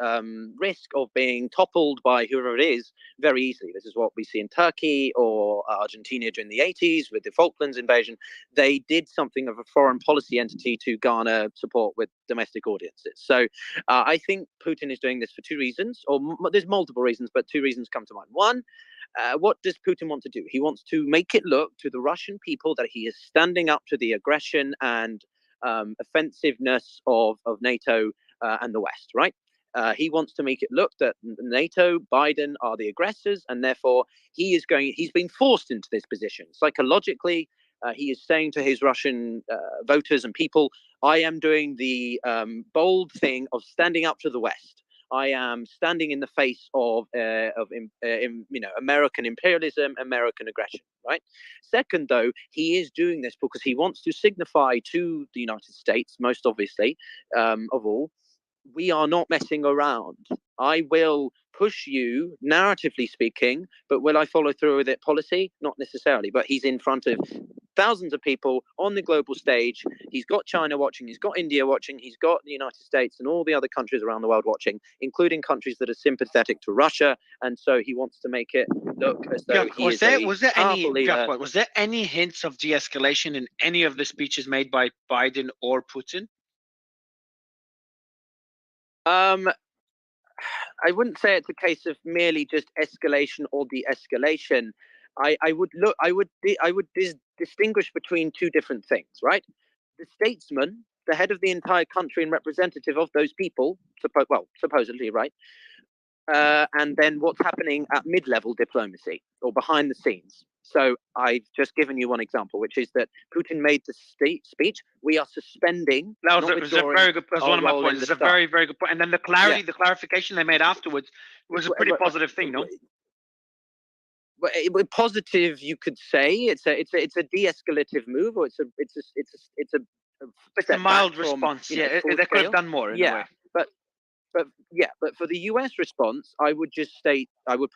[SPEAKER 5] risk of being toppled by whoever it is very easily. This is what we see in Turkey or Argentina during the 80s with the Falklands invasion. They did something of a foreign policy entity to garner support with domestic audiences. So I think Putin is doing this for two reasons, or there's multiple reasons, but two reasons come to mind. One, what does Putin want to do? He wants to make it look to the Russian people that he is standing up to the aggression and offensive-ness of NATO and the West, right? He wants to make it look that NATO, Biden are the aggressors, and therefore he's been forced into this position. Psychologically, he is saying to his Russian voters and people, I am doing the bold thing of standing up to the West. I am standing in the face of American imperialism, American aggression, right? Second, though, he is doing this because he wants to signify to the United States, most obviously, of all, we are not messing around. I will push you, narratively speaking, but will I follow through with it policy? Not necessarily, but he's in front of thousands of people on the global stage. He's got China watching, he's got India watching, he's got the United States and all the other countries around the world watching, including countries that are sympathetic to Russia. And so he wants to make it look as though he is a powerful leader.
[SPEAKER 1] Was there any hints of de-escalation in any of the speeches made by Biden or Putin?
[SPEAKER 5] I wouldn't say it's a case of merely just escalation or de-escalation. I would distinguish between two different things, right? The statesman, the head of the entire country and representative of those people, supposedly, right? And then what's happening at mid-level diplomacy or behind the scenes. So I've just given you one example, which is that Putin made the speech. We are suspending.
[SPEAKER 1] That was a very good. That's one of my points. It's a very, very good point. And then the clarity, the clarification they made afterwards was a pretty positive thing, no?
[SPEAKER 5] Positive, you could say. It's a de-escalative move, or it's a
[SPEAKER 1] mild response. Yeah, they could have done more. In a way.
[SPEAKER 5] But for the US response, I would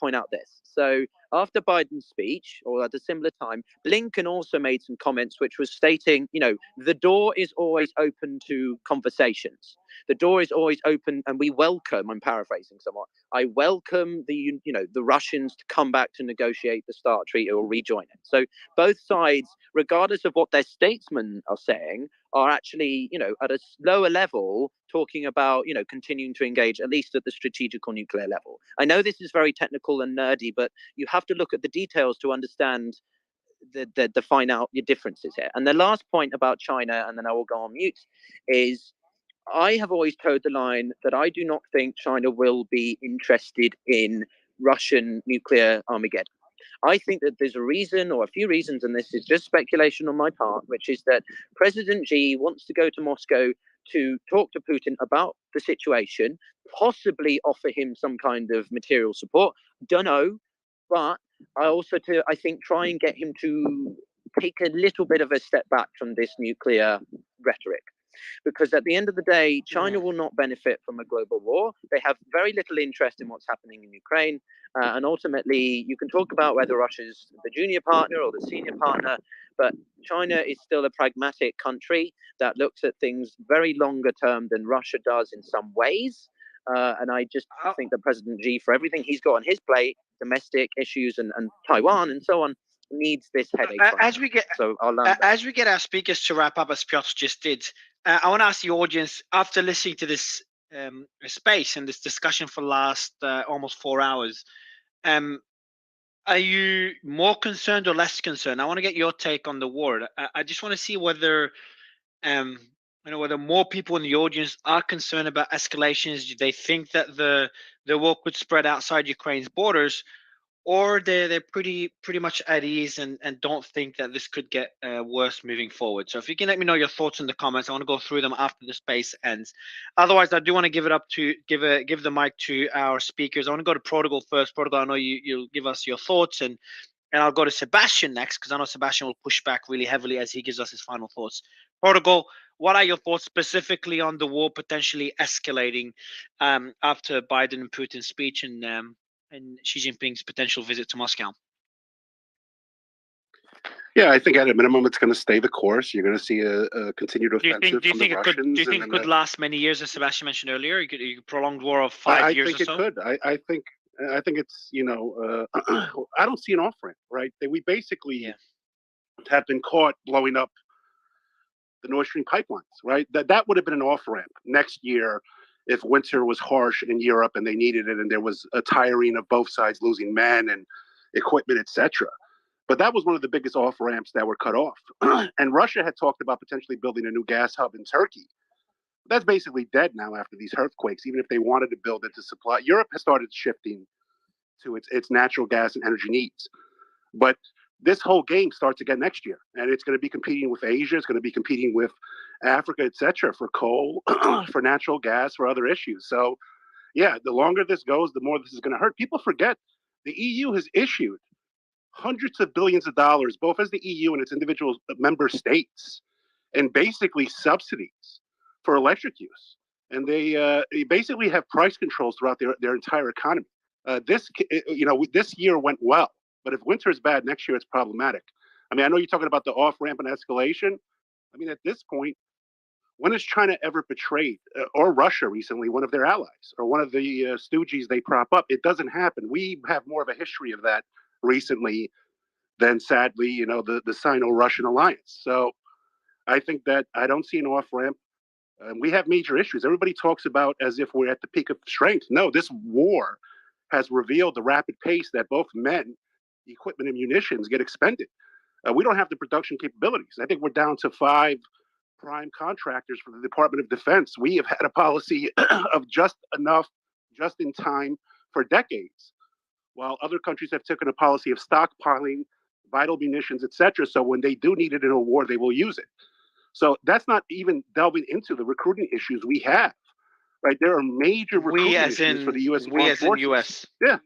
[SPEAKER 5] point out this. So after Biden's speech, or at a similar time, Blinken also made some comments which was stating, the door is always open to conversations. The door is always open, and we welcome, I'm paraphrasing somewhat, I welcome the Russians to come back to negotiate the START treaty or rejoin it. So both sides, regardless of what their statesmen are saying, are actually, at a lower level, talking about, continuing to engage, at least at the strategic or nuclear level. I know this is very technical and nerdy, but you have to look at the details to understand the fine out your differences here. And the last point about China, and then I will go on mute, is I have always toed the line that I do not think China will be interested in Russian nuclear Armageddon. I think that there's a reason, or a few reasons, and this is just speculation on my part, which is that President Xi wants to go to Moscow to talk to Putin about the situation, possibly offer him some kind of material support. Don't know, but I think try and get him to take a little bit of a step back from this nuclear rhetoric. Because at the end of the day, China will not benefit from a global war. They have very little interest in what's happening in Ukraine. And ultimately, you can talk about whether Russia's the junior partner or the senior partner, but China is still a pragmatic country that looks at things very longer term than Russia does in some ways. And I just think that President Xi, for everything he's got on his plate, domestic issues and Taiwan and so on, needs this headache.
[SPEAKER 1] As we get our speakers to wrap up, as Piotr just did, I want to ask the audience, after listening to this space and this discussion for the last almost 4 hours, are you more concerned or less concerned? I want to get your take on the war. I just want to see whether whether more people in the audience are concerned about escalations. Do they think that the war could spread outside Ukraine's borders, or they're pretty much at ease and don't think that this could get worse moving forward? So if you can let me know your thoughts in the comments, I want to go through them after the space ends. Otherwise, I do want to give the mic to our speakers. I want to go to Protocol first. Protocol, I know you'll give us your thoughts, and I'll go to Sebastian next, because I know Sebastian will push back really heavily as he gives us his final thoughts. Protocol, what are your thoughts specifically on the war potentially escalating after Biden and Putin's speech and Xi Jinping's potential visit to Moscow?
[SPEAKER 13] Yeah, I think at a minimum it's going to stay the course. You're going to see a continued offensive from the Russians.
[SPEAKER 1] Do you think it could last many years, as Sebastian mentioned earlier? A prolonged war of 5 years or so?
[SPEAKER 13] I think it could. I think it's, I don't see an off ramp, right? We basically have been caught blowing up the Nord Stream pipelines, right? That would have been an off ramp next year if winter was harsh in Europe and they needed it, and there was a tiring of both sides losing men and equipment, etc. But that was one of the biggest off ramps that were cut off. And Russia had talked about potentially building a new gas hub in Turkey. That's basically dead now after these earthquakes. Even if they wanted to build it to supply, Europe has started shifting to its natural gas and energy needs. But this whole game starts again next year, and it's going to be competing with Asia. It's going to be competing with Africa, etc., for coal, for natural gas, for other issues. So, yeah, the longer this goes, the more this is going to hurt. People forget the EU has issued hundreds of billions of dollars, both as the EU and its individual member states, and basically subsidies for electric use. And they basically have price controls throughout their entire economy. This year went well, but if winter is bad next year, it's problematic. I mean, I know you're talking about the off ramp and escalation. I mean, at this point, when has China ever betrayed, or Russia recently, one of their allies, or one of the stooges they prop up? It doesn't happen. We have more of a history of that recently than, sadly, the Sino-Russian alliance. So I think that I don't see an off ramp. We have major issues. Everybody talks about as if we're at the peak of strength. No, this war has revealed the rapid pace that both men, equipment, and munitions get expended. We don't have the production capabilities. I think we're down to 5 prime contractors for the Department of Defense. We have had a policy of just enough, just in time for decades, while other countries have taken a policy of stockpiling vital munitions, etc. So when they do need it in a war, they will use it. So that's not even delving into the recruiting issues we have. Right, there are major recruiting issues for the U.S.
[SPEAKER 1] We as in U.S.
[SPEAKER 13] Yeah,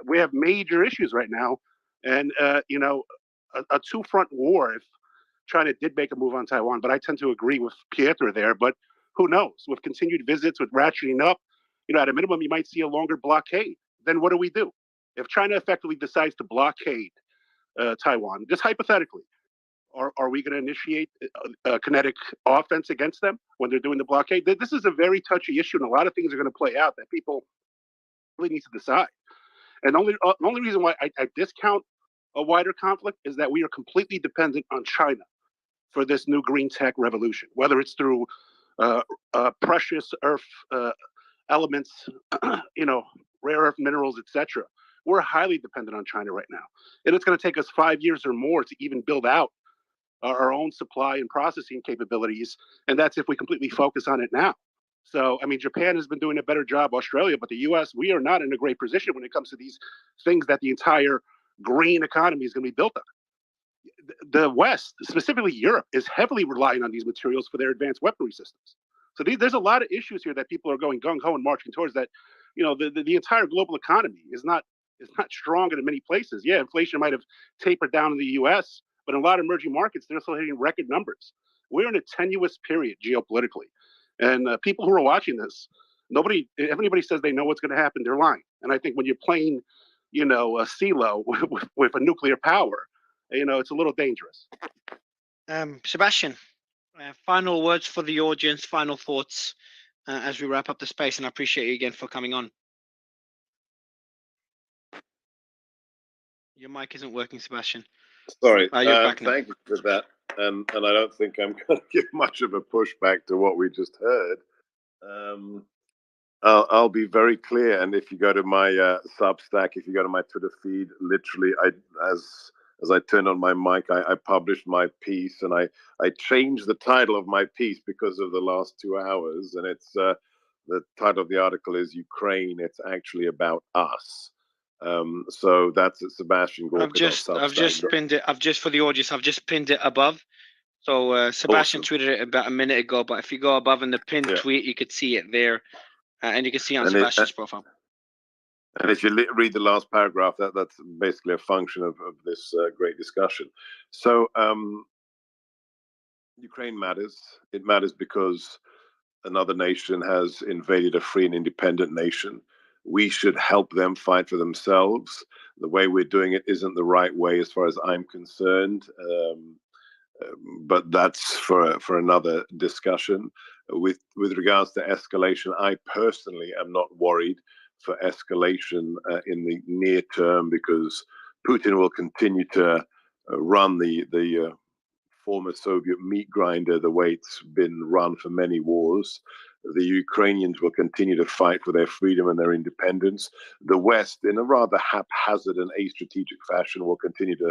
[SPEAKER 13] we have major issues right now, and a two-front war. If China did make a move on Taiwan, but I tend to agree with Pietro there. But who knows? With continued visits, with ratcheting up, at a minimum, you might see a longer blockade. Then what do we do? If China effectively decides to blockade Taiwan, just hypothetically, are we going to initiate a kinetic offense against them when they're doing the blockade? This is a very touchy issue, and a lot of things are going to play out that people really need to decide. And the only reason why I discount a wider conflict is that we are completely dependent on China for this new green tech revolution, whether it's through precious earth elements, rare earth minerals, etc. We're highly dependent on China right now. And it's going to take us 5 years or more to even build out our own supply and processing capabilities. And that's if we completely focus on it now. So, I mean, Japan has been doing a better job, Australia, but the US, we are not in a great position when it comes to these things that the entire green economy is going to be built on. The West, specifically Europe, is heavily relying on these materials for their advanced weaponry systems. So there's a lot of issues here that people are going gung-ho and marching towards that. The entire global economy is not strong in many places. Yeah, inflation might have tapered down in the US, but in a lot of emerging markets, they're still hitting record numbers. We're in a tenuous period geopolitically. And people who are watching this, if anybody says they know what's going to happen, they're lying. And I think when you're playing, a CeeLo with a nuclear power, it's a little dangerous.
[SPEAKER 1] Sebastian, final words for the audience, final thoughts as we wrap up the space, and I appreciate you again for coming on. Your mic isn't working, Sebastian.
[SPEAKER 20] Sorry,
[SPEAKER 1] you're back now.
[SPEAKER 20] thank you for that. And I don't think I'm going to give much of a pushback to what we just heard. I'll be very clear, and if you go to my Substack, if you go to my Twitter feed, literally, as I turned on my mic, I published my piece, and I changed the title of my piece because of the last 2 hours, and it's the title of the article is Ukraine. It's actually about us. So that's at Sebastian Gorka.
[SPEAKER 1] I've just pinned it. For the audience, I've just pinned it above. So Sebastian tweeted it about a minute ago, but if you go above in the pinned tweet, you could see it there, and you can see on Sebastian's profile.
[SPEAKER 20] And if you read the last paragraph, that's basically a function of this great discussion. So Ukraine matters. It matters because another nation has invaded a free and independent nation. We should help them fight for themselves. The way we're doing it isn't the right way as far as I'm concerned. But that's for another discussion. With regards to escalation, I personally am not worried for escalation in the near term, because Putin will continue to run the former Soviet meat grinder the way it's been run for many wars. The Ukrainians will continue to fight for their freedom and their independence. The West, in a rather haphazard and astrategic fashion, will continue to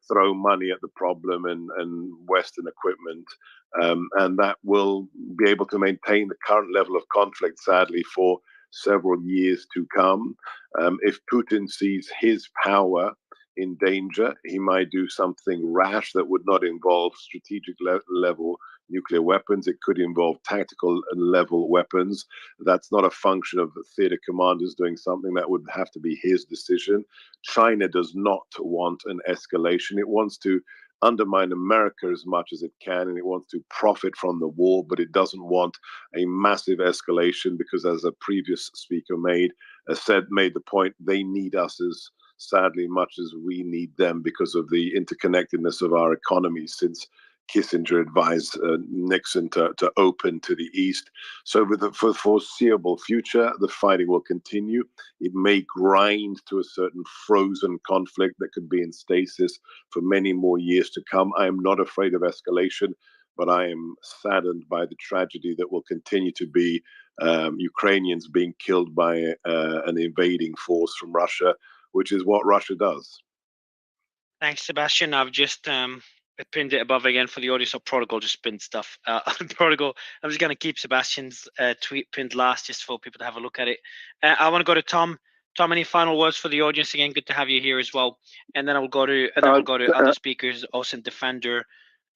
[SPEAKER 20] throw money at the problem and Western equipment. And that will be able to maintain the current level of conflict, sadly, for several years to come. If Putin sees his power in danger, he might do something rash that would not involve strategic level nuclear weapons. It could involve tactical level weapons. That's not a function of the theater commanders doing something. That would have to be his decision. China does not want an escalation. It wants to undermine America as much as it can, and it wants to profit from the war, but it doesn't want a massive escalation because, as a previous speaker made the point, they need us as sadly much as we need them because of the interconnectedness of our economies since Kissinger advised Nixon to open to the east. So for the foreseeable future, the fighting will continue. It may grind to a certain frozen conflict that could be in stasis for many more years to come. I am not afraid of escalation, but I am saddened by the tragedy that will continue to be Ukrainians being killed by an invading force from Russia, which is what Russia does.
[SPEAKER 1] Thanks, Sebastian. I've just pinned it above again for the audience. So Protocol just pinned stuff. Protocol. I'm just going to keep Sebastian's tweet pinned last, just for people to have a look at it. I want to go to Tom. Tom, any final words for the audience? Again, good to have you here as well. And then we'll go to other speakers, Ocean Defender,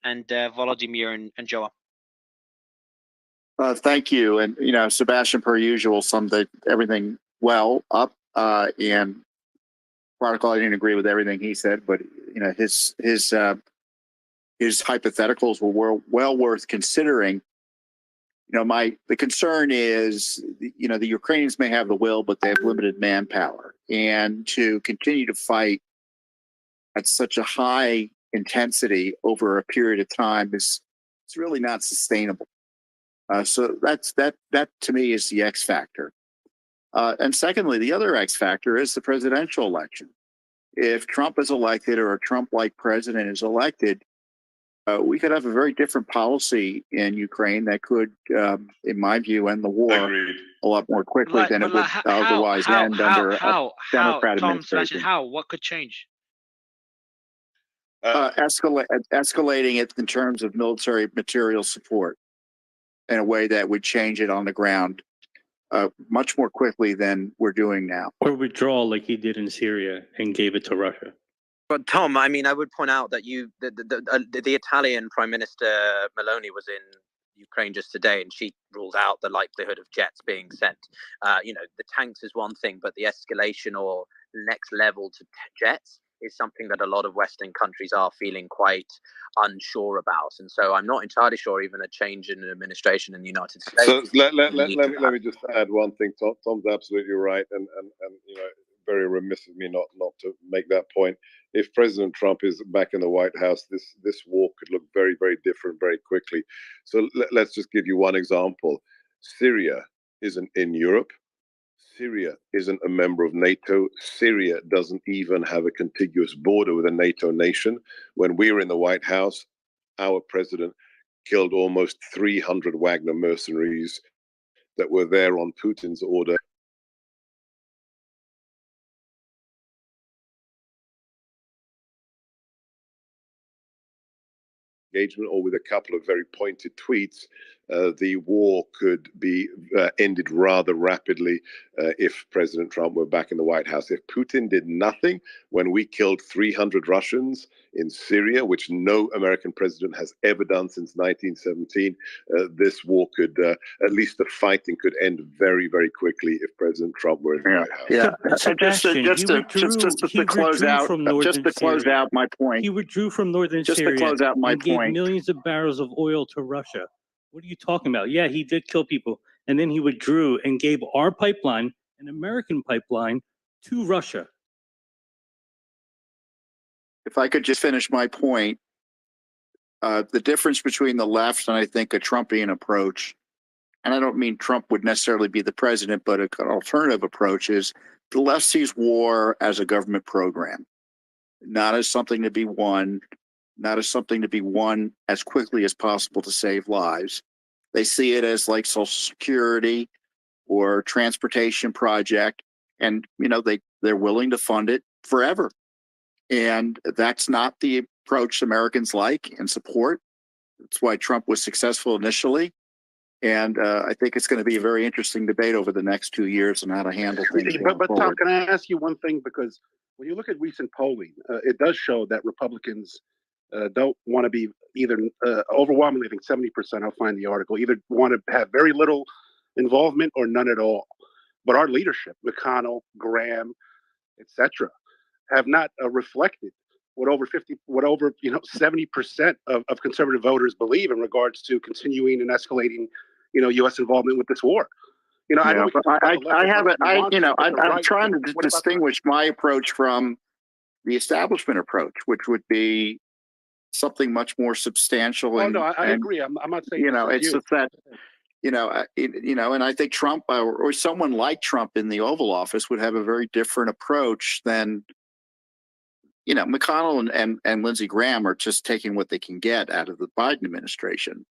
[SPEAKER 1] and Volodymyr and Joa.
[SPEAKER 9] Thank you. And, Sebastian, per usual, summed everything well up. And Protocol, I didn't agree with everything he said, but, his hypotheticals were well worth considering. The concern is, the Ukrainians may have the will, but they have limited manpower. And to continue to fight at such a high intensity over a period of time it's really not sustainable. So that to me is the X factor. And secondly, the other X factor is the presidential election. If Trump is elected or a Trump-like president is elected, we could have a very different policy in Ukraine that could, in my view, end the war a lot more quickly than it would otherwise end under a Democrat administration.
[SPEAKER 1] What could change?
[SPEAKER 9] Escalating it in terms of military material support in a way that would change it on the ground much more quickly than we're doing now.
[SPEAKER 14] Or withdraw like he did in Syria and gave it to Russia.
[SPEAKER 5] But Tom, I would point out that the Italian Prime Minister Meloni was in Ukraine just today, and she ruled out the likelihood of jets being sent. The tanks is one thing, but the escalation or next level to jets is something that a lot of Western countries are feeling quite unsure about. And so I'm not entirely sure even a change in an administration in the United States.
[SPEAKER 20] So let me just add one thing. Tom's absolutely right, and very remiss of me not to make that point. If President Trump is back in the White House, this war could look very, very different very quickly. So let's just give you one example. Syria isn't in Europe. Syria isn't a member of NATO. Syria doesn't even have a contiguous border with a NATO nation. When we were in the White House, our president killed almost 300 Wagner mercenaries that were there on Putin's order. Engagement, or with a couple of very pointed tweets, the war could be ended rather rapidly if President Trump were back in the White House. If Putin did nothing when we killed 300 Russians in Syria, which no American president has ever done since 1917, this war could, at least the fighting could end very, very quickly if President Trump were in the White House.
[SPEAKER 9] Yeah. So just to close out my point.
[SPEAKER 14] He withdrew from northern Syria.
[SPEAKER 9] To close out my
[SPEAKER 14] and gave millions of barrels of oil to Russia. What are you talking about? Yeah, he did kill people. And then he withdrew and gave our pipeline, an American pipeline, to Russia.
[SPEAKER 9] If I could just finish my point, the difference between the left and I think a Trumpian approach, and I don't mean Trump would necessarily be the president, but an alternative approach is the left sees war as a government program, not as something to be won, not as something to be won as quickly as possible to save lives. They see it as like Social Security or transportation project, and they're willing to fund it forever. And that's not the approach Americans like and support. That's why Trump was successful initially. And I think it's going to be a very interesting debate over the next 2 years on how to handle things.
[SPEAKER 13] But Tom, can I ask you one thing? Because when you look at recent polling, it does show that Republicans don't want to be either overwhelmingly, I think 70%, I'll find the article, either want to have very little involvement or none at all. But our leadership, McConnell, Graham, etc., have not reflected what over 70% of conservative voters believe in regards to continuing and escalating, U.S. involvement with this war. I know
[SPEAKER 9] I'm trying to distinguish my approach from the establishment approach, which would be something much more substantial.
[SPEAKER 13] Oh, no, I agree. I'm not saying
[SPEAKER 9] it's just that, and I think Trump or someone like Trump in the Oval Office would have a very different approach than, McConnell and Lindsey Graham are just taking what they can get out of the Biden administration.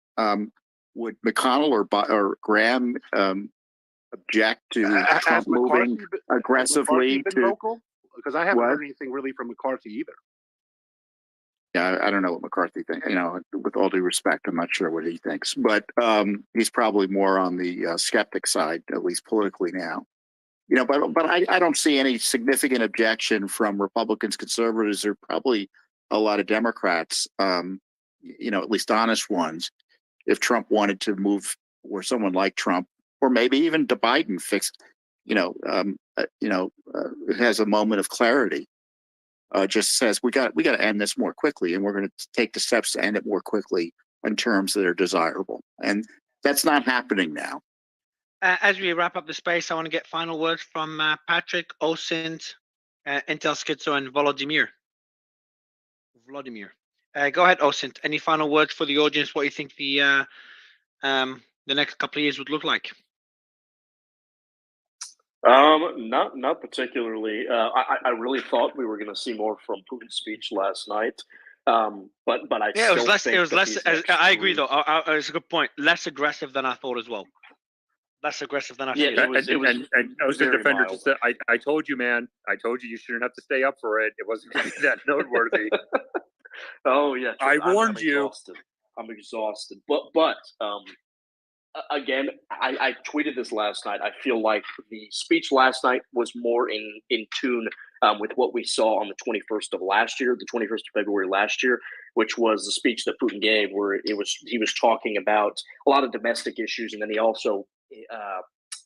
[SPEAKER 9] Would McConnell or Graham object to Trump moving aggressively to?
[SPEAKER 13] Because I haven't heard anything really from McCarthy either.
[SPEAKER 9] Yeah, I don't know what McCarthy thinks. With all due respect, I'm not sure what he thinks, but he's probably more on the skeptic side, at least politically now. But I don't see any significant objection from Republicans, conservatives, or probably a lot of Democrats. At least honest ones. If Trump wanted to move, or someone like Trump, or maybe even to Biden, has a moment of clarity. Just says we got to end this more quickly, and we're going to take the steps to end it more quickly in terms that are desirable, and that's not happening now.
[SPEAKER 1] As we wrap up the space, I want to get final words from Patrick, Osint, Intel Schizo, and Volodymyr. Go ahead, Osint. Any final words for the audience? What you think the next couple of years would look like?
[SPEAKER 4] Not particularly. I really thought we were going to see more from Putin's speech last night. But I
[SPEAKER 1] it was less.
[SPEAKER 4] Think
[SPEAKER 1] it was less. I agree,
[SPEAKER 4] three...
[SPEAKER 1] though. It's a good point. Less aggressive than I thought as well. Less aggressive than I thought.
[SPEAKER 3] Yeah, and I was the defender. Just said, I told you, man. I told you shouldn't have to stay up for it. It wasn't going to be that noteworthy.
[SPEAKER 4] Oh yeah,
[SPEAKER 3] I warned you.
[SPEAKER 4] I'm exhausted. But again, I tweeted this last night. I feel like the speech last night was more in tune with what we saw on the 21st of last year, the 21st of February last year, which was the speech that Putin gave, where he was talking about a lot of domestic issues, and then he also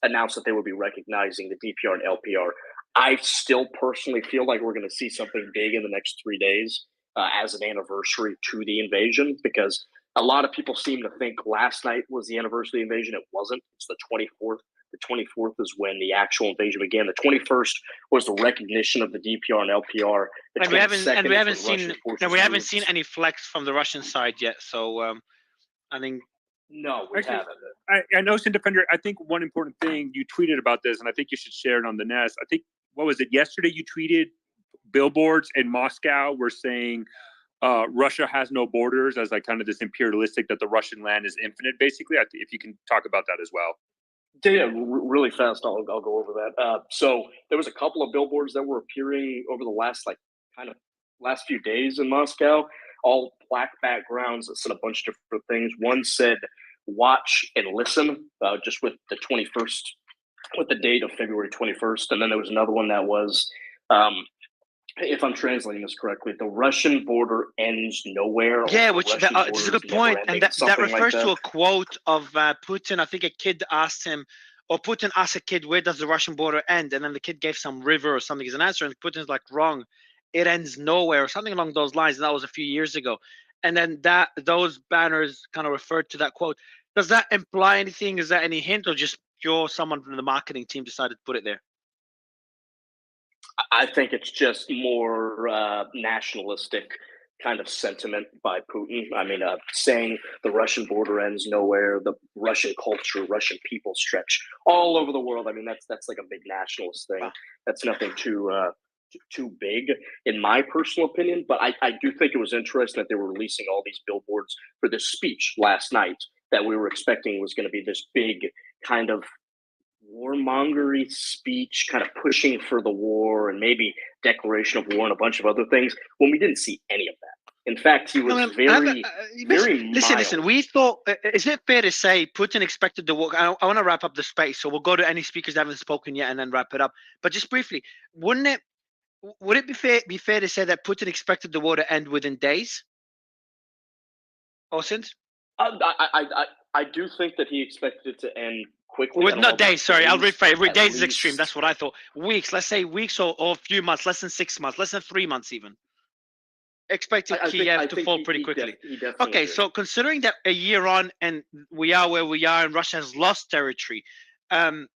[SPEAKER 4] announced that they would be recognizing the DPR and LPR. I still personally feel like we're going to see something big in the next 3 days as an anniversary to the invasion, because a lot of people seem to think last night was the anniversary of the invasion. It wasn't. It's the 24th. The 24th is when the actual invasion began. The 21st was the recognition of the DPR and LPR.
[SPEAKER 1] And we haven't seen any flex from the Russian side yet. So I think
[SPEAKER 4] no, we haven't.
[SPEAKER 3] I know, Independent. I think one important thing you tweeted about this, and I think you should share it on the Nest. I think, what was it, yesterday? You tweeted billboards in Moscow were saying Russia has no borders, as like kind of this imperialistic, that the Russian land is infinite, basically. If you can talk about that as well.
[SPEAKER 4] Yeah, really fast. I'll go over that. So there was a couple of billboards that were appearing over the last few days in Moscow, all black backgrounds that said a bunch of different things. One said "watch and listen," just with the 21st, with the date of February 21st, and then there was another one that was, if I'm translating this correctly, the Russian border ends nowhere.
[SPEAKER 1] Yeah, which is a good point, and that refers to a quote of Putin. I think a kid asked him, or Putin asked a kid, "Where does the Russian border end?" And then the kid gave some river or something as an answer, and Putin's like, "Wrong, it ends nowhere," or something along those lines. And that was a few years ago. And then those banners kind of referred to that quote. Does that imply anything? Is that any hint, or just pure someone from the marketing team decided to put it there?
[SPEAKER 4] I think it's just more nationalistic kind of sentiment by Putin. I mean, saying the Russian border ends nowhere, the Russian culture, Russian people stretch all over the world. I mean, that's like a big nationalist thing. That's nothing too big, in my personal opinion. But I do think it was interesting that they were releasing all these billboards for this speech last night that we were expecting was going to be this big kind of warmongery speech, kind of pushing for the war and maybe declaration of war and a bunch of other things, when we didn't see any of that. In fact, he was very
[SPEAKER 1] Listen, we thought, is it fair to say Putin expected the war? I want to wrap up the space, so we'll go to any speakers that haven't spoken yet and then wrap it up. But just briefly, would it be fair to say that Putin expected the war to end within days? Osint?
[SPEAKER 4] I do think that he expected it to end quickly.
[SPEAKER 1] With not days, sorry, I'll rephrase.
[SPEAKER 4] At
[SPEAKER 1] Days is extreme.
[SPEAKER 4] least-
[SPEAKER 1] That's what I thought. Weeks, let's say weeks or a few months, less than 6 months, less than 3 months even. Expected Kiev to fall pretty quickly.
[SPEAKER 4] He definitely
[SPEAKER 1] Okay,
[SPEAKER 4] did.
[SPEAKER 1] so considering that a year on and we are where we are and Russia has lost territory, and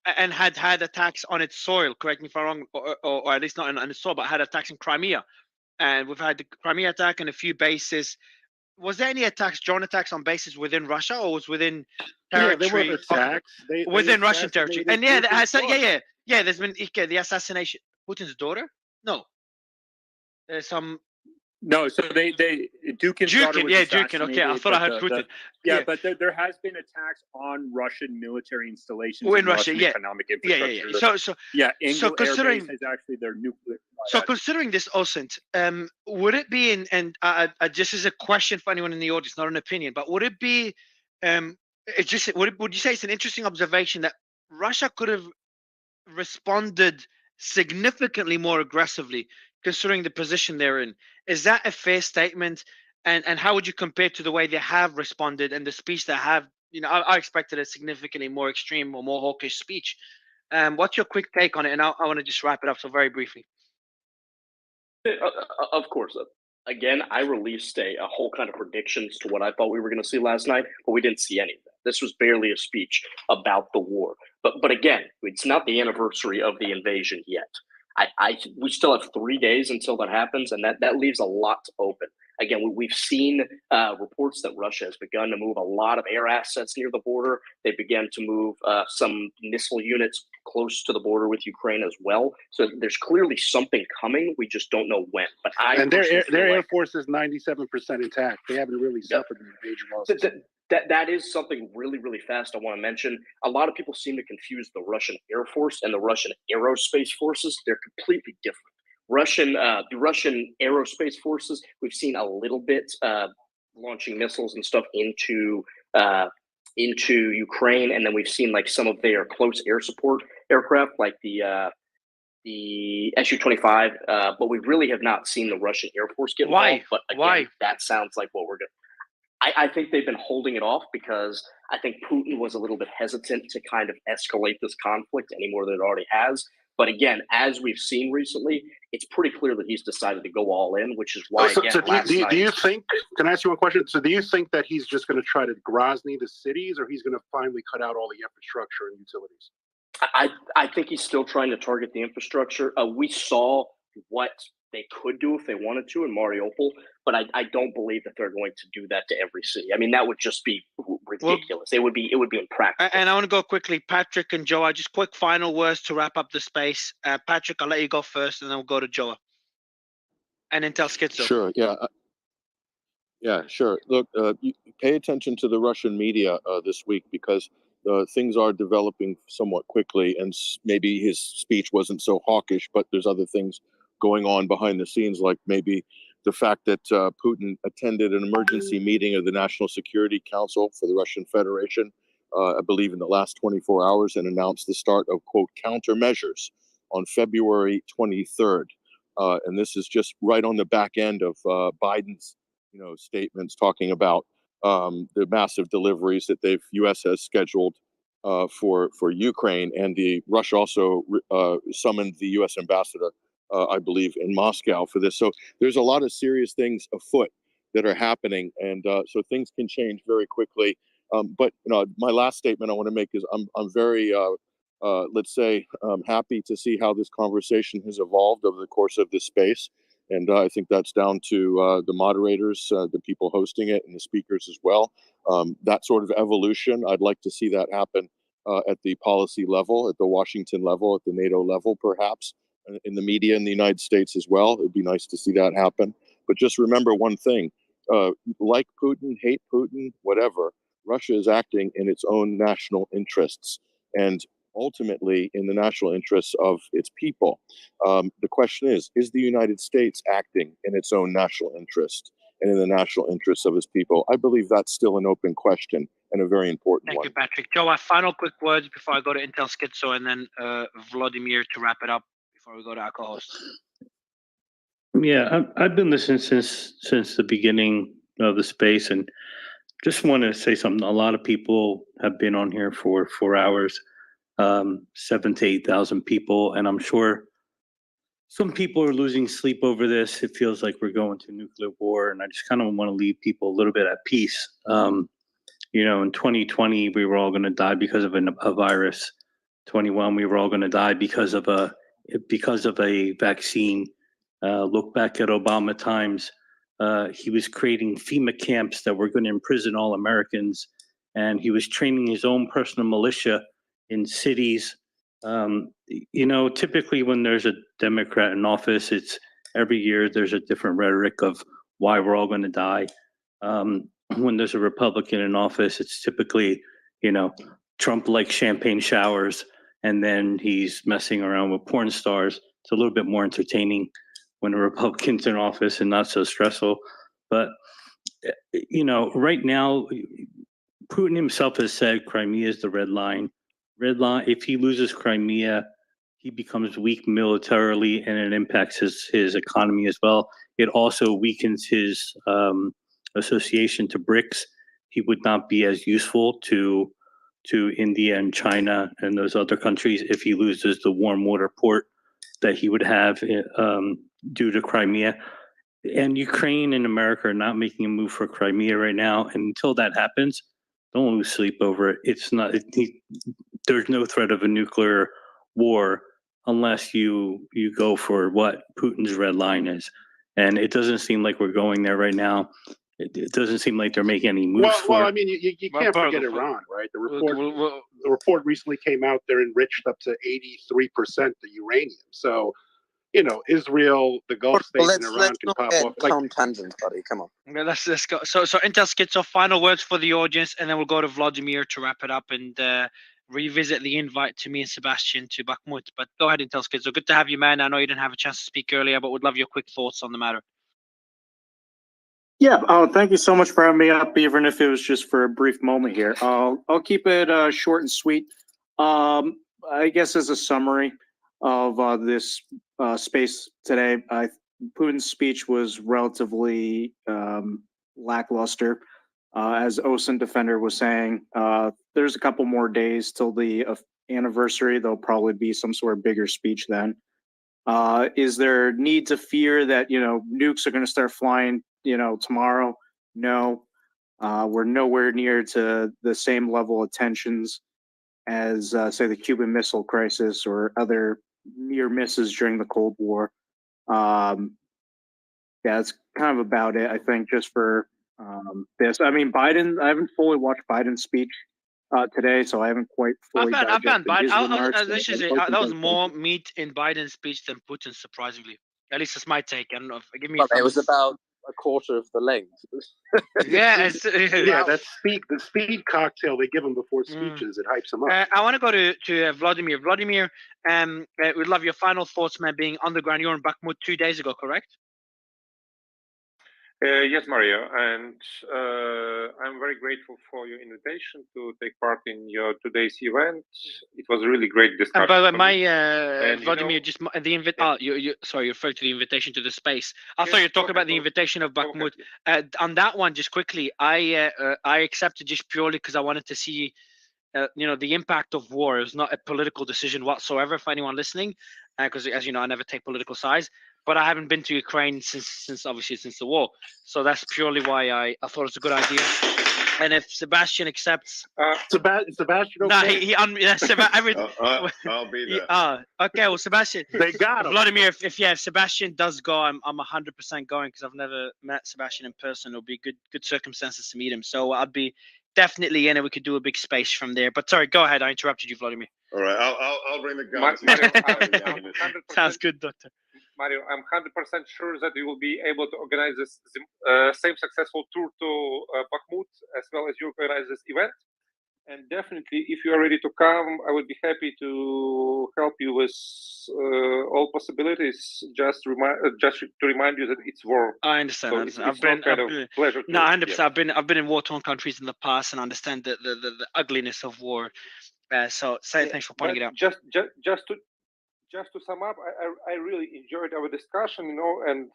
[SPEAKER 1] had attacks on its soil, correct me if I'm wrong, or at least not on its soil, but had attacks in Crimea. And we've had the Crimea attack and a few bases. Was there any attacks, drone attacks on bases within Russia, or was within territory?
[SPEAKER 13] Yeah, there were attacks.
[SPEAKER 1] Within Russian territory. And yeah,
[SPEAKER 13] Putin's
[SPEAKER 1] yeah, there's been the assassination. Putin's daughter? No. There's some.
[SPEAKER 3] No, so they Dukin's daughter was
[SPEAKER 1] Dukin. Okay, I thought I heard Putin.
[SPEAKER 3] But there has been attacks on Russian military installations
[SPEAKER 1] in
[SPEAKER 3] and
[SPEAKER 1] Russia,
[SPEAKER 3] Russian economic infrastructure.
[SPEAKER 1] So
[SPEAKER 3] considering is actually their nuclear.
[SPEAKER 1] So considering this, Osint, would it be just as a question for anyone in the audience, not an opinion, but would it be, would you say it's an interesting observation that Russia could have responded significantly more aggressively, considering the position they're in? Is that a fair statement? And how would you compare to the way they have responded and the speech they have? I expected a significantly more extreme or more hawkish speech. What's your quick take on it? And I want to just wrap it up so very briefly.
[SPEAKER 4] Of course. Again, I released a whole kind of predictions to what I thought we were going to see last night, but we didn't see any of that. This was barely a speech about the war. But again, it's not the anniversary of the invasion yet. We still have 3 days until that happens, and that leaves a lot open. Again, we've seen reports that Russia has begun to move a lot of air assets near the border. They began to move some missile units close to the border with Ukraine as well. So there's clearly something coming. We just don't know when. But
[SPEAKER 13] their air force is 97% intact. They haven't really suffered major losses.
[SPEAKER 4] That is something really, really fast I want to mention. A lot of people seem to confuse the Russian Air Force and the Russian aerospace forces. They're completely different. The Russian aerospace forces, we've seen a little bit launching missiles and stuff into Ukraine, and then we've seen like some of their close air support aircraft, like the Su-25. But we really have not seen the Russian Air Force get involved. But again, that sounds like what we're going. I think they've been holding it off because I think Putin was a little bit hesitant to kind of escalate this conflict any more than it already has. But again, as we've seen recently, it's pretty clear that he's decided to go all in, which is why,
[SPEAKER 13] do you think, can I ask you one question? So do you think that he's just going to try to Grozny the cities, or he's going to finally cut out all the infrastructure and utilities?
[SPEAKER 4] I think he's still trying to target the infrastructure. We saw what they could do if they wanted to in Mariupol, but I don't believe that they're going to do that to every city. I mean, that would just be ridiculous. It would be impractical.
[SPEAKER 1] And I want to go quickly, Patrick and Joa, just quick final words to wrap up the space. Patrick, I'll let you go first, and then we'll go to Joa. And Intel Schizo.
[SPEAKER 19] Sure, yeah, sure. Look, you pay attention to the Russian media this week, because things are developing somewhat quickly, and maybe his speech wasn't so hawkish, but there's other things going on behind the scenes, like maybe the fact that Putin attended an emergency meeting of the National Security Council for the Russian Federation, I believe in the last 24 hours, and announced the start of, quote, countermeasures on February 23rd. And this is just right on the back end of Biden's, statements talking about the massive deliveries that the U.S. has scheduled for Ukraine, and Russia also summoned the U.S. ambassador, I believe, in Moscow for this. So there's a lot of serious things afoot that are happening, and so things can change very quickly. But my last statement I want to make is I'm very let's say happy to see how this conversation has evolved over the course of this space. And I think that's down to the moderators, the people hosting it, and the speakers as well. That sort of evolution, I'd like to see that happen at the policy level, at the Washington level, at the NATO level, perhaps, in the media in the United States as well. It would be nice to see that happen. But just remember one thing, like Putin, hate Putin, whatever, Russia is acting in its own national interests, and ultimately in the national interests of its people. The question is the United States acting in its own national interest and in the national interests of its people? I believe that's still an open question, and a very important one.
[SPEAKER 1] Thank you, Patrick. Joe, final quick words before I go to Intel Schizo, and then Vladimir to wrap it up before we go to our co-host.
[SPEAKER 14] Yeah, I've been listening since the beginning the space, and just want to say something. A lot of people have been on here for 4 hours, 7,000 to 8,000 people, and I'm sure some people are losing sleep over this. It feels like we're going to nuclear war, and I just kind of want to leave people a little bit at peace. In 2020, we were all going to die because of a virus. 21, we were all going to die because of a vaccine. Look back at Obama times. He was creating FEMA camps that were going to imprison all Americans, and he was training his own personal militia in cities. Typically when there's a Democrat in office, it's every year there's a different rhetoric of why we're all going to die. When there's a Republican in office, it's typically, Trump likes champagne showers, and then he's messing around with porn stars. It's a little bit more entertaining when a Republican's in office and not so stressful. But, right now, Putin himself has said Crimea is the red line. If he loses Crimea, he becomes weak militarily, and it impacts his economy as well. It also weakens his association to BRICS. He would not be as useful to India and China and those other countries if he loses the warm water port that he would have due to Crimea. And Ukraine and America are not making a move for Crimea right now. And until that happens, don't lose sleep over it. There's no threat of a nuclear war unless you go for what Putin's red line is. And it doesn't seem like we're going there right now. It doesn't seem like they're making any moves for
[SPEAKER 13] Well,
[SPEAKER 14] it.
[SPEAKER 13] I mean, you can't forget Iran, right? The report recently came out. They're enriched up to 83% the uranium. So, Israel, the Gulf states, and Iran can pop off.
[SPEAKER 5] Tom tangent, buddy. Come on.
[SPEAKER 1] Okay, let's go. So Intel Schizo, final words for the audience, and then we'll go to Vladimir to wrap it up and revisit the invite to me and Sebastian to Bakhmut. But go ahead, Intel Schizo. Good to have you, man. I know you didn't have a chance to speak earlier, but would love your quick thoughts on the matter.
[SPEAKER 16] Yeah, thank you so much for having me up, even if it was just for a brief moment here. I'll keep it short and sweet. I guess as a summary of this space today, Putin's speech was relatively lackluster. As OSINT Defender was saying, there's a couple more days till the anniversary. There'll probably be some sort of bigger speech then. Is there need to fear that, nukes are going to start flying, tomorrow? No. We're nowhere near to the same level of tensions as, say, the Cuban Missile Crisis or other near misses during the Cold War. That's kind of about it, I think, just for this. I mean, Biden, I haven't fully watched Biden's speech today, so I haven't quite fully
[SPEAKER 1] I've been
[SPEAKER 16] digested his remarks.
[SPEAKER 1] that was more meat in Biden's speech than Putin's, surprisingly. At least that's my take. I don't know. Give me.
[SPEAKER 5] It was about a quarter of the length.
[SPEAKER 1] Yeah,
[SPEAKER 13] the speed cocktail they give them before speeches, it hypes them up.
[SPEAKER 1] I want to go to Vladimir. Vladimir, we'd love your final thoughts, man. Being underground, you were in Bakhmut 2 days ago, correct?
[SPEAKER 18] Yes, Mario, and I'm very grateful for your invitation to take part in your today's event. It was a really great discussion.
[SPEAKER 1] And by the way, Vladimir, just the invite. Oh, you referred to the invitation to the space. I thought you were talking about the invitation of Bakhmut. On that one, just quickly, I accepted just purely because I wanted to see, the impact of war. It was not a political decision whatsoever for anyone listening, because as you know, I never take political sides. But I haven't been to Ukraine since the war, so that's purely why I thought it's a good idea. And if Sebastian accepts,
[SPEAKER 13] Sebastian,
[SPEAKER 1] okay?
[SPEAKER 20] I'll be there.
[SPEAKER 1] Okay. Well, Sebastian,
[SPEAKER 13] they got him.
[SPEAKER 1] Vladimir, if Sebastian does go, I'm 100% going because I've never met Sebastian in person. It'll be good circumstances to meet him, so I'd be definitely in, and we could do a big space from there. But sorry, go ahead. I interrupted you, Vladimir.
[SPEAKER 20] All right, I'll bring the guns.
[SPEAKER 1] Sounds good, Doctor.
[SPEAKER 18] Mario, I'm 100% sure that you will be able to organize this same successful tour to Bakhmut as well as you organize this event. And definitely, if you are ready to come, I would be happy to help you with all possibilities. Just to remind you that it's war.
[SPEAKER 1] I understand.
[SPEAKER 18] So I've been pleasure.
[SPEAKER 1] No, 100%. I've been in war-torn countries in the past and understand the ugliness of war. So thanks for pointing it out.
[SPEAKER 18] Just just to sum up, I really enjoyed our discussion, and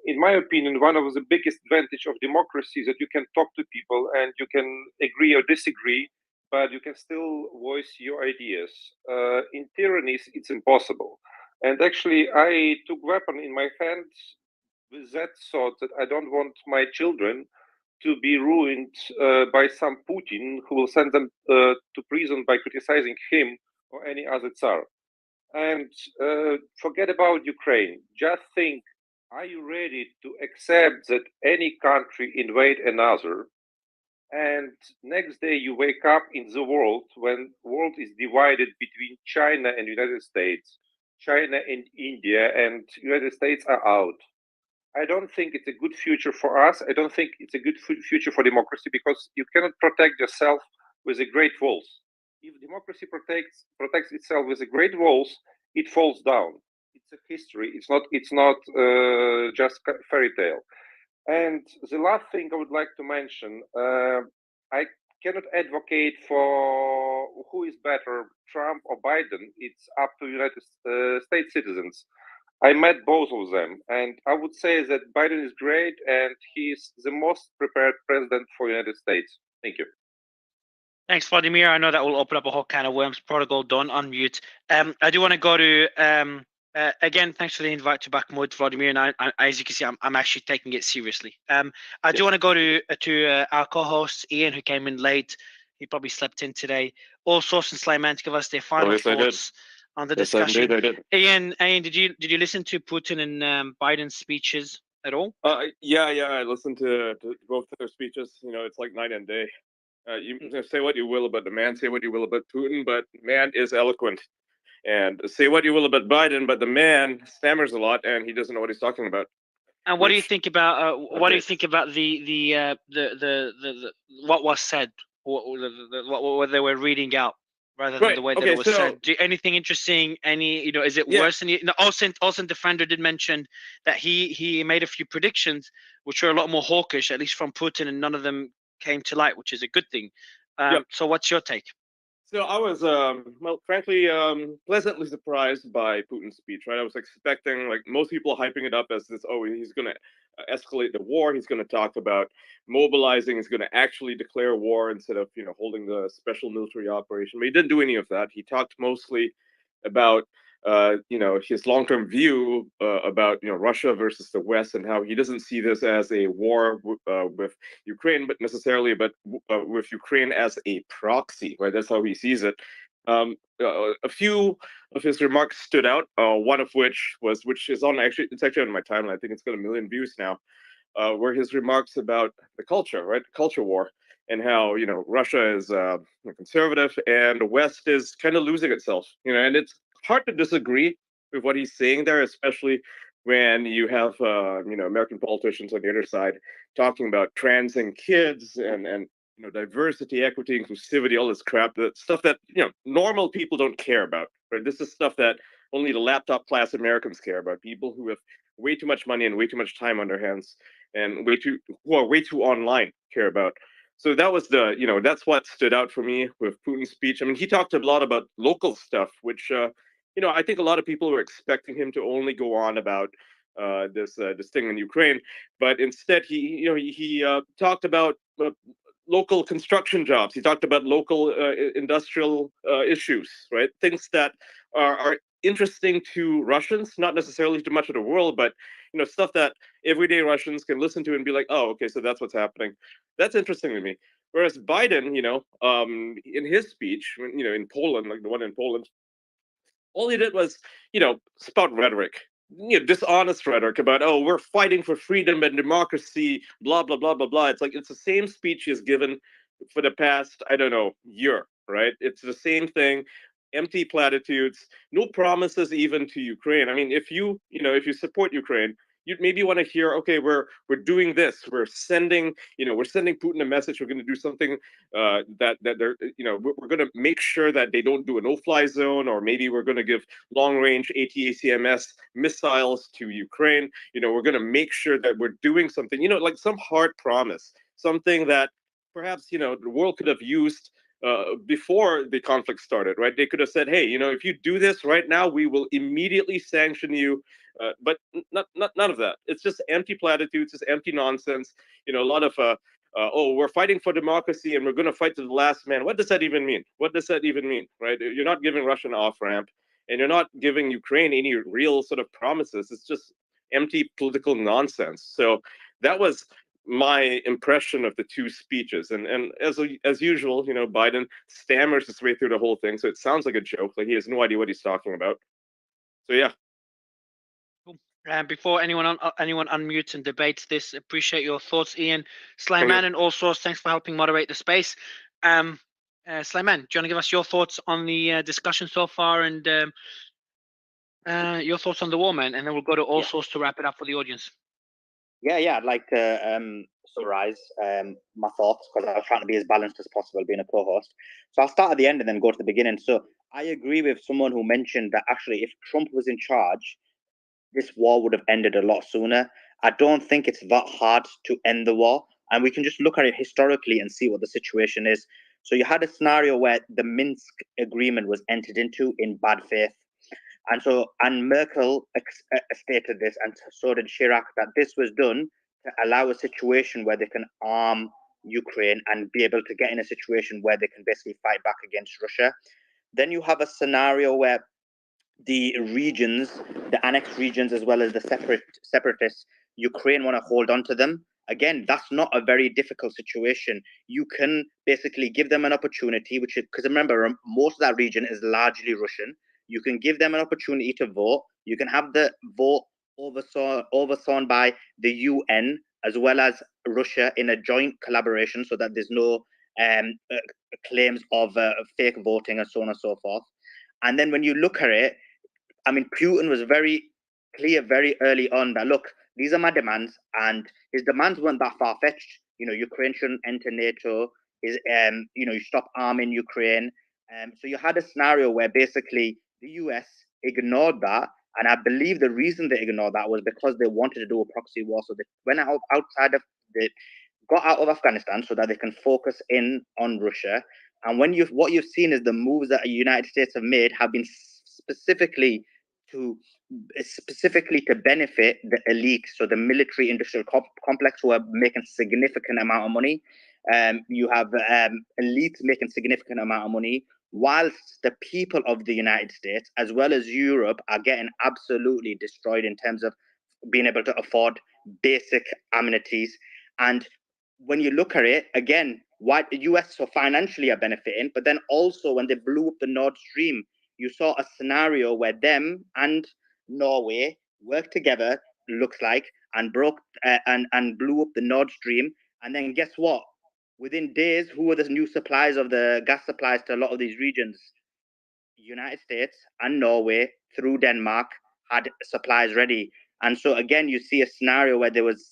[SPEAKER 18] in my opinion, one of the biggest advantage of democracy is that you can talk to people and you can agree or disagree, but you can still voice your ideas. In tyrannies, it's impossible. And actually, I took weapon in my hands with that thought that I don't want my children to be ruined by some Putin who will send them to prison by criticizing him or any other Tsar. And forget about Ukraine. Just think, are you ready to accept that any country invade another? And next day you wake up in the world when world is divided between China and United States, China and India, and United States are out. I don't think it's a good future for us. I don't think it's a good future for democracy because you cannot protect yourself with the great walls. If democracy protects itself with the great walls, it falls down. It's a history. It's not just fairy tale. And the last thing I would like to mention, I cannot advocate for who is better, Trump or Biden. It's up to United States citizens. I met both of them, and I would say that Biden is great, and he's the most prepared president for the United States. Thank you.
[SPEAKER 1] Thanks, Vladimir. I know that will open up a whole can of worms. Prodigal, don't unmute. I do want to go to again. Thanks for the invite to Bakhmut, Vladimir. And I, as you can see, I'm actually taking it seriously. I do want to go to our co-host Ian, who came in late. He probably slept in today. All Source and Slayman to give us their final
[SPEAKER 12] yes,
[SPEAKER 1] thoughts on the
[SPEAKER 12] Yes,
[SPEAKER 1] discussion.
[SPEAKER 12] I did.
[SPEAKER 1] Ian, did you listen to Putin and Biden's speeches at all?
[SPEAKER 12] Yeah, I listened to both their speeches. It's like night and day. You say what you will about the man, say what you will about Putin, but man is eloquent. And say what you will about Biden, but the man stammers a lot and he doesn't know what he's talking about.
[SPEAKER 1] And what do you think about what do you think about the what was said, what they were reading out, rather than the way that it was said? Anything interesting? Is it worse than Olsen Defender did mention that he made a few predictions which were a lot more hawkish, at least from Putin, and none of them came to light, which is a good thing. So what's your take?
[SPEAKER 12] So I was, frankly, pleasantly surprised by Putin's speech. Right, I was expecting, like most people, hyping it up as this. Oh, he's going to escalate the war. He's going to talk about mobilizing. He's going to actually declare war instead of holding the special military operation. But he didn't do any of that. He talked mostly about his long-term view about Russia versus the West, and how he doesn't see this as a war with Ukraine, but necessarily, with Ukraine as a proxy. Right, that's how he sees it. A few of his remarks stood out. One of which is on it's actually on my timeline. I think it's got 1 million views now. Were his remarks about the culture, right? Culture war, and how Russia is conservative and the West is kind of losing itself. And it's hard to disagree with what he's saying there, especially when you have American politicians on the other side talking about trans and kids and diversity, equity, inclusivity, all this crap, the stuff that normal people don't care about. Right? This is stuff that only the laptop class Americans care about. People who have way too much money and way too much time on their hands, and who are way too online care about. So that was that's what stood out for me with Putin's speech. I mean, he talked a lot about local stuff, which I think a lot of people were expecting him to only go on about this thing in Ukraine, but instead he talked about local construction jobs. He talked about local industrial issues, right? Things that are interesting to Russians, not necessarily to much of the world, but stuff that everyday Russians can listen to and be like, oh, okay, so that's what's happening. That's interesting to me. Whereas Biden, in his speech, in Poland, like the one in Poland, all he did was, spout rhetoric. Dishonest rhetoric about, oh, we're fighting for freedom and democracy, blah, blah, blah, blah, blah. It's like, it's the same speech he's given for the past, I don't know, year, right? It's the same thing, empty platitudes, no promises even to Ukraine. I mean, if you support Ukraine, you'd maybe want to hear, okay, we're doing this. We're sending Putin a message. We're going to do something that they're, we're going to make sure that they don't do a no-fly zone, or maybe we're going to give long-range ATACMS missiles to Ukraine. We're going to make sure that we're doing something, like some hard promise, something that perhaps the world could have used before the conflict started, right? They could have said, hey, if you do this right now, we will immediately sanction you. But none of that. It's just empty platitudes, it's empty nonsense. A lot of oh, we're fighting for democracy and we're going to fight to the last man. What does that even mean? What does that even mean, right? You're not giving Russia an off-ramp, and you're not giving Ukraine any real sort of promises. It's just empty political nonsense. So that was my impression of the two speeches. And as usual, Biden stammers his way through the whole thing, so it sounds like a joke, like he has no idea what he's talking about. So yeah.
[SPEAKER 1] Before anyone unmutes and debates this, appreciate your thoughts, Ian. Slayman and All Source, thanks for helping moderate the space. Slayman, do you want to give us your thoughts on the discussion so far and your thoughts on the war, man? And then we'll go to All Source to wrap it up for the audience.
[SPEAKER 2] Yeah, I'd like to summarize my thoughts, because I was trying to be as balanced as possible being a co-host. So I'll start at the end and then go to the beginning. So I agree with someone who mentioned that actually if Trump was in charge, this war would have ended a lot sooner. I don't think it's that hard to end the war. And we can just look at it historically and see what the situation is. So you had a scenario where the Minsk agreement was entered into in bad faith. And Merkel stated this, and so did Chirac, that this was done to allow a situation where they can arm Ukraine and be able to get in a situation where they can basically fight back against Russia. Then you have a scenario where the regions, the annexed regions, as well as the separatists, Ukraine want to hold on to them. Again, that's not a very difficult situation. You can basically give them an opportunity, because remember, most of that region is largely Russian. You can give them an opportunity to vote. You can have the vote overseen by the UN as well as Russia in a joint collaboration, so that there's no claims of fake voting and so on and so forth. And then when you look at it, I mean, Putin was very clear very early on that, look, these are my demands, and his demands weren't that far-fetched. Ukraine shouldn't enter NATO. You stop arming Ukraine. So you had a scenario where basically the US ignored that, and I believe the reason they ignored that was because they wanted to do a proxy war. So they went outside of got out of Afghanistan so that they can focus in on Russia. And what you've seen is the moves that the United States have made have been specifically to benefit the elite, so the military industrial complex, who are making significant amount of money. You have elites making significant amount of money, whilst the people of the United States as well as Europe are getting absolutely destroyed in terms of being able to afford basic amenities. And when you look at it, again, why the US so financially are benefiting, but then also when they blew up the Nord Stream, you saw a scenario where them and Norway worked together, looks like, and broke and blew up the Nord Stream. And then guess what? Within days, who were the new suppliers of the gas supplies to a lot of these regions? United States and Norway through Denmark had supplies ready. And so again, you see a scenario where there was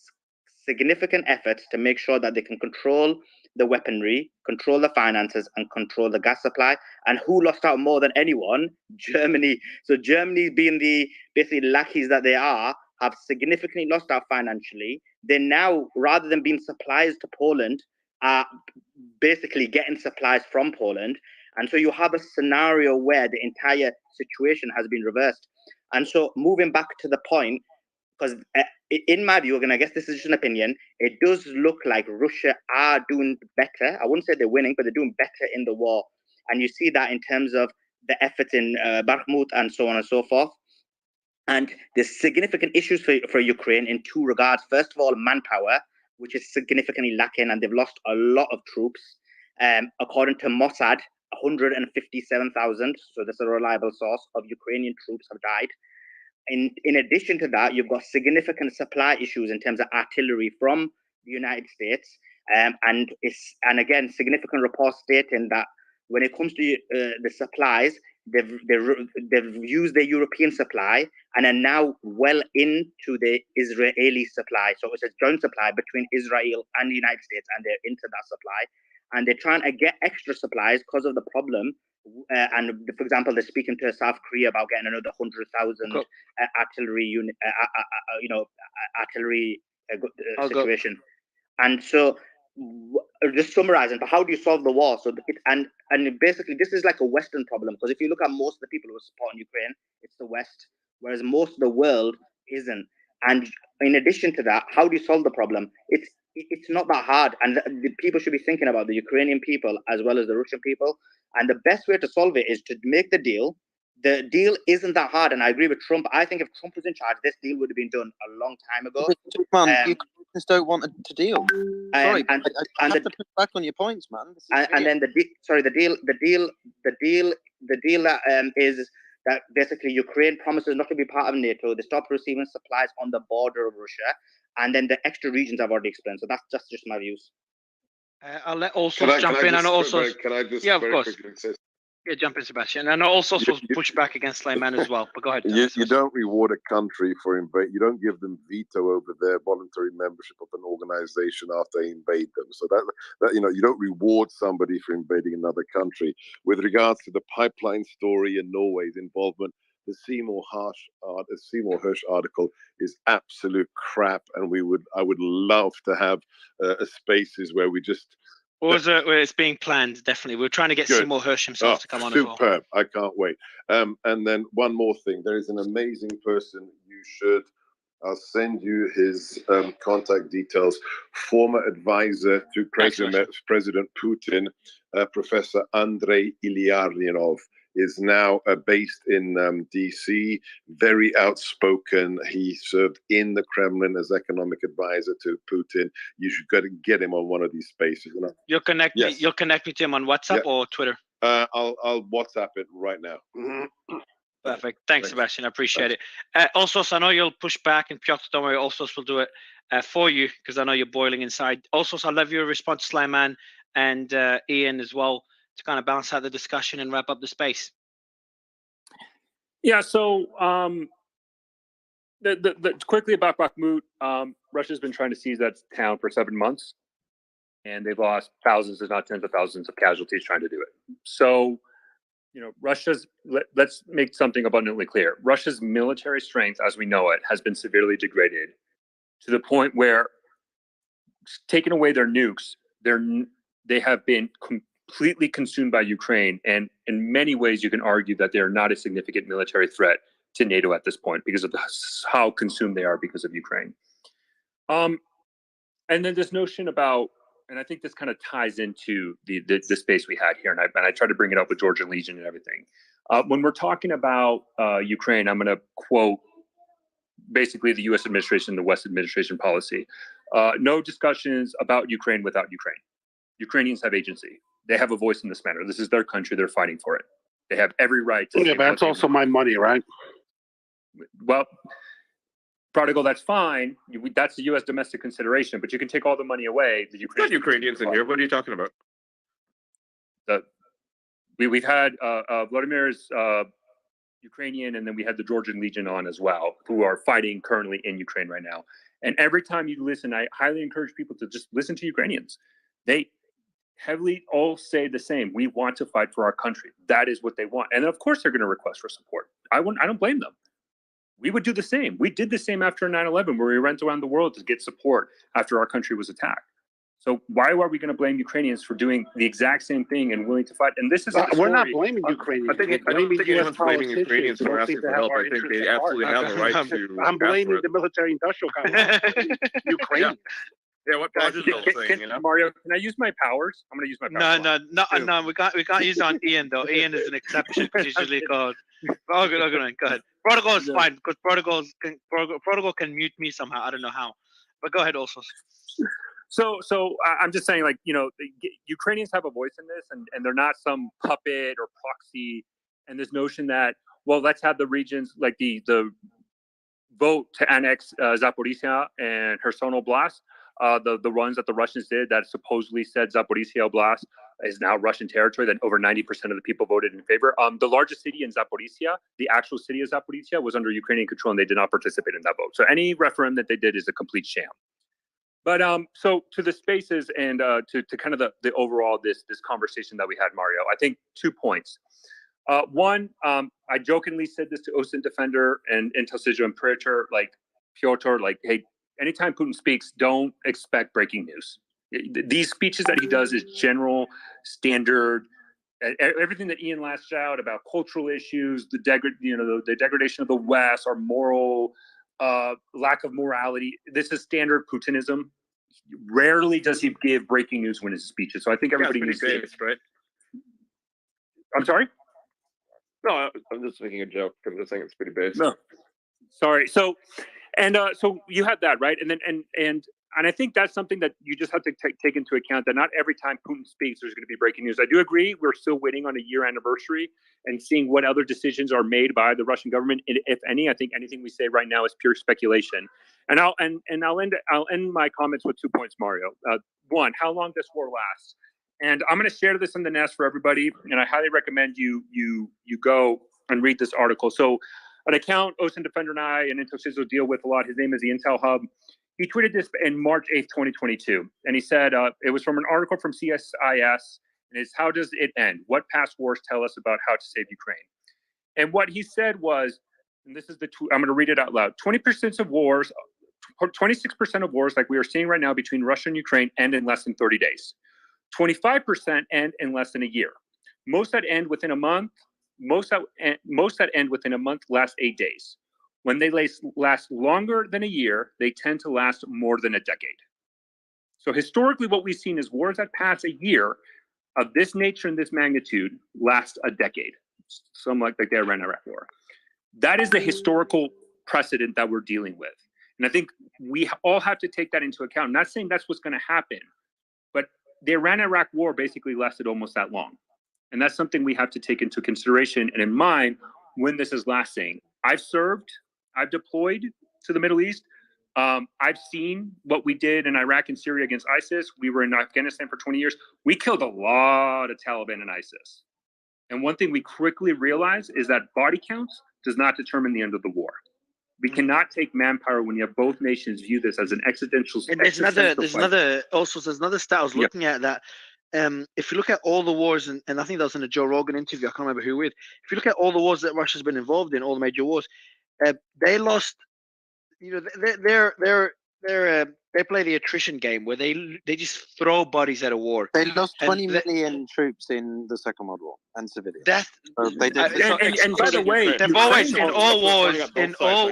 [SPEAKER 2] significant efforts to make sure that they can control the weaponry, control the finances, and control the gas supply. And who lost out more than anyone? Germany. So Germany, being the basically lackeys that they are, have significantly lost out financially. They now, rather than being suppliers to Poland, are basically getting supplies from Poland. And so you have a scenario where the entire situation has been reversed. And so moving back to the point, because in my view, and I guess this is just an opinion, it does look like Russia are doing better. I wouldn't say they're winning, but they're doing better in the war. And you see that in terms of the efforts in Bakhmut and so on and so forth. And there's significant issues for Ukraine in two regards. First of all, manpower, which is significantly lacking, and they've lost a lot of troops. According to Mossad, 157,000, so that's a reliable source, of Ukrainian troops have died. In addition to that, you've got significant supply issues in terms of artillery from the United States. And again, significant reports stating that when it comes to the supplies, they've used the European supply and are now well into the Israeli supply. So it's a joint supply between Israel and the United States, and they're into that supply. And they're trying to get extra supplies because of the problem. And for example, they're speaking to South Korea about getting another 100,000 artillery unit, artillery situation. And so just summarizing, but how do you solve the war? So and basically this is like a Western problem, because if you look at most of the people who are supporting Ukraine, it's the West, whereas most of the world isn't. And in addition to that, how do you solve the problem? It's not that hard, and the people should be thinking about the Ukrainian people as well as the Russian people. And the best way to solve it is to make the deal. The deal isn't that hard, and I agree with Trump. I think if Trump was in charge, this deal would have been done a long time ago.
[SPEAKER 5] Ukrainians don't want to deal. Sorry, I have to push back on your points, man.
[SPEAKER 2] And then the deal that is that basically Ukraine promises not to be part of NATO. They stop receiving supplies on the border of Russia, and then the extra regions I've already explained. So that's just my views.
[SPEAKER 1] I'll let also jump in, and also yeah, of course. Yeah, jump in, Sebastian. And also push back against Layman as well. But go ahead.
[SPEAKER 20] You don't reward a country for invade. You don't give them veto over their voluntary membership of an organization after they invade them. So that you don't reward somebody for invading another country. With regards to the pipeline story and Norway's involvement, the Seymour Hersh article is absolute crap, and I would love to have spaces where we just.
[SPEAKER 1] Where it's being planned, definitely. We're trying to get Seymour Hersh himself to come on as well.
[SPEAKER 20] Superb. I can't wait. And then one more thing. There is an amazing person I'll send you his contact details. Former advisor to President Putin, Professor Andrei Ilyarionov, is now based in DC, very outspoken. He served in the Kremlin as economic advisor to Putin. You should go to get him on one of these spaces.
[SPEAKER 1] You'll connect me to him on WhatsApp or Twitter?
[SPEAKER 20] I'll WhatsApp it right now.
[SPEAKER 1] Perfect. Thanks, Sebastian. I appreciate it. Also, so I know you'll push back, and Piotr, don't worry, also will do it for you, because I know you're boiling inside. Also, so I'll love your response, Slayman and Ian as well, to kind of balance out the discussion and wrap up the space.
[SPEAKER 3] Yeah, so quickly about Bakhmut, Russia's been trying to seize that town for 7 months, and they've lost thousands, if not tens of thousands of casualties trying to do it. So, let's make something abundantly clear. Russia's military strength, as we know it, has been severely degraded to the point where, taking away their nukes, they have been completely consumed by Ukraine, and in many ways you can argue that they are not a significant military threat to NATO at this point because of how consumed they are because of Ukraine. And then this notion about, and I think this kind of ties into the space we had here, and I try to bring it up with Georgian Legion and everything. When we're talking about Ukraine, I'm going to quote basically the U.S. administration, the West administration policy. No discussions about Ukraine without Ukraine. Ukrainians have agency. They have a voice in this matter. This is their country. They're fighting for it. They have every right to.
[SPEAKER 13] Yeah, but that's also my money, right?
[SPEAKER 3] Well, prodigal, that's fine. That's the U.S. domestic consideration, but you can take all the money away. The
[SPEAKER 12] Ukrainians in here. What are you talking about?
[SPEAKER 3] We've had Vladimir's Ukrainian, and then we had the Georgian Legion on as well, who are fighting currently in Ukraine right now. And every time you listen, I highly encourage people to just listen to Ukrainians. They heavily all say the same. We want to fight for our country. That is what they want. And of course they're going to request for support. I don't blame them. We would do the same. We did the same after 9/11, where we went around the world to get support after our country was attacked. So why are we going to blame Ukrainians for doing the exact same thing and willing to fight? And this is
[SPEAKER 13] we're not blaming Ukrainians.
[SPEAKER 12] I don't think anyone's blaming Ukrainians for asking for help. I think they absolutely have the right to.
[SPEAKER 13] I'm blaming the military-industrial complex. Ukraine.
[SPEAKER 12] Yeah, what Rogers saying,
[SPEAKER 3] Mario, can I use my powers? I'm going to use my powers.
[SPEAKER 1] No. We can't use it on Ian though. Ian is an exception because he's usually called. Oh, good. Go ahead. Protocol is fine because protocol can mute me somehow. I don't know how, but go ahead also.
[SPEAKER 3] So I'm just saying, the Ukrainians have a voice in this, and they're not some puppet or proxy. And this notion that, well, let's have the regions, like the vote to annex Zaporizhia and Kherson Oblast, the runs that the Russians did that supposedly said Zaporizhia Oblast is now Russian territory, that over 90% of the people voted in favor. The largest city in Zaporizhia, the actual city of Zaporizhia, was under Ukrainian control, and they did not participate in that vote. So any referendum that they did is a complete sham. But so to the spaces and to kind of the overall this conversation that we had, Mario, I think 2 points. One, I jokingly said this to OSINT Defender and Intelsigio and Praetor, like Piotr, hey, anytime Putin speaks, don't expect breaking news. These speeches that he does is general, standard. Everything that Ian lashed out about cultural issues, the degradation of the West, our moral lack of morality. This is standard Putinism. Rarely does he give breaking news when his speeches. So I think everybody needs to.
[SPEAKER 12] Right?
[SPEAKER 3] I'm sorry.
[SPEAKER 12] No, I'm just making a joke. I'm just saying it's pretty basic.
[SPEAKER 3] No, sorry. So you had that, right? And then and I think that's something that you just have to take into account, that not every time Putin speaks there's going to be breaking news. I do agree we're still waiting on a year anniversary and seeing what other decisions are made by the Russian government, if any. I think anything we say right now is pure speculation. And I'll end my comments with 2 points, Mario. One, how long this war lasts. And I'm going to share this in the nest for everybody, and I highly recommend you go and read this article. So an account Ocean Defender and I and IntelCISO deal with a lot. His name is the Intel Hub. He tweeted this in March 8th, 2022. And he said, it was from an article from CSIS, and it's "How does it end? What past wars tell us about how to save Ukraine?" And what he said was, and this is I'm going to read it out loud, 26% of wars like we are seeing right now between Russia and Ukraine end in less than 30 days. 25% end in less than a year. Most that end within a month, most that end within a month last 8 days. When they last longer than a year, they tend to last more than a decade. So historically, what we've seen is wars that pass a year of this nature and this magnitude last a decade. Some like the Iran-Iraq war. That is the historical precedent that we're dealing with. And I think we all have to take that into account. I'm not saying that's what's going to happen, but the Iran-Iraq war basically lasted almost that long. And that's something we have to take into consideration and in mind when this is lasting. I've served, I've deployed to the Middle East. I've seen what we did in Iraq and Syria against ISIS. We were in Afghanistan for 20 years. We killed a lot of Taliban and ISIS. And one thing we quickly realized is that body counts does not determine the end of the war. We cannot take manpower when you have both nations view this as an existential.
[SPEAKER 1] And there's another stat I was looking at that. If you look at all the wars, and I think that was in a Joe Rogan interview, I can't remember who with. If you look at all the wars that Russia's been involved in, all the major wars, they lost. You know, they play the attrition game where they just throw bodies at a war.
[SPEAKER 5] They lost 20 million troops in the Second World War and civilians.
[SPEAKER 1] So
[SPEAKER 5] they did.
[SPEAKER 3] And by the way,
[SPEAKER 1] they've always in all wars
[SPEAKER 12] in all.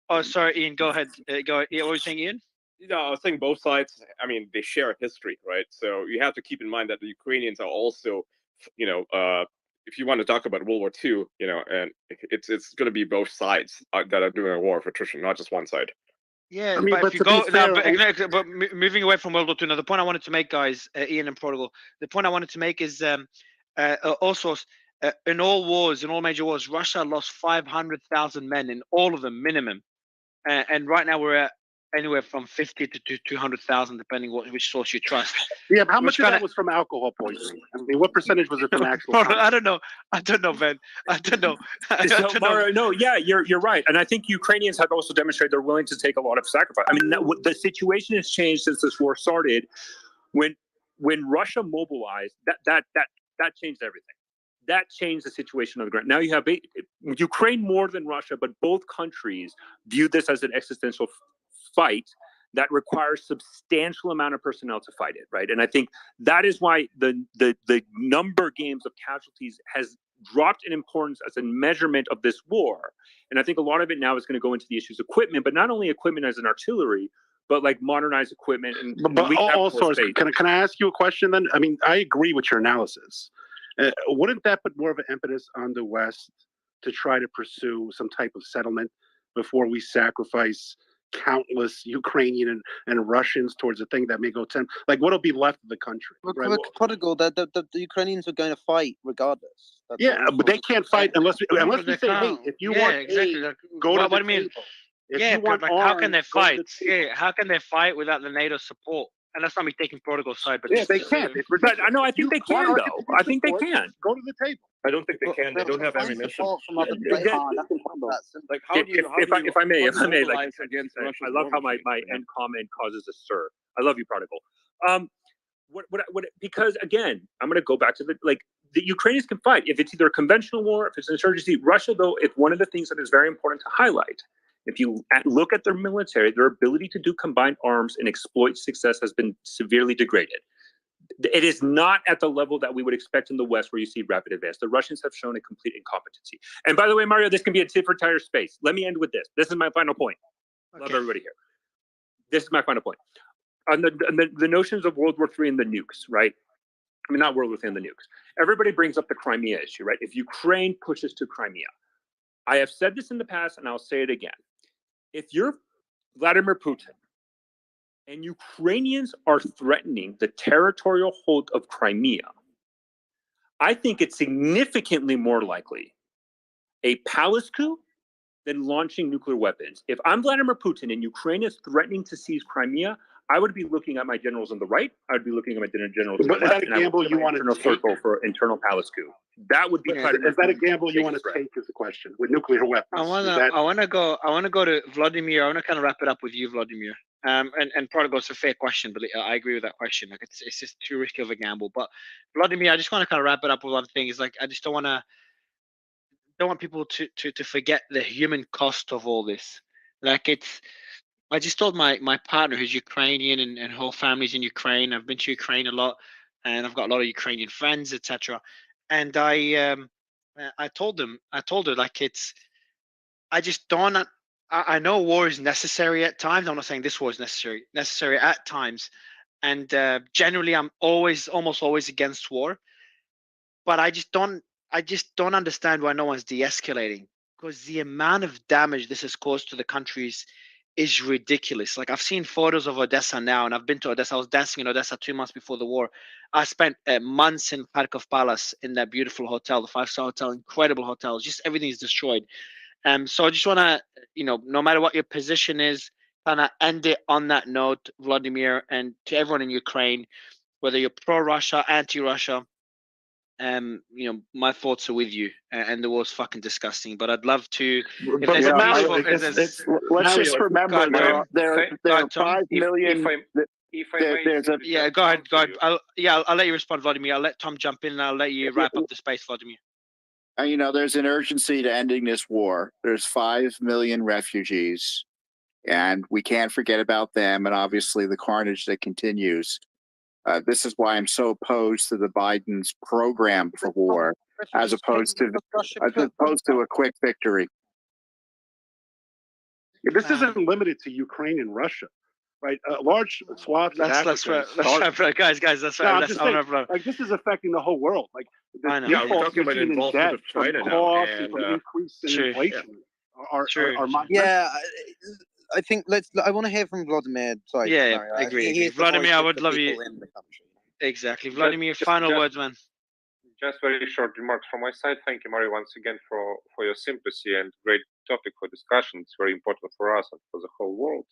[SPEAKER 1] Oh, sorry, Ian. Go ahead. Go ahead. What were you saying, Ian?
[SPEAKER 12] No, I was saying both sides. I mean, they share a history, right? So you have to keep in mind that the Ukrainians are also, you know, if you want to talk about World War II, you know, and it's going to be both sides that are doing a war of attrition, not just one side.
[SPEAKER 1] Yeah,
[SPEAKER 13] I mean,
[SPEAKER 1] but if you go, but moving away from World War II, now the point I wanted to make, guys, Ian and Prodigal, the point I wanted to make is also in all wars, in all major wars, Russia lost 500,000 men in all of them, minimum, and right now we're at anywhere from 50 to 200,000, depending which source you trust.
[SPEAKER 13] Yeah, but how much of that was from alcohol poisoning? I mean, what percentage was it from actual?
[SPEAKER 1] I don't know, Ben. I don't know.
[SPEAKER 3] No, yeah, you're right, and I think Ukrainians have also demonstrated they're willing to take a lot of sacrifice. I mean, the situation has changed since this war started. When Russia mobilized, that changed everything. That changed the situation on the ground. Now you have Ukraine more than Russia, but both countries view this as an existential fight that requires substantial amount of personnel to fight it, right? And I think that is why the number games of casualties has dropped in importance as a measurement of this war. And I think a lot of it now is going to go into the issues of equipment, but not only equipment as an artillery, but like modernized equipment.
[SPEAKER 13] But also, can I ask you a question then? I mean, I agree with your analysis. Wouldn't that put more of an impetus on the West to try to pursue some type of settlement before we sacrifice countless Ukrainian and Russians towards a thing that may go like what'll be left of the country? Right?
[SPEAKER 5] Prodigal, the Ukrainians are going to fight regardless.
[SPEAKER 13] But they can't fight unless we say, hey, if you want
[SPEAKER 1] exactly.
[SPEAKER 13] go to the
[SPEAKER 1] I mean,
[SPEAKER 13] table.
[SPEAKER 1] but how can they fight? How can they fight without the NATO support? And that's not me taking Prodigal's side, but
[SPEAKER 13] they can't.
[SPEAKER 3] I know. I think they can, though. I think they can
[SPEAKER 13] go to the table.
[SPEAKER 12] I don't think they can. They don't have ammunition.
[SPEAKER 3] Like, if I may, like, I love how my end comment causes a stir. I love you, Prodigal. Because again, I'm going to go back to the Ukrainians can fight if it's either a conventional war, if it's an insurgency. Russia, though, it's one of the things that is very important to highlight If you look at their military, their ability to do combined arms and exploit success has been severely degraded. It is not at the level that we would expect in the West, where you see rapid advance. The Russians have shown a complete incompetency. And by the way, Mario, this can be a tit for tat space. Let me end with this. This is my final point. Love everybody here. This is my final point. On the notions of World War III and the nukes, right? I mean, not World War III and the nukes. Everybody brings up the Crimea issue, right? If Ukraine pushes to Crimea, I have said this in the past, and I'll say it again. If you're Vladimir Putin and Ukrainians are threatening the territorial hold of Crimea, I think it's significantly more likely a palace coup than launching nuclear weapons. If I'm Vladimir Putin and Ukraine is threatening to seize Crimea, I would be looking at my generals on the right. I would be looking at my generals on the
[SPEAKER 13] But is
[SPEAKER 3] left,
[SPEAKER 13] that a
[SPEAKER 3] and I would
[SPEAKER 13] gamble
[SPEAKER 3] look at
[SPEAKER 13] you
[SPEAKER 3] my
[SPEAKER 13] want to
[SPEAKER 3] internal
[SPEAKER 13] take?
[SPEAKER 3] circle for internal palace coup. That would be
[SPEAKER 13] Is that a gamble you want to take? Is the question with nuclear weapons?
[SPEAKER 1] I wanna go to Vladimir. I wanna kind of wrap it up with you, Vladimir. And probably goes a fair question, but I agree with that question. Like it's just too risky of a gamble. But Vladimir, I just want to kind of wrap it up with one thing. Is like I just don't want people to forget the human cost of all this. Like I just told my partner who's Ukrainian and whole family's in Ukraine. I've been to Ukraine a lot, and I've got a lot of Ukrainian friends, etc. And I told her like I just don't. I know war is necessary at times. I'm not saying this war is necessary at times, and generally I'm almost always against war. But I just don't understand why no one's de-escalating, because the amount of damage this has caused to the countries is ridiculous. Like I've seen photos of Odessa now, and I've been to Odessa. I was dancing in Odessa 2 months before the war. I spent months in Kharkov Palace in that beautiful hotel, the 5-star hotel, incredible hotel. Just everything is destroyed. So I just want to, no matter what your position is, kind of end it on that note, Vladimir, and to everyone in Ukraine, whether you're pro-Russia, anti-Russia, my thoughts are with you, and the war's fucking disgusting. But I'd love to. If there's a peaceful,
[SPEAKER 9] let's just remember there are 5 million.
[SPEAKER 1] Yeah, go ahead. I'll let you respond, Vladimir. I'll let Tom jump in, and I'll let you wrap up the space, Vladimir.
[SPEAKER 9] There's an urgency to ending this war. There's 5 million refugees, and we can't forget about them, and obviously the carnage that continues. This is why I'm so opposed to the Biden's program for war, as opposed to a quick victory.
[SPEAKER 13] This isn't limited to Ukraine and Russia, right? Large swaths of Africa.
[SPEAKER 1] Guys. That's right.
[SPEAKER 13] I'm just saying, like this is affecting the whole world. Like
[SPEAKER 1] I know.
[SPEAKER 13] Yeah,
[SPEAKER 12] we're talking about involvement of China now, and
[SPEAKER 13] from increase in inflation.
[SPEAKER 5] I think I want to hear from Vladimir. Sorry,
[SPEAKER 1] yeah,
[SPEAKER 5] Mario.
[SPEAKER 1] agree. Vladimir, I would love you. Exactly, Vladimir. Final words, man.
[SPEAKER 18] Just very short remarks from my side. Thank you, Mario, once again for your sympathy and great topic for discussion. It's very important for us and for the whole world.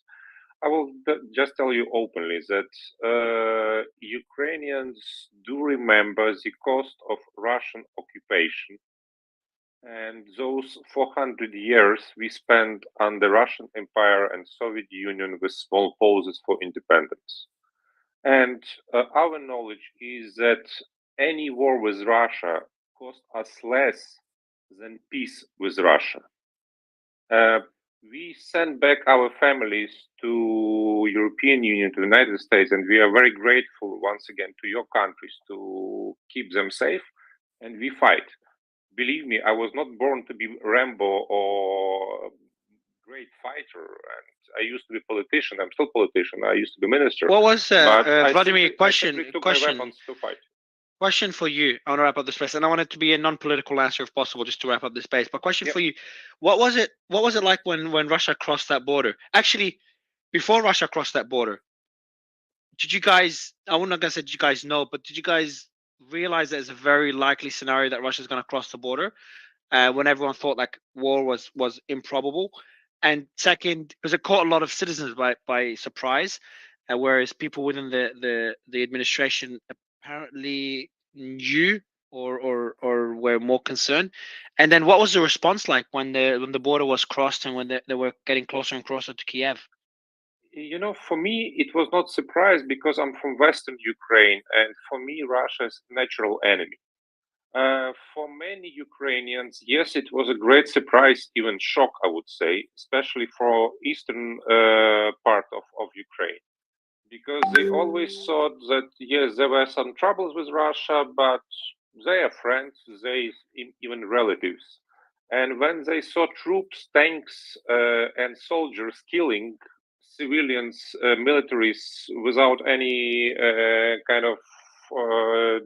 [SPEAKER 18] I will just tell you openly that Ukrainians do remember the cost of Russian occupation and those 400 years we spent under Russian Empire and Soviet Union with small pauses for independence. And our knowledge is that any war with Russia cost us less than peace with Russia. We sent back our families to European Union, to the United States, and we are very grateful once again to your countries to keep them safe, and we fight. Believe me, I was not born to be Rambo or great fighter, and I used to be politician. I'm still politician. I used to be minister.
[SPEAKER 1] What was Vladimir?
[SPEAKER 18] I simply took my weapons to fight.
[SPEAKER 1] Question for you. I want to wrap up this space, and I want it to be a non-political answer if possible, just to wrap up this space. But question for you: what was it like when Russia crossed that border? Actually, before Russia crossed that border, did you guys? I'm not gonna say did you guys know, but did you guys realize there's a very likely scenario that Russia's going to cross the border? When everyone thought like war was improbable, and second, because it caught a lot of citizens by surprise, whereas people within the administration apparently knew or were more concerned. And then what was the response like when the border was crossed and when they were getting closer and closer to Kiev?
[SPEAKER 18] For me, it was not surprise because I'm from Western Ukraine, and for me, Russia is natural enemy. For many Ukrainians, yes, it was a great surprise, even shock, I would say, especially for eastern part of Ukraine, because they always thought that yes, there were some troubles with Russia, but they are friends, they even relatives. And when they saw troops, tanks, and soldiers killing civilians, militaries without any kind of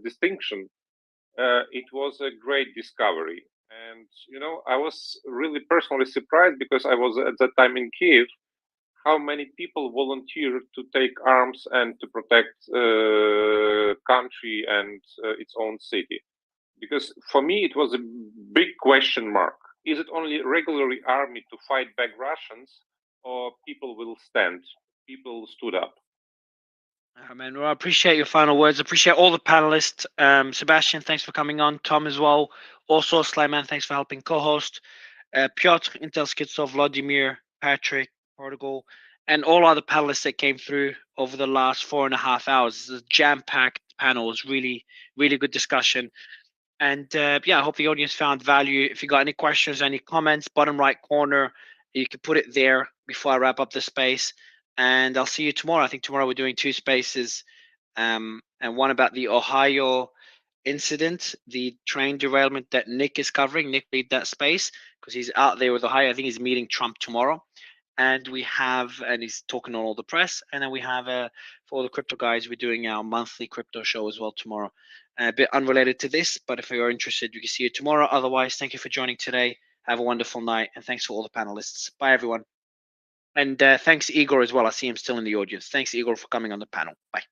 [SPEAKER 18] distinction, it was a great discovery. And I was really personally surprised because I was at that time in Kiev. How many people volunteered to take arms and to protect country and its own city? Because for me, it was a big question mark. Is it only regular army to fight back Russians, or people will stand? People stood up.
[SPEAKER 1] Man, well, I appreciate your final words. Appreciate all the panelists. Sebastian, thanks for coming on. Tom as well. Also, Slayman, thanks for helping co-host. Piotr, Intel Skitsov, Vladimir, Patrick, Portugal, and all other panelists that came through over the last 4.5 hours. It's a jam-packed panel. It was really, really good discussion. And yeah, I hope the audience found value. If you got any questions, any comments, bottom right corner, you can put it there before I wrap up the space. And I'll see you tomorrow. I think tomorrow we're doing 2 spaces, and one about the Ohio incident, the train derailment that Nick is covering. Nick lead that space because he's out there with Ohio. I think he's meeting Trump tomorrow. And he's talking on all the press. And then we have for all the crypto guys, we're doing our monthly crypto show as well tomorrow. A bit unrelated to this, but if you're interested, you can see it tomorrow. Otherwise, thank you for joining today. Have a wonderful night, and thanks for all the panelists. Bye, everyone. And thanks, Igor, as well. I see him still in the audience. Thanks, Igor, for coming on the panel. Bye.